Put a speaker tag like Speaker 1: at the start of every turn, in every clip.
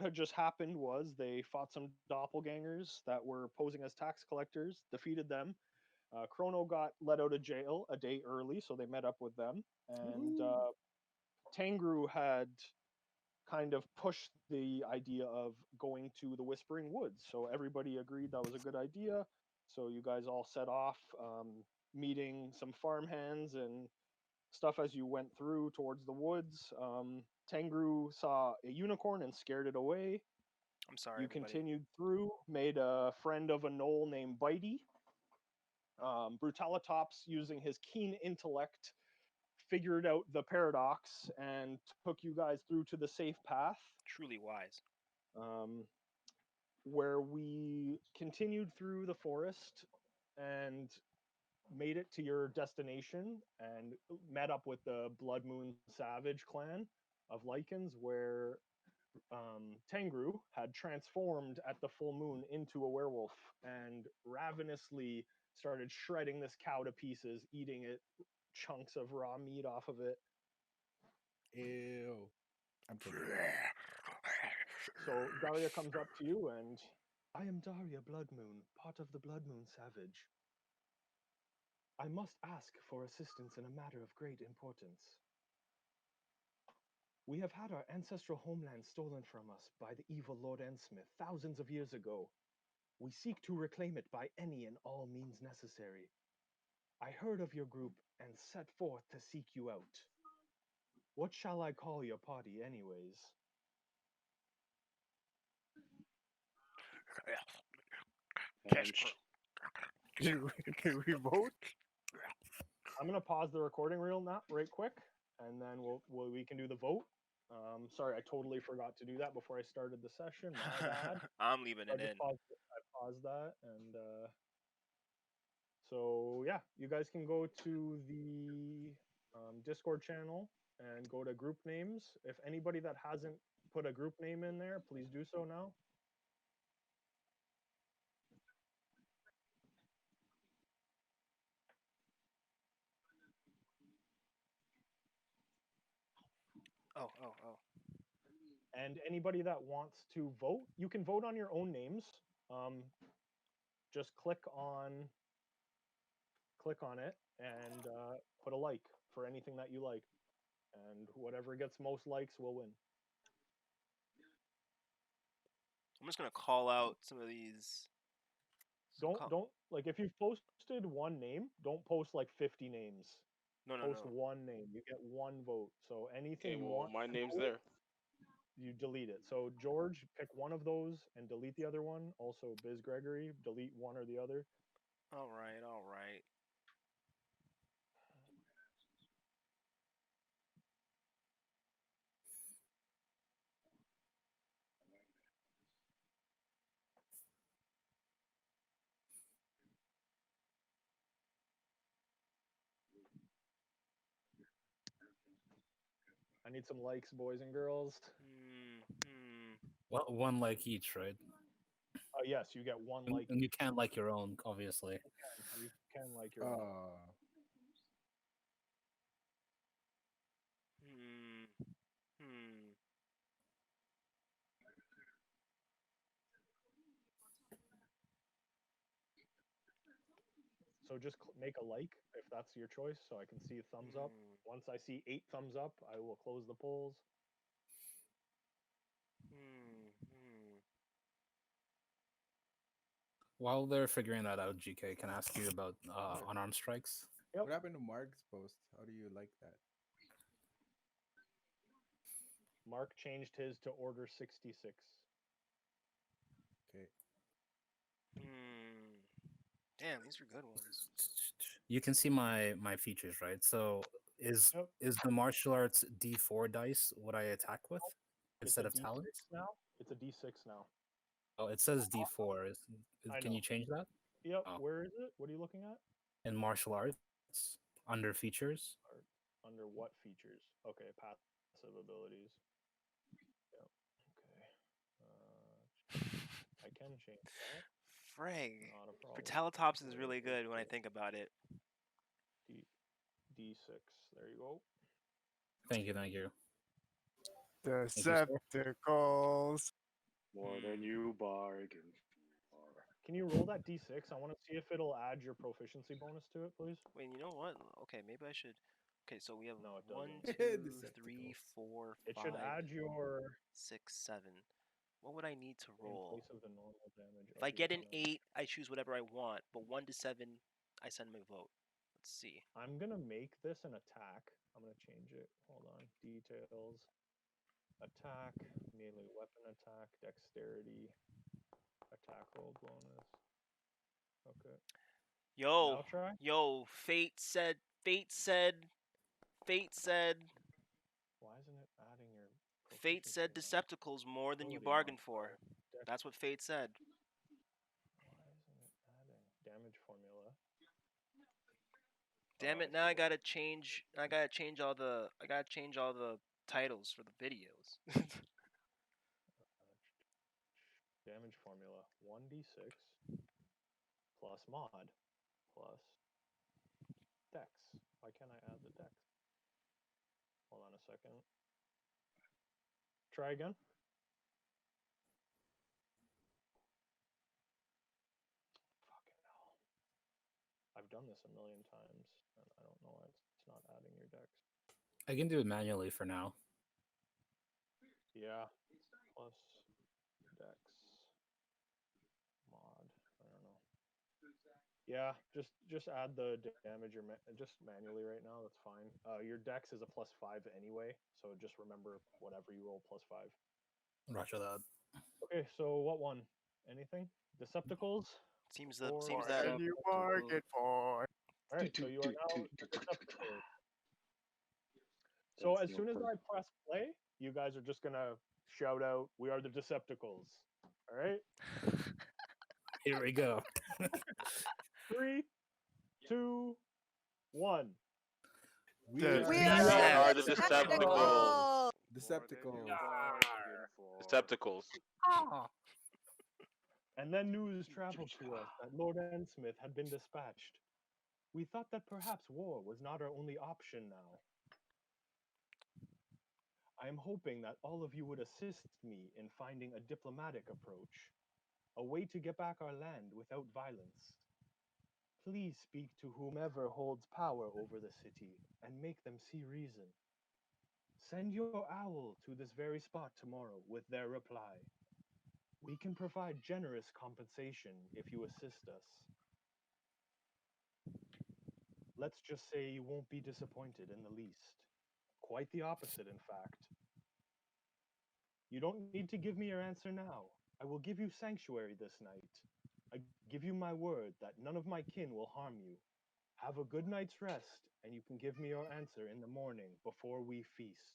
Speaker 1: had just happened was they fought some doppelgangers that were posing as tax collectors, defeated them. Chrono got let out of jail a day early, so they met up with them. And Tangru had kind of pushed the idea of going to the Whispering Woods. So everybody agreed that was a good idea. So you guys all set off, meeting some farmhands and stuff as you went through towards the woods. Tangru saw a unicorn and scared it away.
Speaker 2: I'm sorry,
Speaker 1: You
Speaker 2: everybody.
Speaker 1: continued through, made a friend of a knoll named Bitey. Brutalitops, using his keen intellect, figured out the paradox and took you guys through to the safe path,
Speaker 2: Truly wise.
Speaker 1: um, where we continued through the forest and made it to your destination and met up with the Bloodmoon Savage clan of Lycans, where Tangru had transformed at the full moon into a werewolf and ravenously started shredding this cow to pieces, eating it, chunks of raw meat off of it.
Speaker 3: Ew. I'm kidding.
Speaker 1: So Daria comes up to you and, I am Daria Bloodmoon, part of the Bloodmoon Savage. I must ask for assistance in a matter of great importance. We have had our ancestral homeland stolen from us by the evil Lord Ensmith thousands of years ago. We seek to reclaim it by any and all means necessary. I heard of your group and set forth to seek you out. What shall I call your party, anyways?
Speaker 2: Casper.
Speaker 3: Can we vote?
Speaker 1: I'm gonna pause the recording reel now, right quick, and then we can do the vote. Sorry, I totally forgot to do that before I started the session. My bad.
Speaker 2: I'm leaving
Speaker 1: I
Speaker 2: it
Speaker 1: just
Speaker 2: in.
Speaker 1: paused that, and so yeah, you guys can go to the Discord channel and go to group names. If anybody that hasn't put a group name in there, please do so now.
Speaker 2: Oh.
Speaker 1: And anybody that wants to vote, you can vote on your own names. Just click on it and put a like for anything that you like, and whatever gets most likes will win.
Speaker 2: I'm just gonna call out some of these.
Speaker 1: Don't like, if you've posted one name, don't post like 50 names.
Speaker 2: No.
Speaker 1: Post one name. You get one vote. So anything
Speaker 4: Okay,
Speaker 1: you
Speaker 4: well,
Speaker 1: want,
Speaker 4: my name's
Speaker 1: vote,
Speaker 4: there.
Speaker 1: you delete it. So George, pick one of those and delete the other one. Also, Biz Gregory, delete one or the other.
Speaker 2: All right.
Speaker 1: I need some likes, boys and girls.
Speaker 5: Well, one like each, right?
Speaker 1: Yes, you get one like.
Speaker 5: And you can't like your own, obviously.
Speaker 1: You can like your own. So just make a like if that's your choice, so I can see a thumbs up. Once I see 8 thumbs up, I will close the polls.
Speaker 5: While they're figuring that out, GK, can I ask you about unarmed strikes?
Speaker 1: Yep.
Speaker 3: What happened to Mark's post? How do you like that?
Speaker 1: Mark changed his to order 66.
Speaker 3: Okay.
Speaker 2: Damn, these are good ones.
Speaker 5: You can see my features, right? So is the martial arts D4 dice what I attack with instead of talents?
Speaker 1: Now it's a D6 now.
Speaker 5: Oh, it says D4. Can you change that?
Speaker 1: Yep. Oh. Where is it? What are you looking at?
Speaker 5: In martial arts, under features.
Speaker 1: Under what features? Okay, passive abilities. Yep. Okay. I can change that.
Speaker 2: Frag. Brutalitops is really good when I think about it.
Speaker 1: D6. There you go.
Speaker 5: Thank you.
Speaker 6: Decepticles.
Speaker 4: More than you bargain for.
Speaker 1: Can you roll that d6? I want to see if it'll add your proficiency bonus to it, please.
Speaker 2: Wait, you know what? Okay, maybe I should. Okay, so we have
Speaker 1: No, it
Speaker 2: 1,
Speaker 1: doesn't.
Speaker 2: 2, 3,
Speaker 3: Decepticles.
Speaker 2: 4,
Speaker 1: It should
Speaker 2: 5,
Speaker 1: add your
Speaker 2: 6, 7. What would I need to
Speaker 1: in
Speaker 2: roll?
Speaker 1: place of the normal damage.
Speaker 2: If I get an 8, I choose whatever I want, but 1 to 7, I send my vote. Let's see.
Speaker 1: I'm gonna make this an attack. I'm gonna change it. Hold on. Details. Attack. Melee weapon attack. Dexterity. Attack roll bonus. Okay.
Speaker 2: Yo,
Speaker 1: Now try.
Speaker 2: yo, fate said. Fate said.
Speaker 1: Why isn't it adding your
Speaker 2: Fate said
Speaker 1: proficiency amount?
Speaker 2: Decepticles more than you
Speaker 1: Ability
Speaker 2: bargained
Speaker 1: modifier.
Speaker 2: for. That's what fate said.
Speaker 1: Why isn't it adding damage formula?
Speaker 2: Damn it! Now I gotta change. I gotta change all the. I gotta change all the titles for the videos.
Speaker 1: Damage formula 1d6 plus mod plus dex. Why can't I add the dex? Hold on a second. Try again. Fucking hell. I've done this a million times, and I don't know why it's not adding your dex.
Speaker 5: I can do it manually for now.
Speaker 1: Yeah. Plus dex. Mod. I don't know. Yeah, just add the damage or just manually right now. That's fine. Your dex is a +5 anyway, so just remember whatever you roll +5.
Speaker 5: Roger that.
Speaker 1: Okay, so what one? Anything? Decepticles?
Speaker 2: Seems
Speaker 1: Or
Speaker 2: that.
Speaker 3: you bargain for.
Speaker 1: All right, so you are now the Decepticles. So as soon as I press play, you guys are just gonna shout out, "We are the Decepticles." All right.
Speaker 5: Here we go.
Speaker 1: 3, 2, 1.
Speaker 3: We
Speaker 2: The
Speaker 4: We
Speaker 3: are
Speaker 4: are the Decepticles.
Speaker 3: Decepticles.
Speaker 4: Decepticles.
Speaker 1: And then news traveled to us that Lord Endsmith had been dispatched. We thought that perhaps war was not our only option now. I am hoping that all of you would assist me in finding a diplomatic approach, a way to get back our land without violence. Please speak to whomever holds power over the city and make them see reason. Send your owl to this very spot tomorrow with their reply. We can provide generous compensation if you assist us. Let's just say you won't be disappointed in the least. Quite the opposite, in fact. You don't need to give me your answer now. I will give you sanctuary this night. I give you my word that none of my kin will harm you. Have a good night's rest, and you can give me your answer in the morning before we feast.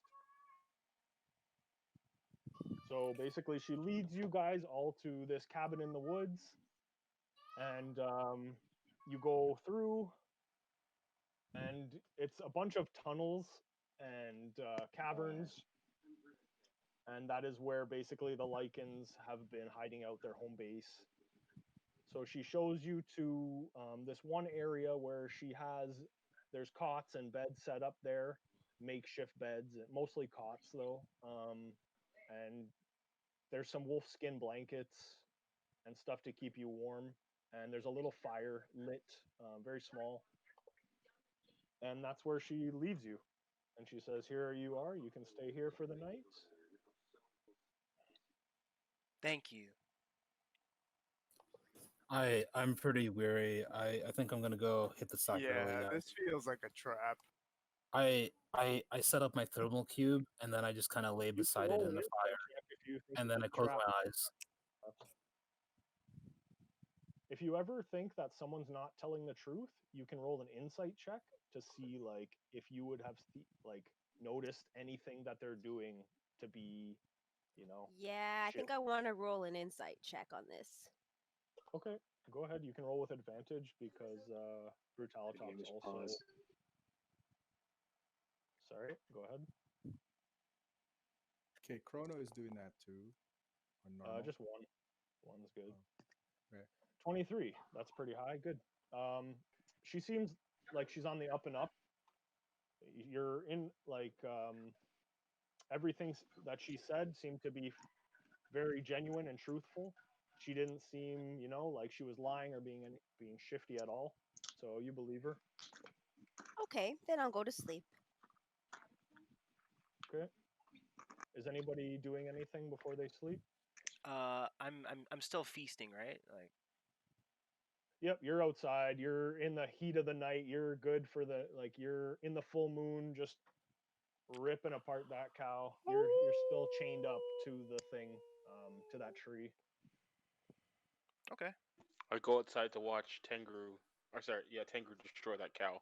Speaker 1: So basically, she leads you guys all to this cabin in the woods, and you go through, and it's a bunch of tunnels and caverns, and that is where basically the Lycans have been hiding out their home base. So she shows you to this one area where there's cots and beds set up there, makeshift beds, mostly cots though, and there's some wolf skin blankets and stuff to keep you warm, and there's a little fire lit, very small, and that's where she leaves you. And she says, "Here you are. You can stay here for the night."
Speaker 2: Thank you.
Speaker 5: I'm pretty weary. I think I'm gonna go hit the sack early.
Speaker 3: Yeah,
Speaker 5: Guys.
Speaker 3: this feels like a trap.
Speaker 5: I set up my thermal cube and then I just kind of lay beside it in the fire, and then I close my eyes.
Speaker 1: If you ever think that someone's not telling the truth, you can roll an insight check to see like if you would have like noticed anything that they're doing to be,
Speaker 6: Yeah, I think I want to roll an insight check on this.
Speaker 1: Okay, go ahead. You can roll with advantage because Brutalitop's also. Sorry, go ahead.
Speaker 3: Okay, Chrono is doing that too. On normal.
Speaker 1: Just one. One's good.
Speaker 3: Oh, okay.
Speaker 1: 23. That's pretty high. Good. She seems like she's on the up and up. You're in like everything that she said seemed to be very genuine and truthful. She didn't seem, like she was lying or being shifty at all. So you believe her.
Speaker 6: Okay, then I'll go to sleep.
Speaker 1: Okay. Is anybody doing anything before they sleep?
Speaker 2: I'm still feasting, right? Like,
Speaker 1: Yep, you're outside. You're in the heat of the night. You're good for you're in the full moon, just ripping apart that cow. You're still chained up to the thing, to that tree.
Speaker 2: okay.
Speaker 4: I go outside to watch Tengu. Tengu destroy that cow.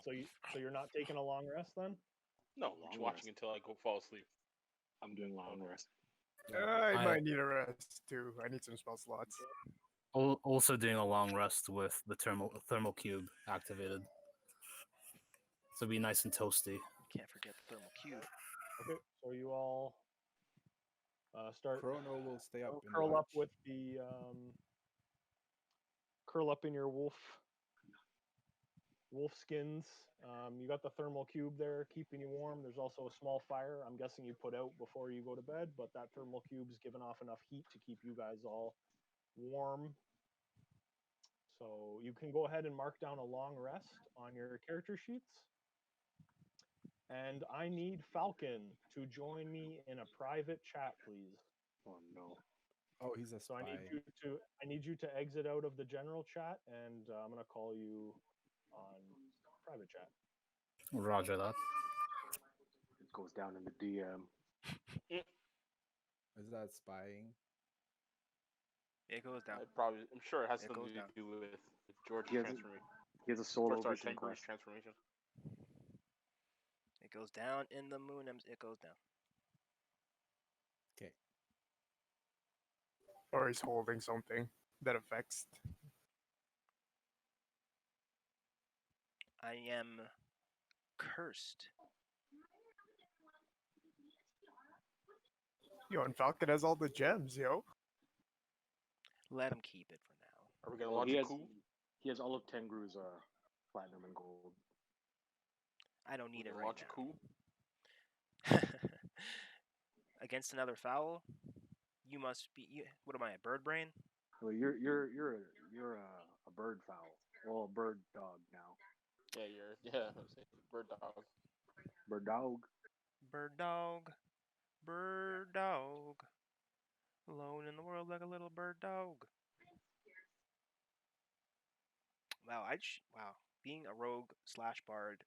Speaker 1: So you're not taking a long rest then?
Speaker 4: No, I'm just watching until I go fall asleep.
Speaker 7: I'm doing long rest.
Speaker 3: I might need a rest too. I need some spell slots.
Speaker 5: Also doing a long rest with the thermal cube activated. So be nice and toasty.
Speaker 2: Can't forget the thermal cube.
Speaker 1: Okay, so you all start.
Speaker 3: Chrono will stay up and
Speaker 1: curl
Speaker 3: watch.
Speaker 1: up with the curl up in your wolf skins. You got the thermal cube there keeping you warm. There's also a small fire. I'm guessing you put out before you go to bed, but that thermal cube's giving off enough heat to keep you guys all warm. So you can go ahead and mark down a long rest on your character sheets. And I need Falcon to join me in a private chat, please.
Speaker 7: Oh no.
Speaker 3: Oh, he's a
Speaker 1: So
Speaker 3: spy.
Speaker 1: I need you to exit out of the general chat, and I'm gonna call you on private chat.
Speaker 5: Roger that.
Speaker 7: It goes down in the DM.
Speaker 3: Is that spying?
Speaker 2: It goes down.
Speaker 4: I'm sure it has
Speaker 2: It
Speaker 4: something
Speaker 2: goes
Speaker 4: to
Speaker 2: down.
Speaker 4: do with George's
Speaker 7: He has
Speaker 4: transformation.
Speaker 7: He has a solo
Speaker 4: Sorry,
Speaker 7: vision
Speaker 4: Tengu's
Speaker 7: quest.
Speaker 4: transformation.
Speaker 2: It goes down in the moon. It goes down.
Speaker 3: Okay.
Speaker 8: Or he's holding something that affects.
Speaker 2: I am cursed.
Speaker 8: Yo, and Falcon has all the gems, yo.
Speaker 2: Let him keep it for now.
Speaker 4: Are we gonna
Speaker 7: Well,
Speaker 4: launch
Speaker 7: he
Speaker 4: a
Speaker 7: has
Speaker 4: coup?
Speaker 7: he has all of Tengu's platinum and gold.
Speaker 2: I don't need it
Speaker 4: Launch a
Speaker 2: right
Speaker 4: coup?
Speaker 2: now. Against another foul, you must be. What am I, a bird brain?
Speaker 7: Well, you're a bird fowl. Well, a bird dog now.
Speaker 4: Yeah, I'm saying bird dog.
Speaker 7: Bird dog.
Speaker 2: Bird dog. Bird dog. Alone in the world like a little bird dog. Wow, wow. Being a rogue / bard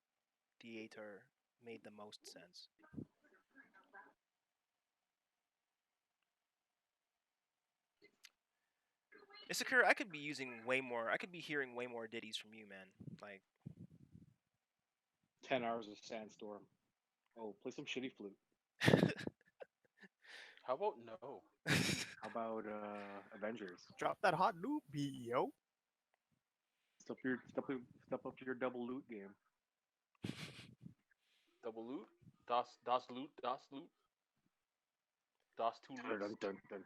Speaker 2: theater made the most sense. Issachar, I could be hearing way more ditties from you, man. Like
Speaker 7: 10 hours of sandstorm. Oh, play some shitty flute.
Speaker 4: How about no?
Speaker 7: How about Avengers?
Speaker 8: Drop that hot loot beat, yo.
Speaker 7: Step up your double loot game.
Speaker 4: Double loot? Das loot? Das loot? Das two
Speaker 7: Dun,
Speaker 4: loots?
Speaker 7: dun, dun.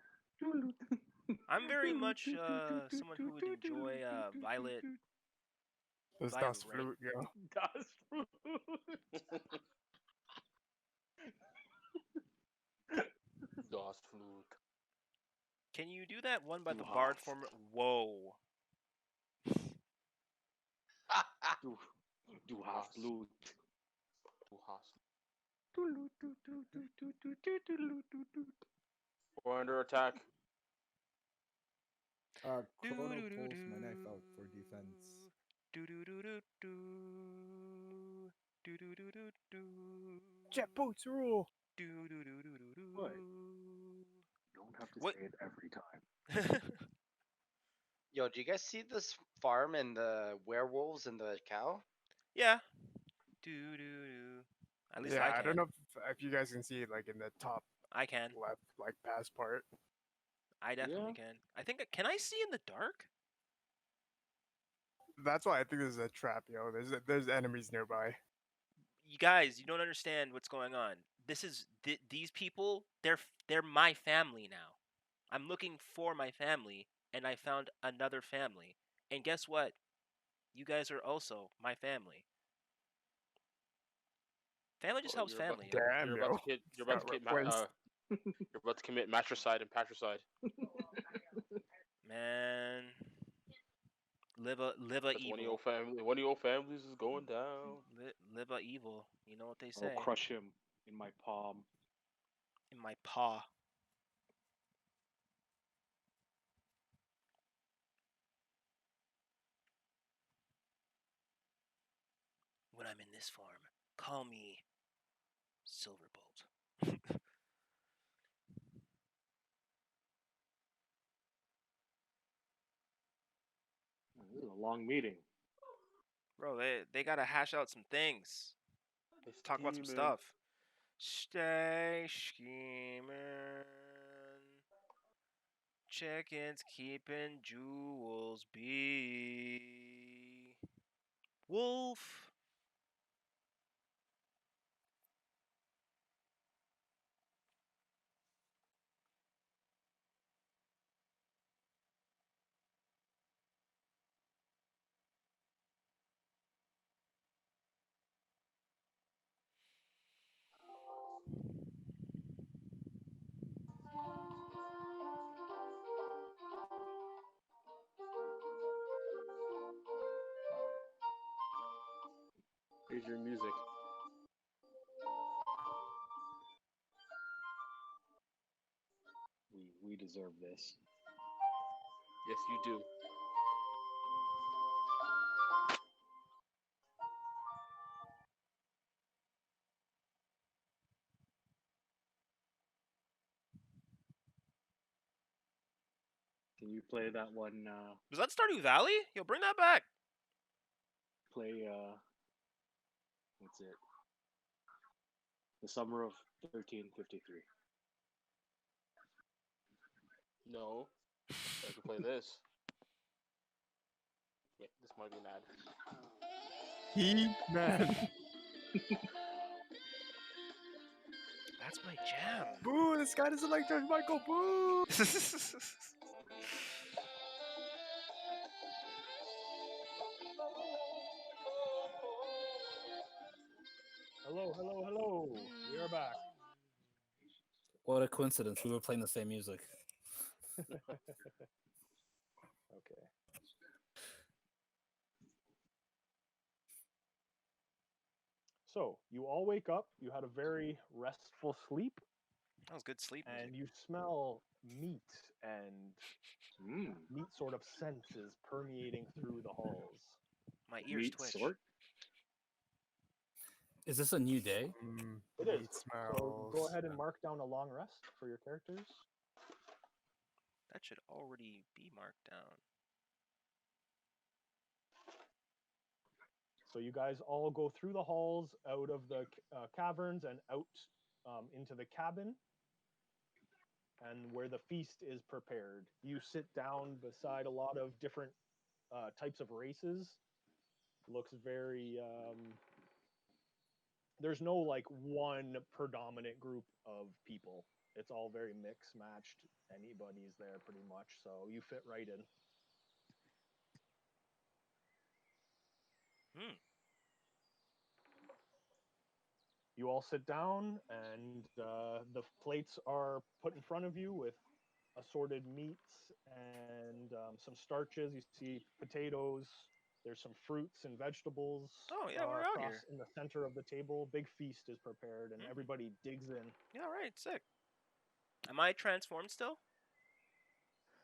Speaker 2: I'm very much someone who would enjoy Violet.
Speaker 8: This
Speaker 2: Violet
Speaker 8: dust
Speaker 2: Rain.
Speaker 8: flute, yo.
Speaker 7: Das flute.
Speaker 4: Das flute.
Speaker 2: Can you do that one by
Speaker 7: Du
Speaker 2: the bard
Speaker 7: hast.
Speaker 2: form? Whoa.
Speaker 7: Du hast loot.
Speaker 4: Du hast. We're under attack.
Speaker 3: Chrono pulls my knife out for defense.
Speaker 8: Jet boots rule.
Speaker 7: What? Don't have to
Speaker 2: What?
Speaker 7: say it every time.
Speaker 9: Yo, do you guys see this farm and the werewolves and the cow?
Speaker 2: Yeah. At least
Speaker 8: Yeah,
Speaker 2: I can.
Speaker 8: I don't know if you guys can see it, like in the top
Speaker 2: I can.
Speaker 8: left, like past part.
Speaker 2: I definitely can. I think. Can I see in the dark?
Speaker 8: That's why I think this is a trap, yo. There's enemies nearby.
Speaker 2: You guys, you don't understand what's going on. This is these people. They're my family now. I'm looking for my family, and I found another family. And guess what? You guys are also my family. Family just helps family.
Speaker 8: Damn,
Speaker 4: You're
Speaker 8: yo.
Speaker 4: about to get
Speaker 8: Got replaced.
Speaker 4: You're about to commit matricide and patricide.
Speaker 2: Man, live a
Speaker 4: That's
Speaker 2: evil.
Speaker 4: One of your families is going down.
Speaker 2: Live a evil. You know what they
Speaker 7: I'll
Speaker 2: say.
Speaker 7: crush him in my palm.
Speaker 2: In my paw. When I'm in this form, call me Silverbolt.
Speaker 7: This is a long meeting.
Speaker 2: Bro, they gotta hash out some things.
Speaker 4: It's
Speaker 2: Talk about some
Speaker 4: scheming.
Speaker 2: stuff. Stay scheming. Chickens keeping jewels be. Wolf.
Speaker 7: Here's your music. We deserve this.
Speaker 4: Yes, you do.
Speaker 7: Can you play that one?
Speaker 2: Was that Stardew Valley? Yo, bring that back.
Speaker 7: Play what's it? The summer of 1353.
Speaker 4: No. I can play this. Yeah, this might be an ad.
Speaker 8: He-Man.
Speaker 2: That's my jam.
Speaker 8: Boo! This guy doesn't like George Michael. Boo!
Speaker 1: Hello, hello, hello. We are back.
Speaker 5: What a coincidence. We were playing the same music.
Speaker 1: Okay. So you all wake up. You had a very restful sleep,
Speaker 2: That was good sleep
Speaker 1: and
Speaker 2: music.
Speaker 1: you smell meat, and
Speaker 7: Mmm.
Speaker 1: meat sort of scent is permeating through the halls.
Speaker 2: My ears
Speaker 7: Meat
Speaker 2: twitch.
Speaker 7: sort.
Speaker 5: Is this a new day?
Speaker 1: It is.
Speaker 8: Meat
Speaker 1: So
Speaker 8: smells.
Speaker 1: go ahead and mark down a long rest for your characters.
Speaker 2: That should already be marked down.
Speaker 1: So you guys all go through the halls, out of the caverns, and out into the cabin, and where the feast is prepared. You sit down beside a lot of different types of races. Looks very. There's no like one predominant group of people. It's all very mixed matched. Anybody's there pretty much, so you fit right in. You all sit down, and the plates are put in front of you with assorted meats and some starches. You see potatoes. There's some fruits and vegetables.
Speaker 2: Oh, yeah, we're out
Speaker 1: across
Speaker 2: here.
Speaker 1: in the center of the table. Big feast is prepared, and everybody digs in.
Speaker 2: Yeah, right. Sick. Am I transformed still?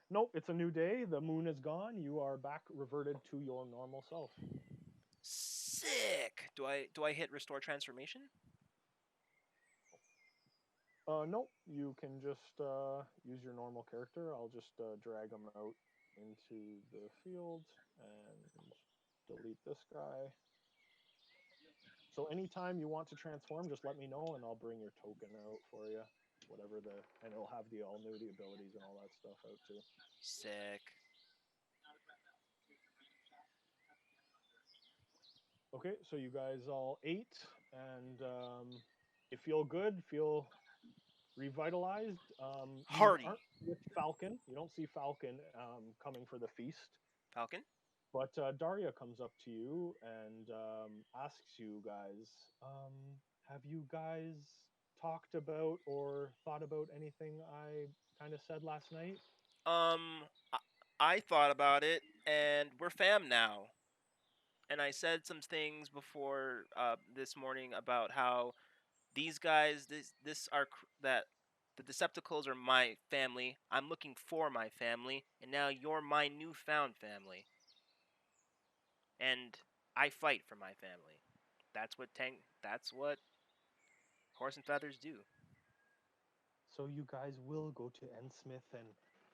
Speaker 1: Nope, it's a new day. The moon is gone. You are back reverted to your normal self.
Speaker 2: Sick. Do I hit restore transformation?
Speaker 1: Nope. You can just use your normal character. I'll just drag them out into the field and delete this guy. So anytime you want to transform, just let me know and I'll bring your token out for you. Whatever and it'll have all new abilities and all that stuff out too.
Speaker 2: Sick.
Speaker 1: Okay, so you guys all ate and you feel good, feel revitalized. You
Speaker 2: Hardy.
Speaker 1: aren't with Falcon. You don't see Falcon coming for the feast.
Speaker 2: Falcon?
Speaker 1: But Daria comes up to you and asks you guys, have you guys talked about or thought about anything I kind of said last night?
Speaker 2: Um, I, I thought about it, and we're fam now. And I said some things before this morning about how these guys, this are that the Decepticles are my family. I'm looking for my family, and now you're my newfound family. And I fight for my family. That's what That's what Horse and Feathers do.
Speaker 1: So you guys will go to Endsmith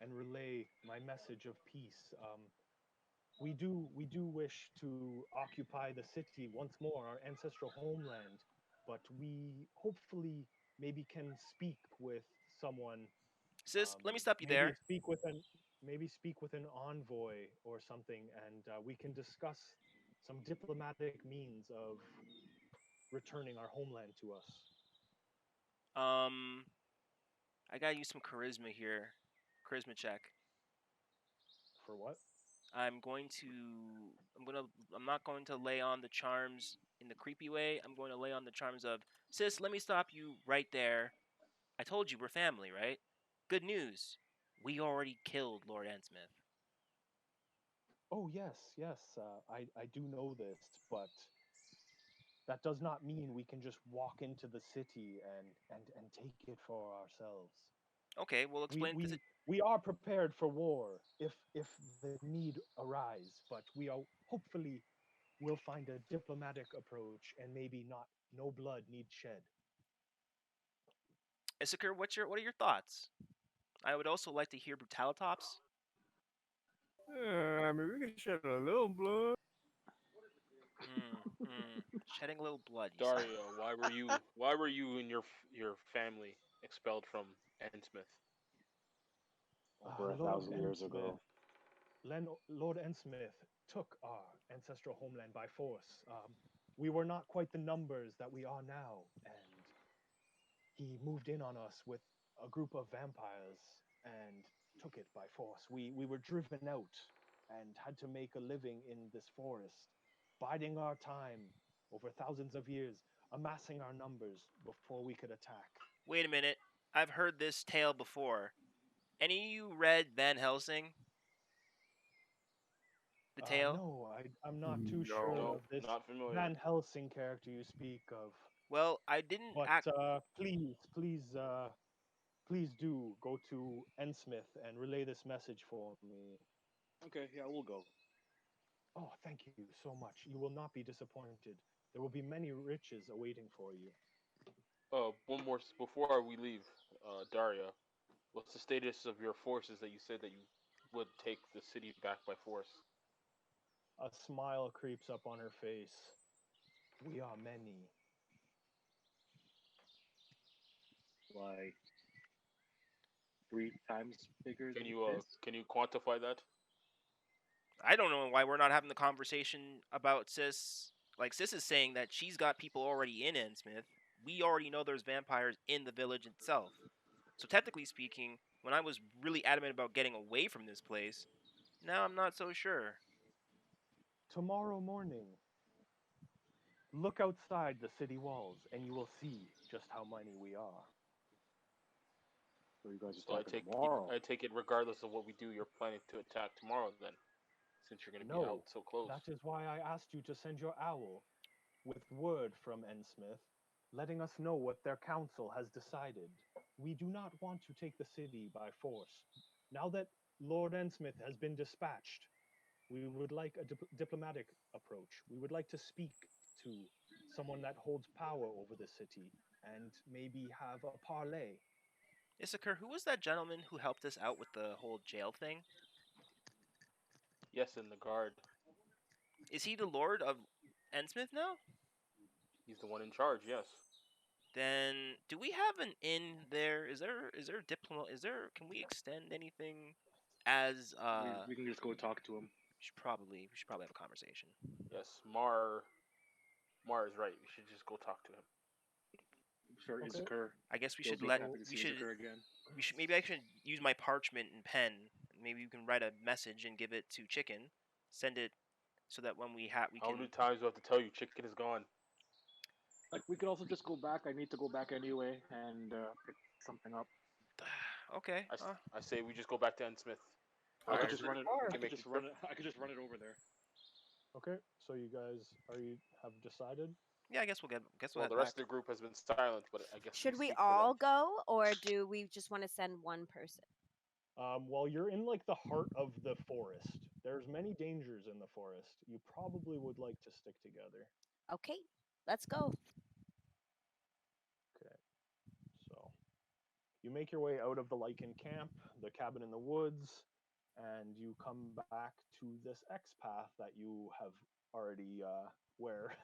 Speaker 1: and relay my message of peace. We do wish to occupy the city once more, our ancestral homeland, but we hopefully maybe can speak with someone.
Speaker 2: Sis, let me stop you
Speaker 1: Maybe
Speaker 2: there.
Speaker 1: speak with an envoy or something, and we can discuss some diplomatic means of returning our homeland to us.
Speaker 2: Um, I gotta use some charisma here. Charisma check.
Speaker 1: For what?
Speaker 2: I'm going to. I'm not going to lay on the charms in the creepy way. I'm going to lay on the charms of sis. Let me stop you right there. I told you we're family, right? Good news. We already killed Lord Ensmith.
Speaker 1: Oh yes, yes. I do know this, but that does not mean we can just walk into the city and take it for ourselves.
Speaker 2: Okay, we'll
Speaker 1: We
Speaker 2: explain this.
Speaker 1: we we are prepared for war if the need arise, but we are hopefully will find a diplomatic approach and maybe not no blood needs shed.
Speaker 2: Issachar, what are your thoughts? I would also like to hear Brutalitops.
Speaker 8: I mean, we can shed a little blood.
Speaker 2: Shedding a little blood. You say.
Speaker 4: Dario, why were you and your family expelled from Endsmith?
Speaker 7: Over a
Speaker 1: Lord
Speaker 7: thousand years
Speaker 1: Endsmith,
Speaker 7: ago.
Speaker 1: Lord Endsmith took our ancestral homeland by force. We were not quite the numbers that we are now, and he moved in on us with a group of vampires and took it by force. We were driven out and had to make a living in this forest, biding our time over thousands of years, amassing our numbers before we could attack.
Speaker 2: Wait a minute. I've heard this tale before. Any of you read Van Helsing? The tale?
Speaker 1: No, I'm not too sure
Speaker 8: No.
Speaker 1: of
Speaker 4: Nope,
Speaker 1: this
Speaker 4: not familiar.
Speaker 1: Van Helsing character you speak of.
Speaker 2: Well, I didn't
Speaker 1: But
Speaker 2: act.
Speaker 1: please do go to Endsmith and relay this message for me.
Speaker 7: Okay, yeah, we'll go.
Speaker 1: Oh, thank you so much. You will not be disappointed. There will be many riches awaiting for you.
Speaker 4: One more before we leave, Daria. What's the status of your forces that you said that you would take the city back by force?
Speaker 1: A smile creeps up on her face. We are many.
Speaker 7: Like 3 times bigger
Speaker 4: Can
Speaker 7: than
Speaker 4: you
Speaker 7: this.
Speaker 4: can you quantify that?
Speaker 2: I don't know why we're not having the conversation about Sis. Like, Sis is saying that she's got people already in Innsmouth. We already know there's vampires in the village itself. So, technically speaking, when I was really adamant about getting away from this place, now I'm not so sure.
Speaker 1: Tomorrow morning, look outside the city walls and you will see just how many we are.
Speaker 7: So you guys
Speaker 4: So
Speaker 7: are talking tomorrow.
Speaker 4: I take it regardless of what we do, you're planning to attack tomorrow then, since you're going to be out
Speaker 1: No,
Speaker 4: so close.
Speaker 1: that is why I asked you to send your owl with word from Endsmith, letting us know what their council has decided. We do not want to take the city by force. Now that Lord Endsmith has been dispatched, we would like a diplomatic approach. We would like to speak to someone that holds power over the city and maybe have a parley.
Speaker 2: Issachar, who was that gentleman who helped us out with the whole jail thing?
Speaker 4: Yes, in the guard.
Speaker 2: Is he the Lord of Ennsmouth now?
Speaker 4: He's the one in charge, yes.
Speaker 2: Then do we have an inn there? Is there a diploma? Can we extend anything as
Speaker 7: We can just go talk to him.
Speaker 2: we should probably have a conversation.
Speaker 4: Yes, Mar is right. We should just go talk to him.
Speaker 7: Sure,
Speaker 1: Okay.
Speaker 7: Issachar.
Speaker 2: I guess we
Speaker 7: He'll
Speaker 2: should
Speaker 7: be
Speaker 2: let
Speaker 7: happy to see Issachar again.
Speaker 2: maybe I should use my parchment and pen. Maybe you can write a message and give it to Chicken. Send it so that when we
Speaker 4: How
Speaker 2: can.
Speaker 4: many times do I have to tell you chicken is gone?
Speaker 7: Like we could also just go back. I need to go back anyway and pick something up.
Speaker 2: Okay.
Speaker 4: I say we just go back to N Smith.
Speaker 7: I could
Speaker 4: Alright,
Speaker 7: just
Speaker 4: we
Speaker 7: run it.
Speaker 4: can
Speaker 7: I could
Speaker 4: make
Speaker 7: just
Speaker 4: the
Speaker 7: run
Speaker 4: trip.
Speaker 7: it. I could just run it over there.
Speaker 1: Okay, so you guys have decided?
Speaker 2: Yeah, I guess we'll get. Guess we'll
Speaker 4: Well,
Speaker 2: head
Speaker 4: the rest
Speaker 2: back.
Speaker 4: of the group has been silent, but I guess
Speaker 6: Should we
Speaker 4: speak for
Speaker 6: all
Speaker 4: them.
Speaker 6: go, or do we just want to send one person?
Speaker 1: Well, you're in like the heart of the forest. There's many dangers in the forest. You probably would like to stick together.
Speaker 6: Okay, let's go.
Speaker 1: Okay, so you make your way out of the Lycan camp, the cabin in the woods, and you come back to this X path that you have already where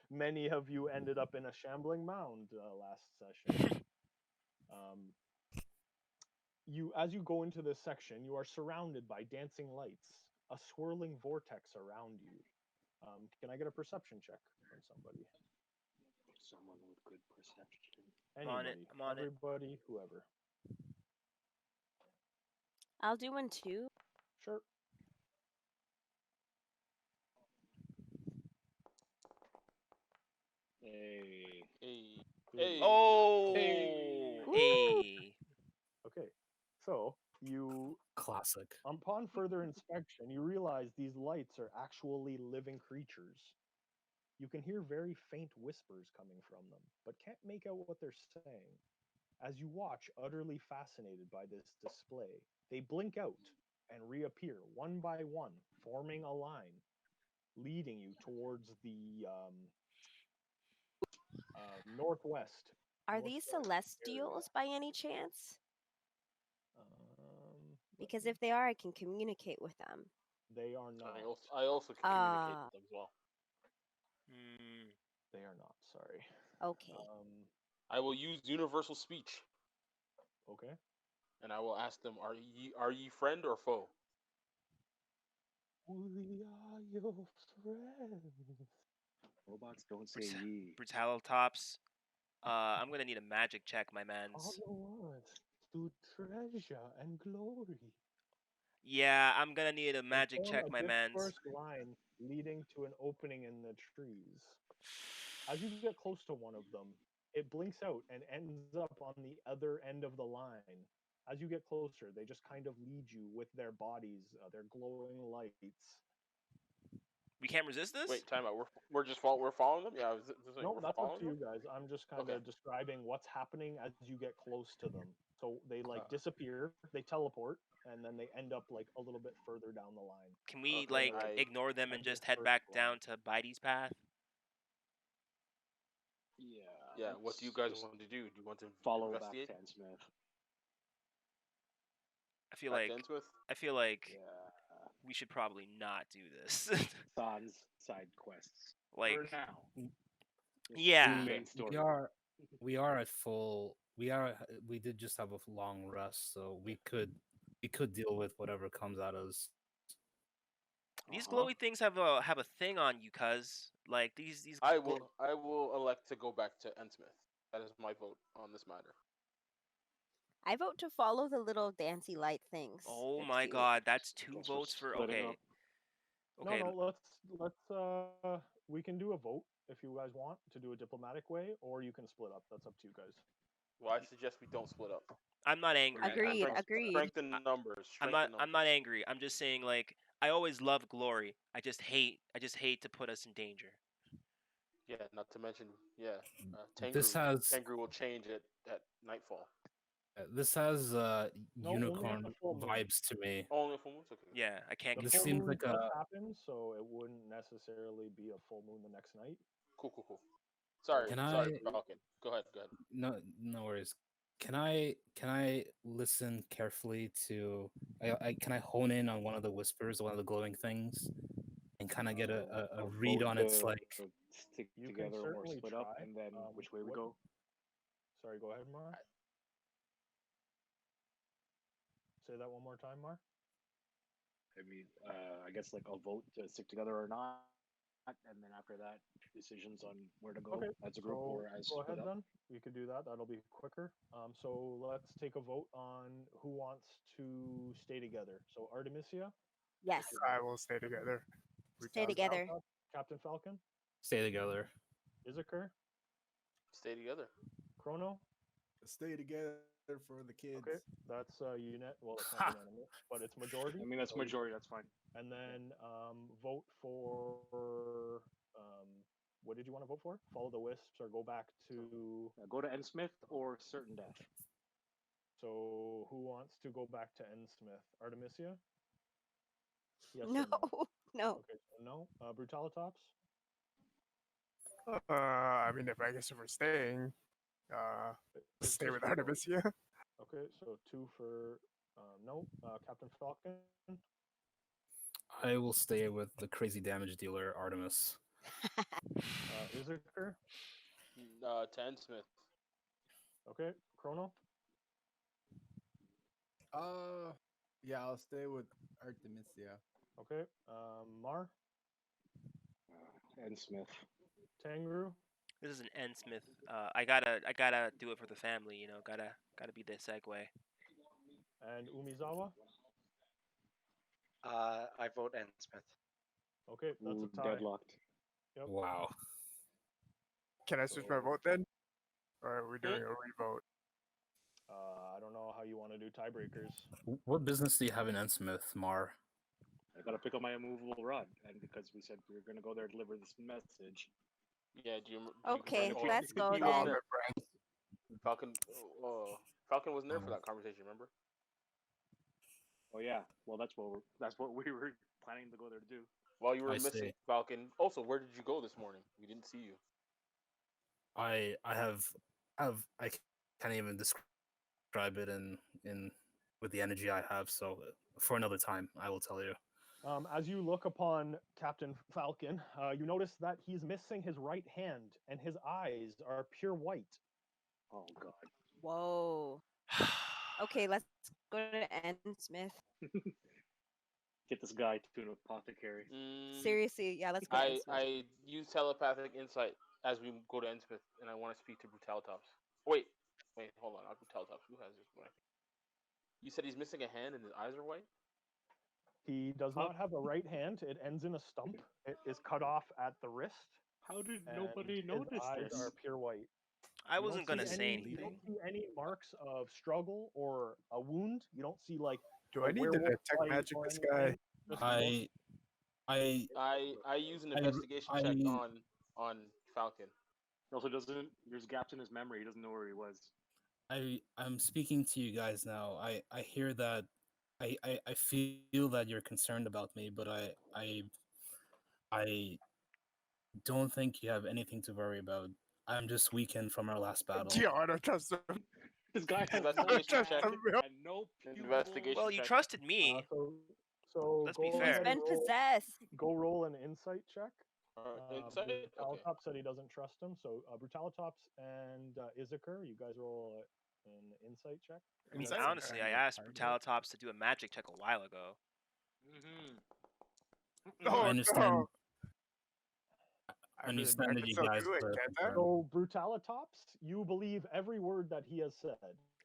Speaker 1: many of you ended up in a shambling mound last session. As you go into this section, you are surrounded by dancing lights, a swirling vortex around you. Can I get a perception check from somebody?
Speaker 7: Someone with good perception.
Speaker 2: I'm on it.
Speaker 1: Anybody,
Speaker 2: I'm on it.
Speaker 1: everybody, whoever.
Speaker 6: I'll do one too.
Speaker 1: Sure.
Speaker 7: Hey.
Speaker 4: Hey.
Speaker 1: Hey.
Speaker 2: Oh.
Speaker 7: Hey.
Speaker 2: Hey.
Speaker 1: Okay, so you,
Speaker 5: Classic.
Speaker 1: upon further inspection, you realize these lights are actually living creatures. You can hear very faint whispers coming from them, but can't make out what they're saying. As you watch, utterly fascinated by this display, they blink out and reappear one by one, forming a line, leading you towards the northwest.
Speaker 6: Are these celestials by any chance? Because if they are, I can communicate with them.
Speaker 1: They are not.
Speaker 4: I also can communicate with them as well.
Speaker 1: They are not. Sorry.
Speaker 6: Okay.
Speaker 4: I will use universal speech.
Speaker 1: Okay.
Speaker 4: And I will ask them, are ye friend or foe?
Speaker 1: We are your friends.
Speaker 7: Robots don't say ye.
Speaker 2: Brutalitops. I'm gonna need a magic check, my mans.
Speaker 1: Follow us to treasure and glory.
Speaker 2: Yeah, I'm gonna need a
Speaker 1: They
Speaker 2: magic
Speaker 1: form
Speaker 2: check,
Speaker 1: a
Speaker 2: my mans.
Speaker 1: dispersed line leading to an opening in the trees. As you get close to one of them, it blinks out and ends up on the other end of the line. As you get closer, they just kind of lead you with their bodies, their glowing lights.
Speaker 2: We can't resist this?
Speaker 4: Wait, time out. We're following them? Yeah,
Speaker 1: No,
Speaker 4: we're
Speaker 1: that's up
Speaker 4: following
Speaker 1: to you
Speaker 4: them?
Speaker 1: guys. I'm just kind of describing what's happening as you get close to them. So they like disappear, they teleport, and then they end up like a little bit further down the line.
Speaker 2: Can we like ignore them and just head back down to Bidey's path?
Speaker 7: Yeah.
Speaker 4: Yeah, what do you guys want to do? Do you want to
Speaker 7: follow
Speaker 4: investigate?
Speaker 7: back to Smith?
Speaker 2: I feel like we should probably not do this.
Speaker 7: Sans side quests.
Speaker 2: Like
Speaker 7: for now.
Speaker 2: Yeah.
Speaker 7: Main story.
Speaker 5: We are at full. We did just have a long rest, so we could deal with whatever comes at us.
Speaker 2: These glowy things have a thing on you, cuz. Like these.
Speaker 4: I will elect to go back to N Smith. That is my vote on this matter.
Speaker 6: I vote to follow the little dancy light things.
Speaker 2: Oh
Speaker 6: They're
Speaker 2: my
Speaker 6: cute.
Speaker 2: god, that's 2 votes for okay. Okay.
Speaker 1: No, let's we can do a vote if you guys want to do a diplomatic way, or you can split up. That's up to you guys.
Speaker 4: Well, I suggest we don't split up.
Speaker 2: I'm not angry.
Speaker 6: Agreed.
Speaker 4: Strengthen numbers.
Speaker 2: I'm not angry. I'm just saying like I always love glory. I just hate to put us in danger.
Speaker 4: Yeah, not to mention,
Speaker 5: Tengu
Speaker 4: will change at nightfall.
Speaker 5: This has unicorn
Speaker 1: only
Speaker 5: vibes to me.
Speaker 4: Only full moon. Okay.
Speaker 2: Yeah, I can't.
Speaker 1: The
Speaker 5: This seems like a
Speaker 1: happen, so it wouldn't necessarily be a full moon the next night.
Speaker 4: Cool. Sorry,
Speaker 5: sorry,
Speaker 4: Falcon. Go ahead.
Speaker 5: No worries. Can I listen carefully to? Can I hone in on one of the whispers, one of the glowing things, and kind of get a read on its like?
Speaker 7: Stick together or split up, and then which way we go?
Speaker 1: Sorry, go ahead, Mar. Say that one more time, Mar.
Speaker 7: I mean, I guess like I'll vote to stick together or not, and then after that, decisions on where to go as a group or as
Speaker 1: go
Speaker 7: split
Speaker 1: ahead
Speaker 7: up.
Speaker 1: Then we could do that. That'll be quicker. So let's take a vote on who wants to stay together. So Artemisia.
Speaker 6: Yes.
Speaker 8: I will stay together.
Speaker 6: Stay together.
Speaker 1: Captain Falcon.
Speaker 5: Stay together.
Speaker 1: Izakir,
Speaker 4: Stay together.
Speaker 1: Chrono.
Speaker 10: Stay together for the kids.
Speaker 1: Okay, that's unit. Well, it's not unanimous, but it's majority.
Speaker 7: I mean, that's
Speaker 1: so-
Speaker 7: majority. That's fine.
Speaker 1: And then vote for what did you want to vote for? Follow the wisps or go back to.
Speaker 7: Go to N Smith or certain death.
Speaker 1: So who wants to go back to N Smith? Artemisia? Yes or
Speaker 6: No,
Speaker 1: no?
Speaker 6: no.
Speaker 1: Okay, so no. Brutalitops?
Speaker 8: I mean, if I guess if we're staying,
Speaker 1: It's
Speaker 8: stay
Speaker 1: just
Speaker 8: with
Speaker 1: for vote.
Speaker 8: Artemisia.
Speaker 1: Okay, so 2 for no. Captain Falcon?
Speaker 5: I will stay with the crazy damage dealer Artemis.
Speaker 1: Izakir?
Speaker 4: To N Smith.
Speaker 1: Okay, Chrono?
Speaker 10: Yeah, I'll stay with Artemisia.
Speaker 1: Okay, Mar?
Speaker 7: N Smith.
Speaker 1: Tangru?
Speaker 2: This is an N Smith. I gotta do it for the family. You know, gotta be the segue.
Speaker 1: And Umizawa?
Speaker 9: I vote N Smith.
Speaker 1: Okay, that's
Speaker 7: Ooh,
Speaker 1: a tie.
Speaker 7: deadlocked.
Speaker 1: Yep.
Speaker 5: Wow.
Speaker 8: Can I switch my vote then? Or are we doing a revote?
Speaker 1: I don't know how you want to do tiebreakers.
Speaker 5: What business do you have in Ensmith, Mar?
Speaker 7: I gotta pick up my immovable rod, and because we said we were gonna go there and deliver this message.
Speaker 4: Yeah, do you
Speaker 6: Okay,
Speaker 4: remember?
Speaker 6: let's go
Speaker 4: He was
Speaker 6: then.
Speaker 4: there. Falcon, Falcon wasn't there for that conversation, remember?
Speaker 7: Oh yeah, well that's what we were planning to go there to do.
Speaker 4: While you were
Speaker 5: I
Speaker 4: missing,
Speaker 5: see.
Speaker 4: Falcon. Also, where did you go this morning? We didn't see you.
Speaker 5: I can't even describe it in with the energy I have. So for another time, I will tell you.
Speaker 1: As you look upon Captain Falcon, you notice that he's missing his right hand, and his eyes are pure white.
Speaker 7: Oh god.
Speaker 6: Whoa. Okay, let's go to N Smith.
Speaker 7: Get this guy to an apothecary.
Speaker 6: Seriously, yeah, let's go to N Smith.
Speaker 4: I use telepathic insight as we go to Ensmith, and I want to speak to Brutalitops. Wait, hold on. Not Brutalitops. Who has this one? You said he's missing a hand and his eyes are white?
Speaker 1: He does not have a right hand. It ends in a stump. It is cut off at the wrist.
Speaker 7: How did
Speaker 1: and
Speaker 7: nobody
Speaker 1: his
Speaker 7: notice
Speaker 1: eyes
Speaker 7: this?
Speaker 1: are pure white.
Speaker 2: I
Speaker 1: You don't
Speaker 2: wasn't gonna
Speaker 1: see
Speaker 2: say
Speaker 1: any- You
Speaker 2: anything.
Speaker 1: don't see any marks of struggle or a wound. You don't see like.
Speaker 8: Do
Speaker 1: a
Speaker 8: I need to
Speaker 1: werewolf
Speaker 8: detect
Speaker 1: bite
Speaker 8: magic
Speaker 1: or
Speaker 8: this guy?
Speaker 1: anything. Just look.
Speaker 4: I use an investigation check on Falcon.
Speaker 7: He also doesn't. There's gaps in his memory. He doesn't know where he was.
Speaker 5: I'm speaking to you guys now. I hear that. I feel that you're concerned about me, but I don't think you have anything to worry about. I'm just weakened from our last battle.
Speaker 8: Yeah, I don't trust him.
Speaker 7: This guy has
Speaker 4: Investigation check.
Speaker 7: and no
Speaker 4: Investigation
Speaker 2: Well, you
Speaker 4: check.
Speaker 2: trusted me.
Speaker 1: So
Speaker 2: Let's
Speaker 1: go
Speaker 2: be
Speaker 1: ahead
Speaker 2: fair.
Speaker 6: He's
Speaker 1: and
Speaker 6: been
Speaker 1: roll-
Speaker 6: possessed.
Speaker 1: Go roll an insight check.
Speaker 4: Insight? Okay.
Speaker 1: Brutalitops said he doesn't trust him. So Brutalitops and Izakir, you guys roll an insight check.
Speaker 2: I mean,
Speaker 8: Insight?
Speaker 2: honestly, I asked Brutalitops to do a magic check a while ago.
Speaker 8: Oh,
Speaker 5: I understand.
Speaker 8: no.
Speaker 5: I
Speaker 8: I mean,
Speaker 5: understand
Speaker 8: I
Speaker 5: that
Speaker 8: can
Speaker 5: you
Speaker 8: still
Speaker 5: guys
Speaker 8: do it,
Speaker 5: are
Speaker 8: can't I?
Speaker 5: concerned.
Speaker 1: So Brutalitops, you believe every word that he has said.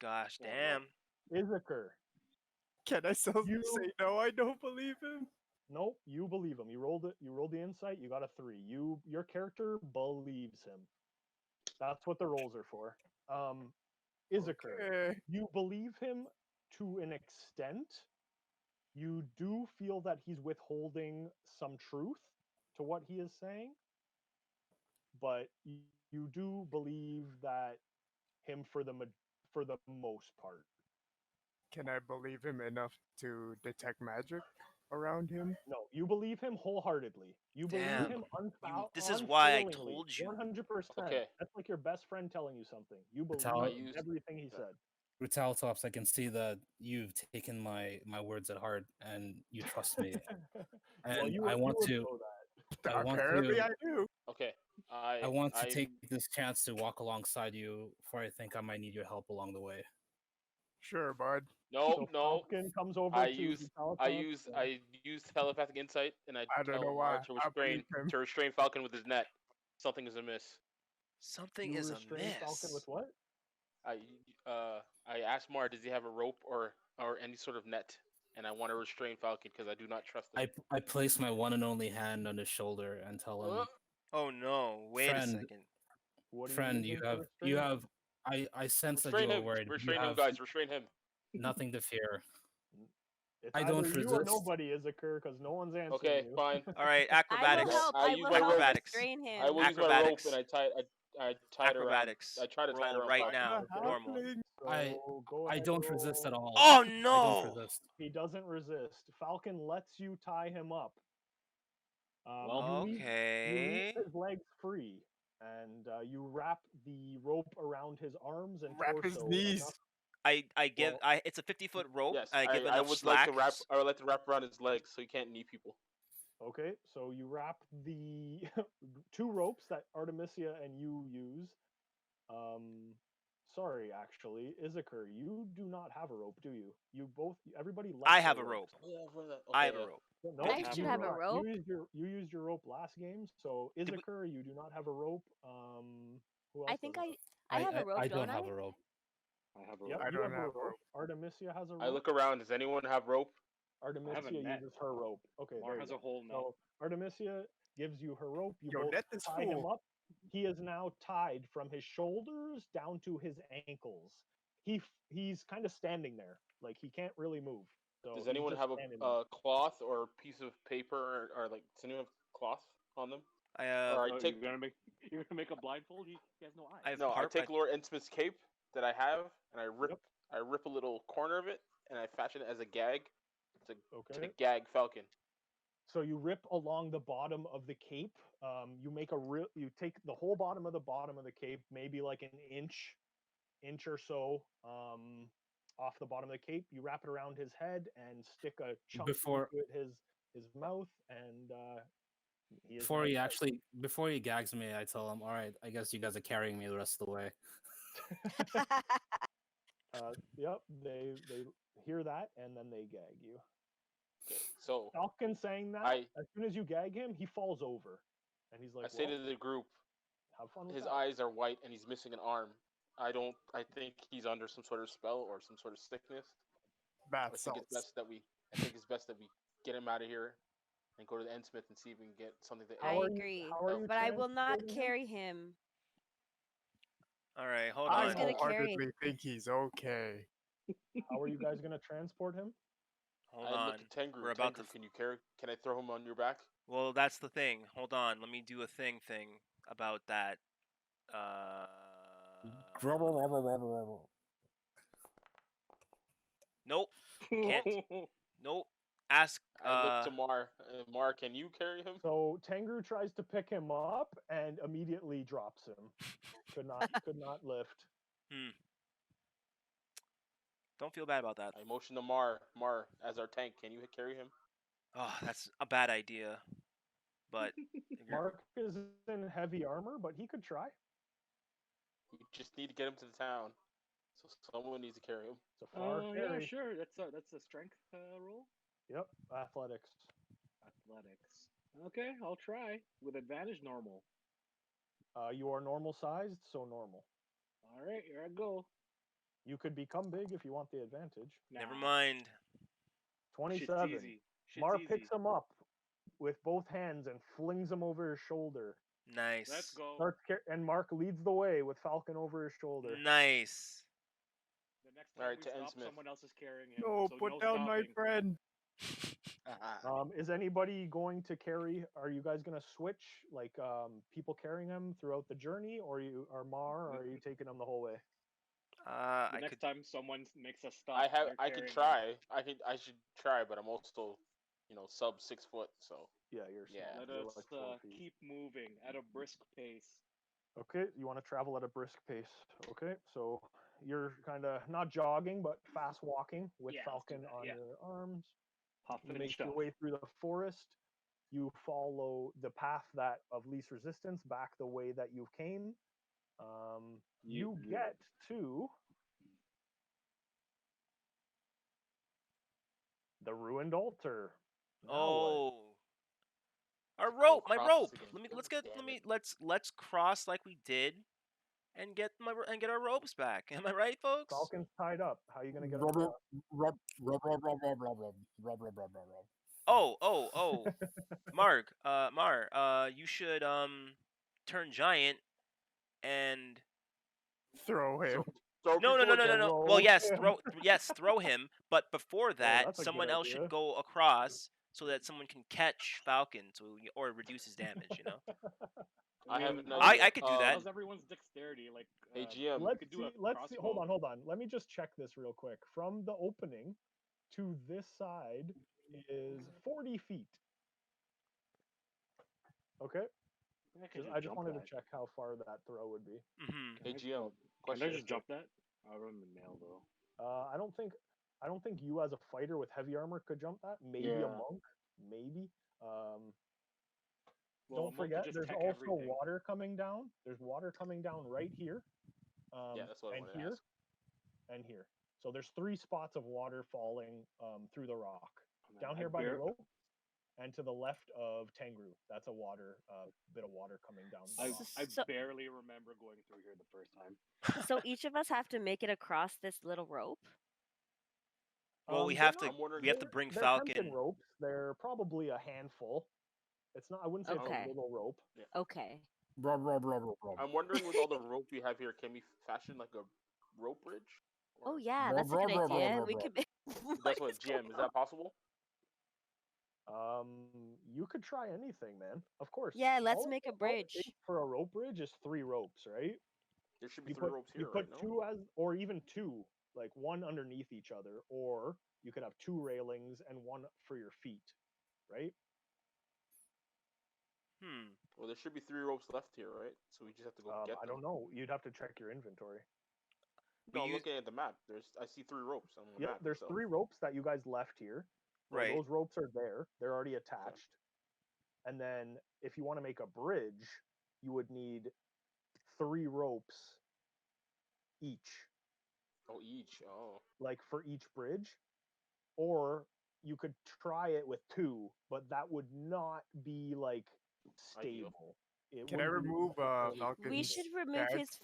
Speaker 2: Gosh damn.
Speaker 1: Izakir,
Speaker 8: Can I still
Speaker 1: You-
Speaker 8: say no? I don't believe him.
Speaker 1: nope, you believe him. You rolled it. You rolled the insight. You got a 3. Your character believes him. That's what the rolls are for. Izakir,
Speaker 8: Okay.
Speaker 1: you believe him to an extent. You do feel that he's withholding some truth to what he is saying, but you do believe that him for the most part.
Speaker 8: Can I believe him enough to detect magic around him?
Speaker 1: No, you believe him wholeheartedly. You believe
Speaker 2: Damn.
Speaker 1: him
Speaker 2: This is why I
Speaker 1: unfailingly,
Speaker 2: told you.
Speaker 1: 100%.
Speaker 4: Okay.
Speaker 1: That's like your best friend telling you something. You believe
Speaker 5: Brutal-
Speaker 1: everything he said.
Speaker 5: Brutalitops, I can see that you've taken my words at heart and you trust me. And
Speaker 1: Well, you
Speaker 5: I
Speaker 1: would-
Speaker 5: want
Speaker 1: you would
Speaker 5: to.
Speaker 1: know that.
Speaker 5: I want
Speaker 8: Apparently,
Speaker 5: to.
Speaker 8: I do.
Speaker 4: Okay.
Speaker 5: I want to take this chance to walk alongside you, for I think I might need your help along the way.
Speaker 8: Sure, bud.
Speaker 4: No,
Speaker 1: So
Speaker 4: no.
Speaker 1: Falcon comes over
Speaker 4: I
Speaker 1: to
Speaker 4: use
Speaker 1: Brutalitops,
Speaker 4: I use telepathic insight, and I
Speaker 8: don't
Speaker 4: tell
Speaker 8: know
Speaker 4: Mar
Speaker 8: why.
Speaker 4: to
Speaker 8: I believe
Speaker 4: restrain
Speaker 8: him.
Speaker 4: Falcon with his net. Something is amiss.
Speaker 2: Something
Speaker 1: you
Speaker 2: is
Speaker 1: restrain Falcon
Speaker 2: amiss.
Speaker 1: with what?
Speaker 4: I asked Mar, does he have a rope or any sort of net? And I want to restrain Falcon because I do not trust him.
Speaker 5: I place my one and only hand on his shoulder and tell him,
Speaker 2: Oh no! Wait a
Speaker 5: Friend,
Speaker 2: second.
Speaker 1: What are you
Speaker 5: friend,
Speaker 1: using
Speaker 5: you
Speaker 1: for
Speaker 5: have
Speaker 1: restraint?
Speaker 5: I sense that
Speaker 4: Restrain
Speaker 5: you are
Speaker 4: him.
Speaker 5: worried. You
Speaker 4: Restrain him,
Speaker 5: have
Speaker 4: guys. Restrain him.
Speaker 5: nothing to fear.
Speaker 1: It's
Speaker 5: I
Speaker 1: either
Speaker 5: don't
Speaker 1: you or
Speaker 5: resist.
Speaker 1: nobody, Izakur, because no one's answering
Speaker 4: Okay,
Speaker 1: you.
Speaker 4: fine.
Speaker 2: All right,
Speaker 6: I will
Speaker 2: acrobatics.
Speaker 6: help.
Speaker 4: I
Speaker 6: I
Speaker 4: use
Speaker 6: will
Speaker 4: my
Speaker 6: help
Speaker 4: rope.
Speaker 2: Acrobatics.
Speaker 6: restrain
Speaker 4: I
Speaker 6: him.
Speaker 4: will use my rope
Speaker 2: Acrobatics.
Speaker 4: and I tied around.
Speaker 2: Acrobatics.
Speaker 4: I try to tie it
Speaker 2: Roll
Speaker 4: around
Speaker 2: right
Speaker 4: Falcon.
Speaker 2: now.
Speaker 8: The
Speaker 2: Normal.
Speaker 8: halfling.
Speaker 1: So go
Speaker 5: I
Speaker 1: ahead.
Speaker 5: don't resist at
Speaker 1: roll.
Speaker 5: all.
Speaker 2: Oh
Speaker 5: I don't
Speaker 2: no!
Speaker 5: resist.
Speaker 1: He doesn't resist. Falcon lets you tie him up.
Speaker 7: Well,
Speaker 1: you leave
Speaker 2: Okay.
Speaker 1: his legs free, and you wrap the rope around his arms and
Speaker 8: Wrap his
Speaker 1: torso.
Speaker 8: knees.
Speaker 1: Enough,
Speaker 2: I give
Speaker 1: well,
Speaker 2: I it's a 50-foot rope.
Speaker 4: Yes,
Speaker 2: I give
Speaker 4: I
Speaker 2: enough
Speaker 4: would
Speaker 2: slack.
Speaker 4: like to wrap. I would like to wrap around his legs so he can't knee people.
Speaker 1: okay, so you wrap the two ropes that Artemisia and you use. Sorry, actually, Izakur, you do not have a rope, do you? You both, everybody left.
Speaker 2: I have
Speaker 1: their
Speaker 2: a rope.
Speaker 1: ropes.
Speaker 4: Oh yeah, for that.
Speaker 2: I
Speaker 4: Okay,
Speaker 2: have a
Speaker 4: yeah.
Speaker 2: rope.
Speaker 1: No,
Speaker 6: I
Speaker 1: you
Speaker 6: should
Speaker 1: do
Speaker 6: have a
Speaker 1: not.
Speaker 6: rope.
Speaker 1: You used your rope last game, so
Speaker 2: we-
Speaker 1: Izakur, you do not have a rope. Who else?
Speaker 6: I think
Speaker 1: doesn't
Speaker 6: I have a rope,
Speaker 5: I
Speaker 6: don't
Speaker 5: don't have a rope.
Speaker 7: I have a
Speaker 1: Yep,
Speaker 8: I
Speaker 1: you
Speaker 8: don't
Speaker 1: have a
Speaker 8: have
Speaker 1: rope.
Speaker 8: rope.
Speaker 1: Artemisia has a rope.
Speaker 4: I look around. Does anyone have rope?
Speaker 7: I have a
Speaker 1: Artemisia
Speaker 7: net.
Speaker 1: uses her rope. Okay,
Speaker 7: Mar
Speaker 1: there
Speaker 7: has
Speaker 1: you
Speaker 7: a
Speaker 1: go.
Speaker 7: whole net.
Speaker 1: So Artemisia gives you her rope. You
Speaker 8: Yo,
Speaker 1: both
Speaker 8: net this
Speaker 1: tie him
Speaker 8: fool.
Speaker 1: up. He is now tied from his shoulders down to his ankles. He's kind of standing there, like he can't really move. So
Speaker 4: Does
Speaker 1: he's
Speaker 4: anyone
Speaker 1: just
Speaker 4: have
Speaker 1: standing there.
Speaker 4: a cloth or a piece of paper or like? Does anyone have cloth on them?
Speaker 2: I
Speaker 4: Or I
Speaker 7: Oh,
Speaker 4: take
Speaker 7: you're gonna make a blindfold? He has no eyes.
Speaker 2: I have
Speaker 4: no. I
Speaker 2: part.
Speaker 4: take Lord Intimate's cape that I have and
Speaker 1: Yep.
Speaker 4: I rip a little corner of it and I fashion it as a gag to
Speaker 1: Okay.
Speaker 4: gag Falcon.
Speaker 1: So you rip along the bottom of the cape. You make you take the whole bottom of the cape, maybe like an inch or so off the bottom of the cape. You wrap it around his head and stick a chunk
Speaker 5: Before
Speaker 1: into his mouth, and he is
Speaker 5: before
Speaker 1: now
Speaker 5: he
Speaker 1: tied.
Speaker 5: actually before he gags me, I tell him, "All right, I guess you guys are carrying me the rest of the way."
Speaker 1: Yep, they hear that and then they gag you.
Speaker 4: Okay, so
Speaker 1: Falcon saying that, as soon as you gag him, he falls over, and he's like,
Speaker 4: I say
Speaker 1: well,
Speaker 4: to the group,
Speaker 1: have fun with
Speaker 4: his
Speaker 1: that.
Speaker 4: eyes are white and he's missing an arm. I think he's under some sort of spell or some sort of sickness.
Speaker 8: Bath
Speaker 4: I think
Speaker 8: salts.
Speaker 4: it's best that we get him out of here and go to the Endsmith and see if we can get something to
Speaker 6: I
Speaker 4: aid.
Speaker 6: agree,
Speaker 1: How are you
Speaker 6: but I will not
Speaker 1: transporting him?
Speaker 6: carry him.
Speaker 2: All right, hold
Speaker 8: I
Speaker 2: on.
Speaker 6: Who's gonna carry
Speaker 8: wholeheartedly think he's okay.
Speaker 1: How are you guys gonna transport him?
Speaker 2: Hold
Speaker 4: I
Speaker 2: on.
Speaker 4: look at Tengu.
Speaker 2: We're about to.
Speaker 4: Tengu, can you carry? Can I throw him on your back?
Speaker 2: Well, that's the thing. Hold on. Let me do a thing about that. Nope. Can't. Nope. Ask.
Speaker 4: I look to Mar. Mar, can you carry him?
Speaker 1: So Tengu tries to pick him up and immediately drops him. Could not lift.
Speaker 2: Don't feel bad about that.
Speaker 4: I motion to Mar. Mar, as our tank, can you carry him?
Speaker 2: Oh, that's a bad idea. But
Speaker 1: Mark is in heavy armor, but he could try.
Speaker 4: We just need to get him to the town. So someone needs to carry him.
Speaker 1: It's a far carry.
Speaker 7: Yeah, sure. That's a strength roll.
Speaker 1: Yep, athletics.
Speaker 7: Athletics. Okay, I'll try with advantage. Normal.
Speaker 1: You are normal sized, so normal.
Speaker 7: All right, here I go.
Speaker 1: You could become big if you want the advantage.
Speaker 2: never mind.
Speaker 1: 27.
Speaker 7: Shit's easy.
Speaker 1: Mar picks him up with both hands and flings him over his shoulder.
Speaker 2: Nice.
Speaker 7: Let's go.
Speaker 1: And Mark leads the way with Falcon over his shoulder.
Speaker 2: Nice.
Speaker 7: The next time
Speaker 4: All right,
Speaker 7: we
Speaker 4: to
Speaker 7: stop,
Speaker 4: Endsmith.
Speaker 7: someone else is carrying him.
Speaker 8: No,
Speaker 7: so
Speaker 8: put
Speaker 7: no
Speaker 8: down my
Speaker 7: stopping.
Speaker 8: friend.
Speaker 1: Is anybody going to carry? Are you guys going to switch, like people carrying him throughout the journey, or Mar, or are you taking him the whole way?
Speaker 7: The next time someone makes a stop,
Speaker 4: I could try. I should try, but I'm also, sub 6 foot. So
Speaker 1: Yeah, you're small.
Speaker 4: Yeah.
Speaker 7: Let
Speaker 1: You're
Speaker 7: us
Speaker 1: like 12 feet.
Speaker 7: keep moving at a brisk pace.
Speaker 1: Okay, you want to travel at a brisk pace. Okay, so you're kind of not jogging, but fast walking with
Speaker 7: Yeah, let's do
Speaker 1: Falcon
Speaker 7: that,
Speaker 1: on
Speaker 7: yeah.
Speaker 1: your arms.
Speaker 7: Huff
Speaker 1: You
Speaker 7: and
Speaker 1: make your
Speaker 7: stuff.
Speaker 1: way through the forest. You follow the path that of least resistance back the way that you came. You get to the ruined altar. Now what?
Speaker 2: Oh. Our
Speaker 4: Go
Speaker 2: rope, my
Speaker 4: across
Speaker 2: rope.
Speaker 4: this again.
Speaker 2: Let me let's cross like we did and get our ropes back. Am I right, folks?
Speaker 1: Falcon's tied up. How are you gonna get him across?
Speaker 2: Oh. Mark, you should turn giant and
Speaker 8: Throw him.
Speaker 4: Throw
Speaker 2: no,
Speaker 4: people
Speaker 2: no.
Speaker 4: again.
Speaker 2: Well,
Speaker 1: Throw
Speaker 2: yes, throw him. But before that,
Speaker 1: that's a good
Speaker 2: someone else should
Speaker 1: idea.
Speaker 2: go across so that someone can catch Falcon or reduce his damage.
Speaker 4: I have an
Speaker 7: how's-
Speaker 4: idea.
Speaker 2: I could do that.
Speaker 7: How's everyone's dexterity? Like,
Speaker 4: Hey, GM.
Speaker 7: you
Speaker 1: Let's
Speaker 7: could do
Speaker 1: see.
Speaker 7: a
Speaker 1: Let's see. Hold
Speaker 7: crossbow.
Speaker 1: on. Let me just check this real quick. From the opening to this side is 40 feet. Okay.
Speaker 7: I can
Speaker 1: I just
Speaker 7: jump
Speaker 1: wanted
Speaker 7: that.
Speaker 1: to check how far that throw would be.
Speaker 2: Hmm.
Speaker 4: Hey, GM.
Speaker 7: Can
Speaker 4: Question.
Speaker 7: I just jump that? I'll run the mail though.
Speaker 1: I don't think you as a fighter with heavy armor could jump that. Maybe a
Speaker 7: Yeah.
Speaker 1: monk. Maybe.
Speaker 7: Well, a
Speaker 1: Don't
Speaker 7: monk could
Speaker 1: forget,
Speaker 7: just
Speaker 1: there's
Speaker 7: tech
Speaker 1: also
Speaker 7: everything.
Speaker 1: water coming down. There's water coming down right here.
Speaker 4: Yeah, that's what I
Speaker 1: and
Speaker 4: wanted to
Speaker 1: here,
Speaker 4: ask.
Speaker 1: and here. So there's 3 spots of water falling through the rock.
Speaker 7: Oh, man,
Speaker 1: Down
Speaker 7: I
Speaker 1: here by the
Speaker 7: bar-
Speaker 1: rope, and to the left of Tangru. That's a bit of water coming down the rock.
Speaker 7: I
Speaker 6: So-
Speaker 7: barely remember going through here the first time.
Speaker 6: So each of us have to make it across this little rope.
Speaker 2: Well, we
Speaker 1: they're
Speaker 2: have to
Speaker 1: not-
Speaker 4: I'm wondering-
Speaker 2: we have to bring
Speaker 1: they're
Speaker 2: Falcon.
Speaker 1: hempen ropes. They're probably a handful. It's not. I wouldn't say it's
Speaker 6: Okay.
Speaker 1: a little rope.
Speaker 6: Okay.
Speaker 5: Blah, blah, blah, blah, blah.
Speaker 4: I'm wondering with all the rope we have here, can we fashion like a rope bridge?
Speaker 6: Oh yeah,
Speaker 5: Blah,
Speaker 6: that's a
Speaker 5: blah,
Speaker 6: good
Speaker 5: blah, blah,
Speaker 6: idea.
Speaker 5: blah,
Speaker 6: We
Speaker 5: blah.
Speaker 6: could.
Speaker 4: That's what GM. Is that possible?
Speaker 1: You could try anything, man. Of course.
Speaker 6: Yeah, let's
Speaker 1: All-
Speaker 6: make a
Speaker 1: all it
Speaker 6: bridge.
Speaker 1: takes for a rope bridge is 3 ropes, right?
Speaker 4: There should be
Speaker 1: You
Speaker 4: 3
Speaker 1: put
Speaker 4: ropes
Speaker 1: you
Speaker 4: here,
Speaker 1: put
Speaker 4: right? No?
Speaker 1: 2 as, or even 2, like one underneath each other, or you could have 2 railings and one for your feet, right?
Speaker 4: Well, there should be 3 ropes left here, right? So we just have to go get them.
Speaker 1: I don't know. You'd have to check your inventory.
Speaker 4: No, I'm
Speaker 2: We use-
Speaker 4: looking at the map. I see 3 ropes on the
Speaker 1: Yeah,
Speaker 4: map.
Speaker 1: there's
Speaker 4: so.
Speaker 1: 3 ropes that you guys left here. So
Speaker 2: Right.
Speaker 1: those ropes are there. They're already attached. And then if you want to make a bridge, you would need 3 ropes each,
Speaker 4: Oh, each. Oh.
Speaker 1: like for each bridge. Or you could try it with 2, but that would not be like
Speaker 4: Ideal.
Speaker 1: stable. It
Speaker 8: Can I
Speaker 1: wouldn't be
Speaker 8: remove
Speaker 1: fully-
Speaker 8: Falcon's
Speaker 6: We should remove
Speaker 8: gag?
Speaker 6: his.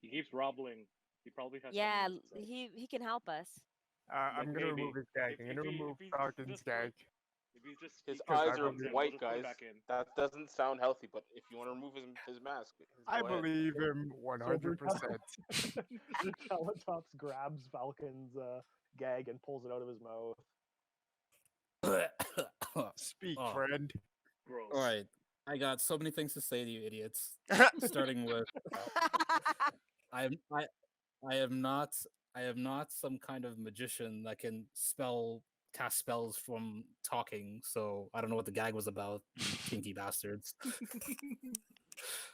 Speaker 7: He keeps wobbling. He probably has.
Speaker 6: Yeah,
Speaker 7: something to say.
Speaker 6: he can help us.
Speaker 8: I'm gonna
Speaker 7: maybe.
Speaker 8: remove his gag.
Speaker 7: If-
Speaker 8: I'm
Speaker 7: if
Speaker 8: gonna
Speaker 7: he-
Speaker 8: remove
Speaker 7: if he's
Speaker 8: Falcon's
Speaker 7: just
Speaker 8: gag.
Speaker 7: If he's just
Speaker 4: His
Speaker 7: because
Speaker 4: eyes
Speaker 8: I
Speaker 4: are
Speaker 8: believe-
Speaker 7: we'll
Speaker 4: white,
Speaker 7: just put him
Speaker 4: guys.
Speaker 7: back in.
Speaker 4: That doesn't sound healthy, but if you want to remove his mask,
Speaker 8: I
Speaker 4: go ahead.
Speaker 8: believe him 100%.
Speaker 1: Triceratops grabs Falcon's gag and pulls it out of his mouth.
Speaker 8: Speak,
Speaker 5: Oh.
Speaker 8: friend.
Speaker 7: Gross.
Speaker 5: All right, I got so many things to say to you, idiots. Starting with, I am not some kind of magician that can cast spells from talking. So I don't know what the gag was about, you kinky bastards.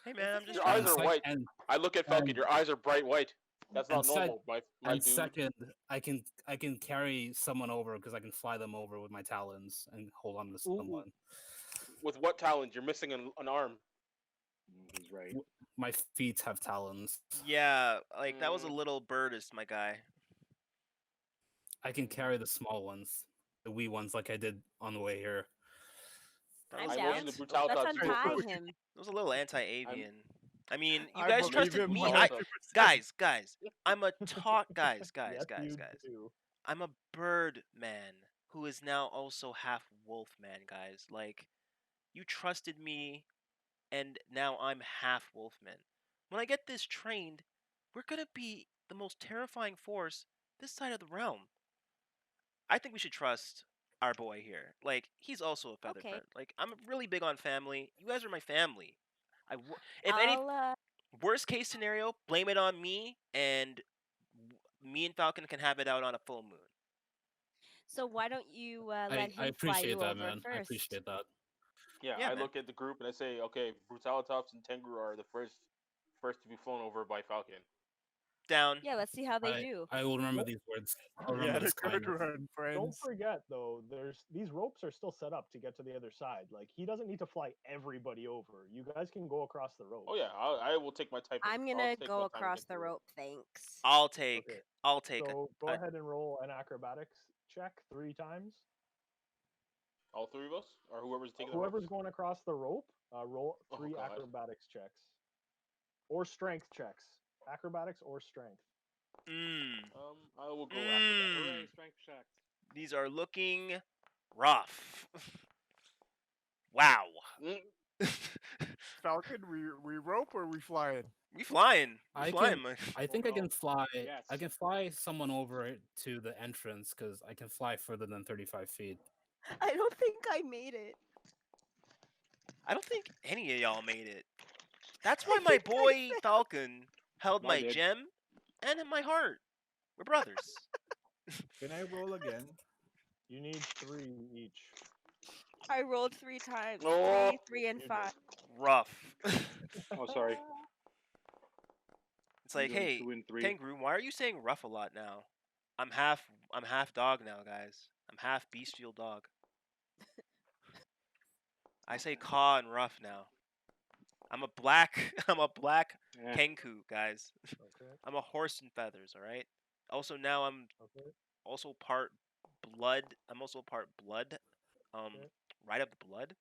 Speaker 2: Hey man, I'm just
Speaker 4: Your
Speaker 2: trying
Speaker 4: eyes
Speaker 2: to
Speaker 4: are
Speaker 5: sec-
Speaker 4: white.
Speaker 5: and-
Speaker 4: I look at Falcon.
Speaker 5: and-
Speaker 4: Your eyes are bright white. That's not
Speaker 5: and sec-
Speaker 4: normal, my
Speaker 5: and
Speaker 4: dude.
Speaker 5: second, I can carry someone over because I can fly them over with my talons and hold on to someone.
Speaker 4: With what talent? You're missing an arm.
Speaker 7: He's right.
Speaker 5: My feet have talons.
Speaker 2: Yeah, like that was a little birdist, my guy.
Speaker 5: I can carry the small ones, the wee ones, like I did on the way here.
Speaker 2: That
Speaker 6: I'm
Speaker 2: was,
Speaker 4: I
Speaker 6: down.
Speaker 4: motion to brutal
Speaker 6: Let's
Speaker 4: tops.
Speaker 6: untie him.
Speaker 2: that was a little anti-avian. I mean, you
Speaker 8: I
Speaker 2: guys
Speaker 8: believe
Speaker 2: trusted
Speaker 8: him
Speaker 2: me.
Speaker 8: 100%.
Speaker 2: Guys, I'm a guys.
Speaker 1: Yes, you do.
Speaker 2: I'm a bird man who is now also half wolf man, guys. Like, you trusted me, and now I'm half wolfman. When I get this trained, we're gonna be the most terrifying force this side of the realm. I think we should trust our boy here. Like, he's also a feather
Speaker 6: Okay.
Speaker 2: friend. Like, I'm really big on family. You guys are my family. If any
Speaker 6: I'll,
Speaker 2: worst case scenario, blame it on me, and me and Falcon can have it out on a full moon.
Speaker 6: so why don't you let him
Speaker 5: I
Speaker 6: fly
Speaker 5: appreciate
Speaker 6: you
Speaker 5: that,
Speaker 6: over
Speaker 5: man.
Speaker 6: first?
Speaker 5: I appreciate that.
Speaker 4: Yeah,
Speaker 2: Yeah,
Speaker 4: I
Speaker 2: man.
Speaker 4: look at the group and I say, okay, Brutalitops and Tengu are the first to be flown over by Falcon.
Speaker 2: Down.
Speaker 6: Yeah, let's see how they do.
Speaker 5: I will remember these words. I'll remember
Speaker 8: Yeah,
Speaker 5: this
Speaker 8: the good
Speaker 5: kindness.
Speaker 8: run,
Speaker 1: Don't
Speaker 8: friends.
Speaker 1: forget though, these ropes are still set up to get to the other side. Like he doesn't need to fly everybody over. You guys can go across the rope.
Speaker 4: Oh yeah, I will take my type.
Speaker 6: I'm gonna go across the rope, thanks.
Speaker 2: I'll take.
Speaker 1: Okay.
Speaker 2: I'll take.
Speaker 1: So go
Speaker 2: a-
Speaker 1: ahead and roll an acrobatics check 3 times.
Speaker 4: All 3 of us, or whoever's taking
Speaker 1: Whoever's
Speaker 4: the ropes?
Speaker 1: going across the rope, roll
Speaker 4: Oh,
Speaker 1: 3
Speaker 4: God.
Speaker 1: acrobatics checks. Or strength checks. Acrobatics or strength.
Speaker 4: I will go
Speaker 7: Hooray, strength checks.
Speaker 2: These are looking rough. Wow.
Speaker 4: Mm.
Speaker 8: Falcon, we rope or we flying?
Speaker 2: We flying. We
Speaker 5: I
Speaker 2: flying,
Speaker 5: can.
Speaker 2: man.
Speaker 5: I think I can fly.
Speaker 7: Yes.
Speaker 5: I can fly someone over to the entrance because I can fly further than 35 feet.
Speaker 6: I don't think I made it.
Speaker 2: I don't think any of y'all made it. That's
Speaker 6: I
Speaker 2: why my
Speaker 6: think I
Speaker 2: boy
Speaker 6: failed.
Speaker 2: Falcon held
Speaker 7: I
Speaker 2: my
Speaker 7: did.
Speaker 2: gem and in my heart. We're brothers.
Speaker 10: Can I roll again?
Speaker 1: You need 3 each.
Speaker 6: I rolled 3 times.
Speaker 4: Oh.
Speaker 6: 3, 3, and
Speaker 1: You
Speaker 6: 5.
Speaker 2: Rough.
Speaker 7: Oh, sorry.
Speaker 2: It's
Speaker 7: I'm
Speaker 2: like,
Speaker 7: doing
Speaker 2: hey,
Speaker 7: 2 and 3.
Speaker 2: Kangaroo, why are you saying rough a lot now? I'm half dog now, guys. I'm half bestial dog. I say caw and rough now. I'm a black
Speaker 7: Eh.
Speaker 2: Kenku, guys.
Speaker 1: Okay.
Speaker 2: I'm a horse and feathers, all right? Also now I'm
Speaker 1: Okay.
Speaker 2: also part blood. I'm also part blood.
Speaker 1: Okay.
Speaker 2: Right of the blood.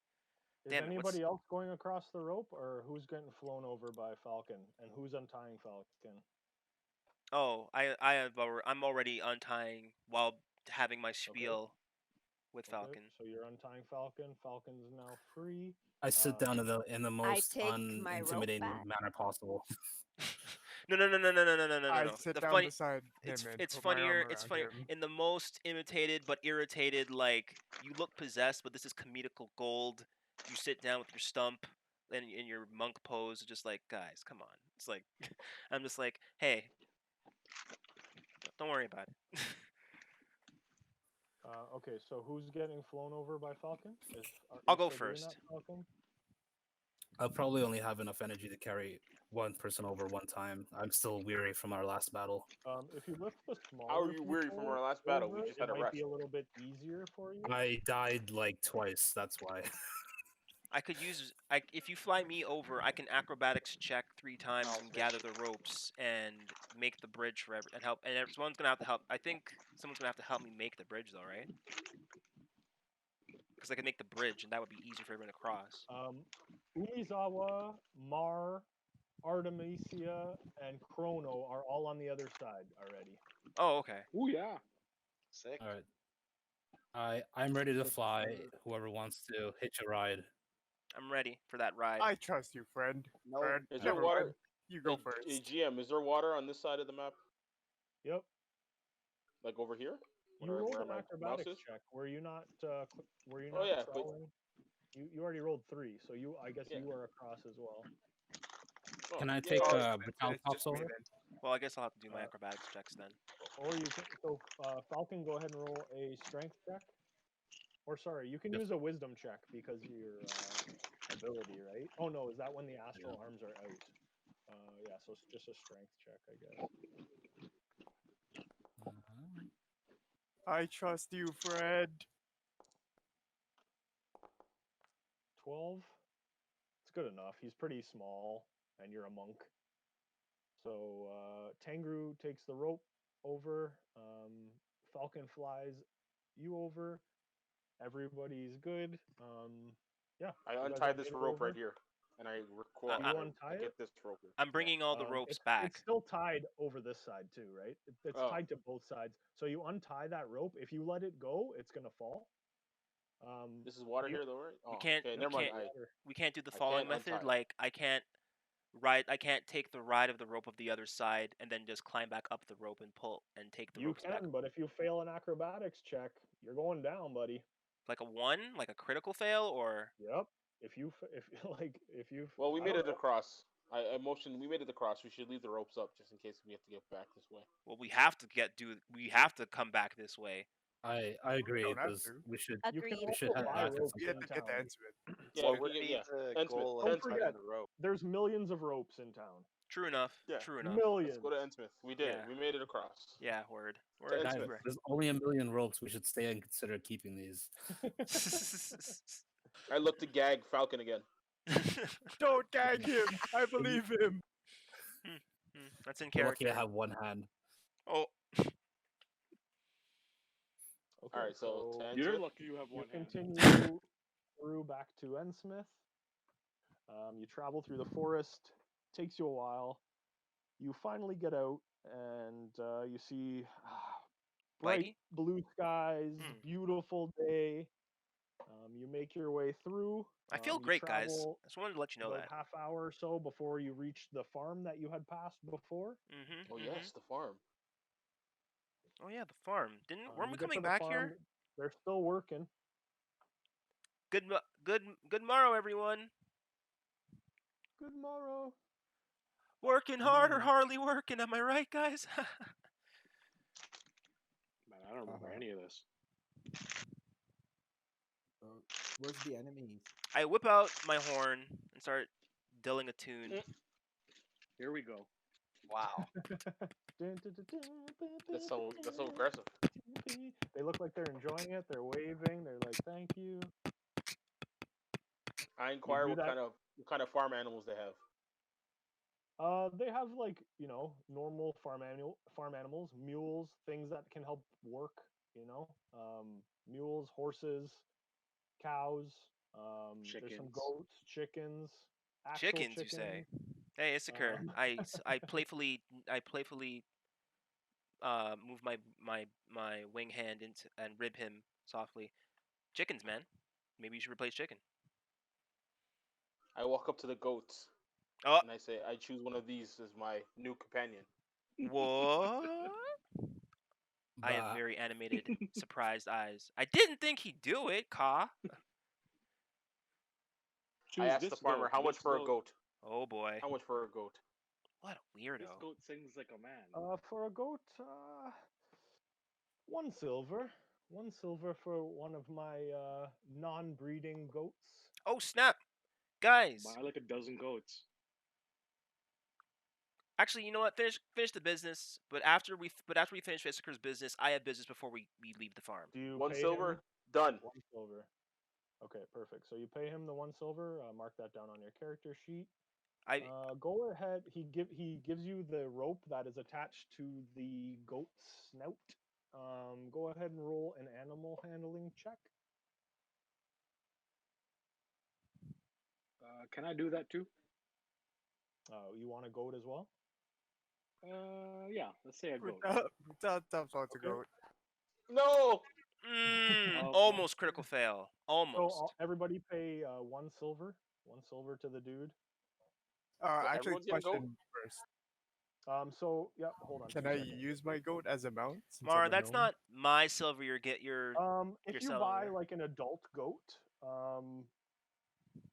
Speaker 1: Is
Speaker 2: Damn it, what's
Speaker 1: anybody else going across the rope, or who's getting flown over by Falcon, and who's untying Falcon?
Speaker 2: Oh, I'm already untying while having my spiel with
Speaker 1: Okay.
Speaker 2: Falcon.
Speaker 1: So you're untying Falcon. Falcon's now free.
Speaker 5: I sit down in the most
Speaker 6: take my rope
Speaker 5: unintimidating
Speaker 6: back.
Speaker 5: manner possible.
Speaker 2: No.
Speaker 8: I sit
Speaker 2: The
Speaker 8: down
Speaker 2: funny,
Speaker 8: beside him and
Speaker 2: it's
Speaker 8: put my arm
Speaker 2: funnier. It's
Speaker 8: around
Speaker 2: funny
Speaker 8: him.
Speaker 2: in the most imitated but irritated. Like you look possessed, but this is comedical gold. You sit down with your stump and in your monk pose, just like guys, come on. It's like I'm just like, hey, don't worry about it.
Speaker 1: Okay, so who's getting flown over by Falcon? Are
Speaker 2: I'll
Speaker 1: you
Speaker 2: go
Speaker 1: still doing that,
Speaker 2: first.
Speaker 1: Falcon?
Speaker 5: I'll probably only have enough energy to carry one person over one time. I'm still weary from our last battle.
Speaker 1: If you lift the smaller
Speaker 4: How are you weary from
Speaker 1: people
Speaker 4: our last battle? We
Speaker 1: over,
Speaker 4: just
Speaker 1: it
Speaker 4: had a
Speaker 1: might
Speaker 4: rest.
Speaker 1: be a little bit easier for you.
Speaker 5: I died like twice. That's why.
Speaker 2: I could use if you fly me over, I can acrobatics check 3 times
Speaker 4: Oh,
Speaker 2: and
Speaker 4: sweet.
Speaker 2: gather the ropes and make the bridge for and help. And someone's gonna have to help. I think someone's gonna have to help me make the bridge, though, right? Because I can make the bridge, and that would be easier for everyone to cross.
Speaker 1: Umizawa, Mar, Artemisia, and Chrono are all on the other side already.
Speaker 2: Oh, okay.
Speaker 7: Oh yeah.
Speaker 9: Sick.
Speaker 5: All right. I'm ready to fly. Whoever wants to hitch a ride.
Speaker 2: I'm ready for that ride.
Speaker 8: I trust you, friend.
Speaker 9: No,
Speaker 8: Friend,
Speaker 4: Is there
Speaker 8: never
Speaker 4: water?
Speaker 8: mind. You go
Speaker 4: Hey,
Speaker 8: first.
Speaker 4: GM, is there water on this side of the map?
Speaker 1: Yep.
Speaker 4: Like over here?
Speaker 1: You
Speaker 4: Where
Speaker 1: rolled an
Speaker 4: my mouse
Speaker 1: acrobatics
Speaker 4: is?
Speaker 1: check. Were you not? Were you
Speaker 4: Oh
Speaker 1: not
Speaker 4: yeah, but
Speaker 1: crawling? You already rolled 3, so I guess
Speaker 4: Yeah.
Speaker 1: you are across as well.
Speaker 4: oh,
Speaker 5: Can I
Speaker 4: yeah,
Speaker 5: take
Speaker 4: yeah,
Speaker 5: baton
Speaker 8: It's
Speaker 5: tops
Speaker 8: just me
Speaker 5: over?
Speaker 8: then.
Speaker 2: Well, I guess I'll have to do my
Speaker 1: Uh,
Speaker 2: acrobatics checks then.
Speaker 1: Or you can. So Falcon, go ahead and roll a strength check. Or sorry, you can
Speaker 5: Yes.
Speaker 1: use a wisdom check because of your ability, right? Oh no, is that when the astral arms are out? Yeah, so it's just a strength check, I guess.
Speaker 8: I trust you, friend.
Speaker 1: 12. It's good enough. He's pretty small, and you're a monk. So Tangru takes the rope over. Falcon flies you over. Everybody's good. Yeah.
Speaker 4: I
Speaker 1: you guys
Speaker 4: untied
Speaker 1: all
Speaker 4: this
Speaker 1: made it
Speaker 4: rope
Speaker 1: over?
Speaker 4: right here, and I
Speaker 1: You untie it?
Speaker 4: get this rope here.
Speaker 2: I'm bringing all the ropes
Speaker 1: It's
Speaker 2: back.
Speaker 1: still tied over this side too, right? It's
Speaker 4: Oh.
Speaker 1: tied to both sides. So you untie that rope. If you let it go, it's gonna fall.
Speaker 4: This is water
Speaker 1: you-
Speaker 4: here though, right? Oh,
Speaker 2: We can't.
Speaker 4: okay,
Speaker 2: We
Speaker 4: never mind.
Speaker 2: can't.
Speaker 1: water.
Speaker 2: We can't do the
Speaker 4: I
Speaker 2: following
Speaker 4: can't
Speaker 2: method.
Speaker 4: untie it.
Speaker 2: Like I can't take the ride of the rope of the other side and then just climb back up the rope and pull and take the
Speaker 1: You
Speaker 2: ropes back.
Speaker 1: can, but if you fail an acrobatics check, you're going down, buddy.
Speaker 2: Like a 1, like a critical fail, or
Speaker 1: Yep. If you if you
Speaker 4: Well, we
Speaker 1: I
Speaker 4: made
Speaker 1: don't
Speaker 4: it
Speaker 1: know.
Speaker 4: across. I motioned. We made it across. We should leave the ropes up just in case we have to get back this way.
Speaker 2: well, we have to come back this way.
Speaker 5: I agree
Speaker 8: don't have
Speaker 5: because
Speaker 8: to.
Speaker 5: we should
Speaker 1: You can
Speaker 6: Agreed.
Speaker 5: we should
Speaker 1: also
Speaker 5: head
Speaker 1: buy
Speaker 5: back at
Speaker 1: ropes
Speaker 5: some
Speaker 8: We
Speaker 1: in
Speaker 8: had to get the
Speaker 1: town.
Speaker 8: Ensmith.
Speaker 4: Yeah,
Speaker 9: What
Speaker 4: we
Speaker 9: would
Speaker 4: get,
Speaker 9: be
Speaker 4: yeah.
Speaker 9: the
Speaker 4: Ensmith.
Speaker 9: goal
Speaker 1: Don't
Speaker 9: of
Speaker 4: Ensmith.
Speaker 1: forget,
Speaker 9: finding the rope?
Speaker 1: there's millions of ropes in town.
Speaker 2: True enough.
Speaker 4: Yeah.
Speaker 2: True enough.
Speaker 1: Millions.
Speaker 4: Let's go to Ensmith. We did it.
Speaker 2: Yeah.
Speaker 4: We made it across.
Speaker 2: Yeah. Word.
Speaker 4: To
Speaker 2: Word.
Speaker 5: Guys,
Speaker 4: Ensmith.
Speaker 5: there's only a million ropes. We should stay and consider keeping these.
Speaker 4: I look to gag Falcon again.
Speaker 8: Don't gag him. I believe him.
Speaker 2: That's in
Speaker 5: You're lucky
Speaker 2: character.
Speaker 5: I have one hand.
Speaker 2: Oh.
Speaker 1: Okay,
Speaker 4: All right, so to
Speaker 7: You're
Speaker 4: Ensmith.
Speaker 7: lucky you have
Speaker 1: you
Speaker 7: one hand.
Speaker 1: continue through back to Ensmith. You travel through the forest. Takes you a while. You finally get out, and you see bright
Speaker 2: Blighty?
Speaker 1: blue skies,
Speaker 2: Hmm.
Speaker 1: beautiful day. You make your way through.
Speaker 2: I feel
Speaker 1: You
Speaker 2: great, guys.
Speaker 1: travel
Speaker 2: I just wanted to let you know
Speaker 1: about
Speaker 2: that.
Speaker 1: half hour or so before you reach the farm that you had passed before.
Speaker 2: Mm-hmm.
Speaker 4: Oh yes, the farm.
Speaker 2: Oh yeah, the farm. Weren't we
Speaker 1: You get to
Speaker 2: coming
Speaker 1: the
Speaker 2: back
Speaker 1: farm.
Speaker 2: here?
Speaker 1: They're still working.
Speaker 2: Good morrow, everyone.
Speaker 1: Good morrow.
Speaker 2: Working hard or hardly working? Am I right, guys?
Speaker 7: Man, I don't remember any of this.
Speaker 10: Where's the enemies?
Speaker 2: I whip out my horn and start dilling a tune.
Speaker 7: Here we go.
Speaker 9: Wow.
Speaker 4: That's so aggressive.
Speaker 1: They look like they're enjoying it. They're waving. They're like, "Thank you."
Speaker 4: I inquire
Speaker 1: do
Speaker 4: what
Speaker 1: that-
Speaker 4: kind of farm animals they have.
Speaker 1: They have like normal farm animals, mules, things that can help work. Mules, horses, cows. There's some
Speaker 7: Chickens.
Speaker 1: goats, chickens, actual
Speaker 2: Chickens, you say? Hey, Issachar.
Speaker 1: Um,
Speaker 2: I playfully move my wing hand into and rib him softly. Chickens, man. Maybe you should replace chicken.
Speaker 4: I walk up to the goats
Speaker 2: Oh,
Speaker 4: and I say, I choose one of these as my new companion.
Speaker 2: what? I have
Speaker 5: Bah.
Speaker 2: very animated, surprised eyes. I didn't think he'd do it, Ka.
Speaker 4: I asked the farmer, how much for a goat?
Speaker 2: Oh boy.
Speaker 4: How much for a goat?
Speaker 2: What a
Speaker 7: This
Speaker 2: weirdo.
Speaker 7: goat sings like a man.
Speaker 1: for a goat, 1 silver. 1 silver for one of my non-breeding goats.
Speaker 2: Oh snap, guys.
Speaker 7: Buy like a dozen goats.
Speaker 2: Actually, you know what? Finish the business. But after we finish Issachar's business, I have business before we leave the farm.
Speaker 1: Do you
Speaker 4: One
Speaker 1: pay
Speaker 4: silver,
Speaker 1: him?
Speaker 4: done.
Speaker 1: 1 silver. Okay, perfect. So you pay him the 1 silver. Mark that down on your character sheet. Go ahead. He gives you the rope that is attached to the goat's snout. Go ahead and roll an animal handling check.
Speaker 7: Can I do that too?
Speaker 1: You want a goat as well?
Speaker 7: Yeah. Let's say a goat.
Speaker 8: Tough out to go.
Speaker 4: No.
Speaker 2: Almost critical fail. Almost.
Speaker 1: So everybody pay 1 silver. 1 silver to the dude.
Speaker 8: Actually,
Speaker 4: everyone's getting goat?
Speaker 8: question first.
Speaker 1: So yeah, hold on.
Speaker 8: Can
Speaker 1: 2
Speaker 8: I
Speaker 1: seconds.
Speaker 8: use my goat as a mount? since
Speaker 2: Mara,
Speaker 8: I'm a
Speaker 2: that's
Speaker 8: gnome?
Speaker 2: not my silver. You're
Speaker 1: If you
Speaker 2: selling
Speaker 1: buy
Speaker 2: there.
Speaker 1: like an adult goat,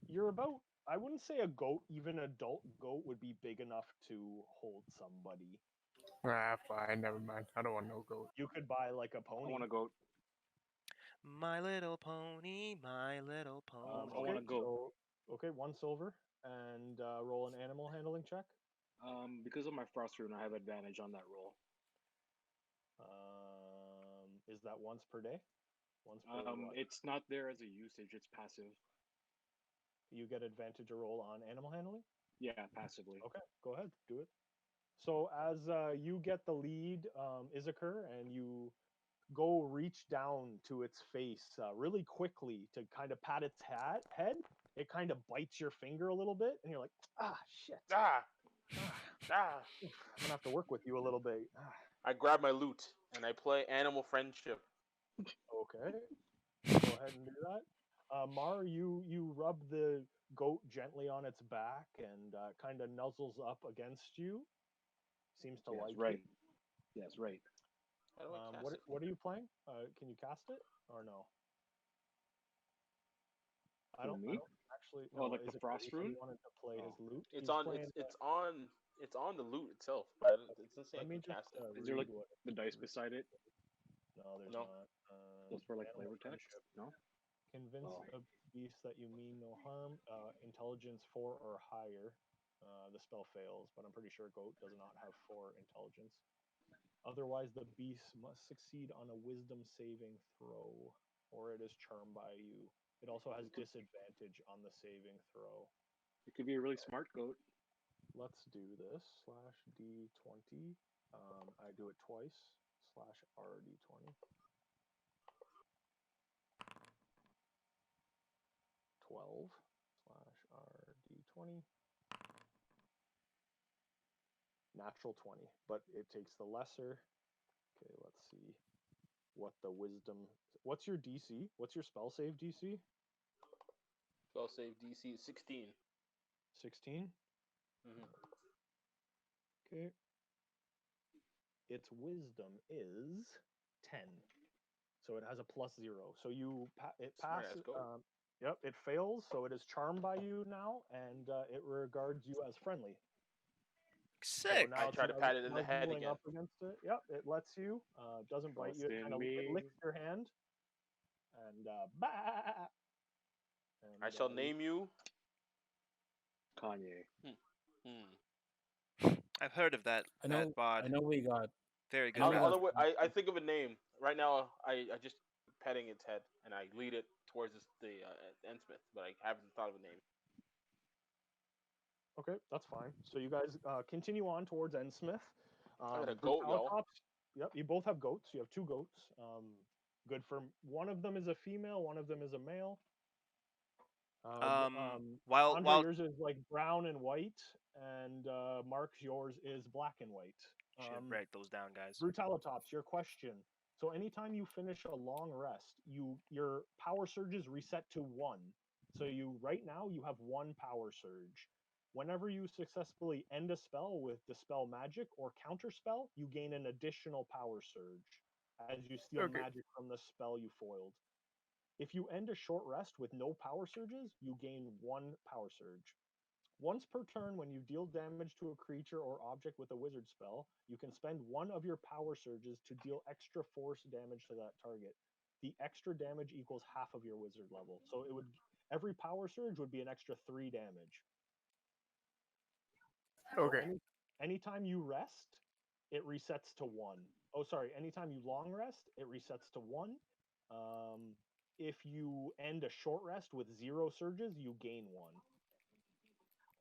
Speaker 1: you're about. I wouldn't say a goat. Even adult goat would be big enough to hold somebody.
Speaker 8: Fine, never mind. I don't want no goat.
Speaker 1: You could buy like a
Speaker 7: I
Speaker 1: pony.
Speaker 7: want a goat.
Speaker 2: My little pony, my little pony.
Speaker 7: I want a goat.
Speaker 1: So, okay, 1 silver, and roll an animal handling check.
Speaker 7: Because of my frost rune, I have advantage on that roll.
Speaker 1: Is that once per day? Once per what?
Speaker 7: It's not there as a usage. It's passive.
Speaker 1: You get advantage to roll on animal handling?
Speaker 7: Yeah, passively.
Speaker 1: Okay, go ahead, do it. So as you get the lead, Issachar, and you go reach down to its face really quickly to kind of pat its head, it kind of bites your finger a little bit, and you're like, shit. I'm gonna have to work with you a little bit.
Speaker 4: I grab my loot and I play Animal Friendship.
Speaker 1: Okay, go ahead and do that. Mar, you rub the goat gently on its back and kind of nuzzles up against you. Seems to like
Speaker 7: right.
Speaker 1: you.
Speaker 7: Yes, right.
Speaker 4: How do I cast it?
Speaker 1: What are you playing? Can you cast it or no? I don't actually.
Speaker 7: Oh,
Speaker 1: No,
Speaker 7: like the frost rune?
Speaker 1: He wanted to play his loot.
Speaker 4: It's
Speaker 1: He's
Speaker 4: on.
Speaker 1: playing
Speaker 4: It's on the loot itself, but it doesn't say I
Speaker 1: Let me
Speaker 4: can
Speaker 1: just
Speaker 4: cast it.
Speaker 7: Is there like
Speaker 1: read what
Speaker 7: the dice beside it?
Speaker 1: No, there's
Speaker 4: No.
Speaker 1: not.
Speaker 7: Just for like
Speaker 1: Animal
Speaker 7: flavor text?
Speaker 1: friendship.
Speaker 7: No?
Speaker 1: Convince a beast that you mean no harm. Intelligence 4 or higher. The spell fails, but I'm pretty sure goat does not have 4 intelligence. Otherwise, the beast must succeed on a wisdom saving throw, or it is charmed by you. It also has disadvantage on the saving throw.
Speaker 7: It could be a really smart goat.
Speaker 1: Let's do this. /D20. I do it twice. /RD20. 12 /RD20. Natural 20, but it takes the lesser. Okay, let's see what the wisdom. What's your DC? What's your spell save DC?
Speaker 4: Spell save DC is 16.
Speaker 1: 16.
Speaker 4: Mm-hmm.
Speaker 1: Okay. Its wisdom is 10. So it has a +0. So it
Speaker 4: Smart
Speaker 1: passes.
Speaker 4: ass goat.
Speaker 1: Yep, it fails. So it is charmed by you now, and it regards you as friendly. So
Speaker 2: Sick.
Speaker 1: now
Speaker 4: I try to pat it in the head
Speaker 1: nuzzling
Speaker 4: again.
Speaker 1: up against it. Yep, it lets you. Doesn't bite you. It
Speaker 7: Trust in
Speaker 1: kind of
Speaker 7: me.
Speaker 1: licks your hand, and bah. And,
Speaker 4: I shall name you
Speaker 7: Kanye.
Speaker 2: I've heard of that.
Speaker 5: I know.
Speaker 2: That bod.
Speaker 5: I know we got.
Speaker 2: Very good.
Speaker 5: I know we got-
Speaker 4: Other way, I think of a name right now. I just petting its head and I lead it towards the Ensmith, but I haven't thought of a name.
Speaker 1: Okay, that's fine. So you guys continue on towards Endsmith.
Speaker 4: I got a goat, yo.
Speaker 1: Yep, you both have goats. You have 2 goats. Good for one of them is a female, one of them is a male. Andre, yours is like brown and white, and Mark's yours is black and white.
Speaker 2: Should write those down, guys.
Speaker 1: Brutalitops, your question. So anytime you finish a long rest, your power surges reset to 1. So right now you have 1 power surge. Whenever you successfully end a spell with Dispel Magic or Counterspell, you gain an additional power surge as you steal magic from the spell you foiled. If you end a short rest with no power surges, you gain 1 power surge. Once per turn, when you deal damage to a creature or object with a wizard spell, you can spend 1 of your power surges to deal extra force damage to that target. The extra damage equals half of your wizard level. So every power surge would be an extra 3 damage.
Speaker 8: Okay.
Speaker 1: So anytime you rest, it resets to 1. Oh, sorry. Anytime you long rest, it resets to 1. If you end a short rest with 0 surges, you gain 1.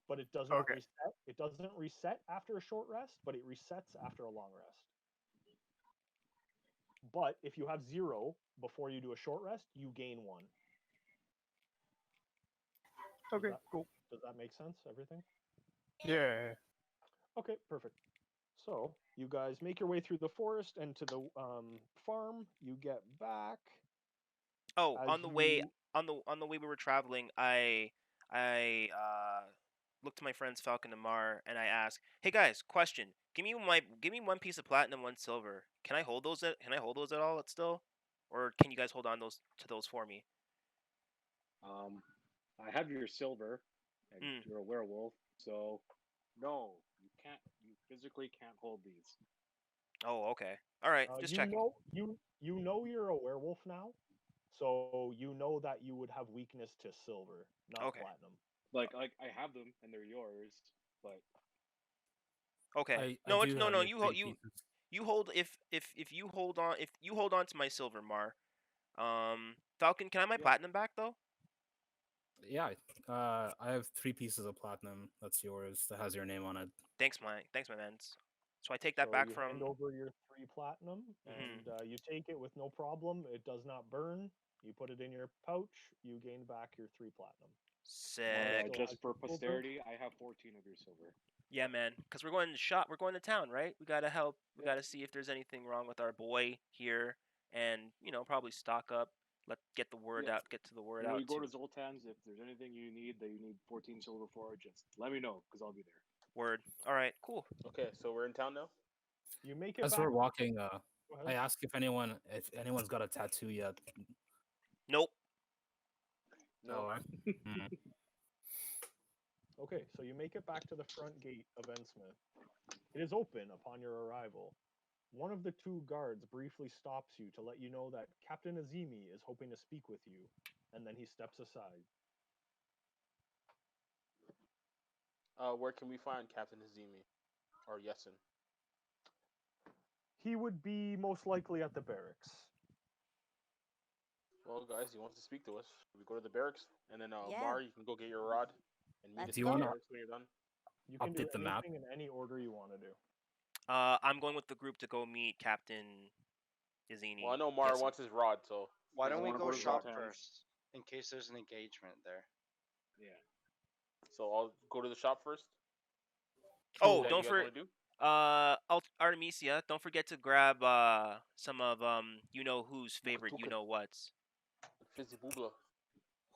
Speaker 1: But it doesn't reset. It doesn't reset after a short rest, but it resets after a long rest. But if you have 0 before you do a short rest, you gain 1.
Speaker 8: Okay, cool.
Speaker 1: Does that make sense? Everything?
Speaker 8: Yeah.
Speaker 1: Okay, perfect. So you guys make your way through the forest and to the farm. You get back.
Speaker 2: Oh, on the way we were traveling, I looked to my friends Falcon and Mar, and I asked, "Hey guys, question. Give me 1 piece of platinum, 1 silver. Can I hold those at all still, or can you guys hold on to those for me?"
Speaker 7: I have your silver, and you're a werewolf, so no, you can't. You physically can't hold these.
Speaker 2: Oh, okay. All right, just checking.
Speaker 1: You know you're a werewolf now, so you know that you would have weakness to silver, not platinum.
Speaker 7: Like I have them, and they're yours, but
Speaker 2: okay.
Speaker 5: No.
Speaker 2: You hold if you hold on to my silver, Mar. Falcon, can I have my platinum back though?
Speaker 5: Yeah, I have 3 pieces of platinum. That's yours. That has your name on it.
Speaker 2: Thanks, my mans. So I take that back from.
Speaker 1: Hand over your 3 platinum, and you take it with no problem. It does not burn. You put it in your pouch. You gain back your 3 platinum.
Speaker 2: Sick.
Speaker 7: Just for posterity, I have 14 of your silver.
Speaker 2: Yeah, man. Because we're going to shop. We're going to town, right? We gotta help. We gotta see if there's anything wrong with our boy here, and probably stock up. Get the word out. Get to the word out.
Speaker 7: When you go to Zoltan's, if there's anything you need that you need 14 silver for, just let me know because I'll be there.
Speaker 2: Word. All right. Cool.
Speaker 4: Okay, so we're in town now.
Speaker 1: You make it.
Speaker 5: As we're walking, I ask if anyone's got a tattoo yet.
Speaker 2: Nope.
Speaker 4: No.
Speaker 1: Okay, so you make it back to the front gate of Endsmith. It is open upon your arrival. One of the 2 guards briefly stops you to let you know that Captain Azimi is hoping to speak with you, and then he steps aside.
Speaker 4: Where can we find Captain Hazimi or Yesin?
Speaker 1: He would be most likely at the barracks.
Speaker 4: Well, guys, he wants to speak to us. We go to the barracks, and then
Speaker 6: Yeah.
Speaker 4: Mar, you can go get your rod and meet us
Speaker 5: Do you
Speaker 4: at the
Speaker 5: wanna
Speaker 4: barracks when you're done.
Speaker 1: You can
Speaker 5: update
Speaker 1: do
Speaker 5: the map?
Speaker 1: anything in any order you want to do.
Speaker 2: I'm going with the group to go meet Captain Yazini.
Speaker 4: Well, I know Mar wants his rod, so
Speaker 9: Why don't we
Speaker 7: wanna
Speaker 9: go
Speaker 7: go to
Speaker 9: shop
Speaker 7: Zoltan's?
Speaker 9: first in case there's an engagement there?
Speaker 7: Yeah.
Speaker 4: So I'll go to the shop first.
Speaker 2: Oh,
Speaker 4: Is that
Speaker 2: don't
Speaker 4: what you guys wanna do?
Speaker 2: Artemisia, don't forget to grab some of who's favorite
Speaker 4: Tuka.
Speaker 2: what's.
Speaker 4: Fizzy Boobla.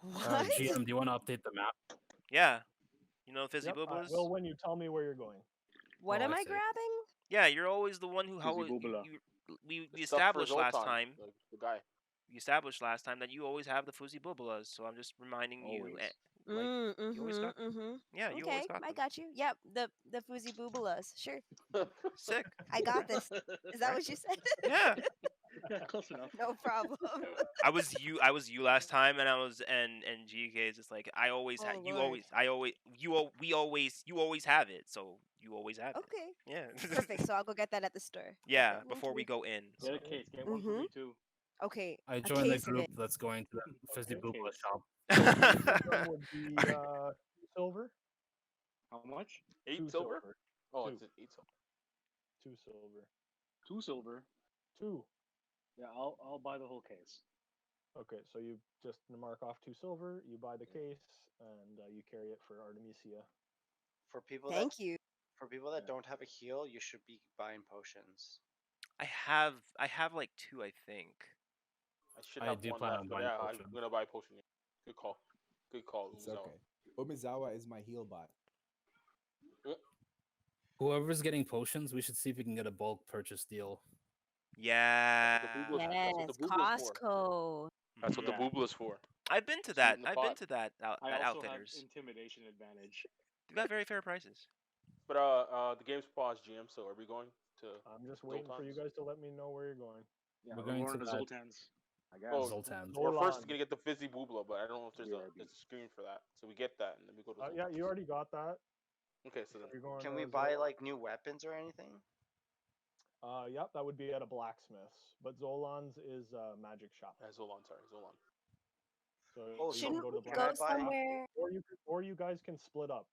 Speaker 6: What?
Speaker 5: GM, do you want to update the map?
Speaker 2: Yeah. You know Fizzy
Speaker 1: Yep, I
Speaker 2: Booblas?
Speaker 1: will when you tell me where you're going.
Speaker 6: What
Speaker 5: Oh,
Speaker 6: am
Speaker 5: I
Speaker 6: I
Speaker 5: see.
Speaker 6: grabbing?
Speaker 2: Yeah, you're always the one who
Speaker 7: Fizzy Boobala.
Speaker 2: we
Speaker 4: The stuff for
Speaker 2: established last
Speaker 4: Zoltan,
Speaker 2: time.
Speaker 4: the guy.
Speaker 2: We established last time that you always have the Fuzzy Boobalas, so I'm just reminding you.
Speaker 7: Always.
Speaker 2: Like you always got. Yeah, you always
Speaker 6: Okay,
Speaker 2: got
Speaker 6: I
Speaker 2: them.
Speaker 6: got you. Yep, the foozy boobalas. Sure,
Speaker 2: Sick.
Speaker 6: I got this. Is that
Speaker 2: Right?
Speaker 6: what you said?
Speaker 2: Yeah.
Speaker 7: Yeah, close enough.
Speaker 6: No problem.
Speaker 2: I was you last time, and I was and GK is just like I always
Speaker 6: Oh,
Speaker 2: you
Speaker 6: Lord.
Speaker 2: always I always we always you always have it, so you always have it.
Speaker 6: Okay,
Speaker 2: Yeah.
Speaker 6: perfect. So I'll go get that at the store.
Speaker 2: Yeah.
Speaker 6: Okay, thank
Speaker 2: Before we
Speaker 6: you.
Speaker 2: go in.
Speaker 7: Get a case. Get one for me too.
Speaker 6: Okay,
Speaker 5: I
Speaker 6: a
Speaker 5: joined the
Speaker 6: case of
Speaker 5: group
Speaker 6: it.
Speaker 5: that's going to the Fizzy
Speaker 7: Okay.
Speaker 5: Boobla shop.
Speaker 1: One would be silver.
Speaker 7: How much?
Speaker 4: 8
Speaker 1: 2
Speaker 4: silver?
Speaker 1: silver.
Speaker 4: Oh,
Speaker 1: Two.
Speaker 4: it's 8 silver.
Speaker 1: 2 silver.
Speaker 7: 2 silver.
Speaker 1: 2.
Speaker 7: Yeah, I'll buy the whole case.
Speaker 1: Okay, so you just mark off 2 silver. You buy the case and you carry it for Artemisia.
Speaker 9: For people
Speaker 6: Thank you.
Speaker 9: for people that don't have a heal, you should be buying potions.
Speaker 2: I have like 2, I think.
Speaker 4: I should
Speaker 5: I
Speaker 4: have
Speaker 5: do
Speaker 4: one
Speaker 5: plan
Speaker 4: left,
Speaker 5: on
Speaker 4: but
Speaker 5: buying
Speaker 4: yeah,
Speaker 5: potion.
Speaker 4: I'm gonna buy a potion. Good call. Good call,
Speaker 10: It's
Speaker 4: Uzawa.
Speaker 10: okay. Umizawa is my heal bot.
Speaker 5: Whoever's getting potions, we should see if we can get a bulk purchase deal.
Speaker 2: Yeah.
Speaker 6: Yes,
Speaker 4: That's what the Boobla's for.
Speaker 6: Costco.
Speaker 4: That's what the
Speaker 7: Yeah.
Speaker 4: Boobla's for.
Speaker 2: I've been to
Speaker 4: Sweeten
Speaker 2: that.
Speaker 4: the
Speaker 2: I've been
Speaker 4: pot.
Speaker 2: to that
Speaker 7: I
Speaker 2: that
Speaker 7: also
Speaker 2: Outfitters.
Speaker 7: have intimidation advantage.
Speaker 2: They got very fair prices.
Speaker 4: But the game's paused, GM. So are we going to?
Speaker 1: I'm just waiting for you
Speaker 4: Zoltan's?
Speaker 1: guys to let me know where you're going.
Speaker 7: Yeah,
Speaker 5: We're
Speaker 7: we're
Speaker 5: going
Speaker 7: going
Speaker 5: to
Speaker 7: to
Speaker 5: that-
Speaker 7: Zoltan's. I guess.
Speaker 4: Oh,
Speaker 5: Zoltan.
Speaker 4: we're first
Speaker 1: Zolan.
Speaker 4: gonna get the Fizzy Boobla, but I don't know if there's
Speaker 7: BRB.
Speaker 4: a screen for that. So we get that, and then we go to.
Speaker 1: Yeah,
Speaker 4: Zoltan's.
Speaker 1: you already got that.
Speaker 4: Okay, so then
Speaker 1: You're going
Speaker 9: Can
Speaker 1: to
Speaker 9: we buy
Speaker 1: Zolan.
Speaker 9: like new weapons or anything?
Speaker 1: Yep, that would be at a blacksmith's. But Zolan's is a magic shop.
Speaker 4: Zolan, sorry, Zolan.
Speaker 1: So
Speaker 9: Oh,
Speaker 1: you
Speaker 9: so
Speaker 1: can
Speaker 6: Shouldn't
Speaker 1: go to
Speaker 6: we
Speaker 1: the
Speaker 9: can I
Speaker 6: go
Speaker 9: buy-
Speaker 6: somewhere?
Speaker 1: or you guys can split up.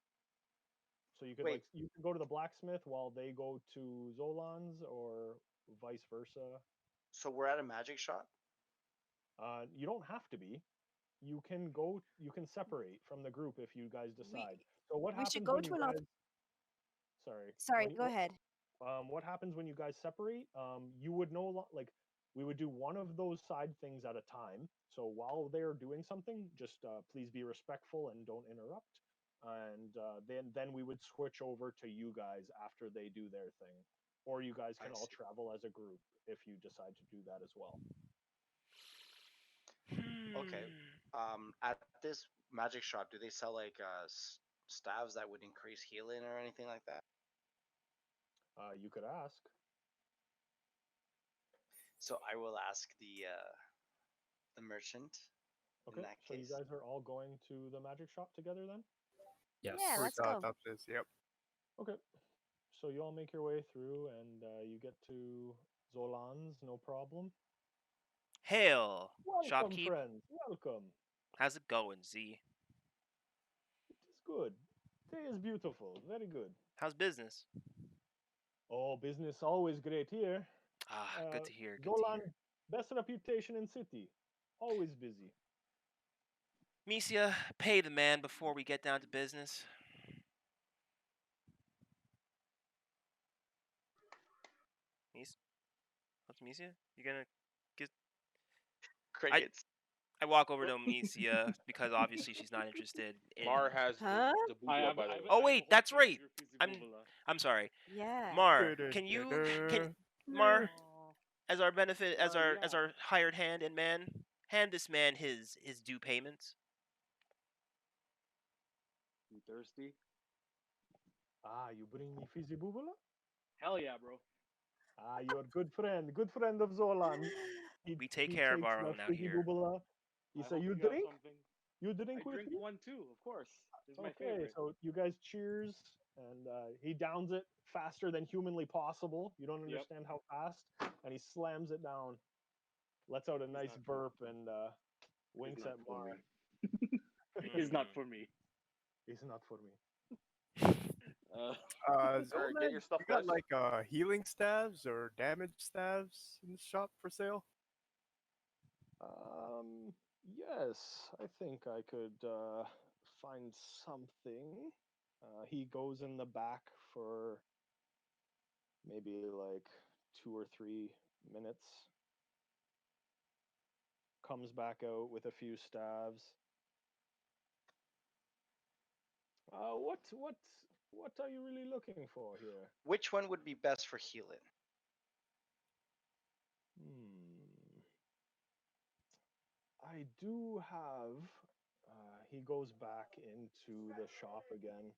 Speaker 1: So you could
Speaker 9: Wait.
Speaker 1: you can go to the blacksmith while they go to Zolan's, or vice versa.
Speaker 9: So we're at a magic shop?
Speaker 1: You don't have to be. You can go. You can separate from the group if you guys decide. So what
Speaker 6: we should
Speaker 1: happens
Speaker 6: go
Speaker 1: when
Speaker 6: to
Speaker 1: you
Speaker 6: an
Speaker 1: guys? Sorry.
Speaker 6: Sorry,
Speaker 1: when you-
Speaker 6: go ahead.
Speaker 1: What happens when you guys separate? You would like we would do one of those side things at a time. So while they're doing something, just please be respectful and don't interrupt. And then we would switch over to you guys after they do their thing, or you guys can
Speaker 9: I
Speaker 1: all
Speaker 9: see.
Speaker 1: travel as a group if you decide to do that as well.
Speaker 9: Okay. At this magic shop, do they sell like staves that would increase healing or anything like that?
Speaker 1: You could ask.
Speaker 9: So I will ask the merchant.
Speaker 1: Okay,
Speaker 9: that
Speaker 1: so you
Speaker 9: case.
Speaker 1: guys are all going to the magic shop together then?
Speaker 5: Yes.
Speaker 6: Yeah, let's go.
Speaker 8: Triceratops, yep.
Speaker 1: Okay. So you all make your way through and you get to Zolan's, no problem.
Speaker 2: Hail,
Speaker 1: Welcome,
Speaker 2: shopkeep.
Speaker 1: friends. Welcome.
Speaker 2: How's it going, Z?
Speaker 1: It is good. Day is beautiful. Very good.
Speaker 2: How's business?
Speaker 1: Oh, business always great here.
Speaker 2: Ah, good to hear. Good to
Speaker 1: Zolan,
Speaker 2: hear.
Speaker 1: best reputation in city. Always busy.
Speaker 2: Misia, pay the man before we get down to business. What's Misia? You gonna get?
Speaker 9: Crickets.
Speaker 2: I walk over to Misia because obviously she's not interested in.
Speaker 4: Mar has
Speaker 6: Huh?
Speaker 4: the Boobla, by the way.
Speaker 2: Oh wait, that's right. I'm sorry.
Speaker 6: Yeah.
Speaker 2: Mar, can Mar, as our benefit, as our hired hand and man, hand this man his due payments.
Speaker 7: You thirsty?
Speaker 1: Ah, you bring me fizzy bubula?
Speaker 7: Hell yeah, bro.
Speaker 1: Ah, you're good friend of Zolan.
Speaker 2: We take care of
Speaker 1: takes
Speaker 2: our
Speaker 1: the
Speaker 2: own out
Speaker 1: fizzy
Speaker 2: here.
Speaker 1: bubula. He
Speaker 7: I
Speaker 1: say,
Speaker 7: hope
Speaker 1: you
Speaker 7: have
Speaker 1: drink?
Speaker 7: something.
Speaker 1: You drink
Speaker 7: I
Speaker 1: with
Speaker 7: drink
Speaker 1: me?
Speaker 7: one too, of course. It's my
Speaker 1: Okay,
Speaker 7: favorite.
Speaker 1: so you guys cheers, and he downs it faster than humanly possible. You don't
Speaker 7: Yep.
Speaker 1: understand how fast, and he slams it down, lets out a nice
Speaker 7: not for-
Speaker 1: burp, and winks
Speaker 7: not
Speaker 1: at
Speaker 7: for
Speaker 1: Mar.
Speaker 7: me. It's not for me.
Speaker 1: It's not for me.
Speaker 4: Alright,
Speaker 8: Zolan,
Speaker 4: get your stuff,
Speaker 8: you got
Speaker 4: guys.
Speaker 8: like healing staves or damage staves in the shop for sale?
Speaker 1: Yes, I think I could find something. He goes in the back for maybe like 2 or 3 minutes. Comes back out with a few staves. what are you really looking for here?
Speaker 9: Which one would be best for healing?
Speaker 1: I do have. He goes back into the shop again.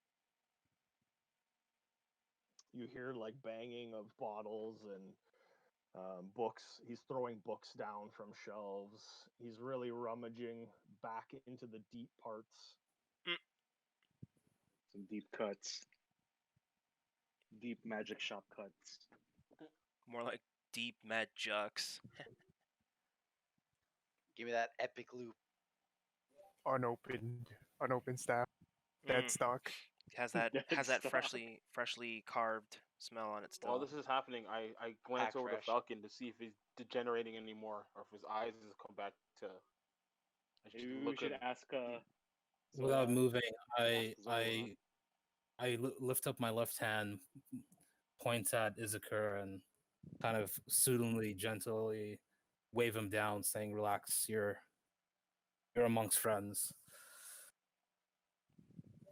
Speaker 1: You hear like banging of bottles and books. He's throwing books down from shelves. He's really rummaging back into the deep parts.
Speaker 7: Some deep cuts. Deep magic shop cuts.
Speaker 2: More like deep mad jucks.
Speaker 9: Give me that epic loop.
Speaker 8: Unopened staff. Dead stock.
Speaker 2: Has that
Speaker 7: Dead stock.
Speaker 2: freshly carved smell on it still.
Speaker 4: While this is happening, I glance
Speaker 9: Pack
Speaker 4: over
Speaker 9: fresh.
Speaker 4: to Falcon to see if he's degenerating anymore or if his eyes has come back to.
Speaker 7: Maybe we should ask.
Speaker 5: Without
Speaker 7: Zola.
Speaker 5: moving,
Speaker 7: Ask Zola.
Speaker 5: I lift up my left hand, point at Izakur, and kind of soothingly, gently wave him down, saying, "Relax. You're amongst friends."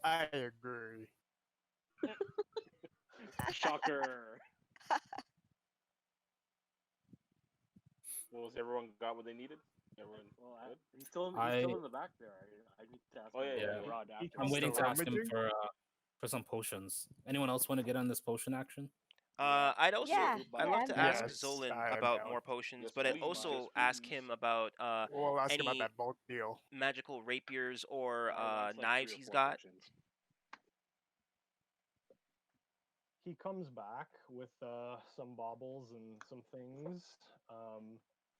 Speaker 8: I agree.
Speaker 7: Shocker.
Speaker 4: Well, has everyone got what they needed? Everyone
Speaker 7: Well,
Speaker 4: good?
Speaker 7: he's still in the back there. I need to ask.
Speaker 4: Oh, yeah,
Speaker 7: him
Speaker 4: yeah.
Speaker 7: Rod
Speaker 8: He
Speaker 7: after.
Speaker 5: I'm
Speaker 8: comes
Speaker 5: waiting
Speaker 8: to
Speaker 5: to ask him
Speaker 8: rummaging?
Speaker 5: for some potions. Anyone else want to get on this potion action?
Speaker 2: I'd also
Speaker 6: Yeah,
Speaker 2: I'd love to
Speaker 6: yeah,
Speaker 2: ask
Speaker 8: Yes,
Speaker 2: Zolan
Speaker 8: I am
Speaker 2: about
Speaker 8: down.
Speaker 2: more potions,
Speaker 4: Yes,
Speaker 2: but I'd
Speaker 4: please,
Speaker 2: also
Speaker 4: yes,
Speaker 2: ask
Speaker 4: please.
Speaker 2: him about
Speaker 8: We'll ask about
Speaker 2: any
Speaker 8: that bulk deal.
Speaker 2: magical rapiers or
Speaker 7: Rod's like
Speaker 2: knives
Speaker 7: 3 or
Speaker 2: he's
Speaker 7: 4
Speaker 2: got.
Speaker 7: potions.
Speaker 1: He comes back with some baubles and some things,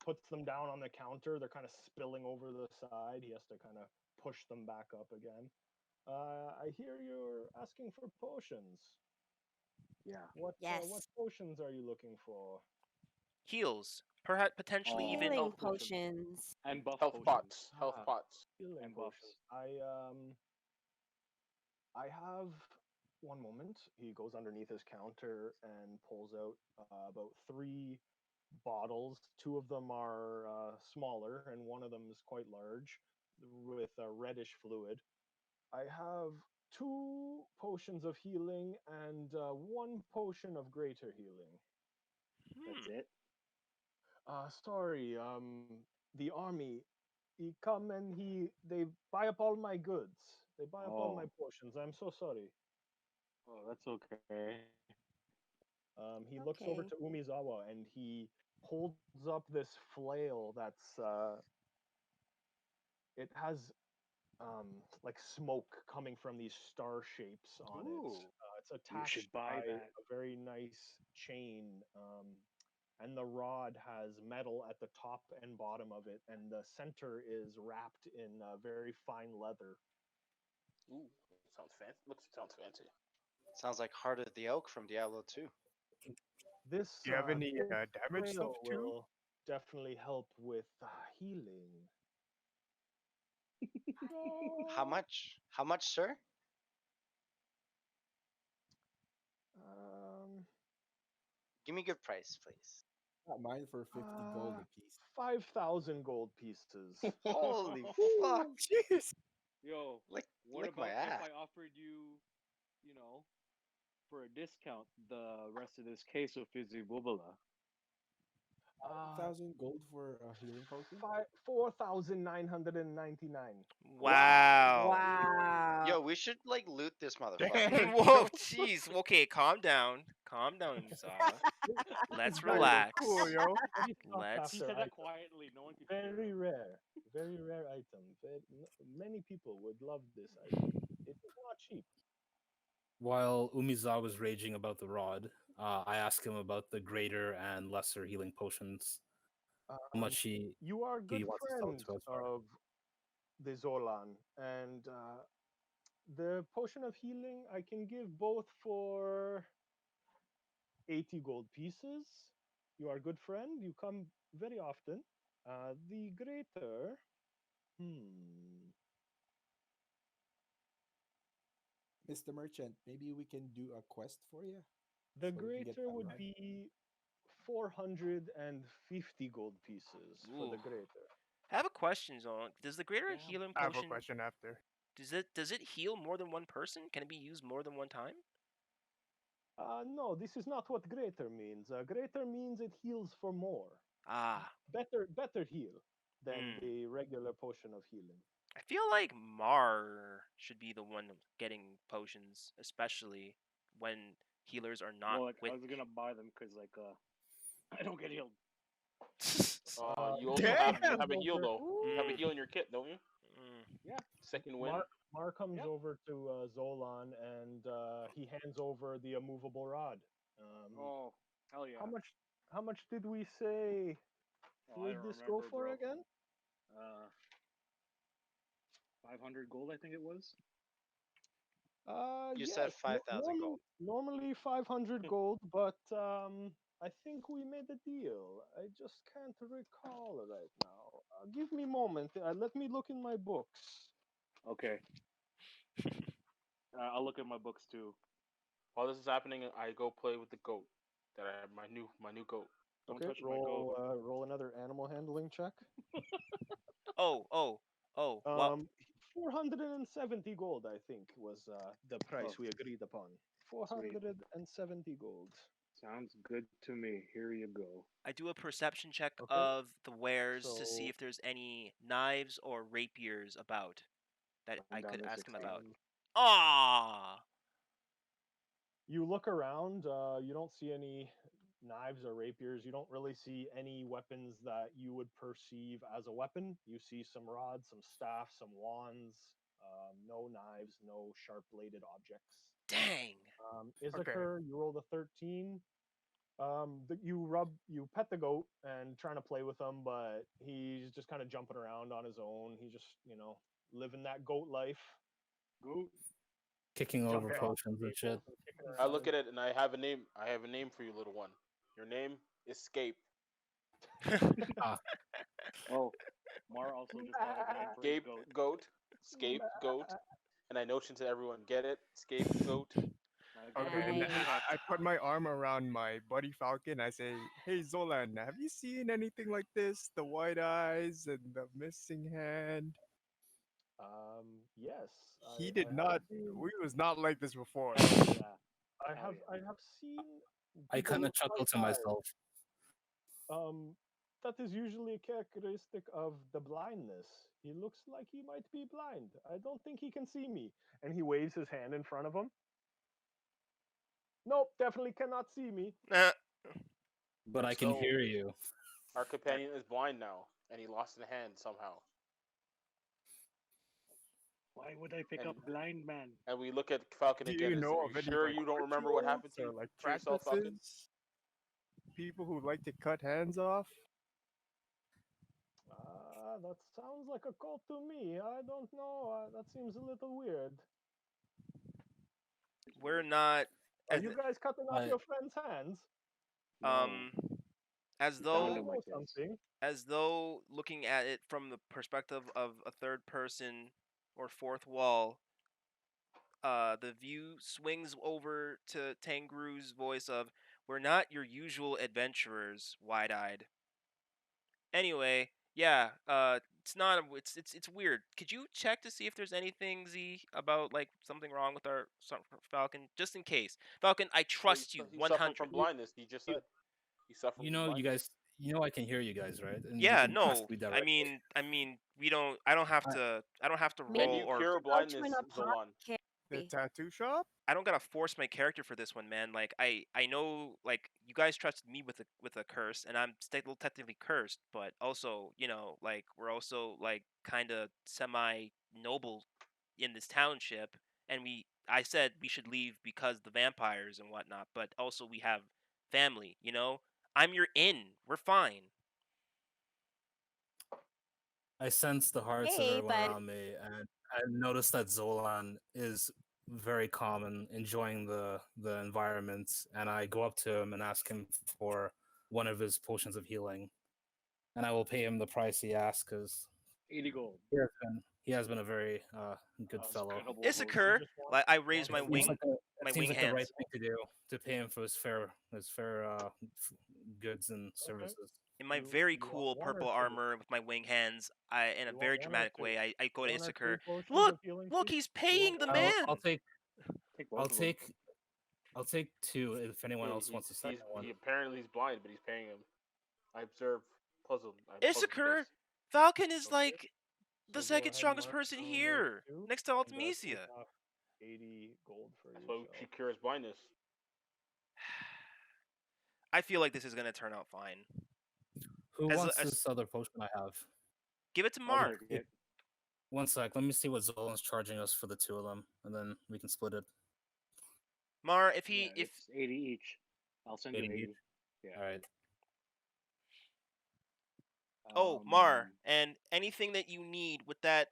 Speaker 1: puts them down on the counter. They're kind of spilling over the side. He has to kind of push them back up again. I hear you're asking for potions.
Speaker 7: Yeah.
Speaker 1: What
Speaker 6: Yes.
Speaker 1: potions are you looking for?
Speaker 2: Heals, perhaps potentially
Speaker 7: Oh.
Speaker 2: even
Speaker 6: Healing
Speaker 4: health
Speaker 6: potions.
Speaker 7: And buff
Speaker 4: Health
Speaker 7: potions.
Speaker 4: pots. Health
Speaker 1: Ah.
Speaker 4: pots.
Speaker 1: Healing
Speaker 7: And
Speaker 1: potions.
Speaker 7: buffs.
Speaker 1: I have one moment. He goes underneath his counter and pulls out about 3 bottles. 2 of them are smaller, and one of them is quite large, with a reddish fluid. I have 2 potions of healing and 1 potion of greater healing.
Speaker 7: That's it.
Speaker 1: Sorry, the army, he come and they buy up all my goods. They buy up all my
Speaker 7: Oh.
Speaker 1: potions. I'm so sorry.
Speaker 7: Oh, that's okay.
Speaker 1: He looks over
Speaker 6: Okay.
Speaker 1: to Umizawa and he holds up this flail that's it has like smoke coming from these star shapes on it.
Speaker 7: Ooh.
Speaker 1: It's
Speaker 7: You
Speaker 1: attached
Speaker 7: should buy
Speaker 1: by
Speaker 7: that.
Speaker 1: a very nice chain, and the rod has metal at the top and bottom of it, and the center is wrapped in very fine leather.
Speaker 4: Ooh, sounds fancy. Sounds fancy.
Speaker 9: Sounds like Heart of the Oak from Diablo 2.
Speaker 1: This
Speaker 8: Do you have any
Speaker 1: this
Speaker 8: damage stuff
Speaker 1: flail
Speaker 8: too?
Speaker 1: will definitely help with healing.
Speaker 9: How much? How much, sir?
Speaker 1: Um,
Speaker 9: Give me a good price, please.
Speaker 10: Not mine for 50 gold
Speaker 1: Uh,
Speaker 10: a piece.
Speaker 1: 5,000 gold pieces.
Speaker 9: Holy fuck!
Speaker 8: Jeez.
Speaker 7: Yo,
Speaker 9: Lick,
Speaker 7: what
Speaker 9: lick my
Speaker 7: about if
Speaker 9: ass.
Speaker 7: I offered you, for a discount, the rest of this case of Fizzy Bubala?
Speaker 10: 1,000 gold for a healing potion?
Speaker 1: 4,999.
Speaker 2: Wow.
Speaker 6: Wow.
Speaker 9: Yo, we should loot this motherfucker.
Speaker 8: Dang.
Speaker 2: Whoa, jeez. Okay, calm down. Calm down, Umizawa. Let's
Speaker 8: Guys are
Speaker 2: relax.
Speaker 8: Cool, yo.
Speaker 1: Very sought
Speaker 2: Let's-
Speaker 7: He
Speaker 1: after
Speaker 7: said that
Speaker 1: item.
Speaker 7: quietly. No one could hear
Speaker 1: Very
Speaker 7: him.
Speaker 1: rare. Very rare item. Many people would love this item. It's not cheap.
Speaker 5: While Umizawa was raging about the rod, I asked him about the greater and lesser healing potions. How much
Speaker 1: You are a good
Speaker 5: wants to sell it
Speaker 1: friend
Speaker 5: to us for.
Speaker 1: of the Zolan, and the potion of healing I can give both for 80 gold pieces. You are a good friend. You come very often. The greater,
Speaker 10: Mr. Merchant, maybe we can do a quest for you.
Speaker 1: the
Speaker 10: So we can get
Speaker 1: greater
Speaker 10: that
Speaker 1: would
Speaker 10: rod.
Speaker 1: be 450 gold pieces for the
Speaker 2: Ooh.
Speaker 1: greater.
Speaker 2: I have a question, Zolan. Does the greater
Speaker 7: Damn.
Speaker 2: healing
Speaker 8: I have a
Speaker 2: potion
Speaker 8: question after.
Speaker 2: Does it heal more than one person? Can it be used more than one time?
Speaker 1: No, this is not what greater means. Greater means it heals for more.
Speaker 2: Ah.
Speaker 1: Better heal than
Speaker 2: Hmm.
Speaker 1: the regular potion of healing.
Speaker 2: I feel like Mar should be the one getting potions, especially when healers are not
Speaker 7: Well, like
Speaker 2: with.
Speaker 7: I was gonna buy them because like I don't get healed.
Speaker 4: You also
Speaker 8: Damn!
Speaker 4: have a heal though. You have a
Speaker 2: Mm.
Speaker 4: heal in your kit, don't you?
Speaker 2: Mm.
Speaker 7: Yeah.
Speaker 4: Second win.
Speaker 1: Mar comes
Speaker 7: Yep.
Speaker 1: over to Zolan and he hands over the immovable rod.
Speaker 7: Oh, hell yeah.
Speaker 1: How much did we say
Speaker 7: Oh, I
Speaker 1: would
Speaker 7: don't
Speaker 1: this go
Speaker 7: remember,
Speaker 1: for
Speaker 7: bro.
Speaker 1: again?
Speaker 7: 500 gold, I think it was.
Speaker 9: You
Speaker 1: Yes.
Speaker 9: said 5,000 gold.
Speaker 1: Normally 500 gold, but I think we made a deal. I just can't recall right now. Give me a moment. Let me look in my books.
Speaker 7: Okay. I'll look at my books too.
Speaker 4: While this is happening, I go play with the goat. That I have my new goat.
Speaker 7: Don't
Speaker 1: Okay,
Speaker 7: touch my goat.
Speaker 1: roll another animal handling check.
Speaker 2: Oh. Wow.
Speaker 1: 470 gold, I think, was the price
Speaker 7: Oh.
Speaker 1: we agreed upon. 470 gold.
Speaker 7: Sounds good to me. Here you go.
Speaker 2: I do a perception check
Speaker 1: Okay,
Speaker 2: of the wares to see
Speaker 1: so-
Speaker 2: if there's any knives or rapiers about that I
Speaker 7: down
Speaker 2: could
Speaker 7: to
Speaker 2: ask him
Speaker 7: 16.
Speaker 2: about. Ah.
Speaker 1: You look around, you don't see any knives or rapiers. You don't really see any weapons that you would perceive as a weapon. You see some rods, some staffs, some wands, no knives, no sharp bladed objects.
Speaker 2: Dang.
Speaker 1: Issachar, you rolled a 13. You pet the goat and trying to play with him, but he's just kind of jumping around on his own. He just, living that goat life.
Speaker 7: Goat.
Speaker 5: Kicking over
Speaker 1: Jumping off
Speaker 5: potions and shit.
Speaker 1: kicking
Speaker 4: I look
Speaker 1: around.
Speaker 4: at it and I have a name. I have a name for you, little one. Your name Escape.
Speaker 7: Oh, Mar also just thought of a name for his
Speaker 4: Escape
Speaker 7: goat.
Speaker 4: goat. Escape goat. And I notion to everyone, get it? Escape goat.
Speaker 8: Okay, and
Speaker 6: Nice.
Speaker 8: I put my arm around my buddy Falcon. I say, "Hey Zolan, have you seen anything like this? The white eyes and the missing hand."
Speaker 1: Yes,
Speaker 8: He
Speaker 1: I
Speaker 8: did
Speaker 1: have
Speaker 8: not.
Speaker 1: seen-
Speaker 8: We was not like this before.
Speaker 7: Hell yeah.
Speaker 1: I
Speaker 7: Hell
Speaker 1: have seen.
Speaker 5: I
Speaker 1: people
Speaker 5: kind of
Speaker 1: with
Speaker 5: chuckle
Speaker 1: white
Speaker 5: to
Speaker 1: eyes.
Speaker 5: myself.
Speaker 1: That is usually a characteristic of the blindness. He looks like he might be blind. I don't think he can see me. And he waves his hand in front of him. Nope, definitely cannot see me.
Speaker 5: But I can
Speaker 4: So-
Speaker 5: hear you.
Speaker 4: Our companion is blind now, and he lost a hand somehow.
Speaker 7: Why would I pick
Speaker 4: And-
Speaker 7: up blind man?
Speaker 4: And we look at Falcon
Speaker 8: Do
Speaker 4: again.
Speaker 8: you know
Speaker 4: Are
Speaker 8: of
Speaker 4: you
Speaker 8: any
Speaker 4: sure
Speaker 8: like
Speaker 4: you don't remember what happened to,
Speaker 8: rituals or like
Speaker 4: to yourself, Falcon?
Speaker 8: practices? People who like to cut hands off.
Speaker 1: That sounds like a cult to me. I don't know. That seems a little weird.
Speaker 2: We're not.
Speaker 1: Are
Speaker 2: As
Speaker 1: you guys cutting off
Speaker 5: I-
Speaker 1: your friends' hands?
Speaker 2: As
Speaker 1: I
Speaker 2: though
Speaker 1: know something.
Speaker 2: as though looking at it from the perspective of a third person or fourth wall, the view swings over to Tangru's voice of, "We're not your usual adventurers," wide-eyed. Anyway, yeah, it's not. It's weird. Could you check to see if there's anything Z about like something wrong with our Falcon, just in case? Falcon, I trust you
Speaker 4: He's suffering
Speaker 2: 100.
Speaker 4: from blindness. He just said. He's suffering
Speaker 5: You
Speaker 4: from
Speaker 5: know, you
Speaker 4: blindness.
Speaker 5: guys. You know, I can hear you guys, right? And
Speaker 2: Yeah,
Speaker 5: you can trust
Speaker 2: no.
Speaker 5: me directly.
Speaker 2: I mean, we don't. I don't have
Speaker 5: I-
Speaker 2: to. I don't have to
Speaker 6: Maybe
Speaker 4: Can
Speaker 2: roll
Speaker 4: you
Speaker 2: or.
Speaker 4: cure blindness,
Speaker 6: in a
Speaker 4: Zolan?
Speaker 8: The
Speaker 6: Okay.
Speaker 8: tattoo shop?
Speaker 2: I don't gotta force my character for this one, man. Like I know like you guys trusted me with a curse, and I'm still technically cursed, but also like we're also like kind of semi noble in this township, and I said we should leave because the vampires and whatnot, but also we have family. I'm your inn. We're fine.
Speaker 5: I sense the hearts of
Speaker 6: Hey,
Speaker 5: everyone
Speaker 6: but
Speaker 5: around me, and I notice that Zolan is very calm and enjoying the environment. And I go up to him and ask him for one of his potions of healing, and I will pay him the price he asks because
Speaker 7: 80 gold.
Speaker 5: he has been a very good
Speaker 7: That's
Speaker 5: fellow.
Speaker 7: incredible,
Speaker 2: Issachar,
Speaker 1: just want-
Speaker 2: like I raise my
Speaker 5: It seems
Speaker 2: wing,
Speaker 5: like,
Speaker 2: my
Speaker 5: it
Speaker 2: wing
Speaker 5: seems like the right
Speaker 2: hands.
Speaker 5: thing to do to pay him for his fair goods and services.
Speaker 2: in my
Speaker 1: You-
Speaker 2: very
Speaker 1: you want
Speaker 2: cool
Speaker 1: one or
Speaker 2: purple
Speaker 1: two?
Speaker 2: armor with my wing hands, in a
Speaker 1: You want
Speaker 2: very
Speaker 1: one or
Speaker 2: dramatic
Speaker 1: two?
Speaker 2: way, I go to
Speaker 1: One or two
Speaker 2: Issachar.
Speaker 1: potions
Speaker 2: Look,
Speaker 1: of healing
Speaker 2: look,
Speaker 1: feet?
Speaker 2: he's
Speaker 1: You want
Speaker 2: paying the
Speaker 1: one?
Speaker 2: man.
Speaker 5: I'll take
Speaker 7: Take both
Speaker 5: I'll
Speaker 7: of them.
Speaker 5: take I'll take 2 if anyone else wants a second one.
Speaker 4: He apparently he's blind, but he's paying him. I observe puzzled. I puzzled
Speaker 2: Issachar,
Speaker 4: this.
Speaker 2: Falcon is
Speaker 1: Okay.
Speaker 2: like the
Speaker 1: So go
Speaker 2: second
Speaker 1: ahead and
Speaker 2: strongest
Speaker 1: mark
Speaker 2: person
Speaker 1: down
Speaker 2: here,
Speaker 1: those two,
Speaker 2: next to
Speaker 1: and
Speaker 2: Ultimisia.
Speaker 1: take off 80 gold for
Speaker 4: That's why we
Speaker 1: yourself.
Speaker 4: should cure his blindness.
Speaker 2: I feel like this is gonna turn out fine.
Speaker 5: Who
Speaker 2: As-
Speaker 5: wants
Speaker 2: as-
Speaker 5: this other potion I have?
Speaker 2: Give it to
Speaker 7: I'll
Speaker 2: Mark.
Speaker 7: take it.
Speaker 5: One sec. Let me see what Zolan's charging us for the 2 of them, and then we can split it.
Speaker 2: Mar, if he
Speaker 7: Yeah,
Speaker 2: if
Speaker 7: it's 80 each. I'll send you
Speaker 5: 80 each?
Speaker 7: 80. Yeah.
Speaker 5: All right.
Speaker 2: oh Mar, and anything that you need with that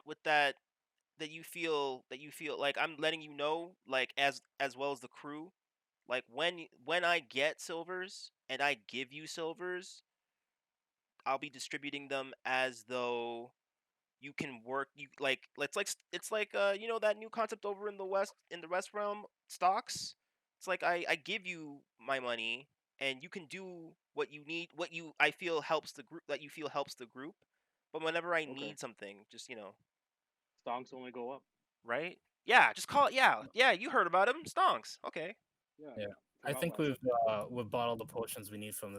Speaker 2: that you feel like I'm letting you know, like as well as the crew, like when I get silvers and I give you silvers, I'll be distributing them as though you can work you like it's like you know that new concept over in the west realm, stocks. It's like I give you my money and you can do what you need, what you I feel helps the group, that you feel helps the group. But whenever I need something, just
Speaker 7: Stonks only go up.
Speaker 2: right? Yeah, just call it. Yeah, you heard about him, stonks. Okay.
Speaker 5: Yeah. I
Speaker 7: forgot
Speaker 5: think
Speaker 7: last
Speaker 5: we've bought all the potions we need from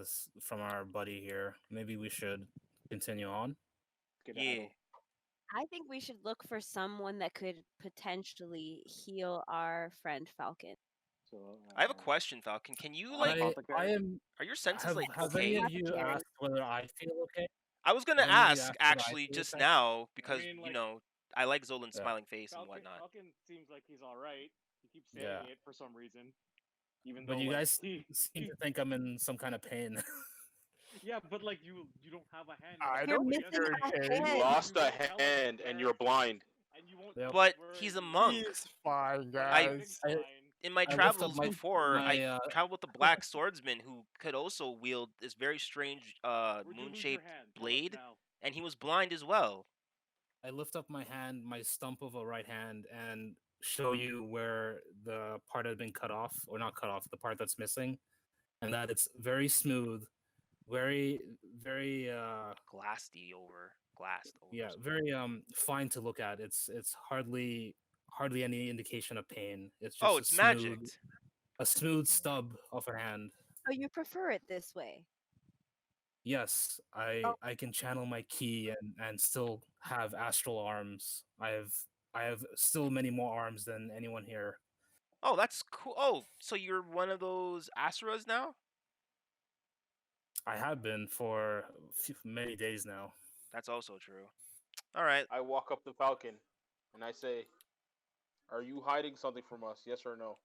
Speaker 5: our buddy here. Maybe we should continue on.
Speaker 2: Yeah.
Speaker 6: I think we should look for someone that could potentially heal our friend Falcon.
Speaker 7: So
Speaker 2: I have a question, Falcon. Can you like?
Speaker 5: I am.
Speaker 2: Are your senses
Speaker 5: Have,
Speaker 2: like
Speaker 5: have
Speaker 2: okay?
Speaker 5: any of you asked whether I feel okay?
Speaker 2: I was gonna
Speaker 5: Have any of you
Speaker 2: ask
Speaker 5: asked whether I
Speaker 2: actually
Speaker 5: feel
Speaker 2: just
Speaker 5: okay?
Speaker 2: now because
Speaker 11: mean, like-
Speaker 2: I like Zolan's
Speaker 5: Yeah.
Speaker 2: smiling face and
Speaker 11: Falcon,
Speaker 2: whatnot.
Speaker 11: Falcon seems like he's all right. He keeps saying
Speaker 5: Yeah.
Speaker 11: it for some reason, even
Speaker 5: But
Speaker 11: though
Speaker 5: you
Speaker 11: like,
Speaker 5: guys seem to think I'm in some kind of pain.
Speaker 11: yeah, but like you don't have a hand.
Speaker 8: I
Speaker 6: You're
Speaker 8: don't
Speaker 6: missing
Speaker 8: think you're
Speaker 6: a
Speaker 8: in pain.
Speaker 6: hand.
Speaker 4: You lost
Speaker 11: You
Speaker 4: a
Speaker 11: won't tell us
Speaker 4: hand and you're blind.
Speaker 11: and you won't.
Speaker 5: Yep.
Speaker 2: But
Speaker 11: where
Speaker 2: he's a
Speaker 11: he-
Speaker 2: monk.
Speaker 8: He's fine,
Speaker 2: I-
Speaker 8: guys.
Speaker 2: In my
Speaker 5: I lift up
Speaker 2: travels
Speaker 5: my-
Speaker 2: before, I
Speaker 5: my,
Speaker 2: traveled with the black swordsman who could also wield this very strange
Speaker 11: Where'd you lose your
Speaker 2: moon-shaped
Speaker 11: hand? Tell us
Speaker 2: blade,
Speaker 11: now.
Speaker 2: and he was blind as well.
Speaker 5: I lift up my hand, my stump of a right hand, and show you where the part had been cut off, or not cut off, the part that's missing, and that it's very smooth, very, very,
Speaker 2: glassed over.
Speaker 5: yeah, very fine to look at. It's hardly any indication of pain. It's just
Speaker 2: Oh, it's magic.
Speaker 5: a smooth stub of a hand.
Speaker 6: So you prefer it this way?
Speaker 5: Yes, I can channel my ki and still have astral arms. I have still many more arms than anyone here.
Speaker 2: Oh, that's cool. Oh, so you're one of those Asuras now?
Speaker 5: I have been for many days now.
Speaker 2: That's also true. All right.
Speaker 4: I walk up to Falcon and I say, "Are you hiding something from us? Yes or no?"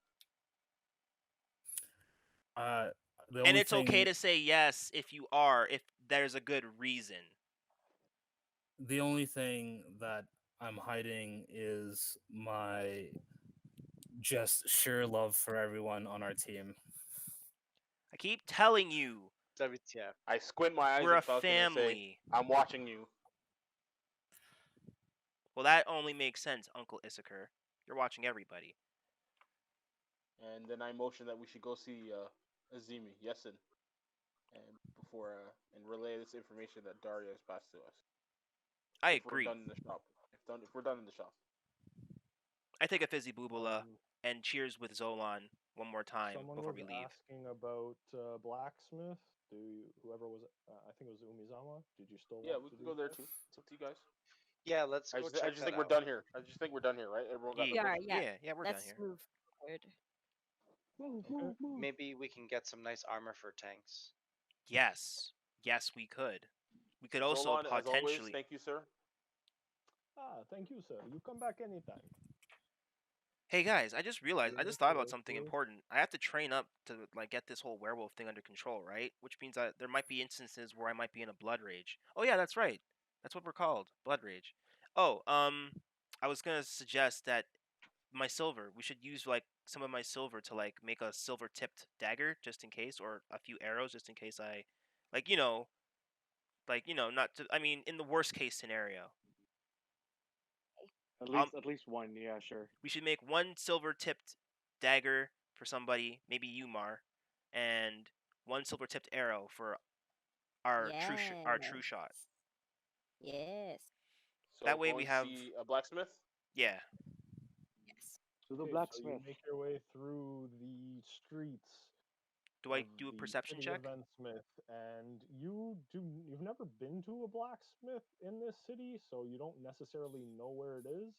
Speaker 5: The
Speaker 2: And
Speaker 5: only
Speaker 2: it's okay
Speaker 5: thing-
Speaker 2: to say yes if you are, if there's a good reason.
Speaker 5: The only thing that I'm hiding is my just sheer love for everyone on our team.
Speaker 2: I keep telling you,
Speaker 9: WTF.
Speaker 4: I squint my eyes
Speaker 2: we're a
Speaker 4: at Falcon and say,
Speaker 2: family.
Speaker 4: "I'm watching you."
Speaker 2: Well, that only makes sense, Uncle Issachar. You're watching everybody.
Speaker 4: And then I motion that we should go see Azimi, Yesin, and before and relay this information that Dario has passed to us.
Speaker 2: I
Speaker 4: If
Speaker 2: agree.
Speaker 4: We're done in the shop. If we're done in the shop.
Speaker 2: I take a fizzy boobula and cheers with Zolan one more time
Speaker 1: Someone
Speaker 2: before
Speaker 1: was
Speaker 2: we leave.
Speaker 1: asking about blacksmith. Whoever was it? I think it was Umizawa. Did you still?
Speaker 4: Yeah,
Speaker 1: want
Speaker 4: we
Speaker 1: to
Speaker 4: can
Speaker 1: do
Speaker 4: go there
Speaker 1: that?
Speaker 4: too. It's up to you guys.
Speaker 9: Yeah, let's
Speaker 4: I
Speaker 9: go
Speaker 4: just,
Speaker 9: check
Speaker 4: I just
Speaker 9: that
Speaker 4: think we're
Speaker 9: out.
Speaker 4: done here. I just think we're done here, right? Everyone got
Speaker 2: Yeah.
Speaker 6: We are,
Speaker 4: the
Speaker 6: yeah.
Speaker 2: Yeah, we're
Speaker 6: Let's
Speaker 2: done here.
Speaker 6: move forward.
Speaker 9: Maybe we can get some nice armor for tanks.
Speaker 2: Yes. Yes, we could. We could also
Speaker 4: Zolan, as always,
Speaker 2: potentially.
Speaker 4: thank you, sir.
Speaker 1: Thank you, sir. You come back anytime.
Speaker 2: Hey guys, I just realized, I
Speaker 1: Yeah,
Speaker 2: just thought about
Speaker 1: okay,
Speaker 2: something
Speaker 1: cool.
Speaker 2: important. I have to train up to like get this whole werewolf thing under control, right? Which means that there might be instances where I might be in a blood rage. Oh yeah, that's right. That's what we're called, blood rage. Oh, I was gonna suggest that my silver, we should use like some of my silver to like make a silver tipped dagger just in case, or a few arrows just in case I, like not to. I mean, in the worst case scenario.
Speaker 7: At least one, yeah, sure.
Speaker 2: We should make one silver tipped dagger for somebody, maybe you, Mar, and one silver tipped arrow for our
Speaker 6: Yes.
Speaker 2: true shot.
Speaker 6: Yes.
Speaker 4: So
Speaker 2: That way
Speaker 4: going
Speaker 2: we
Speaker 4: to
Speaker 2: have
Speaker 4: see a blacksmith.
Speaker 2: yeah.
Speaker 6: Yes.
Speaker 7: To the
Speaker 1: Okay, so you
Speaker 7: blacksmith.
Speaker 1: make your way through the streets
Speaker 2: Do I
Speaker 1: of
Speaker 2: do a
Speaker 1: the
Speaker 2: perception
Speaker 1: city
Speaker 2: check?
Speaker 1: of Endsmith, and you've never been to a blacksmith in this city, so you don't necessarily know where it is.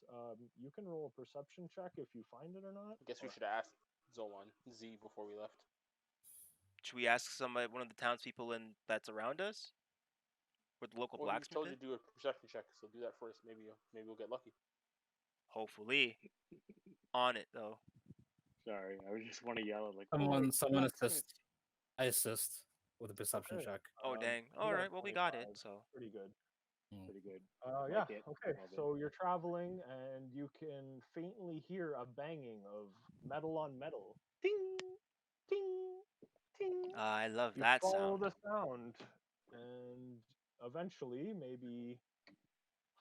Speaker 1: You can roll a perception check if you find it or not.
Speaker 4: I guess we
Speaker 1: or-
Speaker 4: should ask Zolan Z before we left.
Speaker 2: Should we ask one of the townspeople that's around us? Where the local
Speaker 4: Well, he
Speaker 2: blacksmith
Speaker 4: told you
Speaker 2: is?
Speaker 4: to do a perception check, so do that first. Maybe we'll get lucky.
Speaker 2: Hopefully. On it though.
Speaker 7: Sorry, I would just want to yell at like.
Speaker 5: Someone
Speaker 7: blacksmith.
Speaker 5: assist. I assist with a perception
Speaker 1: Okay.
Speaker 5: check.
Speaker 2: Oh dang.
Speaker 1: You got a
Speaker 2: Alright, well we got it,
Speaker 1: 25,
Speaker 2: so
Speaker 1: pretty good.
Speaker 7: Pretty good.
Speaker 1: Yeah.
Speaker 7: Like it.
Speaker 1: Okay.
Speaker 7: Love it.
Speaker 1: So you're traveling, and you can faintly hear a banging of metal on metal. Ting, ting, ting.
Speaker 2: I love
Speaker 1: You
Speaker 2: that
Speaker 1: follow
Speaker 2: sound.
Speaker 1: the sound, and eventually, maybe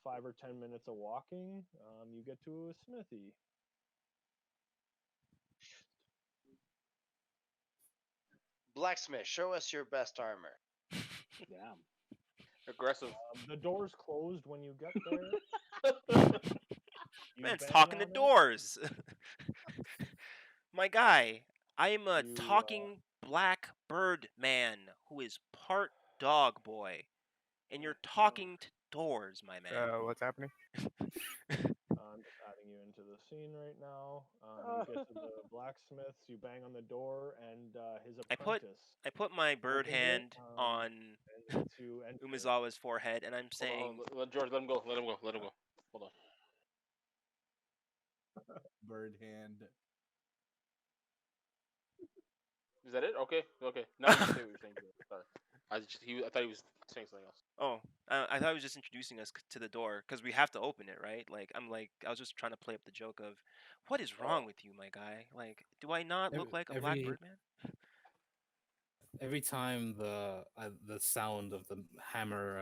Speaker 1: 5 or 10 minutes of walking, you get to a smithy.
Speaker 9: Blacksmith, show us your best armor.
Speaker 7: Damn.
Speaker 4: Aggressive.
Speaker 1: The door's closed when you get there. You
Speaker 2: Man's
Speaker 1: bang
Speaker 2: talking to
Speaker 1: on it.
Speaker 2: doors. My guy, I am a
Speaker 1: You,
Speaker 2: talking black bird man who is part dog boy. And you're talking to doors, my man.
Speaker 8: What's happening?
Speaker 1: I'm just adding you into the scene right now. You get to the blacksmith's, you bang on the door, and his apprentice.
Speaker 2: I put my bird
Speaker 1: opens it,
Speaker 2: hand on
Speaker 1: and lets you enter.
Speaker 2: Umezawa's forehead, and I'm saying,
Speaker 4: Hold on, let George, let him go. Let him go. Let him go. Hold on.
Speaker 10: Bird hand.
Speaker 4: Is that it? Okay. Okay. Now you say what you're saying. George. Sorry. I thought he was saying something else.
Speaker 2: oh, I thought he was just introducing us to the door because we have to open it, right? Like I was just trying to play up the joke of, what is wrong with you, my guy? Like, do I not look like a black bird man?
Speaker 5: Every time the sound of the hammer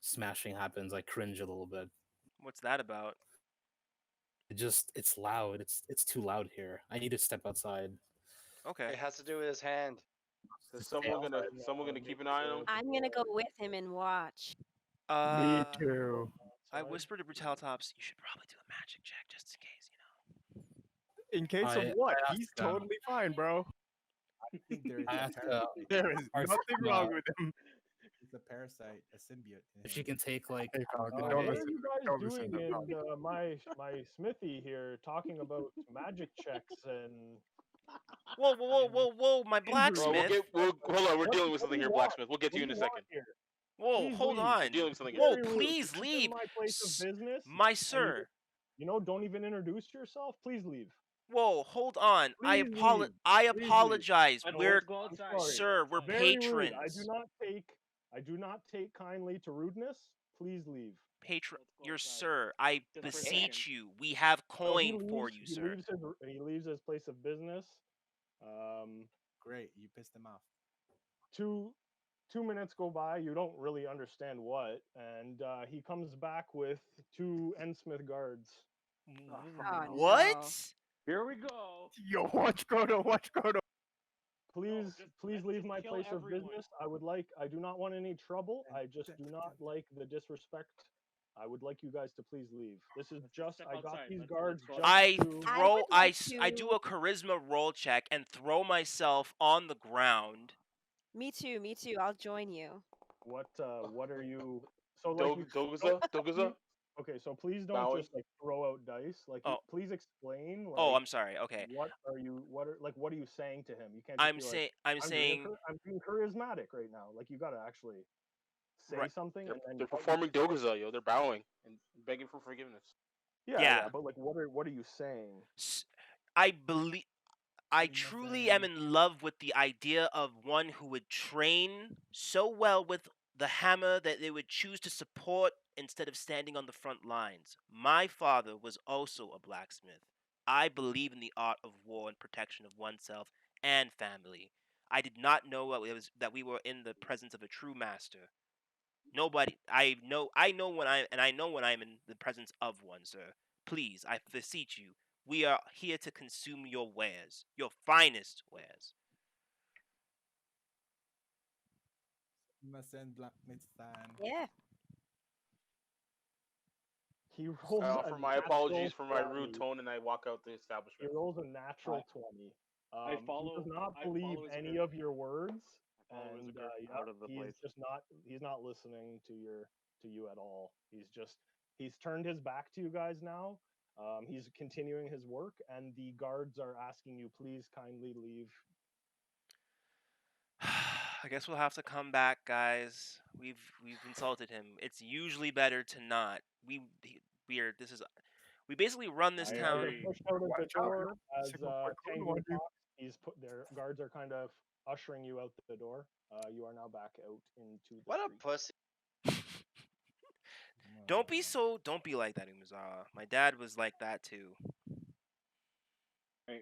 Speaker 5: smashing happens, I cringe a little bit.
Speaker 2: What's that about?
Speaker 5: It's loud. It's too loud here. I need to step outside.
Speaker 2: Okay.
Speaker 9: It has to do with his hand.
Speaker 4: Is someone gonna keep an eye on him?
Speaker 6: I'm gonna go with him and watch.
Speaker 8: Me too.
Speaker 2: I whispered to Brutaltops, you should probably do a magic check just in case,
Speaker 8: In case of what? He's totally fine, bro.
Speaker 10: I think there is
Speaker 5: I
Speaker 10: a
Speaker 5: asked,
Speaker 10: parasite.
Speaker 8: There is nothing wrong with him.
Speaker 10: It's a parasite, a symbiote.
Speaker 5: If she can take like,
Speaker 8: Hey, Falcon,
Speaker 1: What
Speaker 8: don't
Speaker 1: are
Speaker 8: listen.
Speaker 1: you guys
Speaker 8: Don't
Speaker 1: doing
Speaker 8: listen to
Speaker 1: in
Speaker 8: Falcon.
Speaker 1: my smithy here, talking about magic checks and?
Speaker 2: Whoa, my
Speaker 4: Bro,
Speaker 2: blacksmith.
Speaker 4: hold on. We're dealing with
Speaker 1: What do
Speaker 4: something
Speaker 1: you
Speaker 4: here,
Speaker 1: want?
Speaker 4: blacksmith. We'll get to you in a
Speaker 1: What do you
Speaker 4: second.
Speaker 1: want here?
Speaker 2: Whoa,
Speaker 1: Please
Speaker 2: hold
Speaker 1: leave.
Speaker 2: on.
Speaker 4: Dealing with something
Speaker 2: Whoa,
Speaker 1: Very rude.
Speaker 2: please
Speaker 1: This is
Speaker 2: leave.
Speaker 1: my place of business.
Speaker 2: My
Speaker 1: and
Speaker 2: sir.
Speaker 1: don't even introduce yourself. Please leave.
Speaker 2: Whoa, hold on.
Speaker 1: Please leave.
Speaker 2: I
Speaker 1: Please leave.
Speaker 2: apologize.
Speaker 11: I know,
Speaker 2: We're
Speaker 11: let's go
Speaker 1: I'm
Speaker 11: outside.
Speaker 1: sorry.
Speaker 2: sir, we're
Speaker 1: Very
Speaker 2: patrons.
Speaker 1: rude. I do not take kindly to rudeness. Please leave.
Speaker 2: Patron,
Speaker 11: Let's go
Speaker 2: your
Speaker 11: outside.
Speaker 2: sir, I
Speaker 11: Just for a
Speaker 2: beseech
Speaker 11: second.
Speaker 2: you. We have
Speaker 1: So he
Speaker 2: coin for
Speaker 1: leaves-
Speaker 2: you,
Speaker 1: he
Speaker 2: sir.
Speaker 1: leaves his place of business.
Speaker 10: Great, you pissed him off.
Speaker 1: 2 minutes go by. You don't really understand what, and he comes back with 2 Endsmith guards.
Speaker 6: Oh,
Speaker 2: What?
Speaker 6: no.
Speaker 11: Here we go.
Speaker 8: Yo, watch Kodo, watch Kodo.
Speaker 1: Please, please leave
Speaker 11: just
Speaker 1: my
Speaker 11: kill
Speaker 1: place
Speaker 11: everyone.
Speaker 1: of business. I do not want any trouble. I just do not like the disrespect. I would like you guys to please leave. This is just,
Speaker 11: step
Speaker 1: I got
Speaker 11: outside.
Speaker 1: these
Speaker 11: Let's
Speaker 1: guards
Speaker 11: go
Speaker 1: just
Speaker 2: I
Speaker 1: to...
Speaker 2: throw
Speaker 6: would
Speaker 2: I
Speaker 6: like
Speaker 2: I do a charisma roll check and throw myself on the ground.
Speaker 6: Me too. Me too. I'll join you.
Speaker 1: What are you... So, like,
Speaker 4: Doguza?
Speaker 1: Okay, so please don't
Speaker 4: Bowing.
Speaker 1: just, like, throw out dice. Like,
Speaker 2: Oh.
Speaker 1: please explain, like...
Speaker 2: Oh, I'm sorry. Okay.
Speaker 1: What are you saying to him? You can't just
Speaker 2: I'm
Speaker 1: be
Speaker 2: saying
Speaker 1: like, I'm being charismatic right now. Like, you gotta actually say
Speaker 2: Right.
Speaker 1: something.
Speaker 4: They're,
Speaker 1: and then
Speaker 4: they're performing Doguza, yo. They're bowing and begging for forgiveness.
Speaker 1: Yeah, but like, what are you saying?
Speaker 2: I truly am in love with the idea of one who would train so well with the hammer that they would choose to support instead of standing on the front lines. My father was also a blacksmith. I believe in the art of war and protection of oneself and family. I did not know that we were in the presence of a true master. I know when I'm in the presence of one, sir. Please, I beseech you. We are here to consume your wares, your finest wares.
Speaker 10: Sumasen Blackmistan.
Speaker 6: Yeah.
Speaker 1: He
Speaker 4: I
Speaker 1: rolls a
Speaker 4: offer my
Speaker 1: natural
Speaker 4: apologies for my rude
Speaker 1: 20.
Speaker 4: tone, and I walk out the
Speaker 1: He
Speaker 4: establishment.
Speaker 1: rolls a natural 20.
Speaker 11: I
Speaker 1: He does not
Speaker 11: follow
Speaker 1: believe
Speaker 11: his
Speaker 1: any
Speaker 11: group.
Speaker 1: of your words,
Speaker 7: I follow
Speaker 1: and
Speaker 7: Izugar
Speaker 1: yeah,
Speaker 7: out of the place.
Speaker 1: he's not listening to you at all. He's turned his back to you guys now. He's continuing his work, and the guards are asking you, please kindly leave.
Speaker 2: I guess we'll have to come back, guys. We've insulted him. It's usually better to not. We basically run this
Speaker 11: I
Speaker 1: You guys are
Speaker 2: town.
Speaker 11: agree.
Speaker 1: pushed out of the
Speaker 8: Watch out,
Speaker 1: door
Speaker 8: yo.
Speaker 1: as
Speaker 8: Signal for
Speaker 1: Tengu
Speaker 8: Chrono on you.
Speaker 1: talks. Their guards are kind of ushering you out the door. You are now back out into the
Speaker 9: What a
Speaker 1: street.
Speaker 9: pussy.
Speaker 2: Don't be like that, Umazawa. My dad was like that too.
Speaker 7: Hey,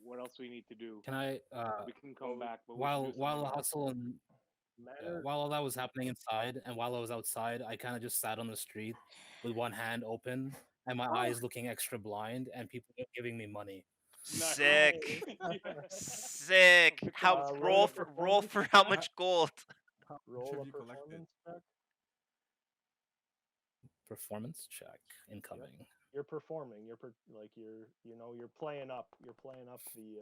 Speaker 7: what else do we need to do?
Speaker 5: Can I
Speaker 7: We can come back, but we
Speaker 5: while
Speaker 7: should do
Speaker 5: while the
Speaker 7: something else.
Speaker 5: hustle and while all that was happening inside and while I was outside, I kind of just sat on the street with one hand open and my eyes looking extra blind, and people were giving me money.
Speaker 2: Sick.
Speaker 11: Yeah.
Speaker 2: Sick. How roll
Speaker 1: performance
Speaker 2: for how
Speaker 1: check.
Speaker 2: much gold?
Speaker 1: Roll a
Speaker 10: have you collected?
Speaker 1: performance check.
Speaker 5: Performance check incoming.
Speaker 1: You're performing. You're playing up. You're playing up the.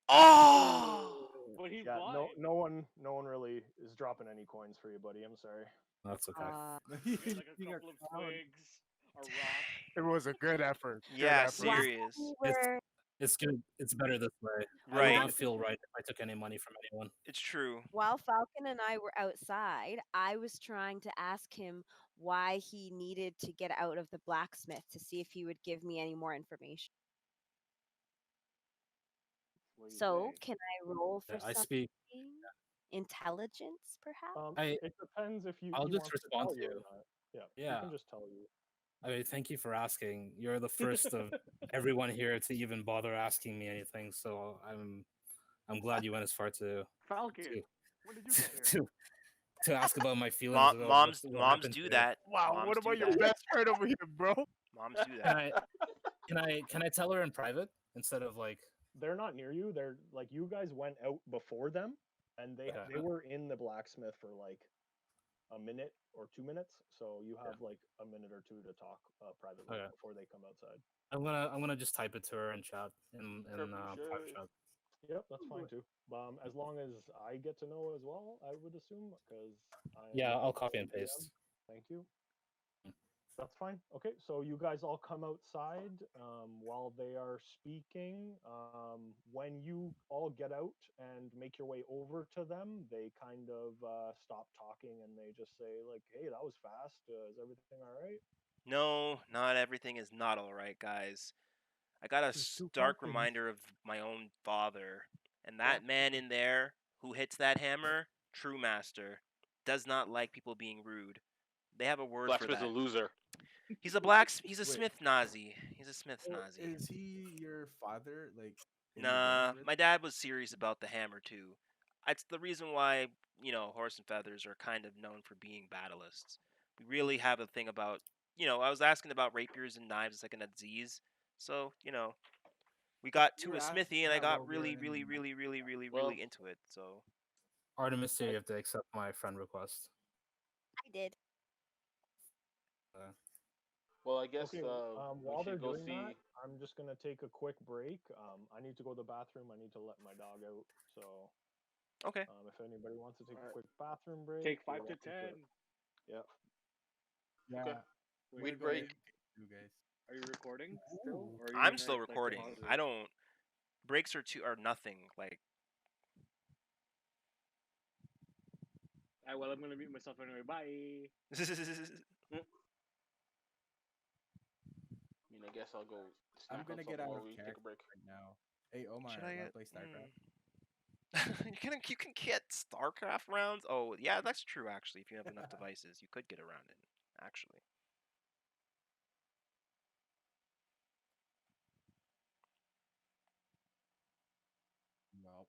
Speaker 2: Oh.
Speaker 11: But he's
Speaker 1: Yeah.
Speaker 11: blind.
Speaker 1: No one really is dropping any coins for you, buddy. I'm sorry.
Speaker 5: That's okay.
Speaker 11: He made like a couple of twigs, a rock.
Speaker 8: It was a good effort. Good
Speaker 2: Yeah,
Speaker 8: effort.
Speaker 2: serious.
Speaker 5: It's good. It's better this way. I would
Speaker 2: Right.
Speaker 5: not feel right if I took any money from anyone.
Speaker 2: It's true.
Speaker 6: While Falcon and I were outside, I was trying to ask him why he needed to get out of the blacksmith to see if he would give me any more information.
Speaker 7: What do you
Speaker 6: So,
Speaker 7: say?
Speaker 6: can I roll for
Speaker 5: I
Speaker 6: something?
Speaker 5: speak.
Speaker 6: Intelligence, perhaps?
Speaker 1: It depends if
Speaker 5: I'll
Speaker 1: he
Speaker 5: just
Speaker 1: wants
Speaker 5: respond
Speaker 1: to
Speaker 5: to
Speaker 1: tell you
Speaker 5: you.
Speaker 1: or not. Yeah.
Speaker 5: Yeah.
Speaker 1: He can just tell you.
Speaker 5: I mean, thank you for asking. You're the first of everyone here to even bother asking me anything, so I'm glad you went as far to
Speaker 7: Falcon,
Speaker 5: to
Speaker 7: when did you get here?
Speaker 5: to, to ask about my feelings about
Speaker 2: Moms
Speaker 5: what
Speaker 2: moms
Speaker 5: happened
Speaker 2: do
Speaker 5: to you.
Speaker 2: that.
Speaker 8: Wow,
Speaker 2: Moms
Speaker 8: what
Speaker 2: do
Speaker 8: about your
Speaker 2: that.
Speaker 8: best friend over here, bro?
Speaker 2: Moms do
Speaker 5: Can
Speaker 2: that.
Speaker 5: can I tell her in private instead of like?
Speaker 1: They're not near you. They're like you guys went out before them, and they were in the blacksmith for like a minute or 2 minutes. So you have like a minute or two to talk privately
Speaker 5: Okay.
Speaker 1: before they come outside.
Speaker 5: I'm gonna just type it to her in chat in private chat.
Speaker 1: Yep, that's fine too. As long as I get to know as well, I would assume because
Speaker 5: Yeah, I'll copy and paste.
Speaker 1: Thank you. That's fine. Okay, so you guys all come outside while they are speaking. When you all get out and make your way over to them, they kind of stop talking and they just say like, "Hey, that was fast. Is everything all right?"
Speaker 2: No, not everything is not all right, guys. I got a
Speaker 8: There's two
Speaker 2: stark
Speaker 8: Falcons.
Speaker 2: reminder of my own father, and that man in there who hits that hammer, true master, does not like people being rude. They have a word for
Speaker 4: Blacksmith's
Speaker 2: that.
Speaker 4: a loser.
Speaker 2: He's a
Speaker 10: Wait.
Speaker 2: Smith Nazi. He's a Smith
Speaker 10: So
Speaker 2: Nazi.
Speaker 10: is he your father? Like, who you're
Speaker 2: Nah,
Speaker 10: dealing with?
Speaker 2: my dad was serious about the hammer too. It's the reason why, Horse and Feathers are kind of known for being battleists. We really have a thing about, I was asking about rapiers and knives a second at Z's. So, we got
Speaker 10: You
Speaker 2: to
Speaker 10: were
Speaker 2: a
Speaker 10: asking
Speaker 2: smithy and I
Speaker 10: that
Speaker 2: got
Speaker 10: while we were
Speaker 2: really,
Speaker 10: in-
Speaker 2: really, really, really, really,
Speaker 4: Well-
Speaker 2: really into it. So,
Speaker 5: Artemis, you have to accept my friend request.
Speaker 6: I did.
Speaker 4: Well, I guess
Speaker 1: Okay,
Speaker 4: we
Speaker 1: while they're
Speaker 4: should go
Speaker 1: doing
Speaker 4: see.
Speaker 1: that, I'm just gonna take a quick break. I need to go to the bathroom. I need to let my dog out. So,
Speaker 2: okay.
Speaker 1: if anybody wants to take a
Speaker 4: Alright.
Speaker 1: quick bathroom break,
Speaker 11: Take
Speaker 1: you're
Speaker 11: 5 to
Speaker 1: welcome
Speaker 11: 10.
Speaker 1: Yep.
Speaker 10: Yeah.
Speaker 4: Okay.
Speaker 10: we're
Speaker 4: Weed
Speaker 10: going
Speaker 4: break.
Speaker 10: to You guys.
Speaker 7: Are you recording still? Or are you
Speaker 2: I'm
Speaker 7: gonna,
Speaker 2: still
Speaker 7: like,
Speaker 2: recording.
Speaker 7: pause it?
Speaker 2: I don't. Breaks are nothing. Like,
Speaker 11: Well, I'm gonna mute myself anyway. Bye.
Speaker 4: I guess I'll go.
Speaker 10: I'm
Speaker 4: snack on
Speaker 10: gonna get
Speaker 4: something
Speaker 10: out
Speaker 4: while
Speaker 10: of
Speaker 4: we take
Speaker 10: character
Speaker 4: a break.
Speaker 10: right now. Hey, Omar,
Speaker 2: should I
Speaker 10: wanna
Speaker 2: get?
Speaker 10: play StarCraft?
Speaker 2: You can get StarCraft rounds. Oh, yeah, that's true. Actually, if you have enough devices, you could get around it. Actually.
Speaker 10: Well,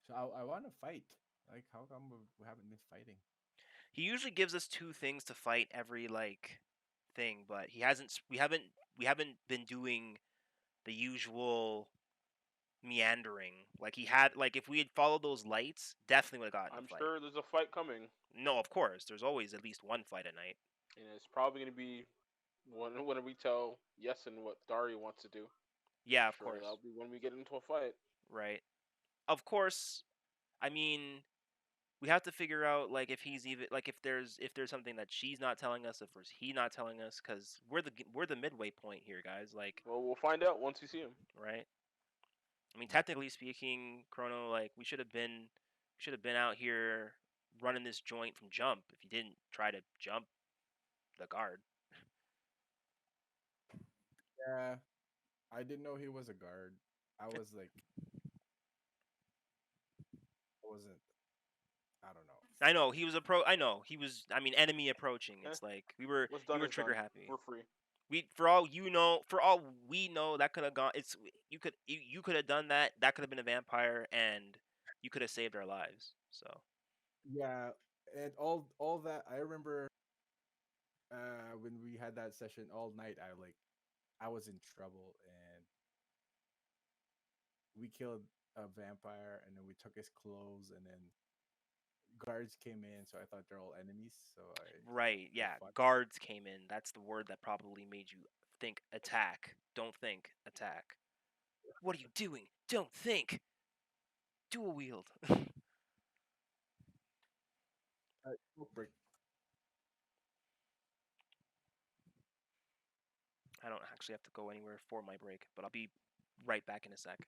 Speaker 10: so I want to fight. Like, how come we haven't been fighting?
Speaker 2: He usually gives us 2 things to fight every thing, but he hasn't. We haven't been doing the usual meandering. Like he had, like if we had followed those lights, definitely would have gotten
Speaker 4: I'm
Speaker 2: a fight.
Speaker 4: sure there's a fight coming,
Speaker 2: No, of course. There's always at least one fight at night.
Speaker 4: and it's probably gonna be when we tell Yesin what Daria wants to do.
Speaker 2: Yeah, of
Speaker 4: Sure,
Speaker 2: course.
Speaker 4: that'll be when we get into a fight.
Speaker 2: Right. Of course. I mean, we have to figure out like if he's even like if there's something that she's not telling us, if there's he not telling us, because we're the midway point here, guys. Like,
Speaker 4: Well, we'll find out once you see him.
Speaker 2: right? I mean, technically speaking, Chrono, like we should have been out here running this joint from jump. If you didn't try to jump the guard.
Speaker 10: Yeah, I didn't know he was a guard. I was like, I wasn't. I don't know.
Speaker 2: I know he was I know he was. I mean, enemy approaching.
Speaker 4: Eh,
Speaker 2: It's like we were
Speaker 4: What's done is
Speaker 2: trigger
Speaker 4: done.
Speaker 2: happy.
Speaker 4: We're free.
Speaker 2: For all we know, that could have gone. You could have done that. That could have been a vampire, and you could have saved our lives. So
Speaker 10: Yeah, and all that I remember. When we had that session all night, I was in trouble, and we killed a vampire, and then we took his clothes, and then guards came in, so I thought they're all enemies. So
Speaker 2: right, yeah,
Speaker 10: fought.
Speaker 2: guards came in. That's the word that probably made you think attack. Don't think attack. What are you doing? Don't think. Dual wield.
Speaker 10: Break.
Speaker 2: I don't actually have to go anywhere for my break, but I'll be right back in a sec.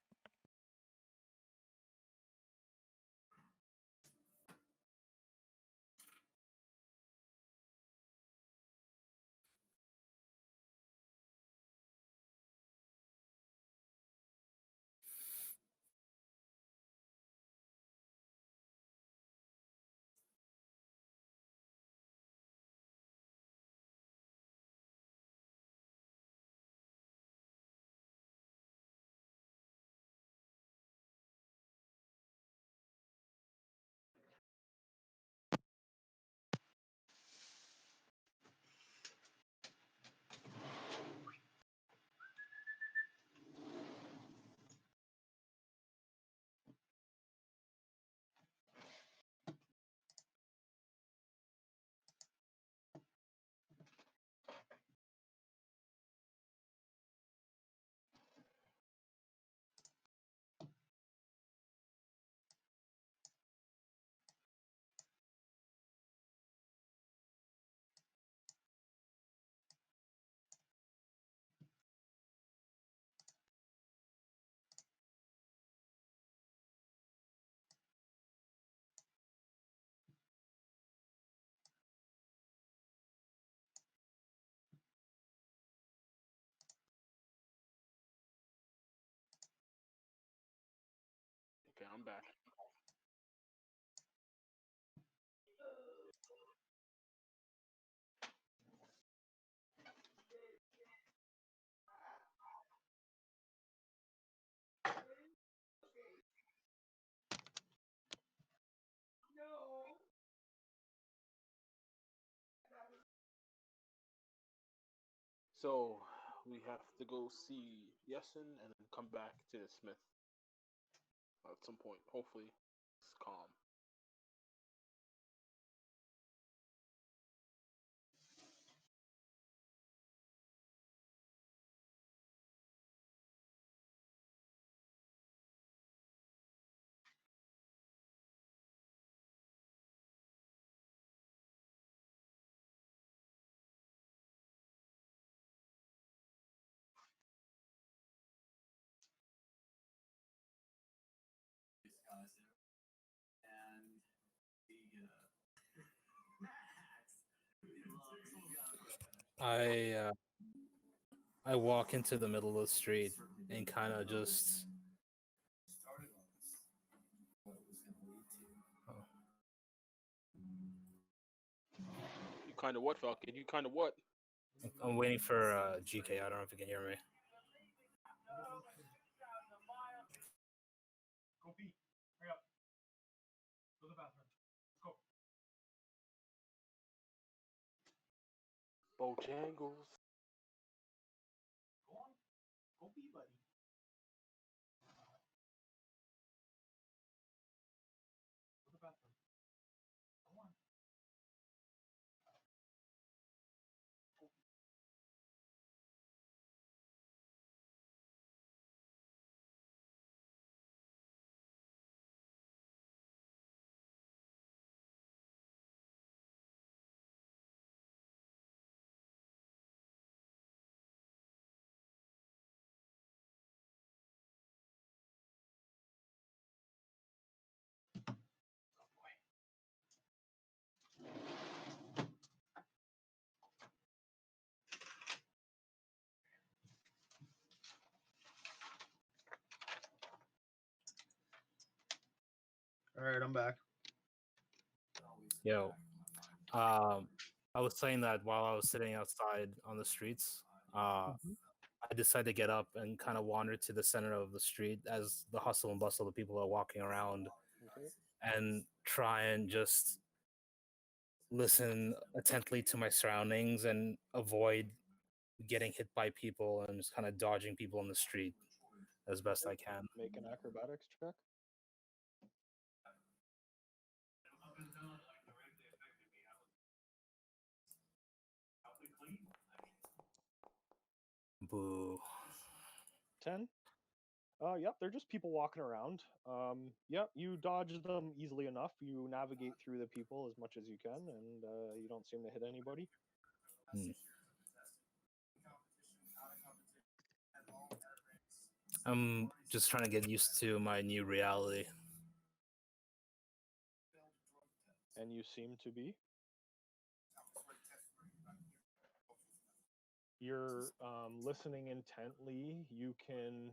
Speaker 4: Okay, I'm back. So we have to go see Yesin and then come back to the Smith at some point. Hopefully, it's calm.
Speaker 5: I uh, I walk into the middle of the street and kind of just.
Speaker 4: You kind of what, Falcon? You kind of what?
Speaker 5: I'm waiting for GK. I don't know if you can hear me.
Speaker 11: Go pee. Hurry up. Go to the bathroom. Let's go.
Speaker 4: Bojangles.
Speaker 11: Go on. Go pee, buddy. All right, I'm back.
Speaker 5: Yo, I was saying that while I was sitting outside on the streets, I decided to get up and kind of wander to the center of the street as the hustle and bustle of people are walking around,
Speaker 1: Okay.
Speaker 5: and try and just listen attentively to my surroundings and avoid getting hit by people and just kind of dodging people in the street as best I can.
Speaker 1: Make an acrobatics check.
Speaker 5: Boo.
Speaker 1: 10. Yep, they're just people walking around. Yep, you dodge them easily enough. You navigate through the people as much as you can, and you don't seem to hit anybody.
Speaker 5: I'm just trying to get used to my new reality.
Speaker 1: And you seem to be. You're listening intently. You can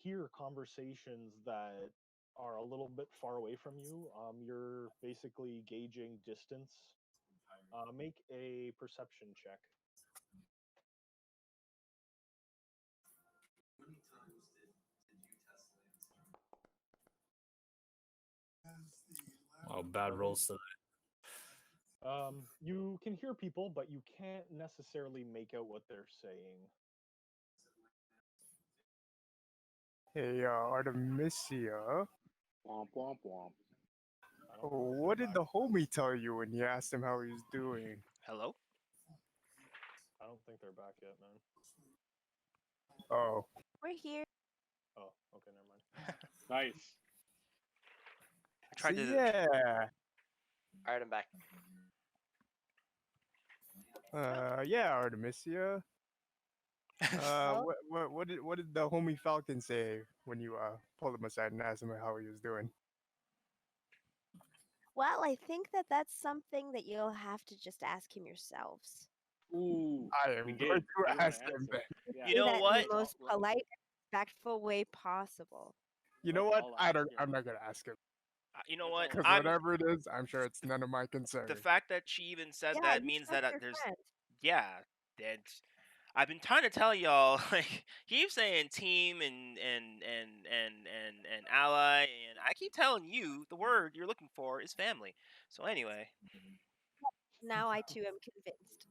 Speaker 1: hear conversations that are a little bit far away from you. You're basically gauging distance. Make a perception check.
Speaker 5: Oh, bad rolls today.
Speaker 1: You can hear people, but you can't necessarily make out what they're saying.
Speaker 8: Hey, Artemisia.
Speaker 7: Womp womp womp.
Speaker 8: What did the homie tell you when you asked him how he was doing?
Speaker 2: Hello?
Speaker 1: I don't think they're back yet, man.
Speaker 8: Oh.
Speaker 6: We're here.
Speaker 1: Oh, okay, never mind.
Speaker 7: Nice.
Speaker 2: I tried to.
Speaker 8: Yeah.
Speaker 9: All right, I'm back.
Speaker 8: Yeah, Artemisia. What did the homie Falcon say when you pulled him aside and asked him how he was doing?
Speaker 6: Well, I think that that's something that you'll have to just ask him yourselves.
Speaker 7: Ooh.
Speaker 8: I am
Speaker 7: we
Speaker 8: going
Speaker 7: did. We
Speaker 8: to
Speaker 7: wanna
Speaker 8: ask him
Speaker 7: answer.
Speaker 8: then.
Speaker 7: Yeah.
Speaker 2: You
Speaker 6: Do
Speaker 2: know
Speaker 6: that in
Speaker 2: what?
Speaker 6: the most polite, respectful way possible.
Speaker 8: You know
Speaker 7: I'll-
Speaker 8: what?
Speaker 7: I'll
Speaker 8: I
Speaker 7: ask
Speaker 8: don't.
Speaker 7: him.
Speaker 8: I'm not gonna ask him
Speaker 2: You know
Speaker 7: That's
Speaker 2: what?
Speaker 7: all.
Speaker 8: because
Speaker 2: I'm
Speaker 8: whatever it is, I'm sure it's none of my concern.
Speaker 2: the fact that she even said
Speaker 6: Yeah,
Speaker 2: that
Speaker 6: you
Speaker 2: means
Speaker 6: trust
Speaker 2: that
Speaker 6: your
Speaker 2: there's
Speaker 6: friend.
Speaker 2: yeah. And I've been trying to tell y'all, like, he keeps saying team and ally, and I keep telling you the word you're looking for is family. So anyway,
Speaker 6: Now I too am convinced.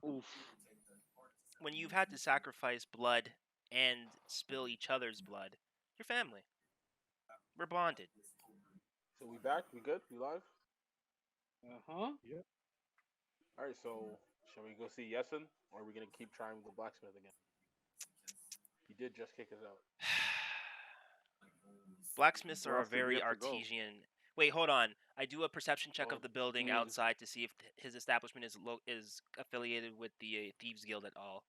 Speaker 7: Oof.
Speaker 2: when you've had to sacrifice blood and spill each other's blood, you're family. We're bonded.
Speaker 4: So we back? We good? We live?
Speaker 7: Uh-huh.
Speaker 1: Yeah.
Speaker 4: All right. So shall we go see Yesin, or are we gonna keep trying with the blacksmith again? He did just kick us out.
Speaker 2: Blacksmiths
Speaker 4: Where
Speaker 2: are a
Speaker 4: else did we
Speaker 2: very
Speaker 4: have to go?
Speaker 2: artesian. Wait, hold on. I do a perception check
Speaker 4: Oh,
Speaker 2: of the building
Speaker 4: jeez.
Speaker 2: outside to see if his establishment is affiliated with the Thieves Guild at all.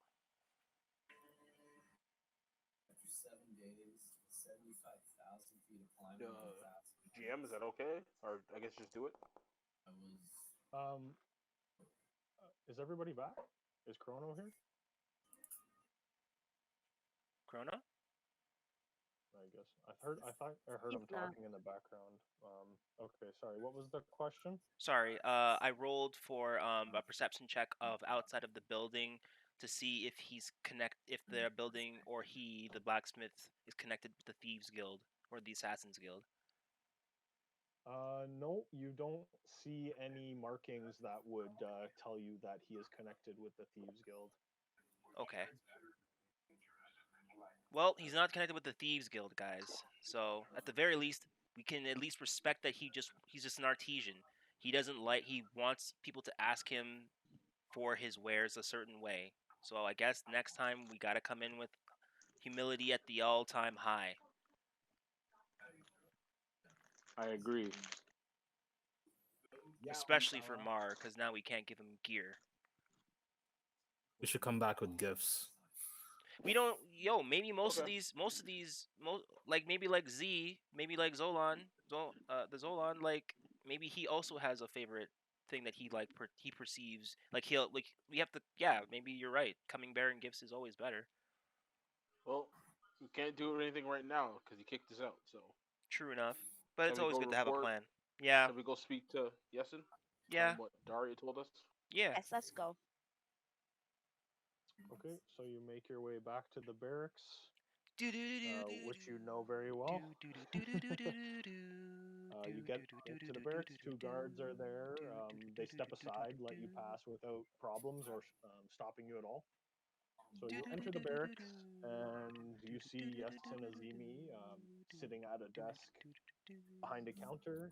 Speaker 4: GM, is that okay? Or I guess just do it.
Speaker 1: Is everybody back? Is Chrono here?
Speaker 2: Chrono?
Speaker 1: I guess I thought I heard him
Speaker 6: He's not.
Speaker 1: talking in the background. Okay, sorry. What was the question?
Speaker 2: Sorry, I rolled for a perception check of outside of the building to see if if the building or the blacksmith, is connected with the Thieves Guild or the Assassins Guild.
Speaker 1: No, you don't see any markings that would tell you that he is connected with the Thieves Guild.
Speaker 2: Okay. Well, he's not connected with the Thieves Guild, guys. So at the very least, we can at least respect that he's just an artisan. He wants people to ask him for his wares a certain way. So I guess next time we gotta come in with humility at the all-time high.
Speaker 7: I agree.
Speaker 2: Especially for Mar, because now we can't give him gear.
Speaker 5: We should come back with gifts.
Speaker 2: We don't, maybe most of these, like maybe like Z, maybe like Zolan, the Zolan, like maybe he also has a favorite thing that he perceives, like we have to, maybe you're right. Coming bearing gifts is always better.
Speaker 4: Well, We can't do anything right now because he kicked us out. So
Speaker 2: True enough. But
Speaker 4: shall
Speaker 2: it's
Speaker 4: we
Speaker 2: always
Speaker 4: go
Speaker 2: good to have a
Speaker 4: report?
Speaker 2: plan. Yeah.
Speaker 4: Shall we go speak to Yesin? Tell
Speaker 2: Yeah.
Speaker 4: him what Daria told us.
Speaker 2: Yeah.
Speaker 6: Yes, let's go.
Speaker 1: Okay, so you make your way back to the barracks, which you know very well. You get to the barracks. Two guards are there. They step aside, let you pass without problems or stopping you at all. So you enter the barracks, and you see Yasin Azimi sitting at a desk behind a counter.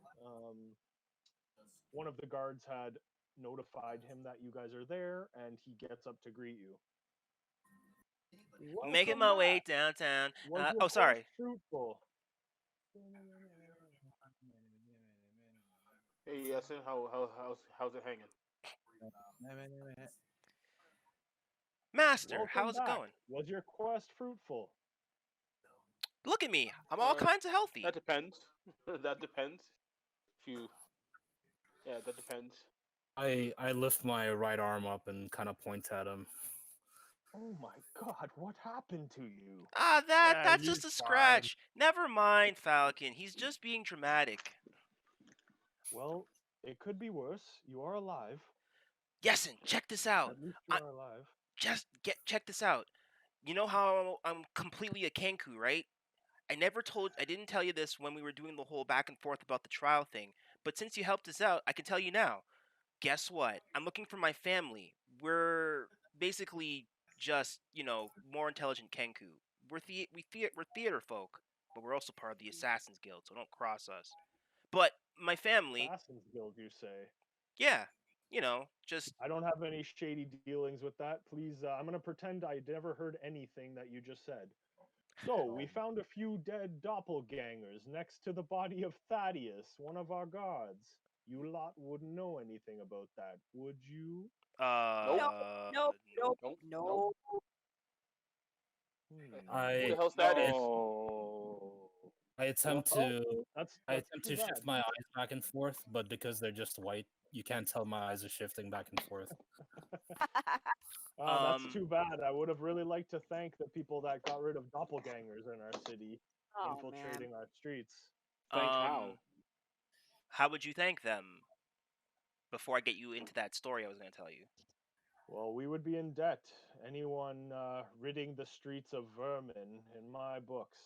Speaker 1: One of the guards had notified him that you guys are there, and he gets up to greet you.
Speaker 2: Making
Speaker 1: Welcome
Speaker 2: my way
Speaker 1: back.
Speaker 2: downtown.
Speaker 1: Was your
Speaker 2: Oh,
Speaker 1: quest
Speaker 2: sorry.
Speaker 1: fruitful?
Speaker 4: Hey Yesin, how's it hanging?
Speaker 2: Master,
Speaker 1: Welcome
Speaker 2: how's it
Speaker 1: back.
Speaker 2: going?
Speaker 1: Was your quest fruitful?
Speaker 2: Look at me. I'm all kinds of healthy.
Speaker 4: That depends. That depends. If you, yeah, that depends.
Speaker 5: I lift my right arm up and kind of point at him.
Speaker 1: Oh my god, what happened to you?
Speaker 2: Ah, that's
Speaker 8: he's
Speaker 2: just a
Speaker 8: fine.
Speaker 2: scratch. Never mind, Falcon. He's just being dramatic.
Speaker 1: Well, it could be worse. You are alive.
Speaker 2: Yesin, check this out.
Speaker 1: At least you are alive.
Speaker 2: Check this out. You know how I'm completely a Kenku, right? I didn't tell you this when we were doing the whole back and forth about the trial thing, but since you helped us out, I can tell you now. Guess what? I'm looking for my family. We're basically just, more intelligent Kenku. We're theater folk, but we're also part of the Assassin's Guild, so don't cross us. But my family,
Speaker 1: Assassin's Guild, you say?
Speaker 2: yeah, just
Speaker 1: I don't have any shady dealings with that. Please, I'm going to pretend I never heard anything that you just said. So, we found a few dead doppelgangers next to the body of Thaddeus, one of our guards. You lot wouldn't know anything about that, would you?
Speaker 6: Nope. Nope. Nope.
Speaker 4: Nope.
Speaker 6: Nope.
Speaker 4: Who the
Speaker 5: I
Speaker 4: hell's Thaddeus?
Speaker 5: I attempt to
Speaker 1: That's
Speaker 5: shift
Speaker 1: too bad.
Speaker 5: my eyes back and forth, but because they're just white, you can't tell my eyes are shifting back and forth.
Speaker 1: That's too bad. I would have really liked to thank the people that got rid of doppelgangers in our city,
Speaker 6: Oh,
Speaker 1: infiltrating our streets.
Speaker 4: Thank how?
Speaker 2: How would you thank them? Before I get you into that story I was going to tell you.
Speaker 1: Well, we would be in debt. Anyone ridding the streets of vermin in my books.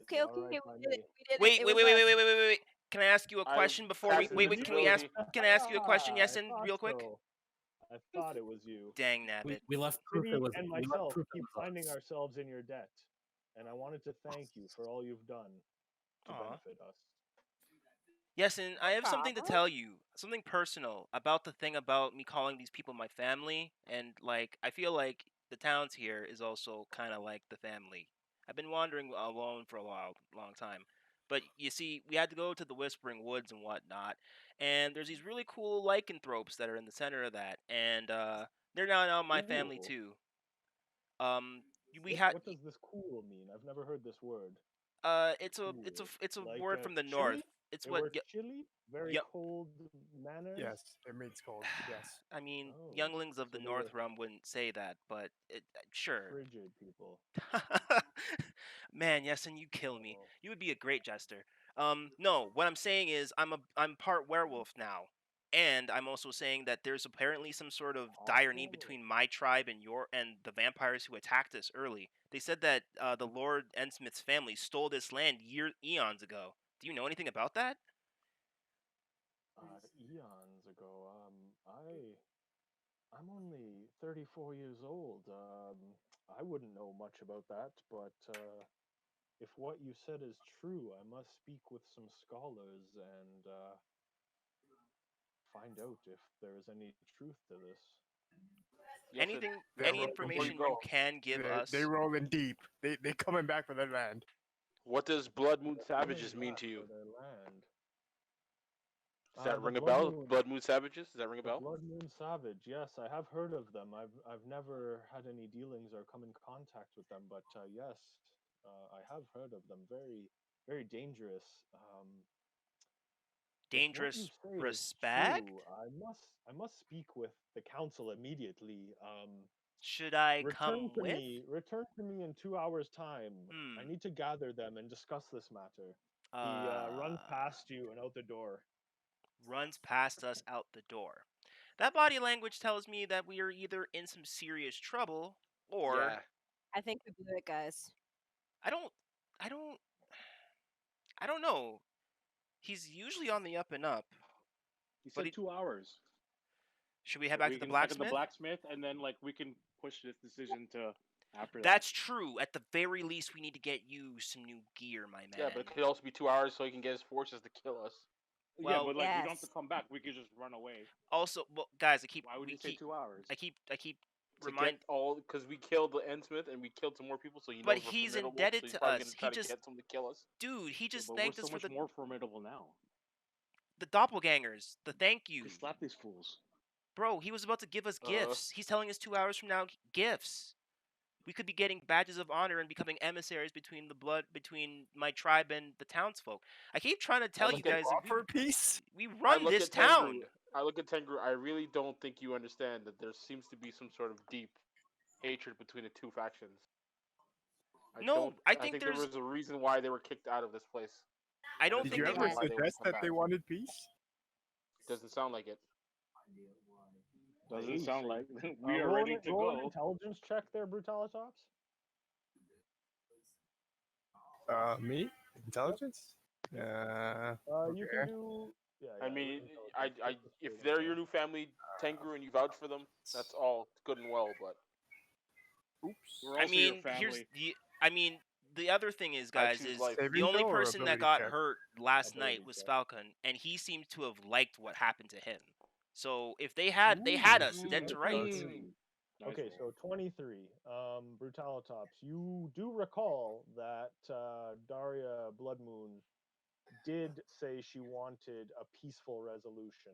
Speaker 6: Okay, okay,
Speaker 1: Right
Speaker 6: we did it. We did
Speaker 2: Wait,
Speaker 6: it.
Speaker 2: wait. Can I ask you a question before we
Speaker 1: Captain
Speaker 2: wait? Can we ask?
Speaker 1: Trilogy.
Speaker 2: Can I ask you a question,
Speaker 1: I
Speaker 2: Yesin,
Speaker 1: thought
Speaker 2: real quick?
Speaker 1: so. I thought it was you.
Speaker 2: Dang nabbit.
Speaker 5: We left proof
Speaker 1: City
Speaker 5: it was
Speaker 1: and
Speaker 5: we left
Speaker 1: myself
Speaker 5: proof it
Speaker 1: keep
Speaker 5: was
Speaker 1: finding
Speaker 5: us.
Speaker 1: ourselves in your debt, and I wanted to thank you for all you've done to benefit us.
Speaker 2: Yesin, I have something to
Speaker 6: problem.
Speaker 2: tell you. Something personal about the thing about me calling these people my family, and I feel like the towns here is also kind of like the family. I've been wandering alone for a long time. But you see, we had to go to the Whispering Woods and whatnot, and there's these really cool lycanthropes that are in the center of that, and they're now my family
Speaker 1: Cool.
Speaker 2: too. We had
Speaker 1: What does this cool mean? I've never heard this word.
Speaker 2: it's a
Speaker 1: Like,
Speaker 2: word from the
Speaker 1: chili?
Speaker 2: north. It's
Speaker 1: It
Speaker 2: what
Speaker 1: was chili? Very
Speaker 2: Yep.
Speaker 1: cold manners?
Speaker 8: Yes, it means cold. Yes.
Speaker 2: I mean,
Speaker 1: Oh,
Speaker 2: younglings of the
Speaker 1: so they
Speaker 2: North
Speaker 1: were
Speaker 2: Realm wouldn't say that, but sure.
Speaker 1: frigid people.
Speaker 2: Man, yes, and you kill me.
Speaker 1: Oh.
Speaker 2: You would be a great jester. No, what I'm saying is I'm part werewolf now, and I'm also saying that there's apparently some sort of dire need between my tribe and the vampires who attacked us early. They said that the Lord Endsmith's family stole this land eons ago. Do you know anything about that?
Speaker 1: Eons ago. I'm only 34 years old. I wouldn't know much about that, but if what you said is true, I must speak with some scholars and find out if there is any truth to this.
Speaker 4: Yes,
Speaker 2: Any information you can give us.
Speaker 8: They rolling deep. They coming back for their land.
Speaker 4: What does Bloodmoon Savages mean to you?
Speaker 1: Their land.
Speaker 4: Does that
Speaker 1: The
Speaker 4: ring a bell? Bloodmoon Savages? Does that ring a bell?
Speaker 1: Bloodmoon Savage, yes, I have heard of them. I've never had any dealings or come in contact with them, but yes, I have heard of them. Very, very dangerous.
Speaker 2: Dangerous respect?
Speaker 1: True, I must speak with the council immediately.
Speaker 2: Should I
Speaker 1: Return
Speaker 2: come
Speaker 1: to
Speaker 2: with?
Speaker 1: me. Return to me in 2 hours' time. I
Speaker 2: Hmm.
Speaker 1: need to gather them and discuss this matter. He runs past you and out the door.
Speaker 2: Runs past us out the door. That body language tells me that we are either in some serious trouble or
Speaker 9: Yeah.
Speaker 6: I think we blew it, guys.
Speaker 2: I don't I don't I don't know. He's usually on the up and up.
Speaker 7: He
Speaker 2: But
Speaker 7: said 2 hours.
Speaker 2: should we head back
Speaker 7: We
Speaker 2: to the
Speaker 7: can check at the
Speaker 2: blacksmith?
Speaker 7: blacksmith, and then like we can push this decision to after that.
Speaker 2: That's true. At the very least, we need to get you some new gear, my man.
Speaker 4: Yeah, but it could also be 2 hours so he can get his forces to kill us.
Speaker 7: Yeah,
Speaker 2: Well,
Speaker 7: but like we don't have
Speaker 6: Yes.
Speaker 7: to come back. We could just run away.
Speaker 2: Also, well, guys,
Speaker 7: Why would you say 2 hours?
Speaker 2: I keep
Speaker 4: To
Speaker 2: remind.
Speaker 4: get all, because we killed the Endsmith and we killed some more people, so he knows
Speaker 2: But
Speaker 4: we're
Speaker 2: he's
Speaker 4: formidable,
Speaker 2: indebted
Speaker 4: so he's
Speaker 2: to
Speaker 4: probably
Speaker 2: us.
Speaker 4: gonna try
Speaker 2: He
Speaker 4: to
Speaker 2: just,
Speaker 4: get someone to kill us.
Speaker 2: dude, he
Speaker 7: Yeah,
Speaker 2: just
Speaker 7: but
Speaker 2: thanked
Speaker 7: we're
Speaker 2: us
Speaker 7: so
Speaker 2: for
Speaker 7: much more formidable now.
Speaker 2: the doppelgangers, the thank you.
Speaker 7: You slap these fools.
Speaker 2: Bro, he was about to give us gifts. He's telling us 2 hours from now gifts. We could be getting badges of honor and becoming emissaries between my tribe and the townsfolk. I keep trying to tell you guys that
Speaker 8: Offer peace.
Speaker 2: we
Speaker 4: I
Speaker 2: run
Speaker 4: look
Speaker 2: this
Speaker 4: at Tengu.
Speaker 2: town.
Speaker 4: I look at Tengu. I really don't think you understand that there seems to be some sort of deep hatred between the two factions. I think there was a reason why they were kicked out of this place.
Speaker 2: I don't
Speaker 8: Did
Speaker 2: think
Speaker 8: you
Speaker 2: they
Speaker 8: ever
Speaker 2: were.
Speaker 8: suggest that they wanted peace?
Speaker 4: Doesn't sound like it.
Speaker 7: Doesn't sound like we are
Speaker 1: roll
Speaker 7: ready to
Speaker 1: roll an
Speaker 7: go.
Speaker 1: intelligence check there, Brutalitops.
Speaker 8: Me? Intelligence?
Speaker 1: You
Speaker 8: Okay.
Speaker 1: can do. Yeah,
Speaker 4: I mean, if they're your new family, Tengu, and you vouch for them, that's all good and well. But
Speaker 8: oops.
Speaker 7: We're
Speaker 2: I
Speaker 7: also your
Speaker 2: mean,
Speaker 7: family.
Speaker 2: the other thing is, guys,
Speaker 4: choose
Speaker 2: is
Speaker 4: life.
Speaker 2: the
Speaker 8: Saving
Speaker 2: only
Speaker 8: throw or
Speaker 2: person that
Speaker 8: ability
Speaker 2: got
Speaker 8: check?
Speaker 2: hurt last
Speaker 1: Ability
Speaker 2: night was
Speaker 1: check.
Speaker 2: Falcon, and he seems to have liked what happened to him. So if they had us dead to rights.
Speaker 7: Nice
Speaker 1: Okay,
Speaker 7: roll.
Speaker 1: so 23. Brutalitops, you do recall that Daria Bloodmoon did say she wanted a peaceful resolution.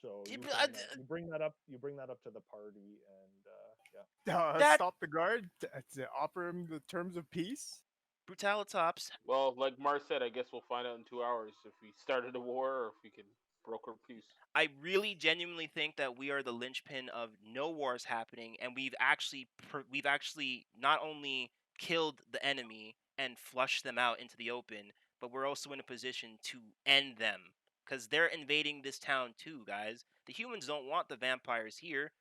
Speaker 1: So you, you bring that up. You bring that up to the party, and yeah.
Speaker 8: Stop the guard to offer him the terms of peace.
Speaker 2: Brutalitops.
Speaker 4: Well, like Mars said, I guess we'll find out in 2 hours if we started a war or if we can broker peace.
Speaker 2: I really genuinely think that we are the linchpin of no wars happening, and we've actually not only killed the enemy and flushed them out into the open, but we're also in a position to end them because they're invading this town too, guys. The humans don't want the vampires here.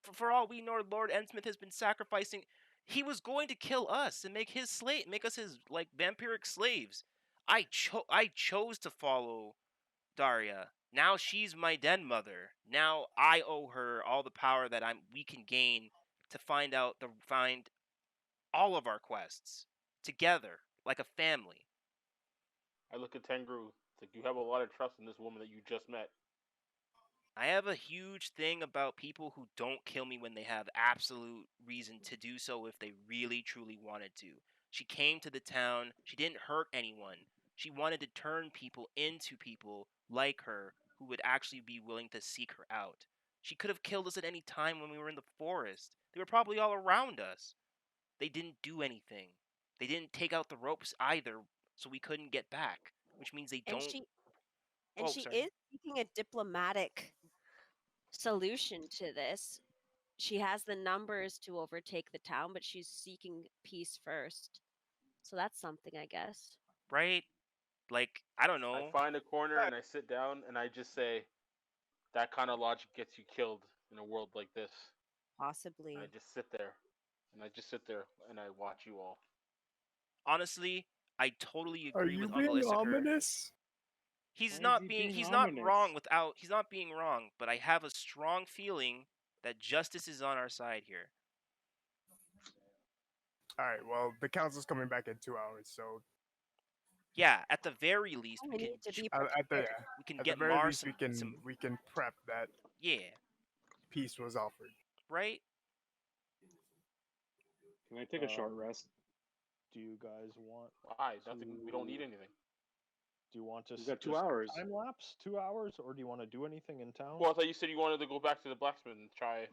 Speaker 2: For all we know, Lord Endsmith has been sacrificing. He was going to kill us and make us his like vampiric slaves. I chose to follow Daria. Now she's my den mother. Now I owe her all the power that we can gain to find all of our quests together like a family.
Speaker 4: I look at Tengu. It's like you have a lot of trust in this woman that you just met.
Speaker 2: I have a huge thing about people who don't kill me when they have absolute reason to do so if they really truly wanted to. She came to the town. She didn't hurt anyone. She wanted to turn people into people like her who would actually be willing to seek her out. She could have killed us at any time when we were in the forest. They were probably all around us. They didn't do anything. They didn't take out the ropes either, so we couldn't get back, which means they don't.
Speaker 6: And she is seeking a diplomatic solution to this. She has the numbers to overtake the town, but she's seeking peace first. So that's something, I guess.
Speaker 2: Right? Like, I don't know.
Speaker 4: I find a corner and I sit down and I just say, that kind of logic gets you killed in a world like this.
Speaker 6: Possibly.
Speaker 4: And I just sit there. And I watch you all.
Speaker 2: Honestly, I totally
Speaker 8: Are
Speaker 2: agree
Speaker 8: you
Speaker 2: with Uncle
Speaker 8: being
Speaker 2: Issachar.
Speaker 8: ominous?
Speaker 2: He's not wrong, but I have a strong feeling that justice is on our side here.
Speaker 8: All right. Well, the council's coming back in 2 hours, so
Speaker 2: yeah, at the very least, we can get Mars
Speaker 8: we can prep that.
Speaker 2: Yeah.
Speaker 8: Peace was offered.
Speaker 2: Right.
Speaker 7: Can I take a short rest?
Speaker 1: Do you guys want?
Speaker 4: Why? Nothing. We don't need anything.
Speaker 1: Do you want to?
Speaker 7: We've got 2 hours.
Speaker 1: Time lapse 2 hours, or do you want to do anything in town?
Speaker 4: Well, I thought you said you wanted to go back to the blacksmith and try.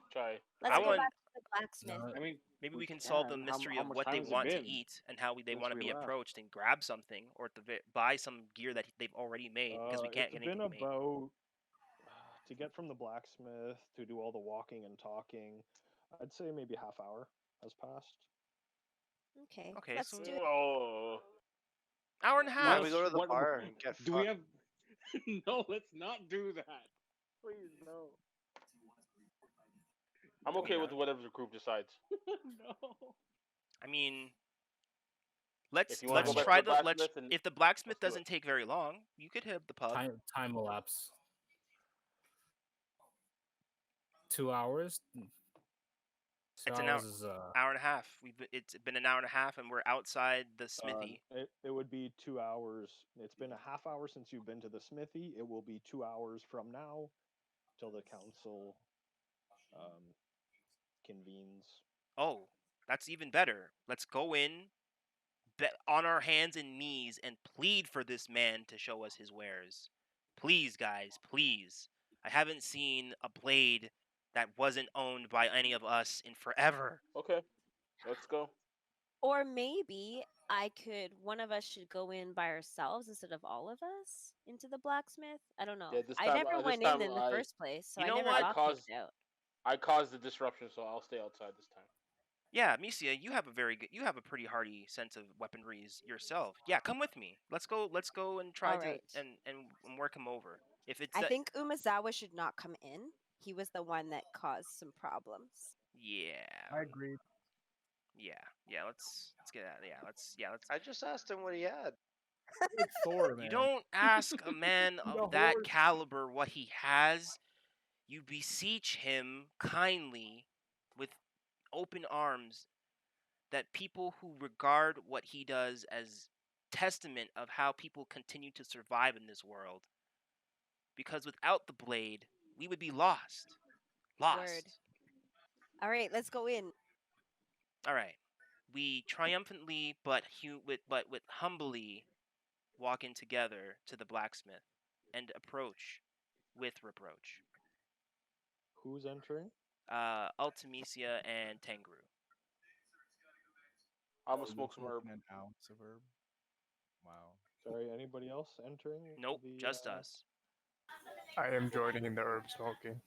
Speaker 6: Let's go back to the blacksmith.
Speaker 7: I mean,
Speaker 2: maybe we can solve the mystery of what they want to eat and how they want to be approached, and grab something or buy some gear that they've already made because we can't get anything made.
Speaker 1: It's been about to get from the blacksmith to do all the walking and talking. I'd say maybe half hour has passed.
Speaker 6: Okay,
Speaker 2: Okay,
Speaker 6: let's
Speaker 2: so
Speaker 6: do it.
Speaker 4: Oh.
Speaker 2: hour and a
Speaker 9: Why
Speaker 2: half.
Speaker 9: don't we go to the
Speaker 7: What-
Speaker 9: bar and get
Speaker 7: Do we
Speaker 9: fucked?
Speaker 7: have? No, let's not do that. Please no.
Speaker 4: I'm okay with whatever the group decides.
Speaker 7: No.
Speaker 2: I mean,
Speaker 4: If you want
Speaker 2: let's
Speaker 4: to go back
Speaker 2: try
Speaker 4: to the
Speaker 2: the let's.
Speaker 4: blacksmith, and
Speaker 2: If the blacksmith
Speaker 4: let's do it.
Speaker 2: doesn't take very long, you could hit the pub.
Speaker 5: Time elapse. 2 hours.
Speaker 2: It's
Speaker 5: 2
Speaker 2: an
Speaker 5: hours is
Speaker 2: hour and a half. It's been an hour and a half, and we're outside the smithy.
Speaker 1: It would be 2 hours. It's been a half hour since you've been to the smithy. It will be 2 hours from now till the council convenes.
Speaker 2: Oh, that's even better. Let's go in on our hands and knees and plead for this man to show us his wares. Please, guys, please. I haven't seen a blade that wasn't owned by any of us in forever.
Speaker 4: Okay, let's go.
Speaker 6: Or maybe one of us should go in by ourselves instead of all of us into the blacksmith. I don't know.
Speaker 4: Yeah, this
Speaker 6: I
Speaker 4: time,
Speaker 6: never
Speaker 4: this
Speaker 6: went
Speaker 4: time
Speaker 6: in the first place, so
Speaker 2: You
Speaker 6: I
Speaker 2: know
Speaker 6: never
Speaker 2: what?
Speaker 6: got kicked out.
Speaker 4: I caused the disruption, so I'll stay outside this time.
Speaker 2: Yeah, Misia, you have a pretty hardy sense of weaponries yourself. Yeah, come with me. Let's go and try to
Speaker 6: Alright.
Speaker 2: and work him over. If it's
Speaker 6: I think Umazawa should not come in. He was the one that caused some problems.
Speaker 2: Yeah.
Speaker 8: I agree.
Speaker 2: Yeah, let's get out. Let's
Speaker 9: I just asked him what he had.
Speaker 10: Like Thor, man.
Speaker 2: You don't ask a man
Speaker 10: The
Speaker 2: of that
Speaker 10: horse.
Speaker 2: caliber what he has. You beseech him kindly with open arms that people who regard what he does as testament of how people continue to survive in this world. Because without the blade, we would be lost.
Speaker 6: Word. Alright, let's go in.
Speaker 2: All right. We triumphantly but humbly walk in together to the blacksmith and approach with reproach.
Speaker 1: Who's entering?
Speaker 2: Ultimisia and Tengru.
Speaker 4: I'm gonna smoke some herb.
Speaker 10: An ounce of herb. Wow.
Speaker 1: Sorry, anybody else entering?
Speaker 2: Nope, just us.
Speaker 8: I am joining in the herb smoking.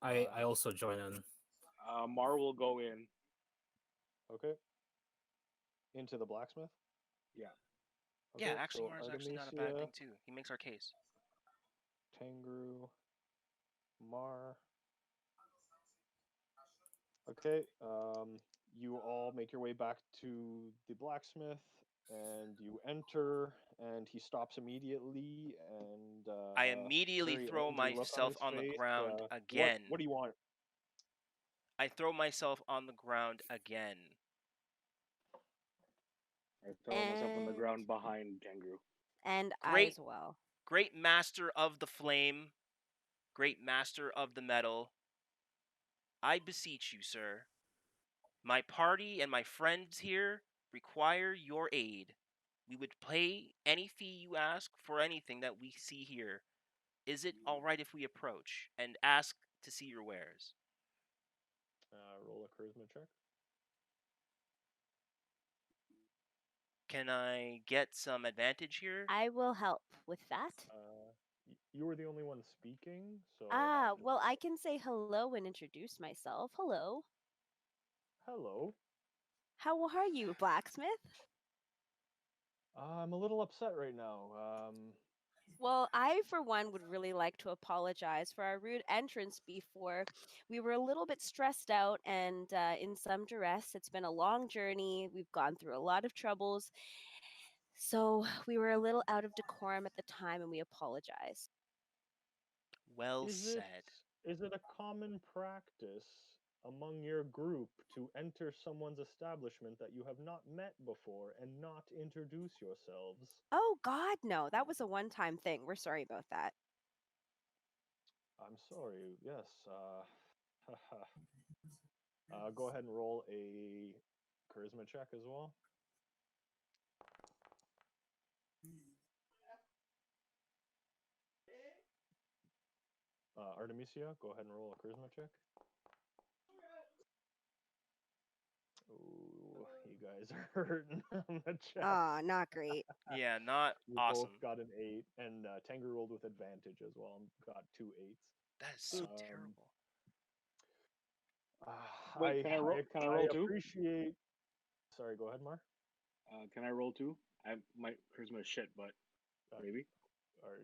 Speaker 5: I also join in.
Speaker 7: Mar will go in.
Speaker 1: Okay. Into the blacksmith?
Speaker 7: Yeah.
Speaker 1: Okay,
Speaker 2: Yeah, actually,
Speaker 1: so
Speaker 2: Mar's actually not a bad
Speaker 1: Artemisia,
Speaker 2: thing too. He makes our case.
Speaker 1: Tengru, Mar. Okay, you all make your way back to the blacksmith, and you enter, and he stops immediately, and
Speaker 2: I immediately
Speaker 1: very
Speaker 2: throw
Speaker 1: angry look
Speaker 2: myself
Speaker 1: his
Speaker 2: on the
Speaker 1: face.
Speaker 2: ground again.
Speaker 1: What do you want?
Speaker 2: I throw myself on the ground again.
Speaker 7: I throw myself on the ground behind Kangaroo.
Speaker 6: And I as well.
Speaker 2: Great master of the flame, great master of the metal, I beseech you, sir. My party and my friends here require your aid. We would pay any fee you ask for anything that we see here. Is it all right if we approach and ask to see your wares?
Speaker 1: Roll a charisma check.
Speaker 2: Can I get some advantage here?
Speaker 6: I will help with that.
Speaker 1: You were the only one speaking, so.
Speaker 6: Well, I can say hello and introduce myself. Hello.
Speaker 1: Hello.
Speaker 6: How are you, blacksmith?
Speaker 1: I'm a little upset right now.
Speaker 6: Well, I, for one, would really like to apologize for our rude entrance before. We were a little bit stressed out and in some duress. It's been a long journey. We've gone through a lot of troubles. So we were a little out of decorum at the time, and we apologize.
Speaker 2: Well said.
Speaker 1: Is it a common practice among your group to enter someone's establishment that you have not met before and not introduce yourselves?
Speaker 6: Oh, God, no. That was a one-time thing. We're sorry about that.
Speaker 1: I'm sorry. Yes. Go ahead and roll a charisma check as well. Artemisia, go ahead and roll a charisma check. Ooh, you guys are hurting on the check.
Speaker 6: Not great.
Speaker 2: Yeah, not
Speaker 1: you
Speaker 2: awesome.
Speaker 1: both got an 8, and Tengu rolled with advantage as well and got 2 8s.
Speaker 2: That is so terrible.
Speaker 7: Wait, can I roll? Can I roll too?
Speaker 1: appreciate. Sorry, go ahead, Mar.
Speaker 7: Can I roll too? My charisma is shit, but maybe.
Speaker 1: Or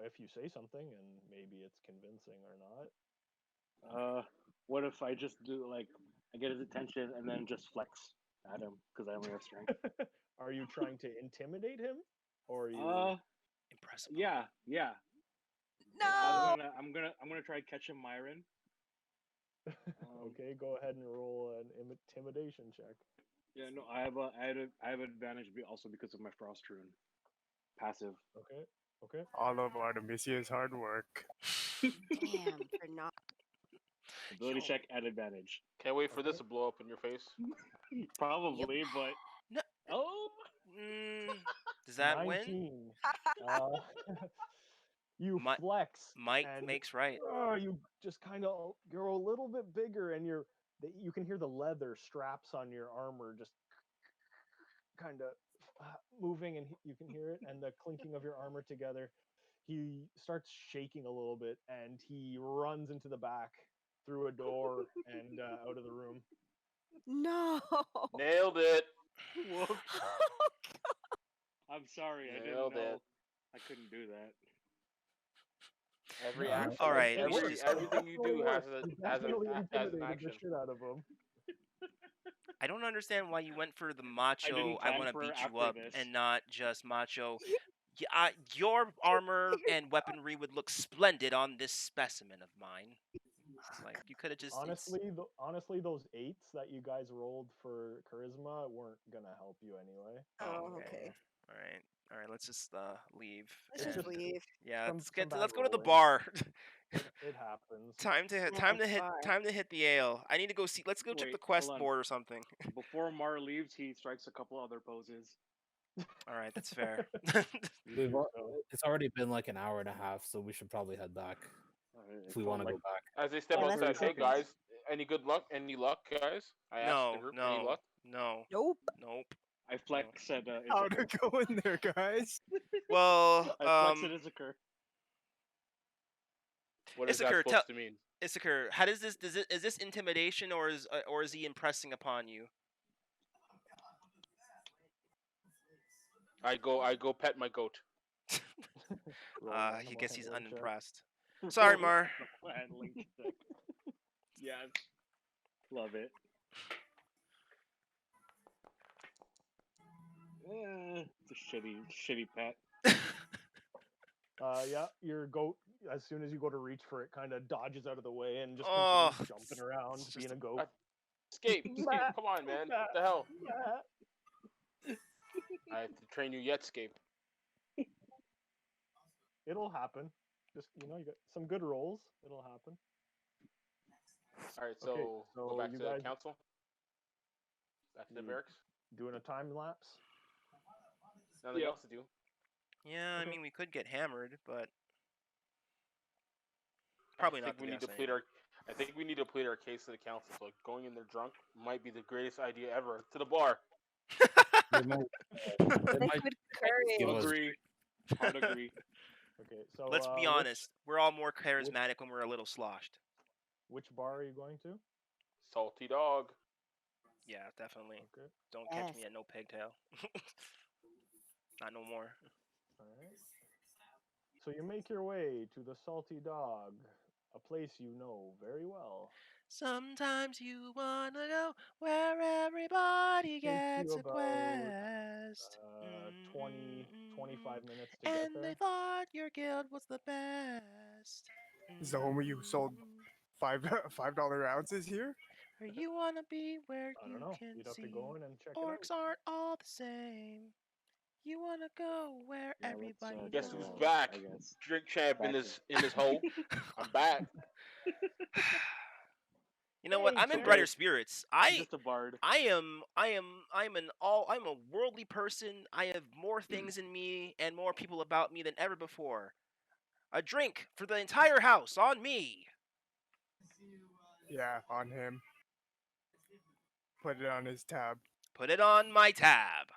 Speaker 1: if you say something, and maybe it's convincing or not.
Speaker 7: What if I just do like I get his attention and then just flex at him because I only have strength?
Speaker 1: Are you trying to intimidate him, or are you?
Speaker 2: Impressive.
Speaker 7: Yeah.
Speaker 6: No.
Speaker 7: I'm gonna try to catch him, Myron.
Speaker 1: Okay, go ahead and roll an intimidation check.
Speaker 7: Yeah, no, I have advantage also because of my frost rune passive.
Speaker 1: Okay.
Speaker 8: All of Artemisia's hard work.
Speaker 6: Damn, for not.
Speaker 7: Ability check at advantage.
Speaker 4: Can't wait for this to blow up in your face.
Speaker 7: Probably, but
Speaker 2: no.
Speaker 7: Oh.
Speaker 2: Does that
Speaker 1: 19. You flex.
Speaker 2: Mike
Speaker 1: and,
Speaker 2: makes right.
Speaker 1: You just kind of grow a little bit bigger, and you can hear the leather straps on your armor just kind of moving, and you can hear it, and the clinking of your armor together. He starts shaking a little bit, and he runs into the back through a door and out of the room.
Speaker 6: No.
Speaker 4: Nailed it.
Speaker 7: Whoops. I'm sorry, I didn't know. I couldn't do that.
Speaker 4: Every action.
Speaker 2: All right.
Speaker 4: Everything you do has an action.
Speaker 1: The shit out of him.
Speaker 2: I don't understand why you went for the macho. I want to beat you up, and not just macho. Your armor and weaponry would look splendid on this specimen of mine. Like you could have just
Speaker 1: honestly, those 8s that you guys rolled for charisma weren't gonna help you anyway.
Speaker 6: Oh, okay.
Speaker 2: All right. Let's just leave.
Speaker 6: Let's just leave.
Speaker 2: Yeah, let's go to the bar.
Speaker 1: It happens.
Speaker 2: Time to hit the ale. I need to go see. Let's go check the quest board or something.
Speaker 7: Before Mar leaves, he strikes a couple other poses.
Speaker 2: All right, that's fair.
Speaker 5: It's already been like an hour and a half, so we should probably head back if we want to go back.
Speaker 4: As they step outside, hey guys, any good luck? Any luck, guys? I asked the group. Any luck?
Speaker 6: Nope.
Speaker 7: I flex at
Speaker 8: How to go in there, guys?
Speaker 2: Well,
Speaker 7: I flex at Issachar.
Speaker 4: What is that supposed to mean?
Speaker 2: Issachar, how does this? Is this intimidation or is he impressing upon you?
Speaker 4: I go pet my goat.
Speaker 2: He guess he's unimpressed. Sorry, Mar.
Speaker 7: Yes. Love it. It's a shitty pet.
Speaker 1: Yeah, your goat, as soon as you go to reach for it, kind of dodges out of the way and just continues jumping around, being a goat.
Speaker 4: Escape! Come on, man. What the hell? I have to train you yet, Scape.
Speaker 1: It'll happen. Just, you got some good rolls. It'll happen.
Speaker 4: Alright, so go back to the council. Back to the barracks.
Speaker 1: Doing a time lapse.
Speaker 4: Nothing else to do.
Speaker 2: Yeah, I mean, we could get hammered, but probably not.
Speaker 4: I think we need to plead our case to the council. So going in there drunk might be the greatest idea ever. To the bar.
Speaker 7: Agree. I'd agree.
Speaker 1: Okay, so
Speaker 2: let's be honest. We're all more charismatic when we're a little sloshed.
Speaker 1: Which bar are you going to?
Speaker 4: Salty Dog.
Speaker 2: Yeah, definitely.
Speaker 1: Okay.
Speaker 2: Don't catch me at no pigtail. Not no more.
Speaker 1: All right. So you make your way to the Salty Dog, a place you know very well.
Speaker 2: Sometimes you wanna go where everybody gets a quest.
Speaker 1: 25 minutes to
Speaker 2: and
Speaker 1: get there.
Speaker 2: They thought your guild was the best.
Speaker 8: Is the homie you sold $5 ounces here?
Speaker 2: Or you wanna be where
Speaker 1: I don't know. You'd have to go in and check
Speaker 2: orcs
Speaker 1: it out.
Speaker 2: aren't all the same. You wanna go where everybody
Speaker 4: Guess who's back? Drink champ in this hole. I'm back.
Speaker 2: You know what? I'm in brighter spirits.
Speaker 7: I'm just a bard.
Speaker 2: I'm a worldly person. I have more things in me and more people about me than ever before. A drink for the entire house on me.
Speaker 8: Yeah, on him. Put it on his tab.
Speaker 2: Put it on my tab.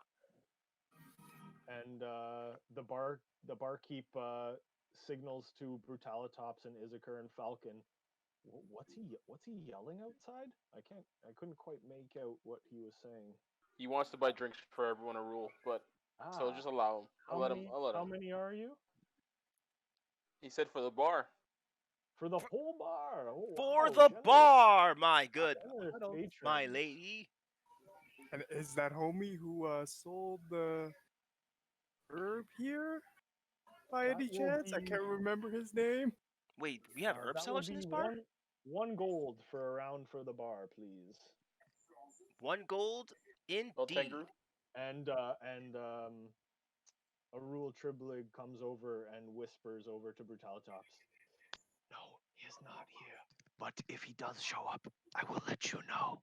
Speaker 1: And the barkeep signals to Brutalitops and Issachar and Falcon What's he yelling outside? I couldn't quite make out what he was saying.
Speaker 4: He wants to buy drinks for everyone, a rule, but so just allow him. I'll let him.
Speaker 1: How many are you?
Speaker 4: He said for the bar.
Speaker 1: For the whole bar. Oh,
Speaker 2: For
Speaker 1: wow,
Speaker 2: the
Speaker 1: generous.
Speaker 2: bar, my good,
Speaker 1: Generous
Speaker 2: my
Speaker 1: patrons.
Speaker 2: lady.
Speaker 8: And is that homie who sold the herb here? By any chance? I can't remember his name.
Speaker 2: Wait, we have herb
Speaker 1: That will
Speaker 2: sellers in
Speaker 1: be
Speaker 2: this bar?
Speaker 1: one gold for a round for the bar, please.
Speaker 2: 1 gold, indeed.
Speaker 1: And a rule Triblig comes over and whispers over to Brutalitops. No, he is not here. But if he does show up, I will let you know.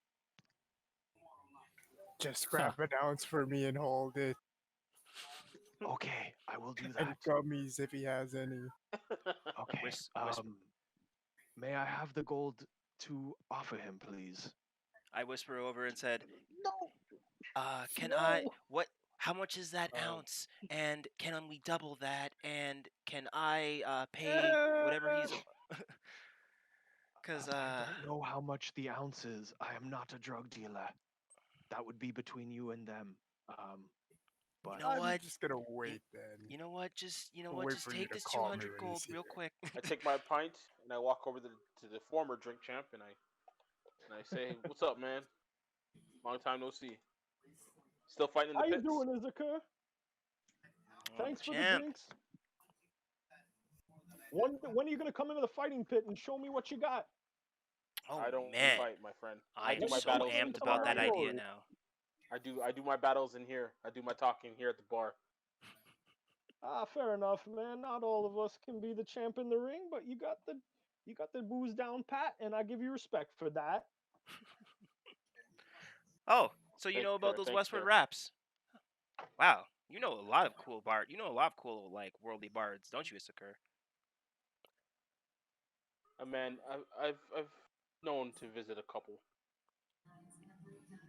Speaker 8: Just grab an ounce for me and hold it.
Speaker 1: Okay, I will do
Speaker 8: And
Speaker 1: that.
Speaker 8: gummies if he has any.
Speaker 1: Okay. May I have the gold to offer him, please?
Speaker 2: I whisper over and said,
Speaker 1: "No.
Speaker 2: Can
Speaker 1: No.
Speaker 2: I? What? How much is that ounce? And can we double that? And can I pay whatever he's? Because
Speaker 1: I don't know how much the ounce is. I am not a drug dealer. That would be between you and them. But
Speaker 2: you know what?
Speaker 8: I'm just gonna wait then.
Speaker 2: You know what? Just
Speaker 8: Wait
Speaker 2: just
Speaker 8: for you
Speaker 2: take
Speaker 8: to
Speaker 2: this
Speaker 8: call me
Speaker 2: 200
Speaker 8: when
Speaker 2: gold
Speaker 8: he's
Speaker 2: real
Speaker 8: here.
Speaker 2: quick.
Speaker 4: I take my pint and I walk over to the former drink champ and I say, "What's up, man? Long time no see. Still fighting in the
Speaker 1: How
Speaker 4: pits?"
Speaker 1: you doing, Izuka? Thanks for the drinks. When are you gonna come into the fighting pit and show me what you got?
Speaker 2: Oh,
Speaker 4: I don't
Speaker 2: man.
Speaker 4: fight, my friend.
Speaker 2: I
Speaker 4: do
Speaker 2: am
Speaker 4: my
Speaker 2: so
Speaker 4: battles
Speaker 2: amped about that idea now.
Speaker 4: I do my battles in here. I do my talking here at the bar.
Speaker 1: Fair enough, man. Not all of us can be the champ in the ring, but you got the booze down pat, and I give you respect for that.
Speaker 2: Oh, so you know about those Westward raps? Wow, you know a lot of cool bard. You know a lot of cool like worldly bards, don't you, Issachar?
Speaker 4: Man, I've known to visit a couple.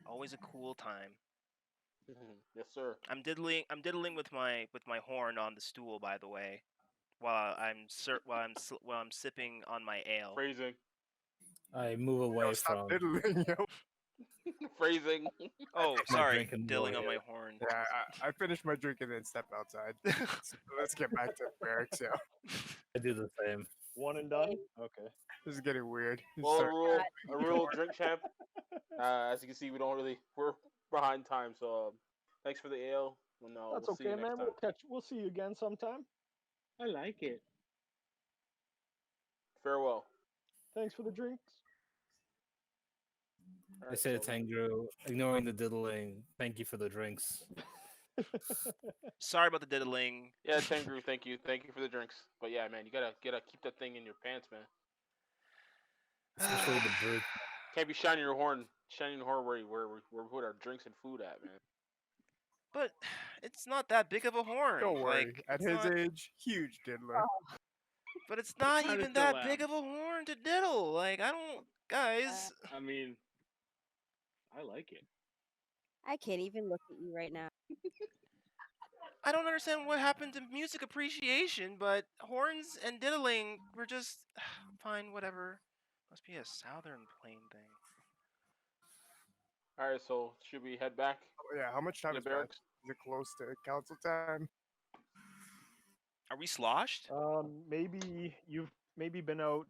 Speaker 2: Always a cool time.
Speaker 4: Yes, sir.
Speaker 2: I'm diddling with my horn on the stool, by the way, while I'm sipping on my ale.
Speaker 4: Phrasing.
Speaker 5: I move away from.
Speaker 8: Diddling, yo.
Speaker 4: Phrasing.
Speaker 2: Oh,
Speaker 5: my
Speaker 2: sorry,
Speaker 5: drink and
Speaker 2: diddling
Speaker 5: go
Speaker 2: on my
Speaker 5: here.
Speaker 2: horn.
Speaker 8: Yeah, I finished my drink and then stepped outside. Let's get back to barracks, yeah.
Speaker 5: I do the same.
Speaker 1: One and done? Okay.
Speaker 8: This is getting weird.
Speaker 4: Well, a real drink champ. As you can see, we're behind time. So thanks for the ale.
Speaker 1: That's
Speaker 4: we'll see you
Speaker 1: okay,
Speaker 4: next
Speaker 1: man.
Speaker 4: time.
Speaker 1: We'll see you again sometime.
Speaker 7: I like it.
Speaker 4: Farewell.
Speaker 1: Thanks for the drinks.
Speaker 5: I say to Tangro, ignoring the diddling, thank you for the drinks.
Speaker 2: Sorry about the diddling.
Speaker 4: Yeah, Tangru, thank you for the drinks. But yeah, man, you gotta keep that thing in your pants, man.
Speaker 5: Especially the bird.
Speaker 4: Can't be shining your horn where we put our drinks and food at, man.
Speaker 2: But it's not that big of a horn.
Speaker 8: Don't worry.
Speaker 2: Like,
Speaker 8: At his age, huge diddler.
Speaker 2: But it's not even that big of a horn to diddle. Like, I don't, guys.
Speaker 7: I mean, I like it.
Speaker 6: I can't even look at you right now.
Speaker 2: I don't understand what happened to music appreciation, but horns and diddling were just fine. Whatever. Must be a Southern plain thing.
Speaker 4: All right, so should we head back?
Speaker 8: Oh, yeah. How much time is
Speaker 4: barracks?
Speaker 8: Is it close to council time?
Speaker 2: Are we sloshed?
Speaker 1: Maybe you've been out.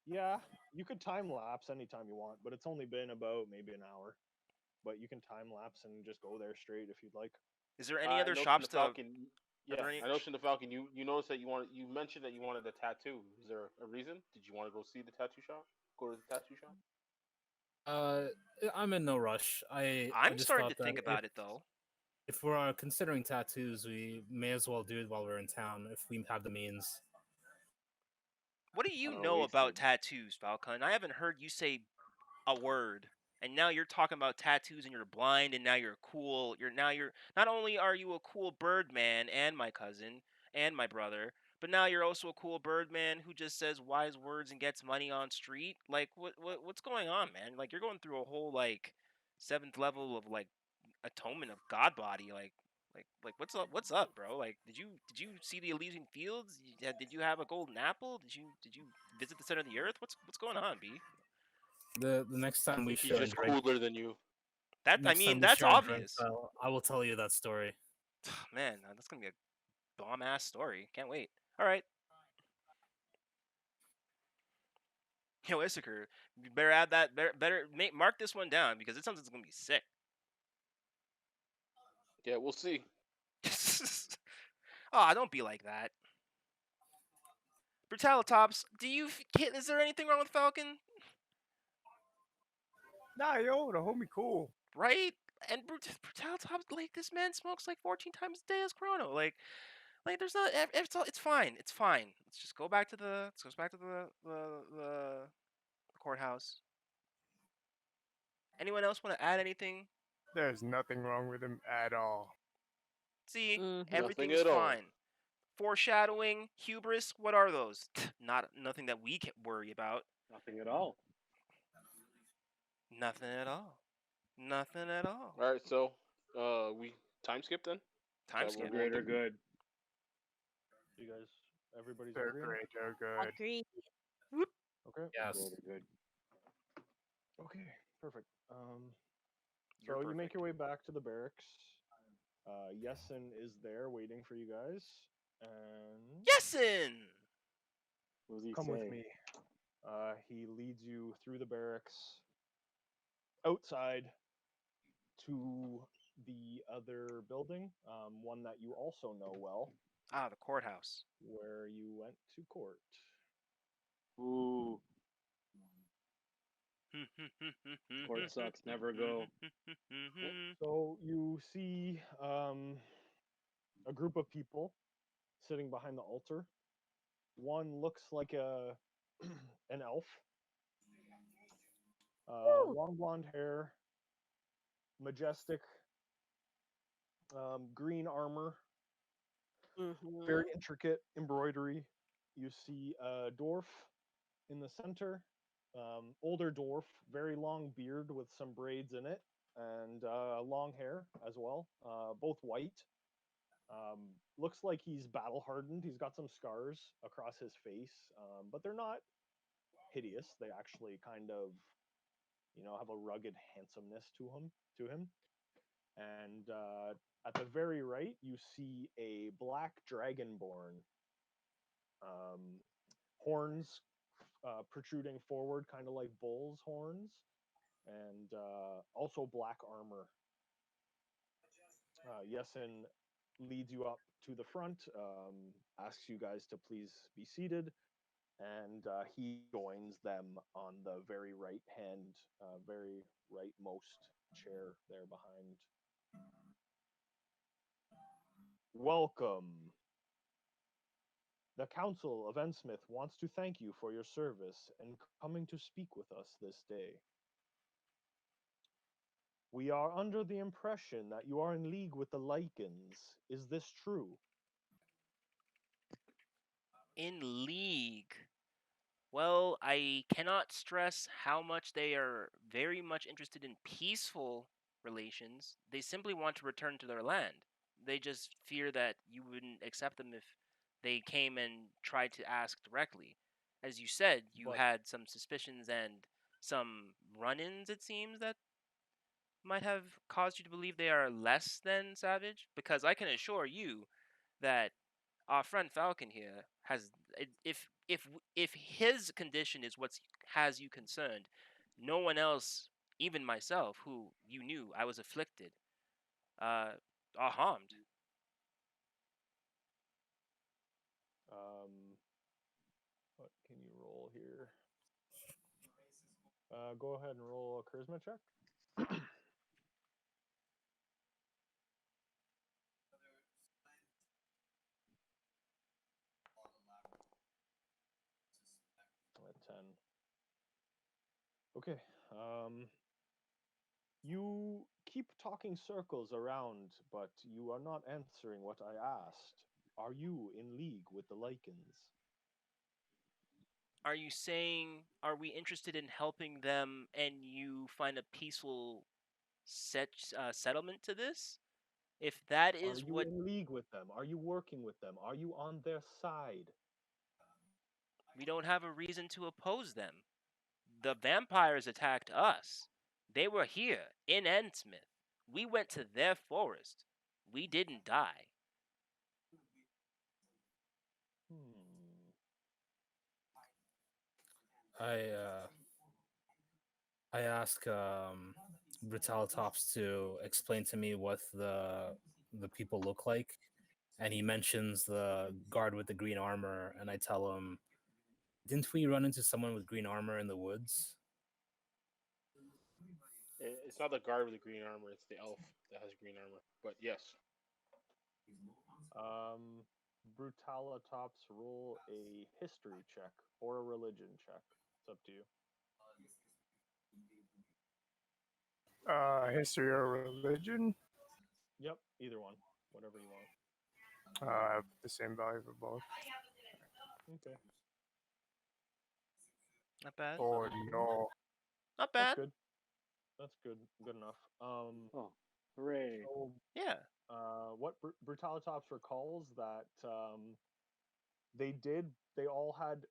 Speaker 1: Yeah, you could time lapse anytime you want, but it's only been about maybe an hour. But you can time lapse and just go there straight if you'd like.
Speaker 2: Is there any other shops to?
Speaker 4: Falcon, yeah, I noticed in the Falcon. You noticed that you mentioned that you wanted a tattoo. Is there a reason? Did you want to go see the tattoo shop? Go to the tattoo shop?
Speaker 5: I'm in no rush. I'm
Speaker 2: just starting to think about it though.
Speaker 5: If we're considering tattoos, we may as well do it while we're in town if we have the means.
Speaker 2: What do you know about tattoos, Falcon? I haven't heard you say a word, and now you're talking about tattoos, and you're blind, and now you're cool. You're not only are you a cool bird man and my cousin and my brother, but now you're also a cool bird man who just says wise words and gets money on street. Like what's going on, man? Like you're going through a whole like 7th level of like atonement of God body. Like Like what's up, bro? Like, did you see the Elysian Fields? Did you have a golden apple? Did you visit the center of the earth? What's going on, B?
Speaker 5: The next time we
Speaker 4: He's
Speaker 5: share a
Speaker 4: just
Speaker 5: drink,
Speaker 4: cooler than you.
Speaker 2: That I
Speaker 5: next time
Speaker 2: mean,
Speaker 5: we
Speaker 2: that's
Speaker 5: share a drink,
Speaker 2: obvious.
Speaker 5: I will tell you that story.
Speaker 2: Man, that's gonna be a bomb ass story. Can't wait. All right. Yo, Issachar, you better add that. Mark this one down because it sounds like it's gonna be sick.
Speaker 4: Yeah, we'll see.
Speaker 2: Oh, don't be like that. Brutalitops, is there anything wrong with Falcon?
Speaker 8: Nah, yo, the homie cool.
Speaker 2: Right? And Brutalitops, like, this man smokes like 14 times a day as Chrono. Like there's not. It's fine. It's fine. Let's just go back to the. Let's go back to the courthouse. Anyone else want to add anything?
Speaker 8: There's nothing wrong with him at all.
Speaker 2: See,
Speaker 6: Mhm.
Speaker 2: everything's
Speaker 4: Nothing at all.
Speaker 2: fine. Foreshadowing, hubris, what are those? Nothing that we can worry about.
Speaker 7: Nothing at all.
Speaker 2: Nothing at all. Nothing at all.
Speaker 4: All right, so we time skip then.
Speaker 2: Time
Speaker 4: That
Speaker 2: skip.
Speaker 4: we're
Speaker 7: Great or good.
Speaker 1: You guys, everybody's
Speaker 8: They're
Speaker 1: agreeing?
Speaker 8: great. They're good.
Speaker 6: Agreed.
Speaker 1: Okay.
Speaker 5: Yes.
Speaker 7: Great or good.
Speaker 1: Okay. Perfect.
Speaker 2: You're
Speaker 1: So you make
Speaker 2: perfect.
Speaker 1: your way back to the barracks. Yesin is there waiting for you guys, and
Speaker 2: Yesin!
Speaker 7: What does he
Speaker 1: come
Speaker 7: say?
Speaker 1: with me. He leads you through the barracks, outside to the other building, one that you also know well,
Speaker 2: Ah, the courthouse.
Speaker 1: where you went to court.
Speaker 7: Ooh. Court sucks. Never go.
Speaker 1: So you see a group of people sitting behind the altar. One looks like an elf. Long blonde hair, majestic, green armor, very intricate embroidery. You see a dwarf in the center, older dwarf, very long beard with some braids in it, and long hair as well, both white. Looks like he's battle hardened. He's got some scars across his face, but they're not hideous. They actually kind of, have a rugged handsomeness to him. And at the very right, you see a black dragonborn, horns protruding forward, kind of like bull's horns, and also black armor. Yesin leads you up to the front, asks you guys to please be seated, and he joins them on the very right hand, very rightmost chair there behind. Welcome. The Council of Ensmith wants to thank you for your service and coming to speak with us this day. We are under the impression that you are in league with the Lycans. Is this true?
Speaker 2: In league. Well, I cannot stress how much they are very much interested in peaceful relations. They simply want to return to their land. They just fear that you wouldn't accept them if they came and tried to ask directly. As you said, you
Speaker 1: But
Speaker 2: had some suspicions and some run ins, it seems, that might have caused you to believe they are less than savage. Because I can assure you that our friend Falcon here has, if his condition is what has you concerned, no one else, even myself, who you knew I was afflicted, are harmed.
Speaker 1: What can you roll here? Go ahead and roll a charisma check. 10. Okay. You keep talking circles around, but you are not answering what I asked. Are you in league with the Lycans?
Speaker 2: Are you saying, are we interested in helping them and you find a peaceful settlement to this? If that
Speaker 1: Are
Speaker 2: is
Speaker 1: you
Speaker 2: what
Speaker 1: in league with them? Are you working with them? Are you on their side?
Speaker 2: we don't have a reason to oppose them. The vampires attacked us. They were here in Endsmith. We went to their forest. We didn't die.
Speaker 5: I ask Brutalitops to explain to me what the people look like, and he mentions the guard with the green armor, and I tell him, "Didn't we run into someone with green armor in the woods?"
Speaker 4: It's not the guard with the green armor; it's the elf that has green armor. But yes,
Speaker 1: Brutalitops, roll a history check or a religion check. It's up to you.
Speaker 8: History or religion?
Speaker 1: Yep, either one, whatever you want.
Speaker 8: I have the same value for both.
Speaker 1: Okay.
Speaker 2: Not bad.
Speaker 8: Oh no.
Speaker 2: Not
Speaker 1: That's
Speaker 2: bad.
Speaker 1: good. That's good. Good enough.
Speaker 7: Oh, hooray!
Speaker 1: So,
Speaker 2: Yeah.
Speaker 1: what Brutalitops recalls that they all had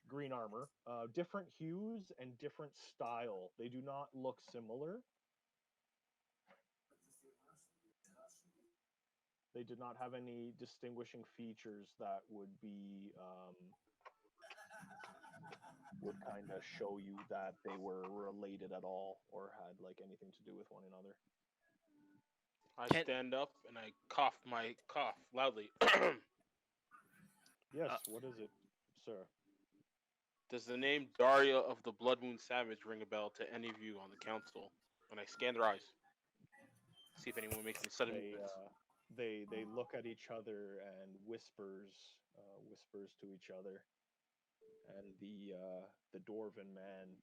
Speaker 1: green armor, different hues and different style. They do not look similar. They did not have any distinguishing features that would kind of show you that they were related at all or had like anything to do with one another.
Speaker 4: I stand up and I cough my cough loudly.
Speaker 1: Yes, what is it, sir?
Speaker 4: Does the name Daria of the Bloodmoon Savage ring a bell to any of you on the council? And I scan their eyes, see if anyone makes any sudden movements.
Speaker 1: They look at each other and whispers to each other, and the dwarven man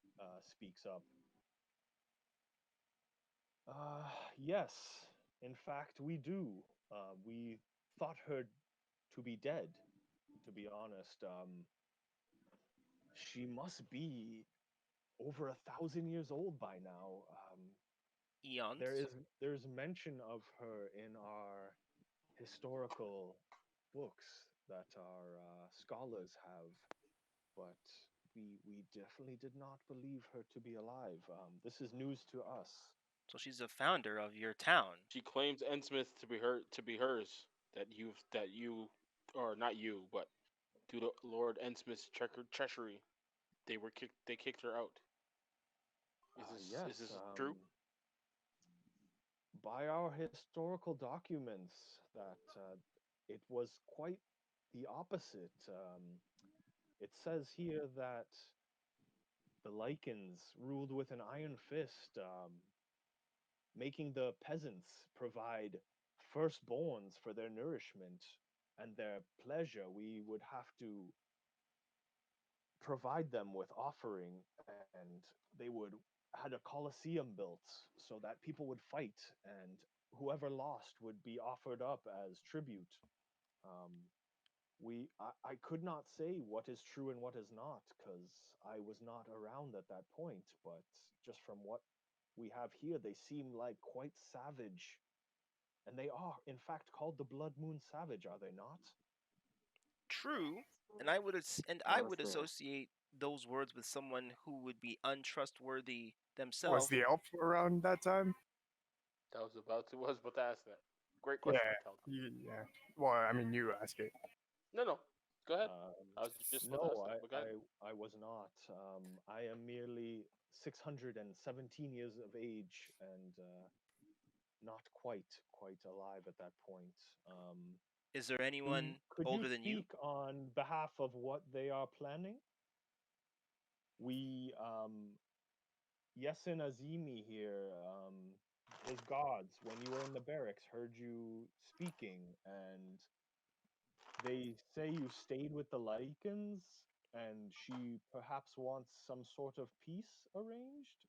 Speaker 1: speaks up. Yes, in fact, we do. We thought her to be dead. To be honest, she must be over 1,000 years old by now.
Speaker 2: Eons.
Speaker 1: There's mention of her in our historical books that our scholars have, but we definitely did not believe her to be alive. This is news to us.
Speaker 2: So she's a founder of your town.
Speaker 4: She claims Endsmith to be hers. That you, or not you, but due to Lord Endsmith's treachery, they kicked her out.
Speaker 1: Yes,
Speaker 4: Is this true?
Speaker 1: By our historical documents, that it was quite the opposite. It says here that the Lycans ruled with an iron fist, making the peasants provide firstborns for their nourishment and their pleasure. We would have to provide them with offering, and they would had a coliseum built so that people would fight, and whoever lost would be offered up as tribute. um, I could not say what is true and what is not, because I was not around at that point, but just from what we have here, they seem like quite savage, and they are in fact called the Blood Moon Savage, are they not?
Speaker 2: True, and I would associate those words with someone who would be untrustworthy themselves.
Speaker 8: Was the elf around that time?
Speaker 4: Was about to ask that. Great question.
Speaker 8: Yeah. Well, I mean, you ask it.
Speaker 4: No. Go ahead. I was just
Speaker 1: no, I was not. I am merely 617 years of age and not quite alive at that point.
Speaker 2: Is there anyone older than you?
Speaker 1: Could you speak on behalf of what they are planning? We, Yesin Azimi here, his gods, when you were in the barracks, heard you speaking, and they say you stayed with the Lycans, and she perhaps wants some sort of peace arranged?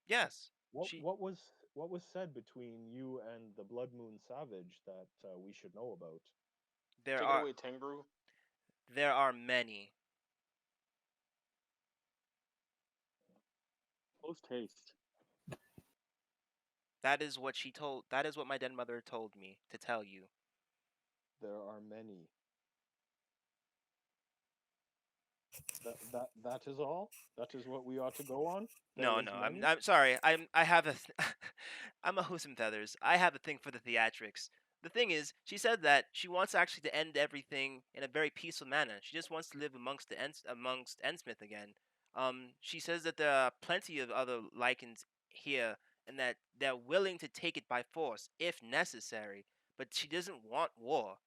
Speaker 2: Yes.
Speaker 1: What was said between you and the Blood Moon Savage that we should know about?
Speaker 2: Take
Speaker 4: it away, Tengru.
Speaker 2: There are many.
Speaker 7: Post haste.
Speaker 2: That is what she told. That is what my dead mother told me to tell you.
Speaker 1: There are many. That is all. That is what we ought to go on. There
Speaker 2: No,
Speaker 1: is
Speaker 2: no,
Speaker 1: many.
Speaker 2: I'm sorry. I have a I'm a Who's and Feathers. I have a thing for the theatrics. The thing is, she said that she wants actually to end everything in a very peaceful manner. She just wants to live amongst amongst Ensmith again. She says that there are plenty of other lichens here, and that they're willing to take it by force if necessary. But she doesn't want war.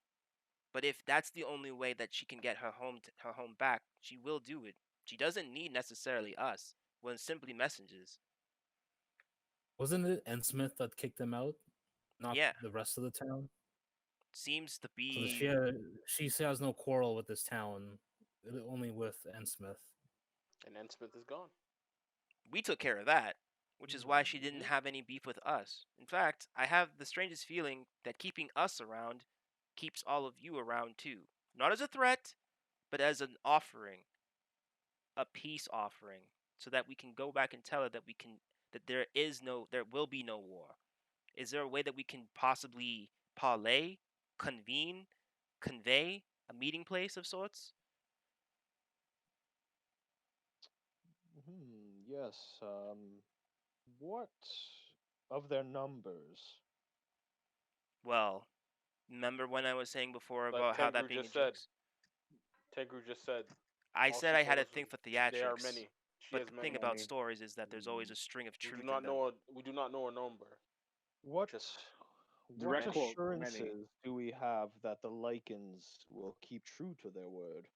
Speaker 2: But if that's the only way that she can get her home back, she will do it. She doesn't need necessarily us. We're simply messengers.
Speaker 5: Wasn't it Ensmith that kicked them out, not
Speaker 2: Yeah,
Speaker 5: the rest of the town?
Speaker 2: seems to
Speaker 5: So
Speaker 2: be.
Speaker 5: she has no quarrel with this town, only with Ensmith.
Speaker 4: And then Smith is gone.
Speaker 2: We took care of that, which is why she didn't have any beef with us. In fact, I have the strangest feeling that keeping us around keeps all of you around too. Not as a threat, but as an offering, a peace offering, so that we can go back and tell her that there will be no war. Is there a way that we can possibly parlay, convene, convey a meeting place of sorts?
Speaker 1: Yes. What of their numbers?
Speaker 2: Well, remember when I was saying before
Speaker 4: Like
Speaker 2: about how that
Speaker 4: Tengu
Speaker 2: being a
Speaker 4: just said.
Speaker 2: jinx?
Speaker 4: Tengu just said.
Speaker 2: I
Speaker 4: all
Speaker 2: said
Speaker 4: she
Speaker 2: I had
Speaker 4: told
Speaker 2: a
Speaker 4: us
Speaker 2: thing
Speaker 4: was
Speaker 2: for
Speaker 4: They are
Speaker 2: theatrics.
Speaker 4: many. She
Speaker 2: But
Speaker 4: has
Speaker 2: the
Speaker 4: many.
Speaker 2: thing about stories is that there's always a string of
Speaker 4: We
Speaker 2: truth
Speaker 4: do
Speaker 2: in
Speaker 4: not
Speaker 2: them.
Speaker 4: know. We do not know a number.
Speaker 1: What
Speaker 4: Just
Speaker 1: what
Speaker 7: Direct quote, many.
Speaker 1: assurances do we have that the lichens will keep true to their word?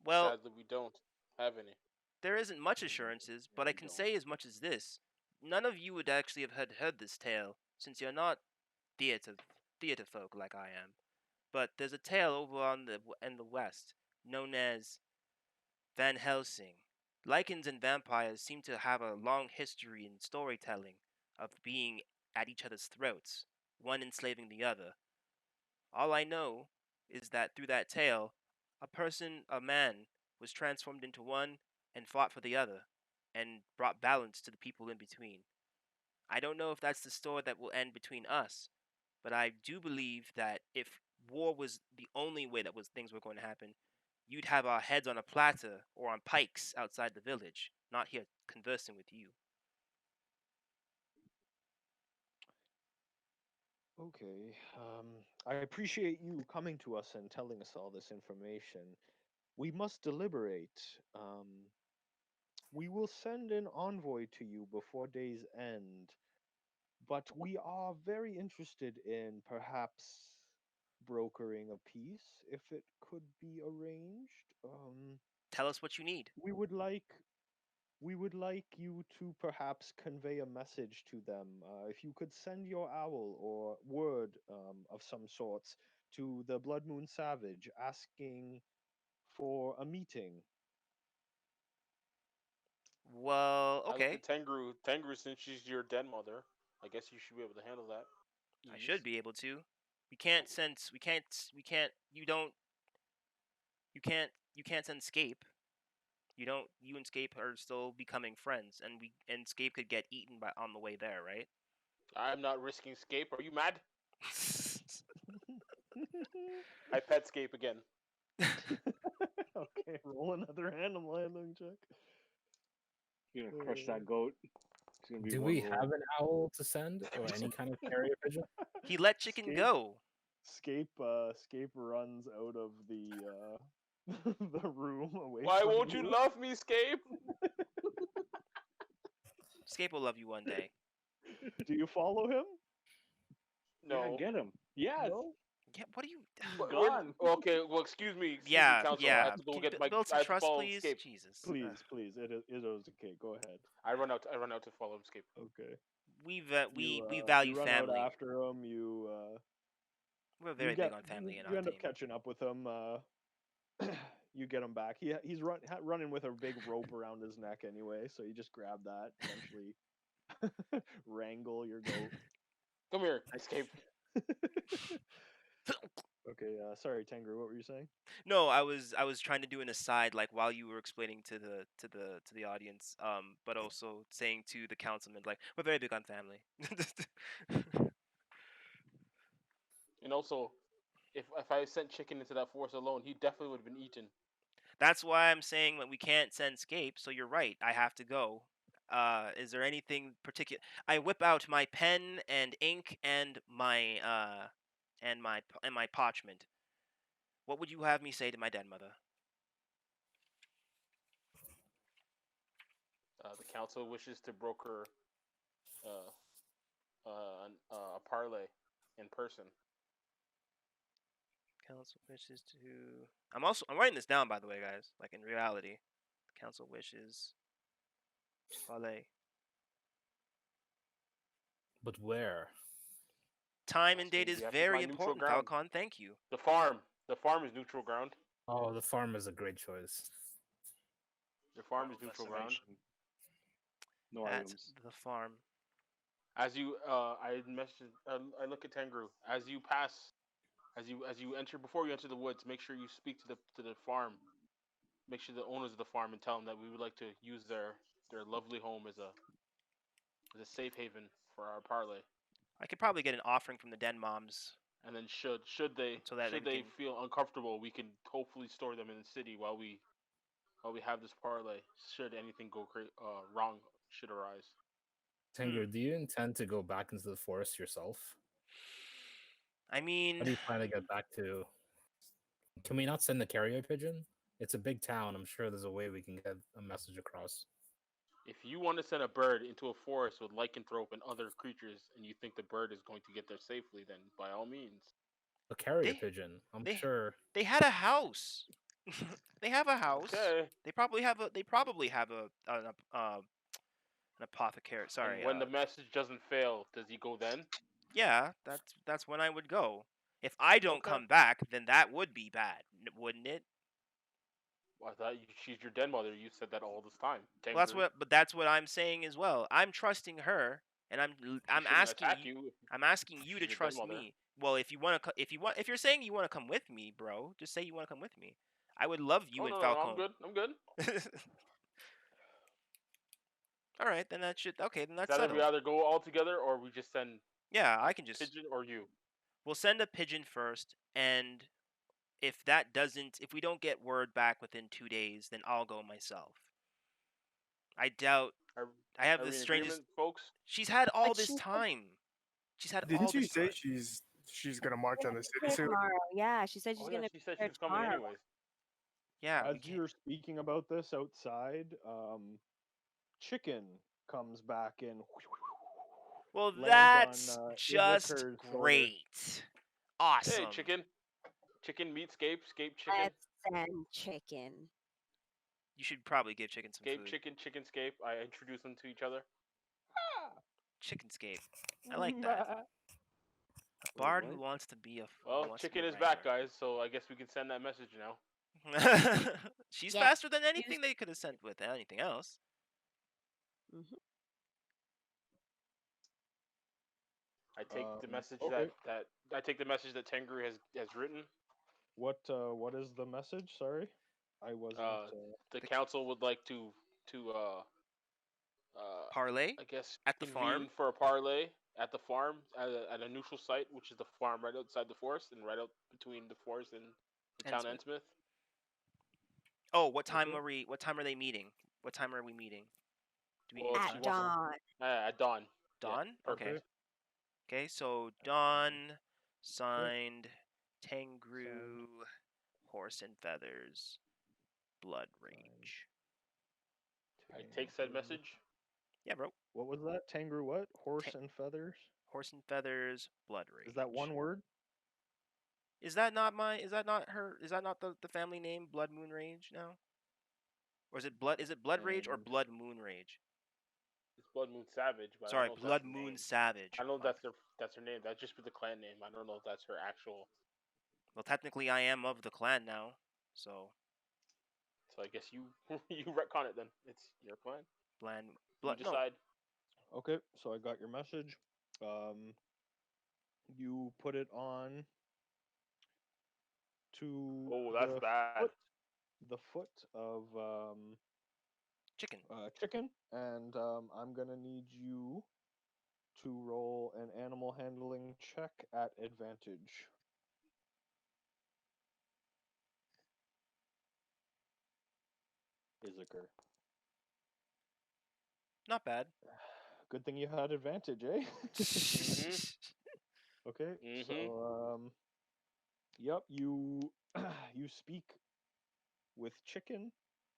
Speaker 2: Well,
Speaker 4: sadly, we don't have any.
Speaker 2: there isn't much assurances, but I can say as much as this. None of you would actually have heard this tale, since you're not theater folk like I am. But there's a tale over in the west, known as Van Helsing. Lycans and vampires seem to have a long history in storytelling of being at each other's throats, one enslaving the other. All I know is that through that tale, a man, was transformed into one and fought for the other, and brought balance to the people in between. I don't know if that's the story that will end between us, but I do believe that if war was the only way that was things were going to happen, you'd have our heads on a platter or on pikes outside the village, not here conversing with you.
Speaker 1: Okay. I appreciate you coming to us and telling us all this information. We must deliberate. We will send an envoy to you before day's end, but we are very interested in perhaps brokering a peace if it could be arranged.
Speaker 2: Tell us what you need.
Speaker 1: We would like you to perhaps convey a message to them. If you could send your owl or word of some sorts to the Blood Moon Savage asking for a meeting.
Speaker 2: Well,
Speaker 4: I look
Speaker 2: okay.
Speaker 4: at Tengu. Tengu, since she's your dead mother, I guess you should be able to handle that.
Speaker 2: I should be able to. We can't sense. We can't. We can't. You don't. You can't. You can't send Scape. You don't. You and Scape are still becoming friends, and Scape could get eaten by on the way there, right?
Speaker 4: I'm not risking Scape. Are you mad? I pet Scape again.
Speaker 1: Okay, roll another animal handling check.
Speaker 7: You're gonna crush that goat. It's gonna be
Speaker 5: Do
Speaker 7: one
Speaker 5: we
Speaker 7: roll.
Speaker 5: have an owl to send or any kind of carrier pigeon?
Speaker 2: He let chicken go.
Speaker 1: Scape runs out of the the room away
Speaker 4: Why
Speaker 1: from
Speaker 4: won't you love me, Scape?
Speaker 2: Scape will love you one day.
Speaker 1: Do you follow him?
Speaker 4: No.
Speaker 7: Yeah, get him. Yes.
Speaker 1: No?
Speaker 2: Yeah. What are you?
Speaker 4: But
Speaker 7: Gone.
Speaker 4: okay, well, excuse me,
Speaker 2: Yeah.
Speaker 4: counsel. I
Speaker 2: Yeah.
Speaker 4: have to go
Speaker 2: Can
Speaker 4: get my.
Speaker 2: build
Speaker 4: I
Speaker 2: some
Speaker 4: have to
Speaker 2: trust,
Speaker 4: follow
Speaker 2: please.
Speaker 4: Scape.
Speaker 2: Jesus.
Speaker 1: Please, it is okay. Go ahead.
Speaker 4: I run out to follow Scape.
Speaker 1: Okay.
Speaker 2: We
Speaker 1: You
Speaker 2: value
Speaker 1: run out
Speaker 2: family.
Speaker 1: after him.
Speaker 2: We're
Speaker 1: You
Speaker 2: very
Speaker 1: get
Speaker 2: big on family in
Speaker 1: you
Speaker 2: our
Speaker 1: end up
Speaker 2: team.
Speaker 1: catching up with him. You get him back. He's running with a big rope around his neck anyway, so you just grab that. Eventually, wrangle your goat.
Speaker 4: Come here, Scape.
Speaker 1: Okay, sorry, Tengu, what were you saying?
Speaker 2: No, I was trying to do an aside, like while you were explaining to the audience, but also saying to the councilman, like we're very big on family.
Speaker 4: And also, if I sent chicken into that forest alone, he definitely would have been eaten.
Speaker 2: That's why I'm saying that we can't send Scape. So you're right. I have to go. Is there anything particular? I whip out my pen and ink and my parchment. What would you have me say to my dead mother?
Speaker 4: The council wishes to broker a parlay in person.
Speaker 2: Council wishes to. I'm writing this down, by the way, guys. Like in reality, the council wishes. Parlay.
Speaker 5: But where?
Speaker 2: Time and date is very important, Falcon. Thank you.
Speaker 4: The farm. The farm is neutral ground.
Speaker 5: Oh, the farm is a great choice.
Speaker 4: The farm is neutral ground.
Speaker 7: No items.
Speaker 2: The farm.
Speaker 4: As you, I look at Tengu. As you pass, as you enter, before you enter the woods, make sure you speak to the farm. Make sure the owners of the farm and tell them that we would like to use their lovely home as a safe haven for our parlay.
Speaker 2: I could probably get an offering from the den moms.
Speaker 4: And then should they feel uncomfortable, we can hopefully store them in the city while we have this parlay. Should anything go wrong, should arise.
Speaker 5: Tengu, do you intend to go back into the forest yourself?
Speaker 2: I mean,
Speaker 5: how do you plan to get back to? Can we not send the carrier pigeon? It's a big town. I'm sure there's a way we can get a message across.
Speaker 4: If you want to send a bird into a forest with lycanthrope and other creatures, and you think the bird is going to get there safely, then by all means.
Speaker 5: A carrier pigeon. I'm sure
Speaker 2: they had a house. They have a house.
Speaker 4: Okay.
Speaker 2: They probably have an apothecary. Sorry.
Speaker 4: And when the message doesn't fail, does he go then?
Speaker 2: Yeah, that's when I would go. If I don't come back, then that would be bad, wouldn't it?
Speaker 4: Well, I thought she's your dead mother. You said that all this time.
Speaker 2: Well, that's what I'm saying as well. I'm trusting her, and I'm asking you. I'm asking you to trust me. Well, if you're saying you want to come with me, bro, just say you want to come with me. I would love you and Falcon.
Speaker 4: No, I'm good.
Speaker 2: All right, then that should then that's
Speaker 4: either
Speaker 2: settled.
Speaker 4: we either go all together or we just send.
Speaker 2: Yeah, I can just
Speaker 4: pigeon or you.
Speaker 2: We'll send a pigeon first, and if we don't get word back within 2 days, then I'll go myself. I doubt. I have the strangest
Speaker 4: folks.
Speaker 2: She's had all this time. She's had.
Speaker 8: Didn't she say she's gonna march on the city soon?
Speaker 6: Tomorrow. Yeah, she said she's gonna.
Speaker 4: She said she was coming anyways.
Speaker 2: Yeah.
Speaker 1: As you're speaking about this outside, Chicken comes back in.
Speaker 2: Well, that's just great. Awesome.
Speaker 4: Hey, Chicken meet Scape. Scape Chicken.
Speaker 6: Let's send Chicken.
Speaker 2: You should probably give Chicken some food.
Speaker 4: Chicken Scape. I introduce them to each other.
Speaker 2: Chicken Scape. I like that. A bard who wants to be a.
Speaker 4: Well, Chicken is back, guys. So I guess we can send that message now.
Speaker 2: She's faster than anything they could have sent with anything else.
Speaker 6: Mm-hmm.
Speaker 4: I take the message that I take the message that Tengu has written.
Speaker 1: What is the message? Sorry, I wasn't.
Speaker 4: The council would like to
Speaker 2: parlay.
Speaker 4: I guess
Speaker 2: at the farm
Speaker 4: for a parlay at the farm at a neutral site, which is the farm right outside the forest and right out between the forest and the town Endsmith.
Speaker 2: Oh, what time are we? What time are they meeting? What time are we meeting? Do we
Speaker 6: at dawn.
Speaker 4: At dawn.
Speaker 2: Dawn.
Speaker 4: Yeah,
Speaker 2: okay. Okay. So dawn signed Tengu, Horse and Feathers, Blood Rage.
Speaker 4: I take said message.
Speaker 2: Yeah, bro.
Speaker 1: What was that? Tengu what? Horse and Feathers?
Speaker 2: Horse and Feathers, Blood Rage.
Speaker 1: Is that one word?
Speaker 2: Is that not the family name Bloodmoon Rage now? Or is it Blood Rage or Bloodmoon Rage?
Speaker 4: It's Bloodmoon Savage, but
Speaker 2: sorry, Bloodmoon Savage.
Speaker 4: I don't know if that's her name. That'd just be the clan name. I don't know if that's her actual.
Speaker 2: Well, technically I am of the clan now, so
Speaker 4: I guess you retcon it then. It's your clan.
Speaker 2: You
Speaker 4: decide.
Speaker 1: No. Okay, so I got your message. You put it on to
Speaker 4: Oh, that's
Speaker 1: the
Speaker 4: bad.
Speaker 1: foot of
Speaker 2: Chicken.
Speaker 1: Chicken, and I'm gonna need you to roll an animal handling check at advantage. Izaker.
Speaker 2: Not bad.
Speaker 1: Good thing you had advantage, eh? Okay, so yep, you you speak with Chicken.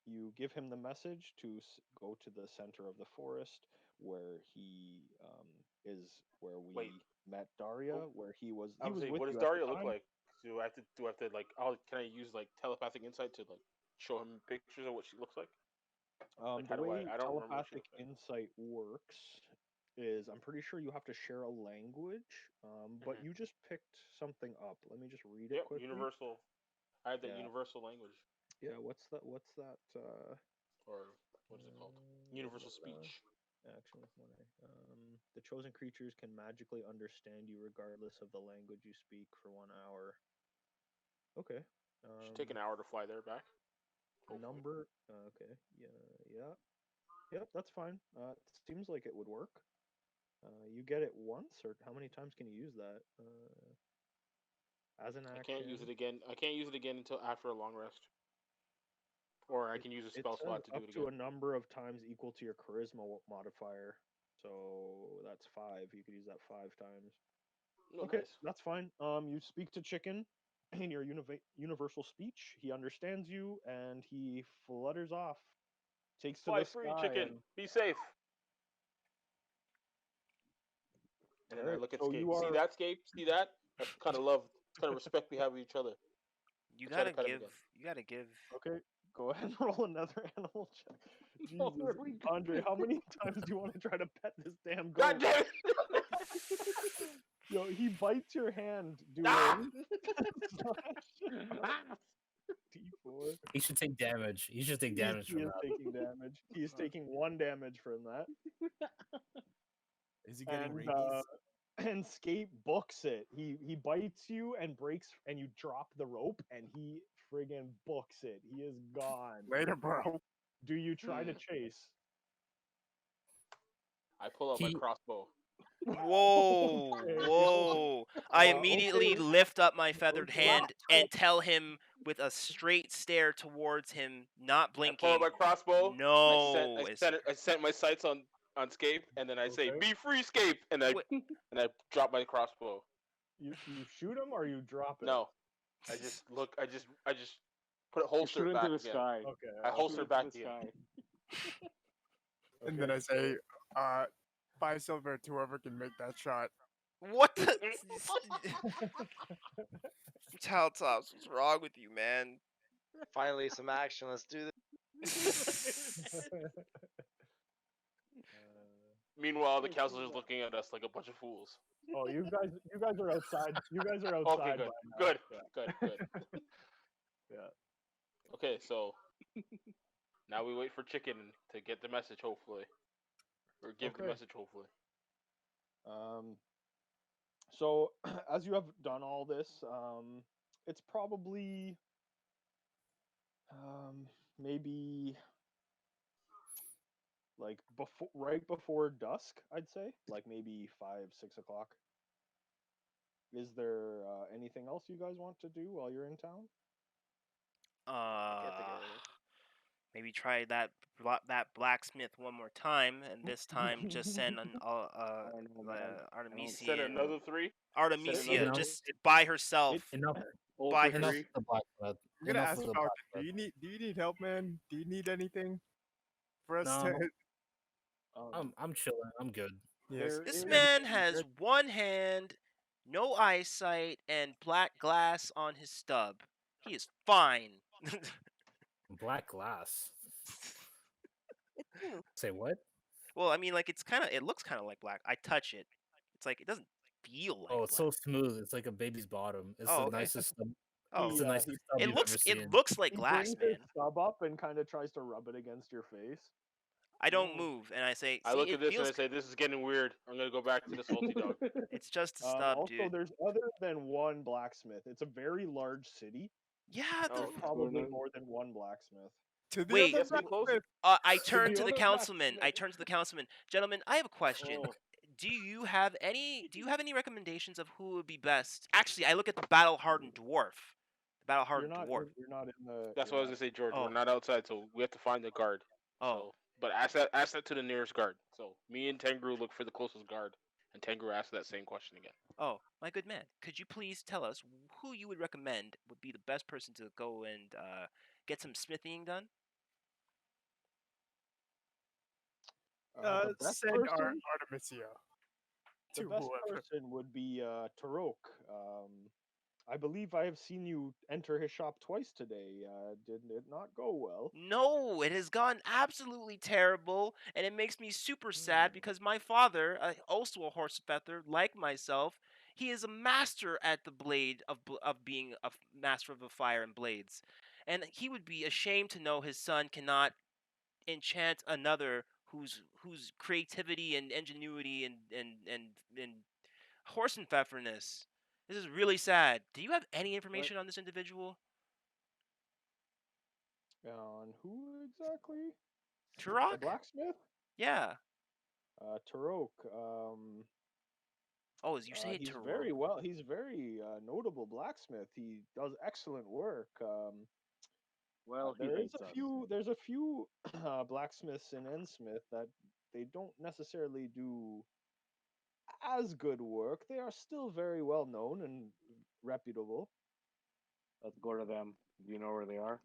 Speaker 1: You give him the message to go to the center of the forest where he is, where we
Speaker 4: Wait.
Speaker 1: met Daria, where he was.
Speaker 4: I
Speaker 1: He
Speaker 4: was
Speaker 1: was
Speaker 4: saying,
Speaker 1: with
Speaker 4: what does
Speaker 1: you at the
Speaker 4: Daria look
Speaker 1: time.
Speaker 4: like? Do I have to like? Oh, can I use like telepathic insight to like show him pictures of what she looks like? Like,
Speaker 1: The way
Speaker 4: I don't remember what she
Speaker 1: telepathic
Speaker 4: looks like.
Speaker 1: insight works is I'm pretty sure you have to share a language, but you just picked something up. Let me just read it
Speaker 4: Yep,
Speaker 1: quickly.
Speaker 4: universal. I had that
Speaker 1: Yeah.
Speaker 4: universal language.
Speaker 1: Yeah, what's that?
Speaker 4: Or what is it called? Universal speech.
Speaker 1: Action with one. The chosen creatures can magically understand you regardless of the language you speak for 1 hour. Okay.
Speaker 4: Should take an hour to fly there back. Hopefully.
Speaker 1: Number. Okay. Yeah. Yep. That's fine. It seems like it would work. You get it once, or how many times can you use that? As an action.
Speaker 4: I can't use it again. I can't use it again until after a long rest. Or I can use a spell slot to do it again.
Speaker 1: Up to a number of times equal to your charisma modifier. So that's 5. You could use that 5 times.
Speaker 4: Oh,
Speaker 1: okay,
Speaker 4: nice.
Speaker 1: that's fine. You speak to Chicken in your universal speech. He understands you, and he flutters off. Takes
Speaker 4: Fly
Speaker 1: to the
Speaker 4: free,
Speaker 1: sky.
Speaker 4: Chicken. Be safe. And then I
Speaker 1: Alright,
Speaker 4: look at
Speaker 1: so
Speaker 4: Scape.
Speaker 1: you
Speaker 4: See
Speaker 1: are-
Speaker 4: that, Scape? See that? That's the kind of love, kind of respect we have with each other.
Speaker 2: You
Speaker 4: I try to
Speaker 2: gotta
Speaker 4: cut him
Speaker 2: give.
Speaker 4: again.
Speaker 2: You gotta give.
Speaker 1: Okay, go ahead and roll another animal check. Jesus, Andre, how many times do you want to try to pet this damn goat?
Speaker 4: God damn it!
Speaker 1: Yo, he bites your hand, dude. D4.
Speaker 5: He should take damage. He should take damage
Speaker 1: He
Speaker 5: from
Speaker 1: is
Speaker 5: that.
Speaker 1: taking damage. He is taking 1 damage from that.
Speaker 10: Is he getting rabies?
Speaker 1: And Scape books it. He bites you and breaks, and you drop the rope, and he friggin' books it. He is gone.
Speaker 8: Later, bro.
Speaker 1: Do you try to chase?
Speaker 4: I pull out my crossbow.
Speaker 2: Whoa, whoa. I immediately lift up my feathered hand and tell him with a straight stare towards him, not blinking.
Speaker 4: I pull out my crossbow.
Speaker 2: No.
Speaker 4: I set my sights on Scape, and then I say, "Be free, Scape," and I drop my crossbow.
Speaker 1: You shoot him or you drop it?
Speaker 4: No, I just look. I just put it holster
Speaker 7: shoot
Speaker 4: back
Speaker 7: into the
Speaker 4: again.
Speaker 7: sky.
Speaker 1: Okay.
Speaker 4: I holster
Speaker 7: Shoot
Speaker 4: back
Speaker 7: into the
Speaker 4: again.
Speaker 7: sky.
Speaker 8: And then I say, 5 silver to whoever can make that shot.
Speaker 2: What the? Taltops, what's wrong with you, man?
Speaker 9: Finally, some action. Let's do this.
Speaker 4: Meanwhile, the council is looking at us like a bunch of fools.
Speaker 1: Oh, you guys are outside. You guys are outside.
Speaker 4: Okay,
Speaker 1: good.
Speaker 4: Good.
Speaker 1: Yeah.
Speaker 4: Okay, so now we wait for Chicken to get the message, hopefully, or give the message, hopefully.
Speaker 1: So as you have done all this, it's probably maybe like right before dusk, I'd say, like maybe 5-6 o'clock. Is there anything else you guys want to do while you're in town?
Speaker 2: Maybe try that blacksmith one more time, and this time just send an Artemisia.
Speaker 4: Send another 3.
Speaker 2: Artemisia just by herself.
Speaker 5: By
Speaker 8: I'm
Speaker 5: herself.
Speaker 8: gonna ask Falcon, do you need help, man? Do you need anything for us
Speaker 5: No.
Speaker 8: to?
Speaker 5: I'm chilling. I'm good.
Speaker 8: Yes.
Speaker 2: This man has 1 hand, no eyesight, and black glass on his stub. He is fine.
Speaker 5: Black glass. Say what?
Speaker 2: Well, I mean, like it looks kind of like black. I touch it. It's like it doesn't feel like.
Speaker 5: Oh, it's so smooth. It's like a baby's bottom. It's the nicest. It's the nicest stub you've ever seen.
Speaker 2: It looks like glass,
Speaker 1: man. He brings his stub up and kind of tries to rub it against your face.
Speaker 2: I don't move, and I say.
Speaker 4: I look at this and I say, "This is getting weird. I'm gonna go back to the salty dog."
Speaker 2: It's just a stub,
Speaker 1: also,
Speaker 2: dude.
Speaker 1: there's other than one blacksmith. It's a very large city.
Speaker 2: Yeah.
Speaker 1: There's probably more than one blacksmith.
Speaker 8: To the
Speaker 2: Wait.
Speaker 8: other
Speaker 4: Guess who closed?
Speaker 8: blacksmith.
Speaker 2: I
Speaker 1: To
Speaker 2: turned
Speaker 1: the
Speaker 2: to the
Speaker 1: other
Speaker 2: councilman.
Speaker 1: blacksmith.
Speaker 2: I turned to the councilman. Gentlemen, I have a question.
Speaker 4: Oh.
Speaker 2: Do you have any recommendations of who would be best? Actually, I look at the battle-hardened dwarf. The battle-hardened dwarf.
Speaker 1: You're not in the.
Speaker 4: That's what I was gonna say, George.
Speaker 2: Oh.
Speaker 4: We're not outside, so we have to find the guard.
Speaker 2: Oh.
Speaker 4: So, but ask that to the nearest guard. So me and Tengru look for the closest guard, and Tengru asks that same question again.
Speaker 2: Oh, my good man. Could you please tell us who you would recommend would be the best person to go and get some smithing done?
Speaker 1: The best
Speaker 8: Send
Speaker 1: person.
Speaker 8: Artemisia.
Speaker 1: The
Speaker 8: To
Speaker 1: best
Speaker 8: whoever.
Speaker 1: person would be Tarok. I believe I have seen you enter his shop twice today. Did it not go well?
Speaker 2: No, it has gone absolutely terrible, and it makes me super sad because my father, also a horse feather like myself, he is a master at the blade of being a master of the fire and blades, and he would be ashamed to know his son cannot enchant another whose creativity and ingenuity and horse and featherness. This is really sad. Do you have any information on this individual?
Speaker 1: On who exactly? The
Speaker 2: Turok?
Speaker 1: blacksmith?
Speaker 2: Yeah.
Speaker 1: Tarok.
Speaker 2: Oh, as you say,
Speaker 1: He's
Speaker 2: Tarok.
Speaker 1: very well. He's very notable blacksmith. He does excellent work.
Speaker 7: Well, he
Speaker 1: there is
Speaker 7: hates
Speaker 1: a
Speaker 7: us.
Speaker 1: few. There's a few blacksmiths in Ennsmith that they don't necessarily do as good work. They are still very well known and reputable.
Speaker 7: Let's go to them. Do you know where they are?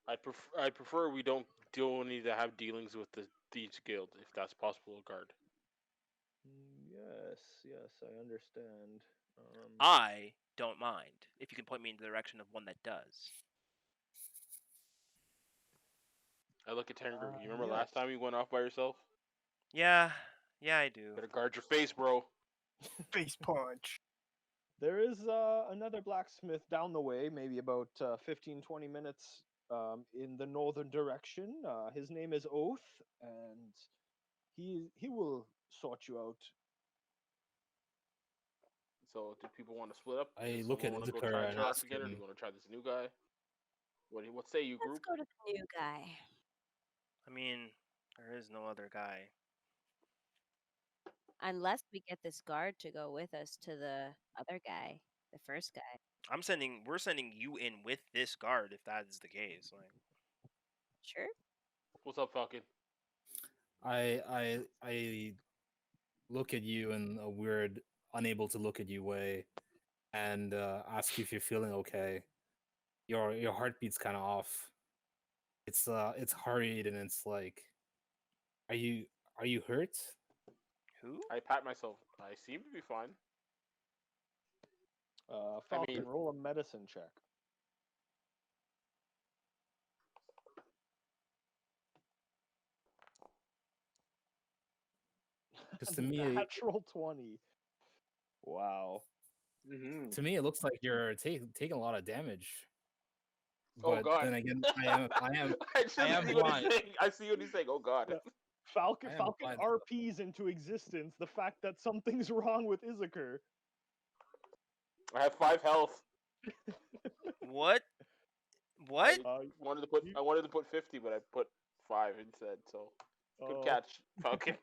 Speaker 4: I prefer we don't need to have dealings with the Thieves Guild if that's possible, guard.
Speaker 1: Yes, I understand.
Speaker 2: I don't mind if you can point me in the direction of one that does.
Speaker 4: I look at Tengru. You remember last time you went off by yourself?
Speaker 2: Yeah, I do.
Speaker 4: Better guard your face, bro.
Speaker 8: Face punch.
Speaker 1: There is another blacksmith down the way, maybe about 15, 20 minutes in the northern direction. His name is Oath, and he will sort you out.
Speaker 4: So, do people want to split up?
Speaker 5: I
Speaker 4: Does
Speaker 5: look at
Speaker 4: someone want to go
Speaker 5: Izakar
Speaker 4: try
Speaker 5: and
Speaker 4: Turok
Speaker 5: ask
Speaker 4: again, or do
Speaker 5: him.
Speaker 4: you want to try this new guy? What say you,
Speaker 6: Let's
Speaker 4: group?
Speaker 6: go to the new guy.
Speaker 2: I mean, there is no other guy.
Speaker 6: Unless we get this guard to go with us to the other guy, the first guy.
Speaker 2: We're sending you in with this guard if that is the case. Like,
Speaker 6: sure.
Speaker 4: What's up, Falcon?
Speaker 5: I look at you in a weird, unable to look at you way, and ask you if you're feeling okay. Your heartbeat's kind of off. It's hurried, and it's like, are you hurt?
Speaker 2: Who?
Speaker 4: I pat myself. I seem to be fine.
Speaker 1: Falcon, roll a medicine check.
Speaker 5: Because to me,
Speaker 1: natural 20. Wow.
Speaker 4: Mm-hmm.
Speaker 5: To me, it looks like you're taking a lot of damage.
Speaker 4: Oh
Speaker 5: But
Speaker 4: God!
Speaker 5: then again, I am
Speaker 4: I am blind. I see what he's saying. Oh God!
Speaker 1: Falcon RPs into existence the fact that something's wrong with Izakar.
Speaker 4: I have 5 health.
Speaker 2: What? What?
Speaker 4: I wanted to put 50, but I put 5 instead. So good catch, Falcon.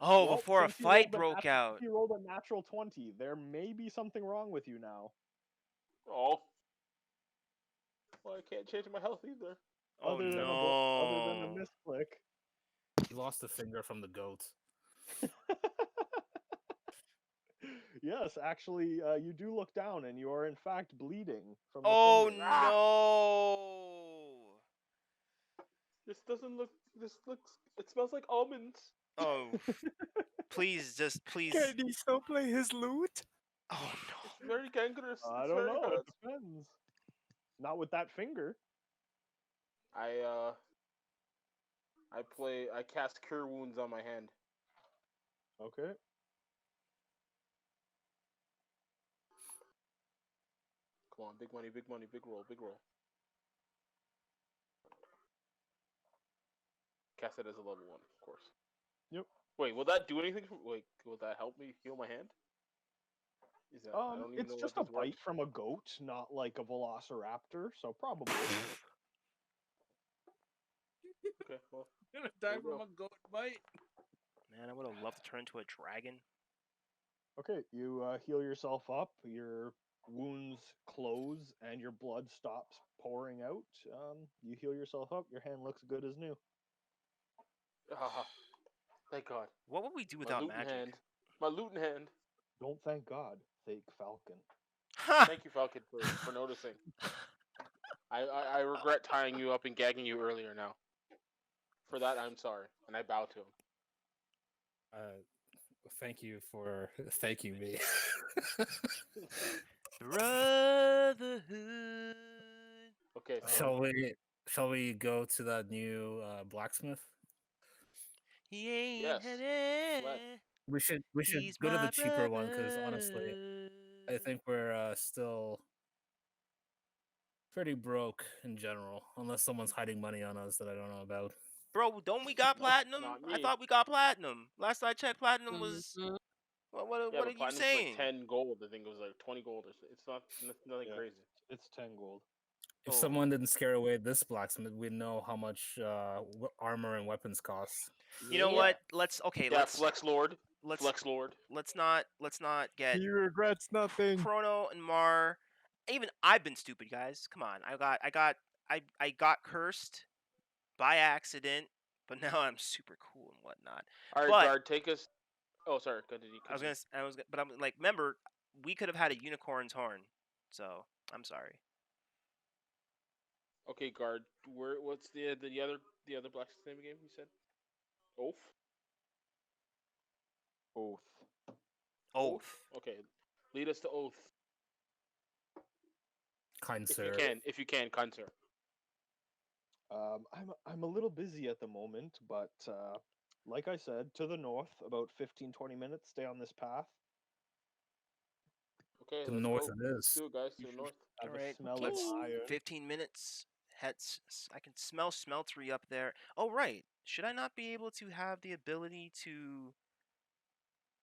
Speaker 2: Oh,
Speaker 1: Well,
Speaker 2: before a
Speaker 1: since you
Speaker 2: fight
Speaker 1: rolled
Speaker 2: broke out.
Speaker 1: If you rolled a natural 20, there may be something wrong with you now.
Speaker 4: Oh. Well, I can't change my health either.
Speaker 2: Oh
Speaker 1: other than a misclick.
Speaker 5: He lost a finger from the goat.
Speaker 1: Yes, actually, you do look down, and you are in fact bleeding from the
Speaker 2: Oh
Speaker 1: finger.
Speaker 2: no!
Speaker 4: This doesn't look. This looks. It smells like almonds.
Speaker 2: Oh, please.
Speaker 8: Can he still play his lute?
Speaker 2: Oh no!
Speaker 4: It's very gangrenous.
Speaker 1: I don't know. It depends. Not with that finger.
Speaker 4: I cast Cure Wounds on my hand.
Speaker 1: Okay.
Speaker 4: Come on, big money, big roll, big roll. Cast it as a level 1, of course.
Speaker 1: Yep.
Speaker 4: Wait, will that do anything? Will that help me heal my hand? is that? I don't even
Speaker 1: It's
Speaker 4: know
Speaker 1: just
Speaker 4: what
Speaker 1: a
Speaker 4: this works.
Speaker 1: bite from a goat, not like a velociraptor. So probably.
Speaker 4: Okay, well,
Speaker 10: Gonna
Speaker 4: there
Speaker 10: die
Speaker 4: you
Speaker 10: from
Speaker 4: go.
Speaker 10: a goat bite.
Speaker 2: Man, I would have loved to turn into a dragon.
Speaker 1: Okay, you heal yourself up. Your wounds close, and your blood stops pouring out. You heal yourself up. Your hand looks good as new.
Speaker 4: Ah, thank God.
Speaker 2: What would we do
Speaker 4: My
Speaker 2: without
Speaker 4: looting
Speaker 2: magic?
Speaker 4: hand. My looting hand.
Speaker 1: Don't thank God. Thank Falcon.
Speaker 4: Thank you, Falcon, for noticing. I regret tying you up and gagging you earlier now. For that, I'm sorry, and I bow to him.
Speaker 5: Thank you for thanking me.
Speaker 2: Brotherhood.
Speaker 4: Okay,
Speaker 5: So shall we go to that new blacksmith?
Speaker 2: He ain't
Speaker 4: yes.
Speaker 2: heavy.
Speaker 5: We should
Speaker 2: He's
Speaker 5: go to
Speaker 2: my
Speaker 5: the cheaper one because
Speaker 2: brother.
Speaker 5: honestly, I think we're still pretty broke in general, unless someone's hiding money on us that I don't know about.
Speaker 2: Bro, don't we got platinum?
Speaker 4: Not
Speaker 2: I
Speaker 4: me.
Speaker 2: thought we got platinum. Last I checked, platinum was.
Speaker 6: Mhm.
Speaker 2: What
Speaker 4: Yeah,
Speaker 2: are
Speaker 4: but
Speaker 2: you
Speaker 4: platinum's
Speaker 2: saying?
Speaker 4: like 10 gold. I think it was like 20 gold. It's not nothing
Speaker 1: Yeah.
Speaker 4: crazy.
Speaker 1: It's 10 gold.
Speaker 5: If
Speaker 2: Oh.
Speaker 5: someone didn't scare away this blacksmith, we'd know how much armor and weapons cost.
Speaker 2: You know what? Let's
Speaker 4: Flex Lord. Flex Lord.
Speaker 2: Let's not get
Speaker 8: He regrets nothing.
Speaker 2: Chrono and Mar. Even I've been stupid, guys. Come on. I got cursed by accident, but now I'm super cool and whatnot.
Speaker 4: All right,
Speaker 2: But
Speaker 4: guard, take us. Oh, sorry. Continue.
Speaker 2: but I'm like, remember, we could have had a unicorn's horn. So I'm sorry.
Speaker 4: Okay, guard. What's the other blacksmith's name again? You said. Oath.
Speaker 2: Oath.
Speaker 4: Okay, lead us to Oath.
Speaker 5: Kind
Speaker 4: If
Speaker 5: sir.
Speaker 4: you can, kind sir.
Speaker 1: I'm a little busy at the moment, but like I said, to the north, about 15-20 minutes. Stay on this path.
Speaker 4: Okay,
Speaker 5: To the
Speaker 4: let's
Speaker 5: north
Speaker 4: go.
Speaker 5: it is.
Speaker 4: Let's do it, guys. To the north.
Speaker 1: Have
Speaker 2: All
Speaker 1: a
Speaker 2: right,
Speaker 1: smell of iron.
Speaker 2: 15 minutes. I can smell smeltery up there. Oh right, should I not be able to have the ability to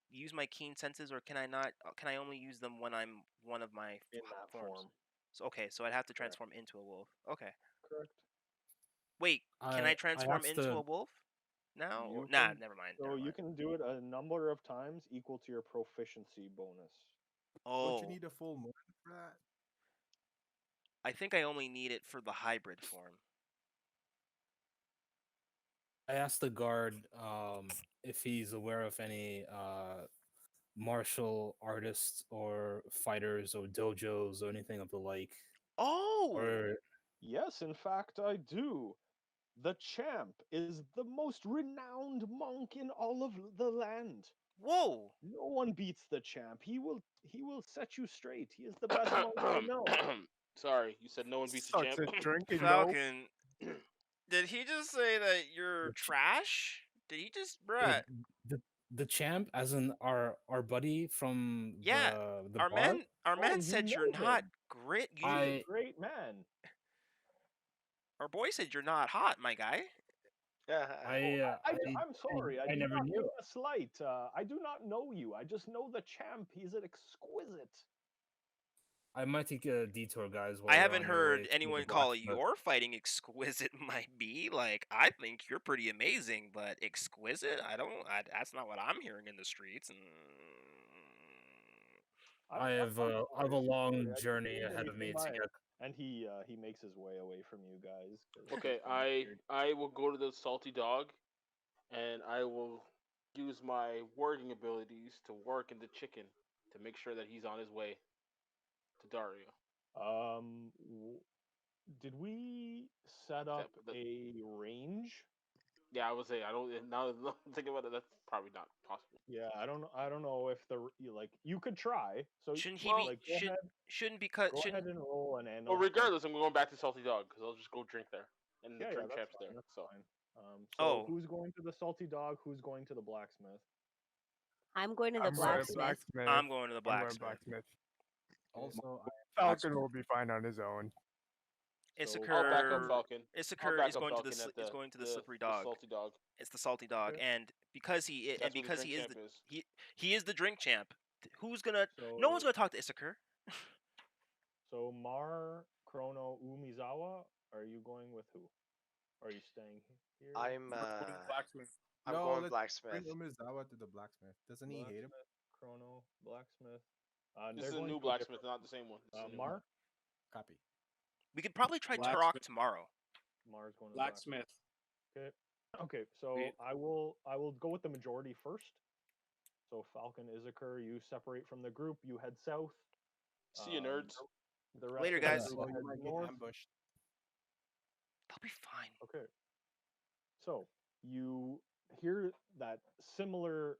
Speaker 2: use my keen senses, or can I not? Can I only use them when I'm one of my
Speaker 1: In that
Speaker 2: forms?
Speaker 1: form.
Speaker 2: So okay, so I'd have to
Speaker 1: Correct.
Speaker 2: transform into a wolf. Okay.
Speaker 1: Correct.
Speaker 2: Wait, can I transform
Speaker 5: asked
Speaker 2: into
Speaker 5: the-
Speaker 2: a wolf now? Or,
Speaker 1: You
Speaker 2: nah,
Speaker 1: can-
Speaker 2: never mind.
Speaker 1: So
Speaker 2: never
Speaker 1: you
Speaker 2: mind.
Speaker 1: can do it a number of times equal to your proficiency bonus.
Speaker 2: Oh,
Speaker 10: Don't you need a full moon for that?
Speaker 2: I think I only need it for the hybrid form.
Speaker 5: I asked the guard if he's aware of any martial artists or fighters or dojos or anything of the like.
Speaker 2: Oh!
Speaker 5: Or
Speaker 1: Yes, in fact, I do. The champ is the most renowned monk in all of the land.
Speaker 2: Whoa!
Speaker 1: No one beats the champ. He will set you straight. He is the best monk I know.
Speaker 4: Sorry, you said no one beats the
Speaker 8: Sucks
Speaker 4: champ.
Speaker 8: at drinking,
Speaker 2: Falcon, did he just say that you're trash? Did he just, bruh?
Speaker 5: the champ, as in our buddy from
Speaker 2: Yeah,
Speaker 5: the
Speaker 2: our
Speaker 5: bar?
Speaker 2: man
Speaker 1: you
Speaker 2: said
Speaker 1: know
Speaker 2: you're not
Speaker 1: him.
Speaker 2: great.
Speaker 1: He's a great man.
Speaker 2: Our boy said you're not hot, my guy.
Speaker 9: Yeah.
Speaker 1: I'm sorry. I do
Speaker 5: never
Speaker 1: not
Speaker 5: knew.
Speaker 1: mean a slight. I do not know you. I just know the champ. He's an exquisite.
Speaker 5: I might take a detour, guys.
Speaker 2: I
Speaker 5: while we're
Speaker 2: haven't
Speaker 5: on your
Speaker 2: heard
Speaker 5: way to
Speaker 2: anyone
Speaker 5: the
Speaker 2: call
Speaker 5: blacksmith.
Speaker 2: your fighting exquisite. Might be like, I think you're pretty amazing, but exquisite? That's not what I'm hearing in the streets.
Speaker 5: I have a long journey ahead of me to get.
Speaker 1: And he makes his way away from you guys.
Speaker 4: Okay, I will go to the salty dog, and I will use my wording abilities to work in the chicken to make sure that he's on his way to Dario.
Speaker 1: Did we set up a range?
Speaker 4: Yeah, I would say I don't. Now that I'm thinking about it, that's probably not possible.
Speaker 1: Yeah, I don't know if you could try. So
Speaker 2: shouldn't
Speaker 1: go ahead and roll an
Speaker 4: Well, regardless, I'm going back to Salty Dog because I'll just go drink there, and the drink
Speaker 1: that's
Speaker 4: champ's
Speaker 1: fine,
Speaker 4: there.
Speaker 1: that's
Speaker 4: So.
Speaker 1: fine. So who's going to the salty dog? Who's going to the blacksmith?
Speaker 6: I'm going to the blacksmith.
Speaker 2: I'm going to the blacksmith.
Speaker 8: Also, Falcon will be fine on his own.
Speaker 4: I'll back up Falcon.
Speaker 2: Issachar is going to the slippery dog.
Speaker 4: The salty dog.
Speaker 2: It's the salty dog, and because he is the drink champ. Who's gonna?
Speaker 1: So,
Speaker 2: No one's gonna talk to Issachar.
Speaker 1: so Mar, Chrono, Umizawa. Are you going with who? Are you staying here?
Speaker 9: I'm
Speaker 3: Blacksmith.
Speaker 9: I'm
Speaker 10: No,
Speaker 9: going
Speaker 10: let's
Speaker 9: blacksmith.
Speaker 10: bring Umizawa to the blacksmith. Doesn't he hate him?
Speaker 1: Blacksmith, Chrono, blacksmith.
Speaker 4: This
Speaker 1: They're
Speaker 4: is a
Speaker 1: going
Speaker 4: new
Speaker 1: to a
Speaker 4: blacksmith,
Speaker 1: different.
Speaker 4: not the same one. This is a new one.
Speaker 1: Mar.
Speaker 10: Copy.
Speaker 2: We could probably try Turok
Speaker 3: Blacksmith.
Speaker 2: tomorrow.
Speaker 1: Mar's going to the blacksmith.
Speaker 3: Blacksmith.
Speaker 1: Okay. Okay. So I will go with the majority first. So Falcon, Issachar, you separate from the group. You head south.
Speaker 4: See you, nerds.
Speaker 1: The rest
Speaker 2: Later,
Speaker 1: of the
Speaker 2: guys.
Speaker 1: group
Speaker 10: Well, you
Speaker 1: heads
Speaker 10: might get
Speaker 1: north.
Speaker 10: ambushed.
Speaker 2: They'll be fine.
Speaker 1: Okay. So you hear that similar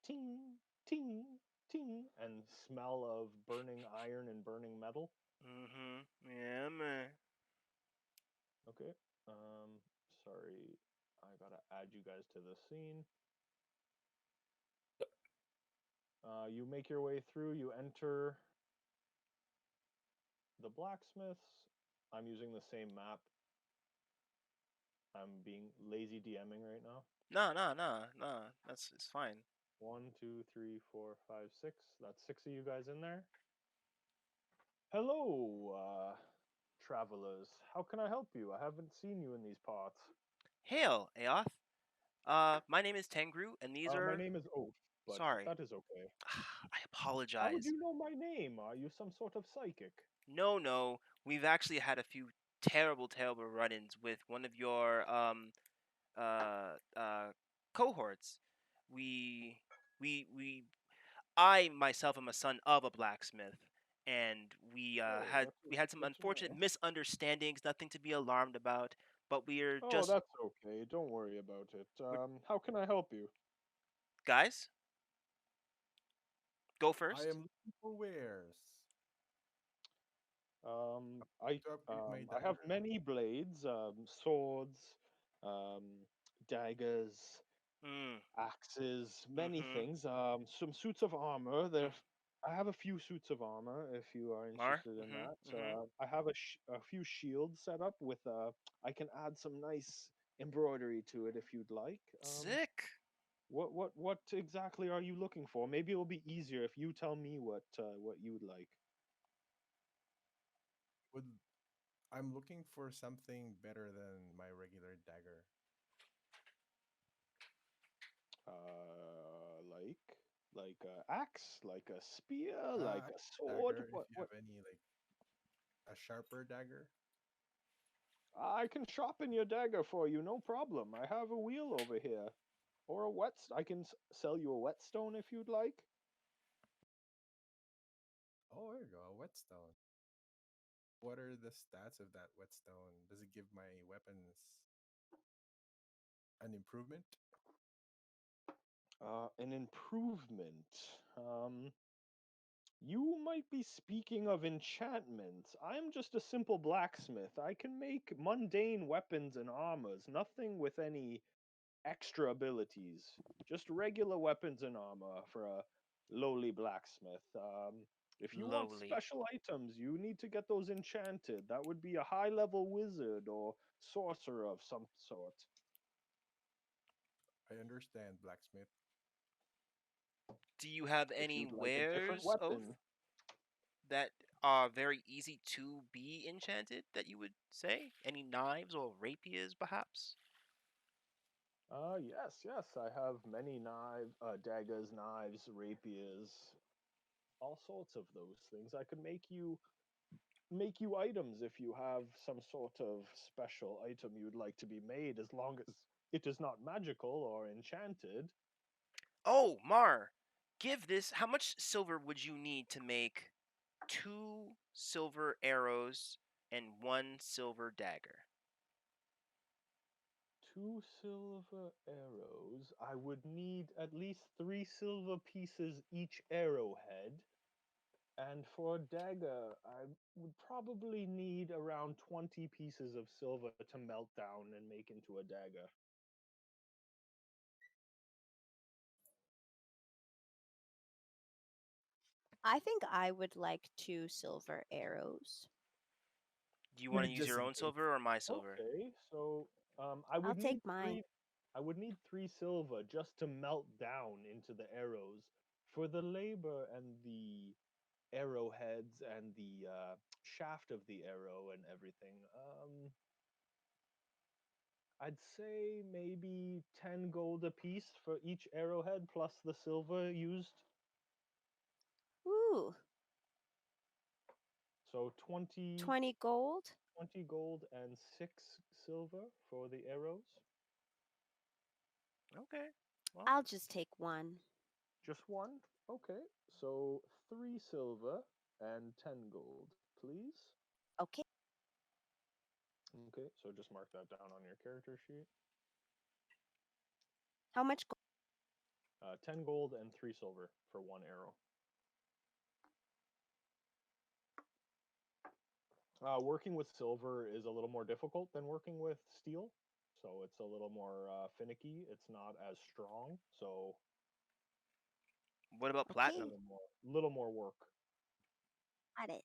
Speaker 1: ting, ting, ting, and smell of burning iron and burning metal.
Speaker 2: Mm-hmm. Yeah, man.
Speaker 1: Okay. Sorry, I gotta add you guys to the scene. You make your way through. You enter the blacksmiths. I'm using the same map. I'm being lazy DMing right now.
Speaker 2: No. It's fine.
Speaker 1: 1, 2, 3, 4, 5, 6. That's 6 of you guys in there. Hello, travelers. How can I help you? I haven't seen you in these parts.
Speaker 2: Hail, Aoth. My name is Tengru, and these are.
Speaker 1: My name is Oath, but
Speaker 2: Sorry.
Speaker 1: that is okay.
Speaker 2: I apologize.
Speaker 1: How would you know my name? Are you some sort of psychic?
Speaker 2: No. We've actually had a few terrible run-ins with one of your cohorts. I myself am a son of a blacksmith, and we had some unfortunate misunderstandings. Nothing to be alarmed about, but we're just.
Speaker 1: Oh, that's okay. Don't worry about it. How can I help you?
Speaker 2: Guys, go first.
Speaker 10: I am looking for wares.
Speaker 1: I have many blades, swords, daggers, axes, many things. Some suits of armor. I have a few suits of armor if you are interested in that. I have a few shields set up with. I can add some nice embroidery to it if you'd like.
Speaker 2: Sick.
Speaker 1: What exactly are you looking for? Maybe it'll be easier if you tell me what you'd like.
Speaker 10: I'm looking for something better than my regular dagger.
Speaker 1: Like a axe, like a spear, like a sword.
Speaker 10: Dagger, if you have any like a sharper dagger.
Speaker 1: I can sharpen your dagger for you, no problem. I have a wheel over here, or a I can sell you a whetstone if you'd like.
Speaker 10: Oh, there you go, a whetstone. What are the stats of that whetstone? Does it give my weapons an improvement?
Speaker 1: An improvement. You might be speaking of enchantments. I'm just a simple blacksmith. I can make mundane weapons and armors, nothing with any extra abilities. Just regular weapons and armor for a lowly blacksmith. If you want special items, you need to get those enchanted. That would be a high level wizard or sorcerer of some sort.
Speaker 10: I understand, blacksmith.
Speaker 2: Do you have any wares that are very easy to be enchanted that you would say? Any knives or rapiers, perhaps?
Speaker 1: Yes. I have many daggers, knives, rapiers, all sorts of those things. I could make you items if you have some sort of special item you'd like to be made, as long as it is not magical or enchanted.
Speaker 2: Oh, Mar, give this. How much silver would you need to make 2 silver arrows and 1 silver dagger?
Speaker 1: 2 silver arrows. I would need at least 3 silver pieces each arrowhead. And for a dagger, I would probably need around 20 pieces of silver to melt down and make into a dagger.
Speaker 6: I think I would like 2 silver arrows.
Speaker 2: Do you want to use your own silver or my silver?
Speaker 1: Okay, so I would
Speaker 6: I'll take mine.
Speaker 1: I would need 3 silver just to melt down into the arrows For the labor and the arrowheads and the shaft of the arrow and everything, I'd say maybe 10 gold apiece for each arrowhead plus the silver used.
Speaker 6: Ooh.
Speaker 1: So 20
Speaker 6: gold?
Speaker 1: 20 gold and 6 silver for the arrows.
Speaker 2: Okay. Well,
Speaker 6: I'll just take one.
Speaker 1: Just one? Okay. So 3 silver and 10 gold, please.
Speaker 6: Okay.
Speaker 1: Okay, so just mark that down on your character sheet.
Speaker 6: How much gold?
Speaker 1: 10 gold and 3 silver for one arrow. Working with silver is a little more difficult than working with steel, so it's a little more finicky. It's not as strong, so
Speaker 2: what about
Speaker 1: a
Speaker 2: platinum?
Speaker 1: little more work.
Speaker 6: Got it.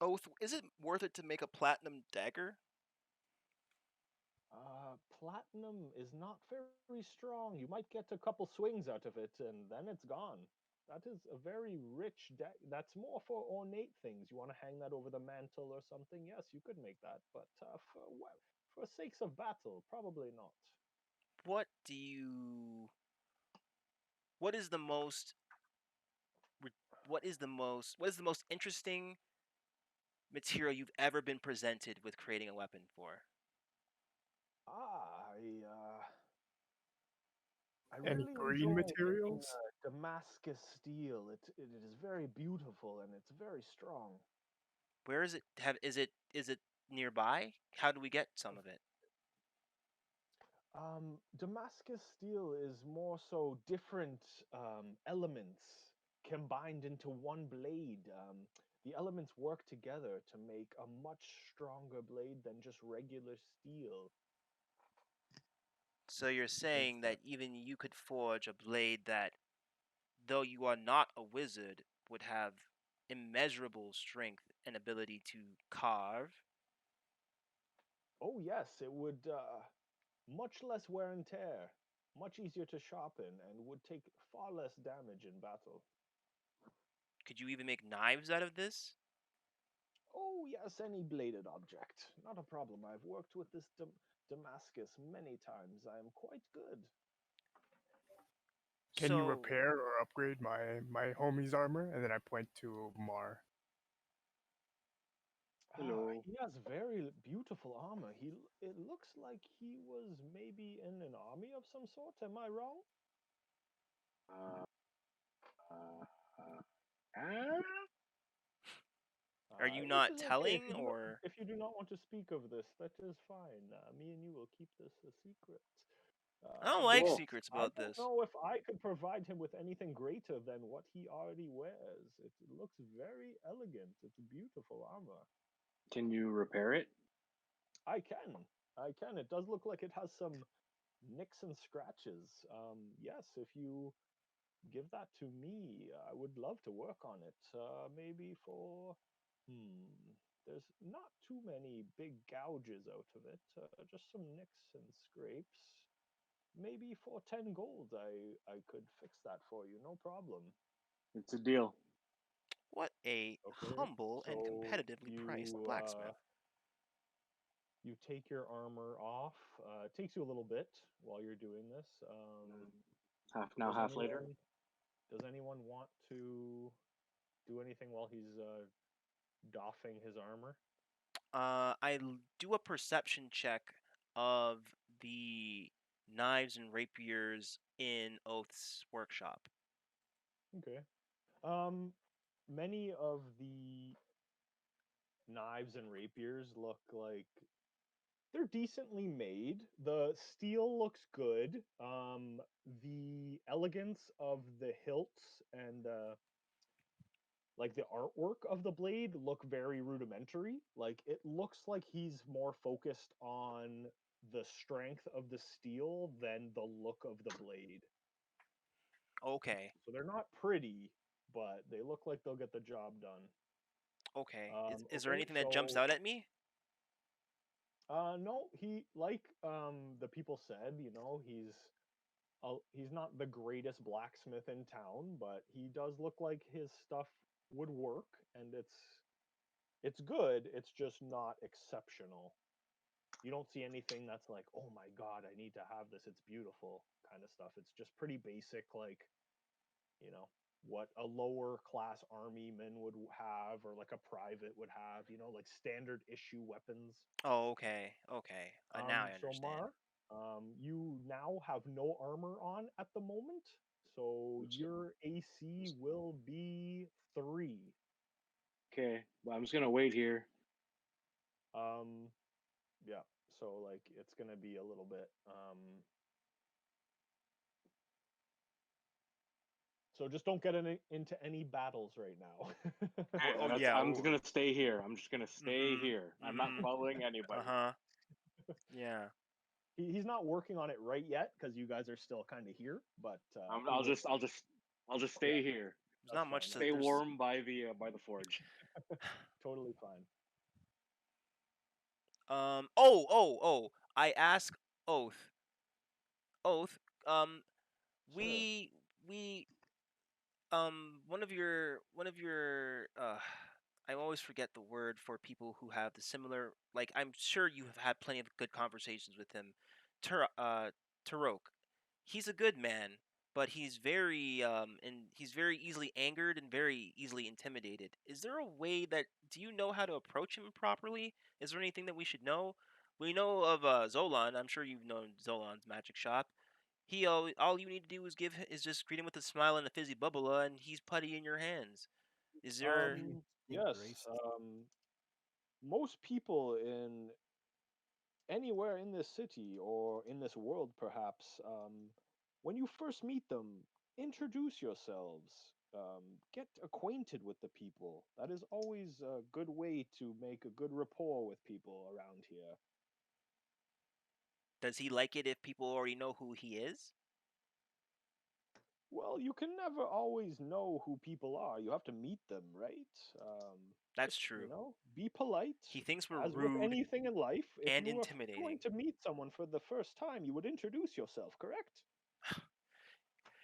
Speaker 2: Oath, is it worth it to make a platinum dagger?
Speaker 1: Platinum is not very strong. You might get a couple swings out of it, and then it's gone. That is a very rich deck. That's more for ornate things. You want to hang that over the mantle or something? Yes, you could make that, but for sakes of battle, probably not.
Speaker 2: What do you? What is the most? What is the most interesting material you've ever been presented with creating a weapon for?
Speaker 1: I
Speaker 8: Any
Speaker 1: really
Speaker 8: green
Speaker 1: enjoy making
Speaker 8: materials?
Speaker 1: Damascus steel. It is very beautiful and it's very strong.
Speaker 2: Where is it? Is it nearby? How do we get some of it?
Speaker 1: Damascus steel is more so different elements combined into one blade. The elements work together to make a much stronger blade than just regular steel.
Speaker 2: So you're saying
Speaker 1: It's
Speaker 2: that even you could forge a blade that, though you are not a wizard, would have immeasurable strength and ability to carve.
Speaker 1: oh yes, it would much less wear and tear, much easier to sharpen, and would take far less damage in battle.
Speaker 2: Could you even make knives out of this?
Speaker 1: Oh, yes, any bladed object. Not a problem. I've worked with this Damascus many times. I am quite good.
Speaker 8: Can you
Speaker 2: So,
Speaker 8: repair or upgrade my homie's armor? And then I point to Mar.
Speaker 7: Hello.
Speaker 1: He has very beautiful armor. It looks like he was maybe in an army of some sort. Am I wrong?
Speaker 7: Uh, uh, uh,
Speaker 2: are you
Speaker 1: Which
Speaker 2: not
Speaker 1: is okay.
Speaker 2: telling, or
Speaker 1: If you do not want to speak of this, that is fine. Me and you will keep this a secret.
Speaker 2: I don't like
Speaker 1: But
Speaker 7: Whoa.
Speaker 2: secrets
Speaker 1: I
Speaker 2: about
Speaker 1: don't
Speaker 2: this.
Speaker 1: know if I could provide him with anything greater than what he already wears. It looks very elegant. It's beautiful armor.
Speaker 7: Can you repair it?
Speaker 1: I can. I can. It does look like it has some nicks and scratches. Yes, if you give that to me, I would love to work on it. Maybe for. There's not too many big gouges out of it. Just some nicks and scrapes. Maybe for 10 gold, I could fix that for you. No problem.
Speaker 7: It's a deal.
Speaker 2: What a
Speaker 1: Okay.
Speaker 2: humble and
Speaker 1: So
Speaker 2: competitively priced blacksmith.
Speaker 1: you take your armor off. It takes you a little bit while you're doing this.
Speaker 7: Half now,
Speaker 1: Does
Speaker 7: half later.
Speaker 1: anyone want to do anything while he's doffing his armor?
Speaker 2: Do a perception check of the knives and rapiers in Oath's workshop.
Speaker 1: Okay. Many of the knives and rapiers look like they're decently made. The steel looks good. The elegance of the hilts and like the artwork of the blade look very rudimentary. Like it looks like he's more focused on the strength of the steel than the look of the blade.
Speaker 2: Okay.
Speaker 1: So they're not pretty, but they look like they'll get the job done.
Speaker 2: Okay. Is there
Speaker 1: Okay,
Speaker 2: anything that jumps
Speaker 1: so
Speaker 2: out at me?
Speaker 1: No, he like the people said, he's not the greatest blacksmith in town, but he does look like his stuff would work, and it's good. It's just not exceptional. You don't see anything that's like, oh my god, I need to have this. It's beautiful kind of stuff. It's just pretty basic, like you know what a lower class army man would have, or like a private would have. Like standard issue weapons.
Speaker 2: Oh, okay, okay. Now I
Speaker 1: So
Speaker 2: understand.
Speaker 1: Mar, you now have no armor on at the moment, so your AC will be 3.
Speaker 7: Okay, well, I'm just gonna wait here.
Speaker 1: Um, yeah. So like it's gonna be a little bit. So just don't get into any battles right now.
Speaker 2: Oh
Speaker 7: That's,
Speaker 2: yeah.
Speaker 7: I'm just gonna stay here. I'm just gonna stay
Speaker 2: Mm-hmm.
Speaker 7: here. I'm not following anybody.
Speaker 2: Uh-huh. Yeah.
Speaker 1: He's not working on it right yet because you guys are still kind of here, but he
Speaker 7: I'll
Speaker 1: will.
Speaker 7: just,
Speaker 1: Yeah,
Speaker 7: stay here.
Speaker 2: There's not much to
Speaker 7: Stay
Speaker 2: there's
Speaker 7: warm by the forge.
Speaker 1: totally fine.
Speaker 2: oh. I ask Oath. Oath,
Speaker 1: Sure.
Speaker 2: we one of your I always forget the word for people who have the similar, like, I'm sure you have had plenty of good conversations with him. Tarok. He's a good man, but he's very easily angered and very easily intimidated. Is there a way that do you know how to approach him properly? Is there anything that we should know? We know of Zolan. I'm sure you've known Zolan's magic shop. All you need to do is just greet him with a smile and a fizzy bubble, and he's putty in your hands. Is there?
Speaker 1: Yes. Most people in anywhere in this city or in this world, perhaps, when you first meet them, introduce yourselves. Get acquainted with the people. That is always a good way to make a good rapport with people around here.
Speaker 2: Does he like it if people already know who he is?
Speaker 1: Well, you can never always know who people are. You have to meet them, right?
Speaker 2: That's
Speaker 1: Just,
Speaker 2: true.
Speaker 1: be polite.
Speaker 2: He thinks we're
Speaker 1: As with
Speaker 2: rude
Speaker 1: anything in life, if
Speaker 2: and
Speaker 1: you were going
Speaker 2: intimidating.
Speaker 1: to meet someone for the first time, you would introduce yourself, correct?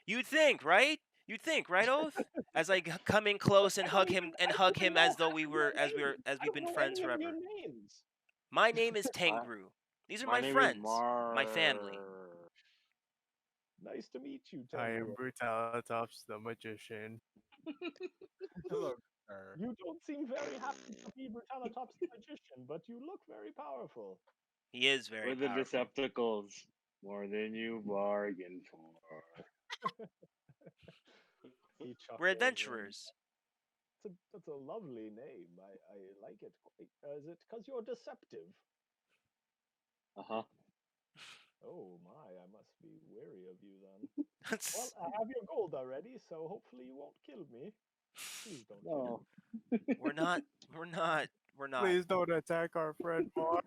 Speaker 2: You'd think, right? You'd think, right, Oath? As I come in close and
Speaker 1: I don't
Speaker 2: hug
Speaker 1: even
Speaker 2: him
Speaker 1: know
Speaker 2: as though
Speaker 1: half of your names.
Speaker 2: as
Speaker 1: I
Speaker 2: we've
Speaker 1: don't
Speaker 2: been
Speaker 1: know
Speaker 2: friends
Speaker 1: any of your
Speaker 2: forever.
Speaker 1: names.
Speaker 2: My name is Tengru. These are
Speaker 7: My
Speaker 2: my
Speaker 7: name is
Speaker 2: friends, my family.
Speaker 1: Nice to meet you,
Speaker 8: I am
Speaker 1: Tengu.
Speaker 8: Brutalitops, the magician.
Speaker 10: Hello, sir.
Speaker 1: You don't seem very happy to be Brutalitops the Magician, but you look very powerful.
Speaker 2: He is very
Speaker 7: We're the
Speaker 2: powerful.
Speaker 7: Decepticles. More than you bargained for.
Speaker 1: He
Speaker 2: We're
Speaker 1: chuckles.
Speaker 2: adventurers.
Speaker 1: That's a lovely name. I like it quite. Is it because you're deceptive?
Speaker 7: Uh-huh.
Speaker 1: Oh my, I must be wary of you then. Well, I have your gold already, so hopefully you won't kill me. Please don't kill
Speaker 7: No.
Speaker 1: me.
Speaker 2: We're not. We're not. We're not.
Speaker 8: Please don't attack our friend Mar.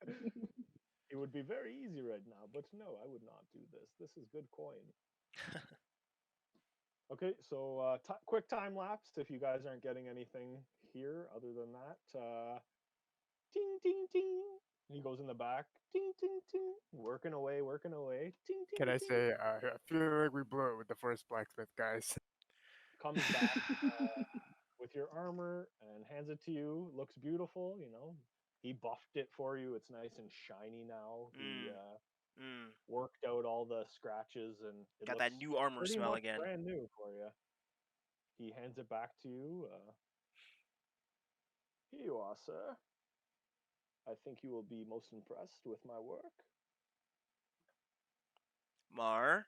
Speaker 1: It would be very easy right now, but no, I would not do this. This is good coin. Okay, so quick time lapse if you guys aren't getting anything here other than that. Ting, ting, ting. He goes in the back. Ting, ting, ting. Working away, working away. Ting, ting,
Speaker 8: Can I
Speaker 1: ting.
Speaker 8: say, I feel like we blew it with the first blacksmith, guys.
Speaker 1: Comes back with your armor and hands it to you. Looks beautiful, He buffed it for you. It's nice and shiny now. He worked out all the scratches, and it
Speaker 2: Got
Speaker 1: looks
Speaker 2: that new armor
Speaker 1: pretty
Speaker 2: smell
Speaker 1: much
Speaker 2: again.
Speaker 1: brand new for you. He hands it back to you. Here you are, sir. I think you will be most impressed with my work.
Speaker 2: Mar,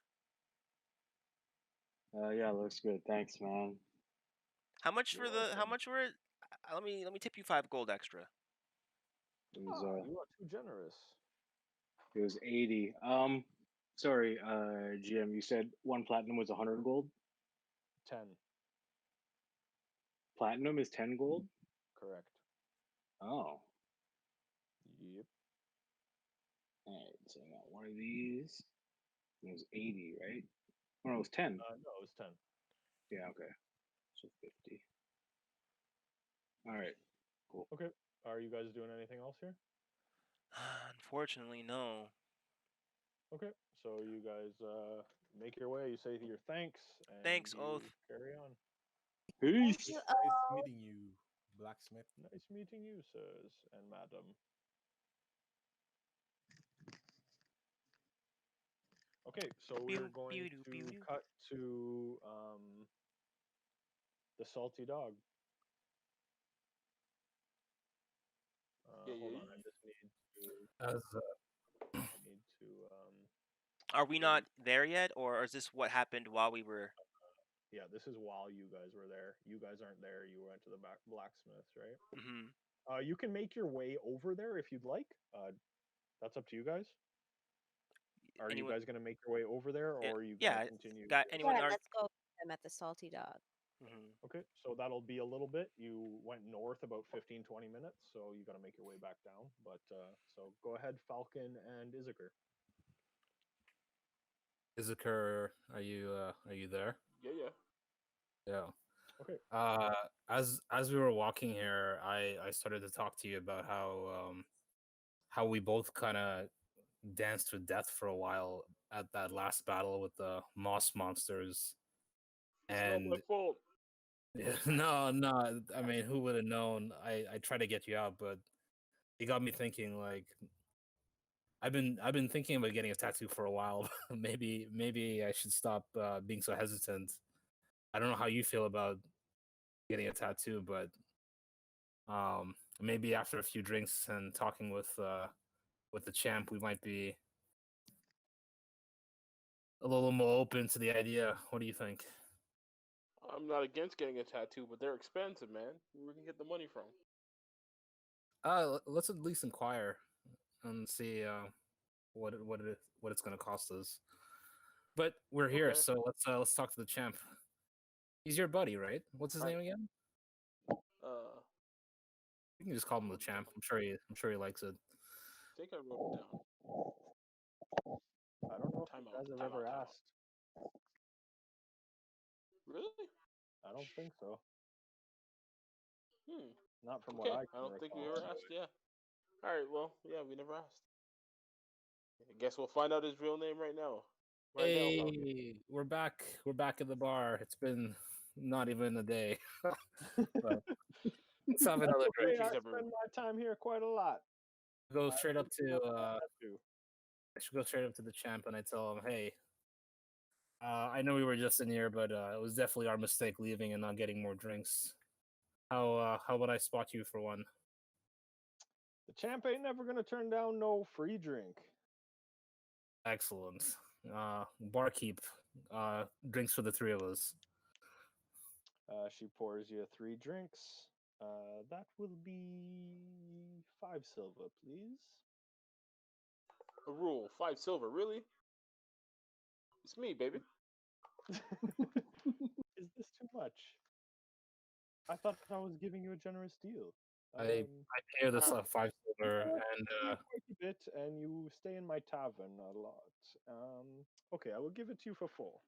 Speaker 7: Yeah, looks good. Thanks, man.
Speaker 2: how much
Speaker 1: You're
Speaker 2: for the? How
Speaker 1: welcome.
Speaker 2: much were it? Let me tip you 5 gold extra.
Speaker 7: It was,
Speaker 1: You are too generous.
Speaker 7: it was 80. Sorry, GM, you said one platinum was 100 gold?
Speaker 1: 10.
Speaker 7: Platinum is 10 gold?
Speaker 1: Correct.
Speaker 7: Oh.
Speaker 1: Yep.
Speaker 7: Alright, so I got one of these. It was 80, right? Oh, no, it was 10.
Speaker 1: No, it was 10.
Speaker 7: Yeah, okay. So 50. Alright, cool.
Speaker 1: Okay. Are you guys doing anything else here?
Speaker 2: Unfortunately, no.
Speaker 1: Okay, so you guys make your way. You say your thanks, and
Speaker 2: Thanks,
Speaker 1: you
Speaker 2: Oath.
Speaker 1: carry on.
Speaker 6: Thank you.
Speaker 10: Nice meeting you, blacksmith.
Speaker 1: Nice meeting you, sirs and madam. Okay, so we're going to cut to the salty dog. Hold on, I just need to.
Speaker 2: Are we not there yet, or is this what happened while we were?
Speaker 1: Yeah, this is while you guys were there. You guys aren't there. You went to the blacksmiths, right?
Speaker 2: Mm-hmm.
Speaker 1: You can make your way over there if you'd like. That's up to you guys. Are you guys going to make your way over there, or are you going to continue?
Speaker 2: Anyone?
Speaker 6: Let's go. I'm at the salty dog.
Speaker 1: Okay, so that'll be a little bit. You went north about 15, 20 minutes, so you got to make your way back down. But so go ahead, Falcon and Izaker.
Speaker 5: Izaker, are you there?
Speaker 4: Yeah.
Speaker 5: Yeah.
Speaker 1: Okay.
Speaker 5: As we were walking here, I started to talk to you about how we both kind of danced with death for a while at that last battle with the moss monsters. And
Speaker 4: it's not my fault.
Speaker 5: no, I mean, who would have known? I tried to get you out, but it got me thinking. Like, I've been thinking about getting a tattoo for a while. maybe I should stop being so hesitant. I don't know how you feel about getting a tattoo, but maybe after a few drinks and talking with the champ, we might be a little more open to the idea. What do you think?
Speaker 4: I'm not against getting a tattoo, but they're expensive, man. Where can you get the money from?
Speaker 5: Let's at least inquire and see what it's going to cost us. But we're here, so let's talk to the champ. He's your buddy, right? What's his name again? You can just call him the champ. I'm sure he likes it.
Speaker 4: I think I wrote it down.
Speaker 1: I don't know if you guys have ever asked.
Speaker 4: Really?
Speaker 1: I don't think so. Not from
Speaker 4: okay.
Speaker 1: what I can
Speaker 4: I don't think we
Speaker 1: recall.
Speaker 4: ever asked. Yeah. All right. Well, yeah, we never asked. I guess we'll find out his real name right now.
Speaker 5: Hey, we're back. We're back at the bar. It's been not even a day. But let's have another drink.
Speaker 1: I spend my time here quite a lot.
Speaker 5: Go straight up to I should go straight up to the champ and I tell him, hey, I know we were just in here, but it was definitely our mistake leaving and not getting more drinks. How would I spot you for one?
Speaker 1: The champ ain't never gonna turn down no free drink.
Speaker 5: Excellent. Barkeep, drinks for the three of us.
Speaker 1: She pours you 3 drinks. That will be 5 silver, please.
Speaker 4: A rule, 5 silver, really? It's me, baby.
Speaker 1: Is this too much? I thought I was giving you a generous deal.
Speaker 5: I pay this 5 silver and
Speaker 1: quite a bit, and you stay in my tavern a lot. Okay, I will give it to you for 4.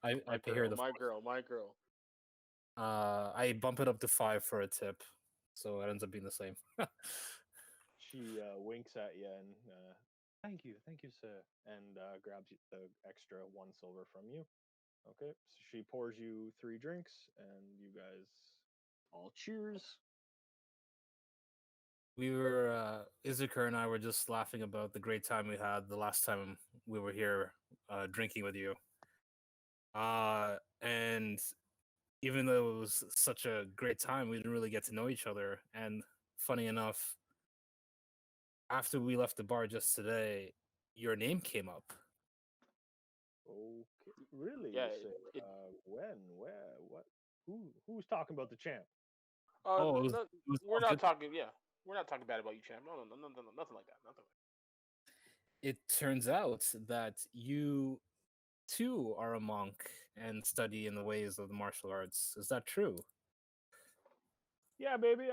Speaker 5: I pay her the
Speaker 4: my girl.
Speaker 5: I bump it up to 5 for a tip, so it ends up being the same.
Speaker 1: She winks at you and thank you, sir, and grabs the extra 1 silver from you. Okay, so she pours you 3 drinks, and you guys all cheers.
Speaker 5: We were Izaker and I were just laughing about the great time we had the last time we were here drinking with you. And even though it was such a great time, we didn't really get to know each other. And funny enough, after we left the bar just today, your name came up.
Speaker 1: Okay, really?
Speaker 4: Yeah.
Speaker 1: When? Where? What? Who's talking about the champ?
Speaker 4: We're not talking. Yeah, we're not talking bad about you, champ. No, nothing like that. Nothing.
Speaker 5: It turns out that you too are a monk and study in the ways of the martial arts. Is that true?
Speaker 1: Yeah, baby.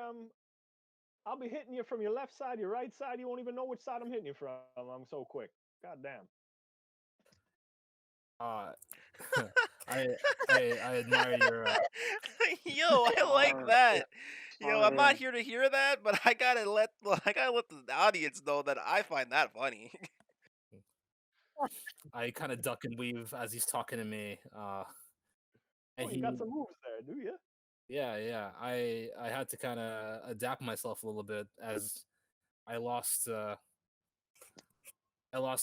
Speaker 1: I'll be hitting you from your left side, your right side. You won't even know which side I'm hitting you from. I'm so quick. God damn.
Speaker 5: I admire your.
Speaker 2: Yo, I like that. Yo, I'm not here to hear that, but I gotta let the audience know that I find that funny.
Speaker 5: I kind of duck and weave as he's talking to me. And
Speaker 1: you got some moves there, do you?
Speaker 5: Yeah. I had to kind of adapt myself a little bit as I lost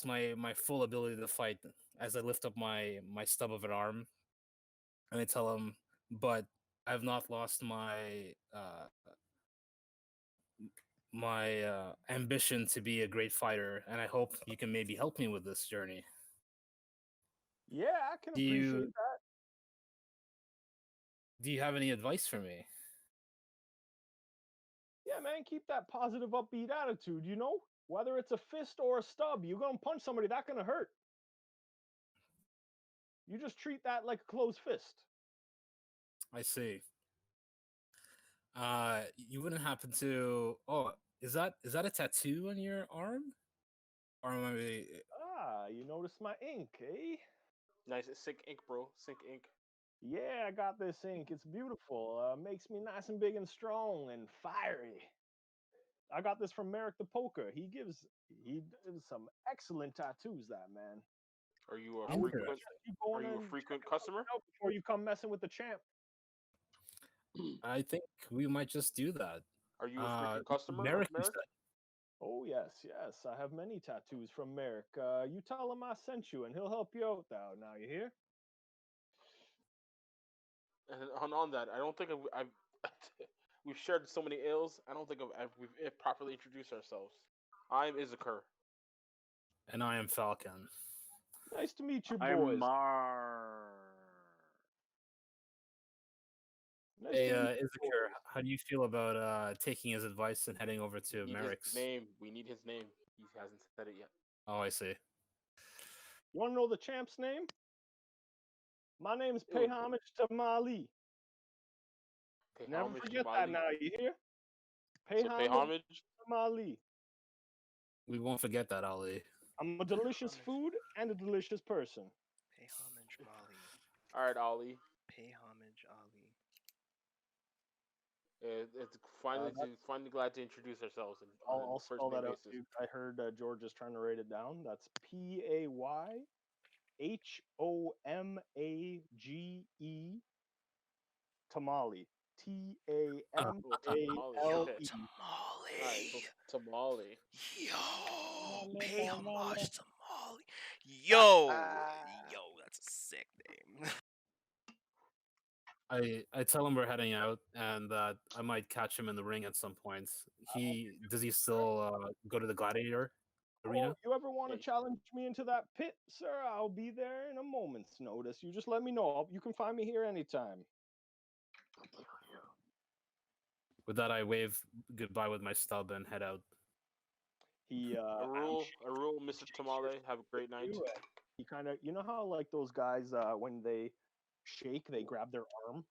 Speaker 5: my full ability to fight as I lift up my stub of an arm, and I tell him, but I've not lost my ambition to be a great fighter, and I hope you can maybe help me with this journey.
Speaker 1: Yeah, I can appreciate that.
Speaker 5: Do you have any advice for me?
Speaker 1: Yeah, man, keep that positive, upbeat attitude. You know, whether it's a fist or a stub, you're gonna punch somebody, that's gonna hurt. You just treat that like a closed fist.
Speaker 5: I see. You wouldn't happen to? Oh, is that a tattoo on your arm? Or am I?
Speaker 1: You noticed my ink, eh?
Speaker 4: Nice, sick ink, bro. Sick ink.
Speaker 1: Yeah, I got this ink. It's beautiful. Makes me nice and big and strong and fiery. I got this from Merrick the Poker. He gives some excellent tattoos, that man.
Speaker 4: Are you a frequent customer?
Speaker 1: Before you come messing with the champ.
Speaker 5: I think we might just do that.
Speaker 4: Are you a frequent customer
Speaker 5: Merrick,
Speaker 4: of Merrick?
Speaker 1: Oh yes. I have many tattoos from Merrick. You tell him I sent you, and he'll help you out. Now you hear?
Speaker 4: And on that, I don't think I've we've shared so many ills. I don't think we've properly introduced ourselves. I'm Izakir.
Speaker 5: And I am Falcon.
Speaker 1: Nice to meet you, boys.
Speaker 7: I'm Mar.
Speaker 1: Nice
Speaker 5: Hey,
Speaker 1: to meet you,
Speaker 5: Izakir,
Speaker 1: boys.
Speaker 5: how do you feel about taking his advice and heading over to Merrick's?
Speaker 4: Name. We need his name. He hasn't said it yet.
Speaker 5: Oh, I see.
Speaker 1: You want to know the champ's name? My name is Pay Homage to Mali. Never forget that now, you hear? Pay homage to Mali.
Speaker 5: We won't forget that, Ali.
Speaker 1: I'm a delicious food and a delicious person.
Speaker 2: Pay homage, Mali.
Speaker 4: All right, Ali.
Speaker 2: Pay homage, Ali.
Speaker 4: It's finally glad to introduce ourselves.
Speaker 1: I'll spell that out to you. I heard George is trying to write it down. That's PAYHOMAGE tamale. TAMALE.
Speaker 4: Tamale.
Speaker 2: Yo, pay homage to Mali. Yo, that's a sick name.
Speaker 5: I tell him we're heading out and that I might catch him in the ring at some point. Does he still go to the gladiator arena?
Speaker 1: Oh, you ever want to challenge me into that pit, sir? I'll be there in a moment's notice. You just let me know. You can find me here anytime.
Speaker 5: With that, I wave goodbye with my stub and head out.
Speaker 4: A rule, Mr. Tamale. Have a great night.
Speaker 1: He kind of, you know how like those guys when they shake, they grab their arm.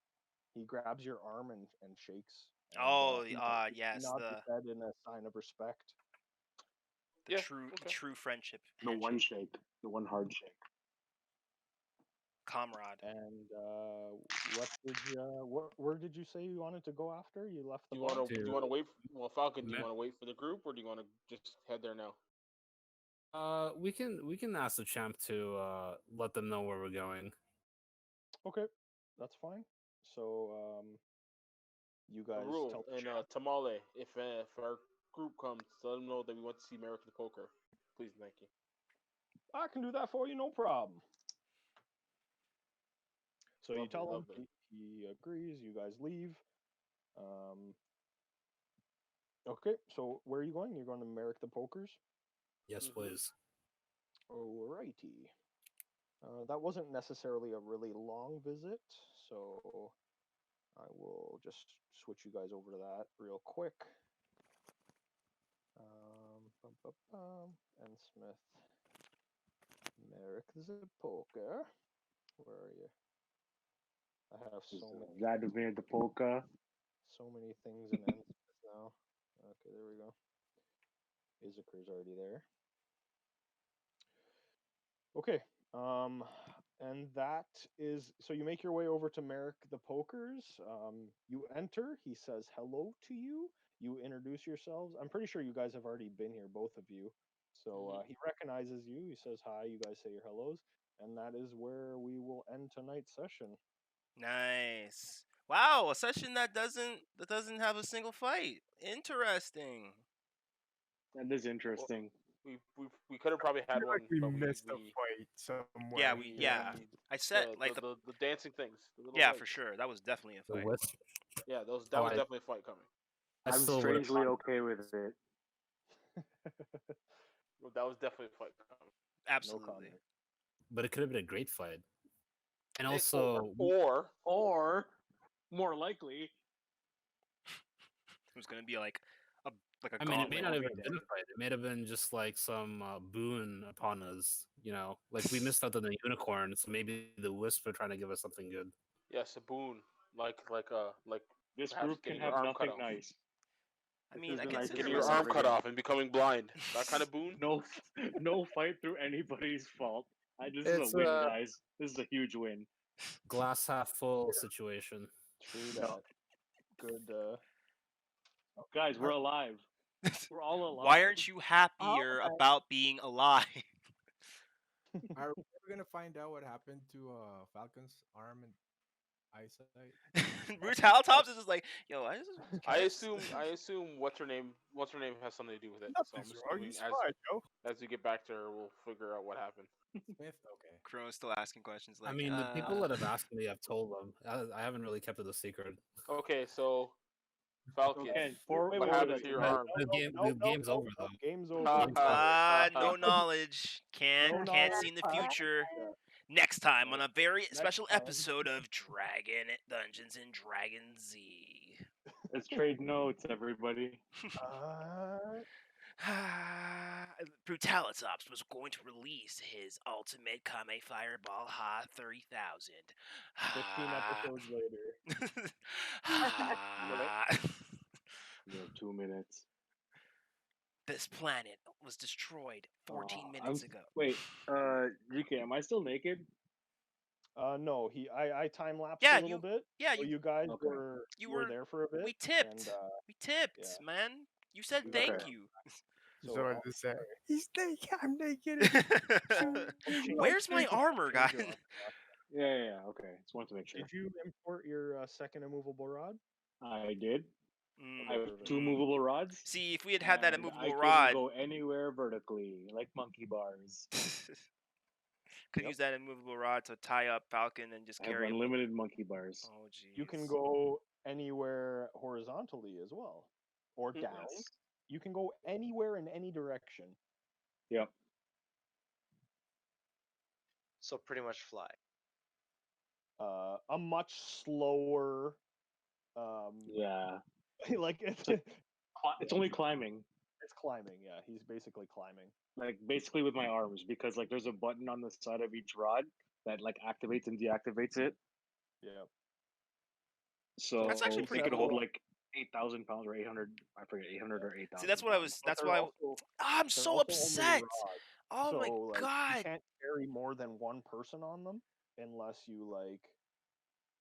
Speaker 1: He grabs your arm and shakes. And,
Speaker 2: yes,
Speaker 1: nods his head in a sign of respect.
Speaker 2: The true friendship.
Speaker 7: The one shake, the one hard shake.
Speaker 2: Comrade.
Speaker 1: And where did you say you wanted to go after? You left the.
Speaker 4: Do you want to wait? Falcon, do you want to wait for the group, or do you want to just head there now?
Speaker 5: We can ask the champ to let them know where we're going.
Speaker 1: Okay, that's fine. So you guys
Speaker 4: rule and Tamale, if our group comes, let them know that we want to see American Poker. Please, thank you.
Speaker 1: I can do that for you, no problem. So you tell him, he agrees, you guys leave. Okay, so where are you going? You're going to Merrick the Pokers?
Speaker 5: Yes, please.
Speaker 1: Alrighty. That wasn't necessarily a really long visit, so I will just switch you guys over to that real quick. And Smith. Merrick the Poker. Where are you? I have so many.
Speaker 7: Vladimir the Polka.
Speaker 1: So many things in N Smith now. Okay, there we go. Izakir's already there. Okay. And that is so you make your way over to Merrick the Pokers. You enter. He says hello to you. You introduce yourselves. I'm pretty sure you guys have already been here, both of you. So he recognizes you. He says hi. You guys say your hellos, and that is where we will end tonight's session.
Speaker 2: Nice. Wow, a session that doesn't have a single fight. Interesting.
Speaker 7: That is interesting.
Speaker 4: We could have probably
Speaker 8: I
Speaker 4: had
Speaker 8: feel
Speaker 4: one,
Speaker 8: like we
Speaker 4: but
Speaker 8: missed a fight somewhere.
Speaker 2: Yeah, yeah. I said like
Speaker 4: the dancing things. The little
Speaker 2: yeah,
Speaker 4: legs.
Speaker 2: for sure. That was definitely a
Speaker 5: The
Speaker 2: fight.
Speaker 5: wisp.
Speaker 4: Yeah, that was definitely a fight coming.
Speaker 5: I
Speaker 7: I'm
Speaker 5: still would've
Speaker 7: strangely
Speaker 5: gone-
Speaker 7: okay with it.
Speaker 4: Well, that was definitely a fight coming.
Speaker 2: Absolutely.
Speaker 5: but it could have been a great fight. And also,
Speaker 4: or
Speaker 7: more likely,
Speaker 2: it was gonna be like a
Speaker 5: I mean, it may
Speaker 2: gauntlet.
Speaker 5: not have even been a fight. It may have been just like some boon upon us. You know, like we missed out on the unicorn, so maybe the wisp are trying to give us something good.
Speaker 4: Yes, a boon, like
Speaker 7: this
Speaker 4: perhaps
Speaker 7: group can
Speaker 4: getting your
Speaker 7: have
Speaker 4: arm cut
Speaker 7: nothing
Speaker 4: off.
Speaker 7: nice.
Speaker 2: I mean, I
Speaker 7: nice
Speaker 2: consider
Speaker 4: Getting your
Speaker 2: myself
Speaker 4: arm cut off and becoming blind. That kind of boon.
Speaker 7: No fight through anybody's fault. This
Speaker 5: It's
Speaker 7: is a win, guys. This is a huge win.
Speaker 5: Glass half full situation.
Speaker 1: True
Speaker 7: No.
Speaker 1: that. Good.
Speaker 7: Guys, we're alive. We're all alive.
Speaker 2: Why aren't you happier about being alive?
Speaker 10: Are we ever gonna find out what happened to Falcon's arm and eyesight?
Speaker 2: Brutalitops is just like, yo,
Speaker 4: I assume what's her name has something to do with it. So I'm assuming as we get back to her, we'll figure out what happened.
Speaker 10: Smith, okay.
Speaker 2: Crone's still asking questions. Like,
Speaker 5: I mean, the people that have asked me, I've told them. I haven't really kept it a secret.
Speaker 4: Okay, so Falcon, what happened to your arm?
Speaker 5: The game's over though.
Speaker 1: Game's over.
Speaker 2: No knowledge. Can't see in the future. Next time on a very special episode of Dragon Dungeons and Dragon Z.
Speaker 7: Let's trade notes, everybody.
Speaker 2: Brutalitops was going to release his ultimate Kame Fireball Ha 30,000.
Speaker 1: 15 episodes later.
Speaker 7: You have 2 minutes.
Speaker 2: This planet was destroyed 14 minutes ago.
Speaker 7: Wait, GK, am I still naked?
Speaker 1: No, I time lapsed
Speaker 2: Yeah,
Speaker 1: a little bit.
Speaker 2: Yeah,
Speaker 1: so you guys
Speaker 7: okay.
Speaker 1: were there for a bit.
Speaker 2: We tipped.
Speaker 1: And,
Speaker 2: Man. You said thank
Speaker 7: Okay.
Speaker 2: you.
Speaker 8: So he's naked. I'm naked.
Speaker 2: Where's my armor, guys?
Speaker 7: Yeah. Okay, just wanted to make sure.
Speaker 1: Did you import your second immovable rod?
Speaker 7: I did. I have 2 movable rods.
Speaker 2: See, if we had that
Speaker 7: and
Speaker 2: immovable
Speaker 7: I
Speaker 2: rod,
Speaker 7: can go anywhere vertically, like monkey bars.
Speaker 2: could use that immovable rod to tie up Falcon and just
Speaker 7: I have
Speaker 2: carry him.
Speaker 7: unlimited monkey bars.
Speaker 2: Oh, jeez.
Speaker 1: You can go anywhere horizontally as well, or down.
Speaker 7: Yes.
Speaker 1: You can go anywhere in any direction.
Speaker 7: Yep.
Speaker 9: So pretty much fly.
Speaker 1: A much slower.
Speaker 7: Yeah.
Speaker 1: Like
Speaker 7: It's only climbing.
Speaker 1: It's climbing. Yeah, he's basically climbing.
Speaker 7: Like basically with my arms, because like there's a button on the side of each rod that like activates and deactivates it.
Speaker 1: Yeah.
Speaker 7: So
Speaker 2: That's actually pretty
Speaker 7: could
Speaker 2: cool.
Speaker 7: hold like 8,000 pounds or 800. I forget 800 or 8,000.
Speaker 2: See, that's what I was. That's why I'm so upset. Oh
Speaker 1: so,
Speaker 2: my
Speaker 1: like,
Speaker 2: god!
Speaker 1: You can't carry more than one person on them unless you like.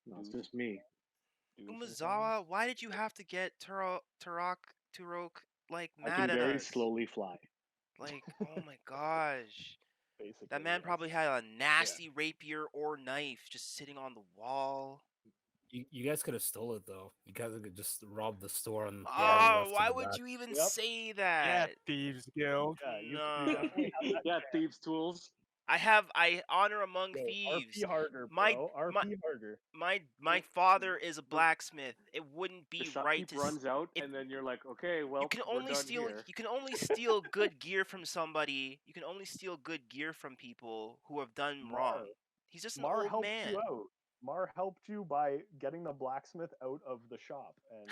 Speaker 7: No, it's just me.
Speaker 2: Umazawa, why did you have to get Turok like
Speaker 7: I
Speaker 2: mad
Speaker 7: can
Speaker 2: at
Speaker 7: very
Speaker 2: us?
Speaker 7: slowly fly.
Speaker 2: Like, oh my gosh.
Speaker 1: Basically,
Speaker 2: That man probably had a nasty rapier or knife just sitting on the wall.
Speaker 5: You guys could have stole it though. You guys could just rob the store and.
Speaker 2: Oh, why would you even say that?
Speaker 8: Yeah, Thieves Guild.
Speaker 2: No.
Speaker 7: Yeah, thieves' tools.
Speaker 2: I honor among thieves.
Speaker 1: RP harder, bro. RP harder.
Speaker 2: My father is a blacksmith. It wouldn't be
Speaker 7: The
Speaker 2: right
Speaker 7: shopkeep
Speaker 2: to
Speaker 7: runs out, and then you're like, okay, well,
Speaker 2: you can
Speaker 7: we're
Speaker 2: only
Speaker 7: done
Speaker 2: steal
Speaker 7: here.
Speaker 2: you can only steal good gear from somebody. You can only steal good gear from people who have done wrong. He's just an old
Speaker 1: helped
Speaker 2: man.
Speaker 1: you out. Mar helped you by getting the blacksmith out of the shop, and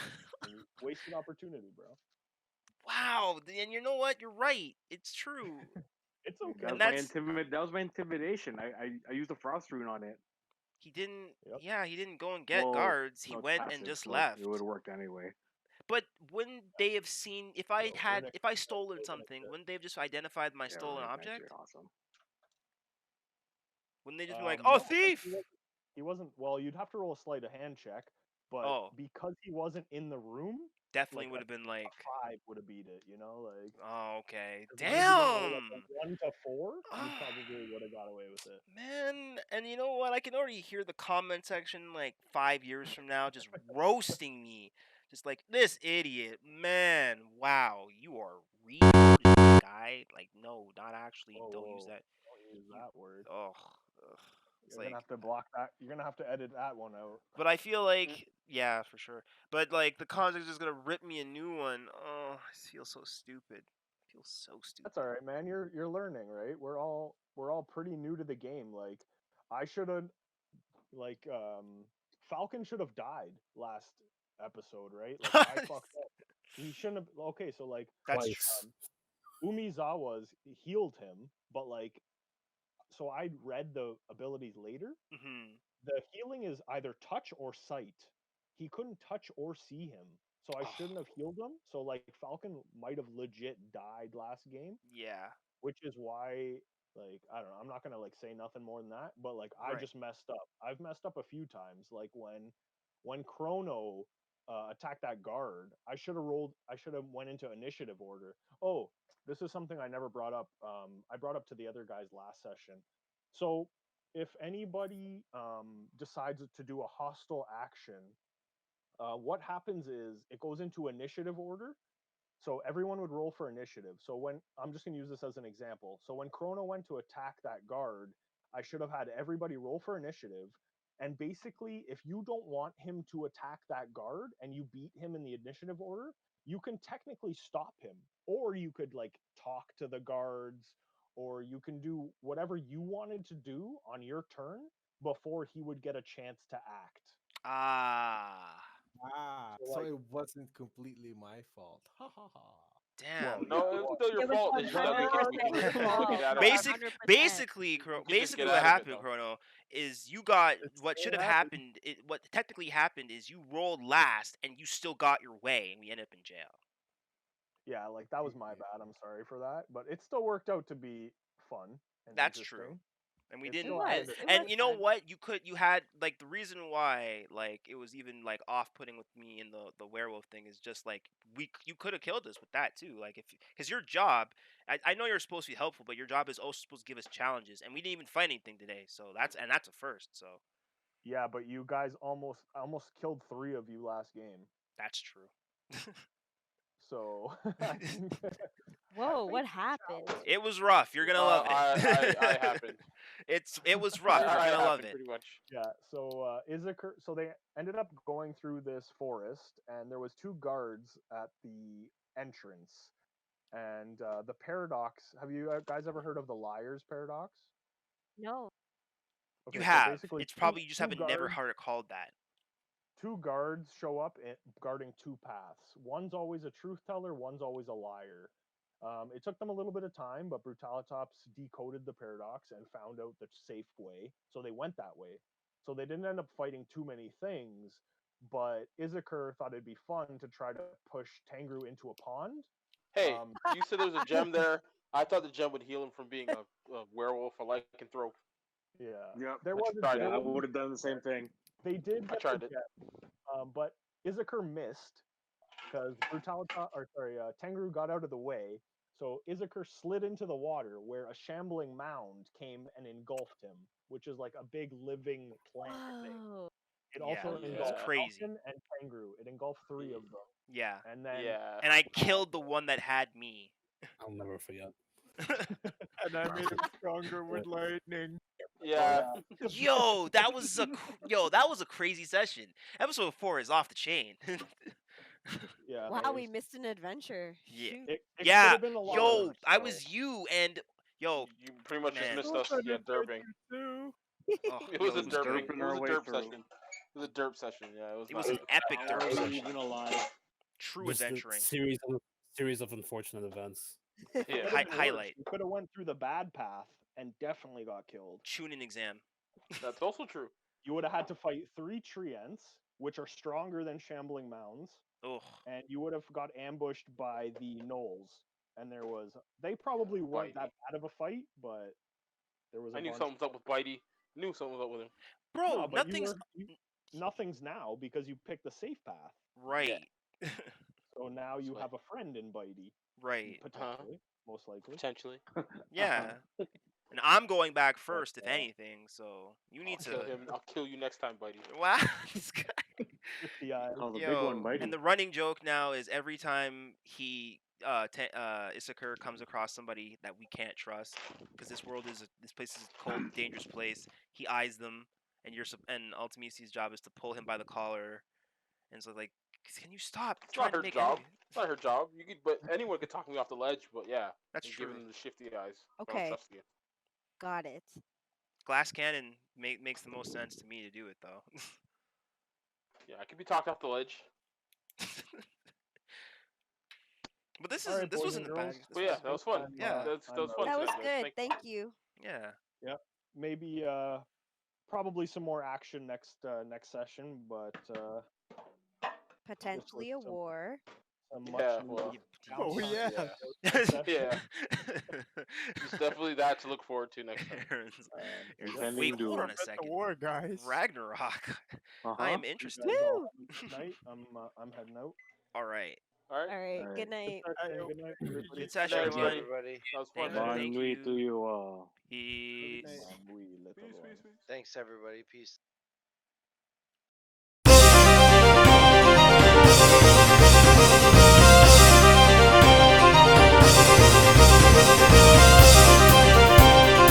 Speaker 1: you wasted opportunity, bro.
Speaker 2: Wow, and you know what? You're right. It's true.
Speaker 1: It's okay.
Speaker 7: That was my intimidation. I used a frost rune on it.
Speaker 2: He didn't. Yeah, he didn't go and get guards. He went and just left.
Speaker 7: It would have worked anyway.
Speaker 2: But wouldn't they have seen if I stolen something? Wouldn't they have just identified my stolen object?
Speaker 7: Awesome.
Speaker 2: Wouldn't they just be like, "Oh,
Speaker 1: No, 'cause
Speaker 2: thief"?
Speaker 1: he wasn't. Well, you'd have to roll a sleight of hand check, but
Speaker 2: Oh,
Speaker 1: because he wasn't in the room,
Speaker 2: definitely
Speaker 1: like
Speaker 2: would have been
Speaker 1: a
Speaker 2: like,
Speaker 1: 5 would have beat it. You know, like
Speaker 2: oh, okay,
Speaker 1: as long as you didn't roll like
Speaker 2: damn.
Speaker 1: a 1 to 4, you probably would have got away with it.
Speaker 2: Man, and you know what? I can already hear the comment section like 5 years from now just roasting me. Just like, this idiot. Man, wow, you are retarded, guy. Like, no, not actually.
Speaker 1: Whoa,
Speaker 2: Don't use
Speaker 1: whoa!
Speaker 2: that.
Speaker 1: Don't use
Speaker 2: You,
Speaker 1: that word.
Speaker 2: oh, ugh. It's
Speaker 1: You're gonna
Speaker 2: like,
Speaker 1: have to block that. You're gonna have to edit that one out.
Speaker 2: but I feel like, yeah, for sure. But like, the context is gonna rip me a new one. Oh, I feel so stupid. I feel so stupid.
Speaker 1: That's all right, man. You're learning, right? We're all pretty new to the game. Like, I should have like Falcon should have died last episode, right? Like I fucked up. He shouldn't have. Okay, so like
Speaker 2: That's true.
Speaker 5: Twice.
Speaker 1: Umizawa's healed him, but like, so I read the abilities later.
Speaker 2: Hmm.
Speaker 1: The healing is either touch or sight. He couldn't touch or see him, so I shouldn't have healed him. So like Falcon might have legit died last game,
Speaker 2: Yeah.
Speaker 1: which is why, like, I don't know, I'm not gonna like say nothing more than that, but like I
Speaker 2: Right.
Speaker 1: just messed up. I've messed up a few times, like when Chrono attacked that guard. I should have went into initiative order. Oh, this is something I never brought up. I brought up to the other guys last session. So if anybody decides to do a hostile action, what happens is it goes into initiative order, so everyone would roll for initiative. So when I'm just going to use this as an example. So when Chrono went to attack that guard, I should have had everybody roll for initiative. And basically, if you don't want him to attack that guard and you beat him in the initiative order, you can technically stop him. Or you could like talk to the guards, or you can do whatever you wanted to do on your turn before he would get a chance to act.
Speaker 2: Ah.
Speaker 1: So
Speaker 10: So
Speaker 1: like,
Speaker 10: it wasn't completely my fault. Ha ha ha.
Speaker 1: well,
Speaker 2: Damn.
Speaker 1: yeah,
Speaker 4: No, it's
Speaker 1: well,
Speaker 4: still your
Speaker 6: It was
Speaker 4: fault. It's just that we
Speaker 6: 100%
Speaker 4: can
Speaker 6: your fault.
Speaker 4: get out of it.
Speaker 6: 100%.
Speaker 2: Basically,
Speaker 4: You can just
Speaker 2: basically
Speaker 4: get
Speaker 2: what
Speaker 4: out of it
Speaker 2: happened,
Speaker 4: though.
Speaker 2: Chrono, is you got
Speaker 1: it
Speaker 2: what should
Speaker 1: still
Speaker 2: have
Speaker 1: happened.
Speaker 2: happened. What technically happened is you rolled last and you still got your way, and we ended up in jail.
Speaker 1: Yeah, like that was my bad. I'm sorry for that, but it still worked out to be fun and
Speaker 2: That's true.
Speaker 1: interesting.
Speaker 2: And we
Speaker 1: It
Speaker 2: didn't,
Speaker 1: still added it.
Speaker 6: It
Speaker 2: and
Speaker 6: was
Speaker 2: you know
Speaker 6: fun.
Speaker 2: what? You had like the reason why like it was even like off-putting with me in the werewolf thing is just like you could have killed us with that too. Like if because your job, I know you're supposed to be helpful, but your job is also supposed to give us challenges, and we didn't even fight anything today. So that's a first. So
Speaker 1: Yeah, but you guys almost killed 3 of you last game.
Speaker 2: that's true.
Speaker 1: So I think
Speaker 6: Whoa,
Speaker 1: I
Speaker 6: what
Speaker 1: think
Speaker 6: happened?
Speaker 2: It was rough. You're gonna love
Speaker 4: I
Speaker 2: it.
Speaker 4: happened.
Speaker 2: It was rough. You're
Speaker 4: I
Speaker 2: gonna love
Speaker 4: happened
Speaker 2: it.
Speaker 4: pretty much.
Speaker 1: yeah. So so they ended up going through this forest, and there was 2 guards at the entrance. And the paradox. Have you guys ever heard of the liar's paradox?
Speaker 6: No.
Speaker 2: You
Speaker 1: Okay, so
Speaker 2: have.
Speaker 1: basically,
Speaker 2: It's probably you just
Speaker 1: two
Speaker 2: haven't never
Speaker 1: guards
Speaker 2: heard it called that.
Speaker 1: 2 guards show up guarding 2 paths. One's always a truth teller, one's always a liar. It took them a little bit of time, but Brutalitops decoded the paradox and found out the safe way, so they went that way. So they didn't end up fighting too many things, but Izakir thought it'd be fun to try to push Tangru into a pond.
Speaker 4: Hey, you said there was a gem there. I thought the gem would heal him from being a werewolf or lycanthrope.
Speaker 1: Yeah,
Speaker 7: Yep.
Speaker 1: there
Speaker 7: I
Speaker 1: was
Speaker 7: tried
Speaker 1: there
Speaker 7: it. I
Speaker 1: was-
Speaker 7: would have done the same thing.
Speaker 1: they did
Speaker 4: I
Speaker 1: get
Speaker 4: tried
Speaker 1: the
Speaker 4: it.
Speaker 1: gem, but Izakir missed because Tengru got out of the way, so Izakir slid into the water where a shambling mound came and engulfed him, which is like a big living plant thing.
Speaker 6: Whoa.
Speaker 1: It
Speaker 2: Yeah,
Speaker 1: also
Speaker 2: it was
Speaker 1: engulfed
Speaker 2: crazy.
Speaker 1: Falcon and Tengru. It engulfed 3 of them,
Speaker 2: Yeah.
Speaker 1: and then
Speaker 4: Yeah.
Speaker 2: And I killed the one that had me.
Speaker 5: I'll never forget.
Speaker 8: And I made it stronger with lightning.
Speaker 4: Yeah.
Speaker 2: Yo, that was a crazy session. Episode 4 is off the chain.
Speaker 1: yeah,
Speaker 6: Wow,
Speaker 1: that
Speaker 6: we
Speaker 1: was,
Speaker 6: missed an adventure.
Speaker 2: Yeah.
Speaker 6: Shoot.
Speaker 1: it could
Speaker 2: Yeah,
Speaker 1: have been a lot
Speaker 2: yo,
Speaker 1: worse,
Speaker 2: I
Speaker 1: though.
Speaker 2: was you and yo,
Speaker 4: You pretty much just
Speaker 2: man.
Speaker 4: missed us. Yeah, derping.
Speaker 8: Too.
Speaker 2: Oh,
Speaker 4: It was
Speaker 2: yo,
Speaker 4: a derping.
Speaker 7: derping
Speaker 4: It was
Speaker 7: our
Speaker 4: a
Speaker 7: way
Speaker 4: derp
Speaker 7: through.
Speaker 4: session. It was a derp session. Yeah, it was.
Speaker 2: it was
Speaker 4: Not
Speaker 2: an epic derp
Speaker 7: Barely
Speaker 2: session.
Speaker 7: even alive.
Speaker 2: True
Speaker 5: Just a
Speaker 2: adventuring.
Speaker 5: series of unfortunate events.
Speaker 4: Yeah.
Speaker 1: It could have been worse.
Speaker 2: Highlight.
Speaker 1: You could have went through the bad path and definitely got killed.
Speaker 2: Chunin exam.
Speaker 4: That's also true.
Speaker 1: You would have had to fight 3 treants, which are stronger than shambling mounds,
Speaker 2: Ugh.
Speaker 1: and you would have got ambushed by the gnolls. And they probably weren't that bad of a fight, but there was a
Speaker 4: I knew
Speaker 1: bunch.
Speaker 4: something was up with Bitey. Knew something was up with him.
Speaker 2: Bro,
Speaker 1: No, but
Speaker 2: nothing's
Speaker 1: nothing's now because you picked the safe path.
Speaker 2: right.
Speaker 1: So now you
Speaker 4: That's
Speaker 1: have a friend in Bitey,
Speaker 2: Right.
Speaker 1: potentially, most likely.
Speaker 4: Potentially.
Speaker 2: Yeah. And I'm going back first, if anything. So you need
Speaker 4: I'll kill
Speaker 2: to.
Speaker 4: him. I'll kill you next time, buddy.
Speaker 2: Wow. This guy.
Speaker 7: Oh, the big
Speaker 2: Yo,
Speaker 7: one, Bitey.
Speaker 2: and the running joke now is every time Issachar comes across somebody that we can't trust, because this place is a cold, dangerous place. He eyes them, and Ultimisi's job is to pull him by the collar, and so like, can you stop
Speaker 4: It's
Speaker 2: trying
Speaker 4: not
Speaker 2: to
Speaker 4: her
Speaker 2: make
Speaker 4: job.
Speaker 2: enemy?
Speaker 4: It's not her job. You could, but anyone could talk me off the ledge. But yeah,
Speaker 2: That's
Speaker 4: and
Speaker 2: true.
Speaker 4: give him the shifty eyes. I don't
Speaker 6: Okay.
Speaker 4: trust you.
Speaker 6: Got it.
Speaker 2: Glass cannon makes the most sense to me to do it though.
Speaker 4: Yeah, I could be talked off the ledge.
Speaker 2: But this
Speaker 1: All right, boys
Speaker 2: wasn't
Speaker 1: and
Speaker 2: a bad.
Speaker 1: girls.
Speaker 4: But yeah, that was fun.
Speaker 2: Yeah.
Speaker 4: that was fun.
Speaker 6: That was
Speaker 4: tonight, guys.
Speaker 6: good. Thank you.
Speaker 2: Yeah.
Speaker 1: Yeah, maybe probably some more action next session, but
Speaker 6: Potentially a war.
Speaker 4: Yeah, well,
Speaker 8: Oh yeah.
Speaker 4: yeah. It's definitely that to look forward to next time.
Speaker 2: Wait, hold on a
Speaker 8: The
Speaker 2: second.
Speaker 8: war, guys.
Speaker 2: Ragnarok. I am interested.
Speaker 6: Woo!
Speaker 1: Good night. I'm heading out.
Speaker 2: All right.
Speaker 4: All right.
Speaker 6: All right. Good night.
Speaker 1: Good night, everybody.
Speaker 2: Good session,
Speaker 4: night,
Speaker 2: everybody.
Speaker 9: everybody.
Speaker 4: That was fun.
Speaker 2: Thank
Speaker 7: Bonne nuit
Speaker 2: you.
Speaker 7: to you all.
Speaker 2: Peace.
Speaker 9: Thanks, everybody. Peace.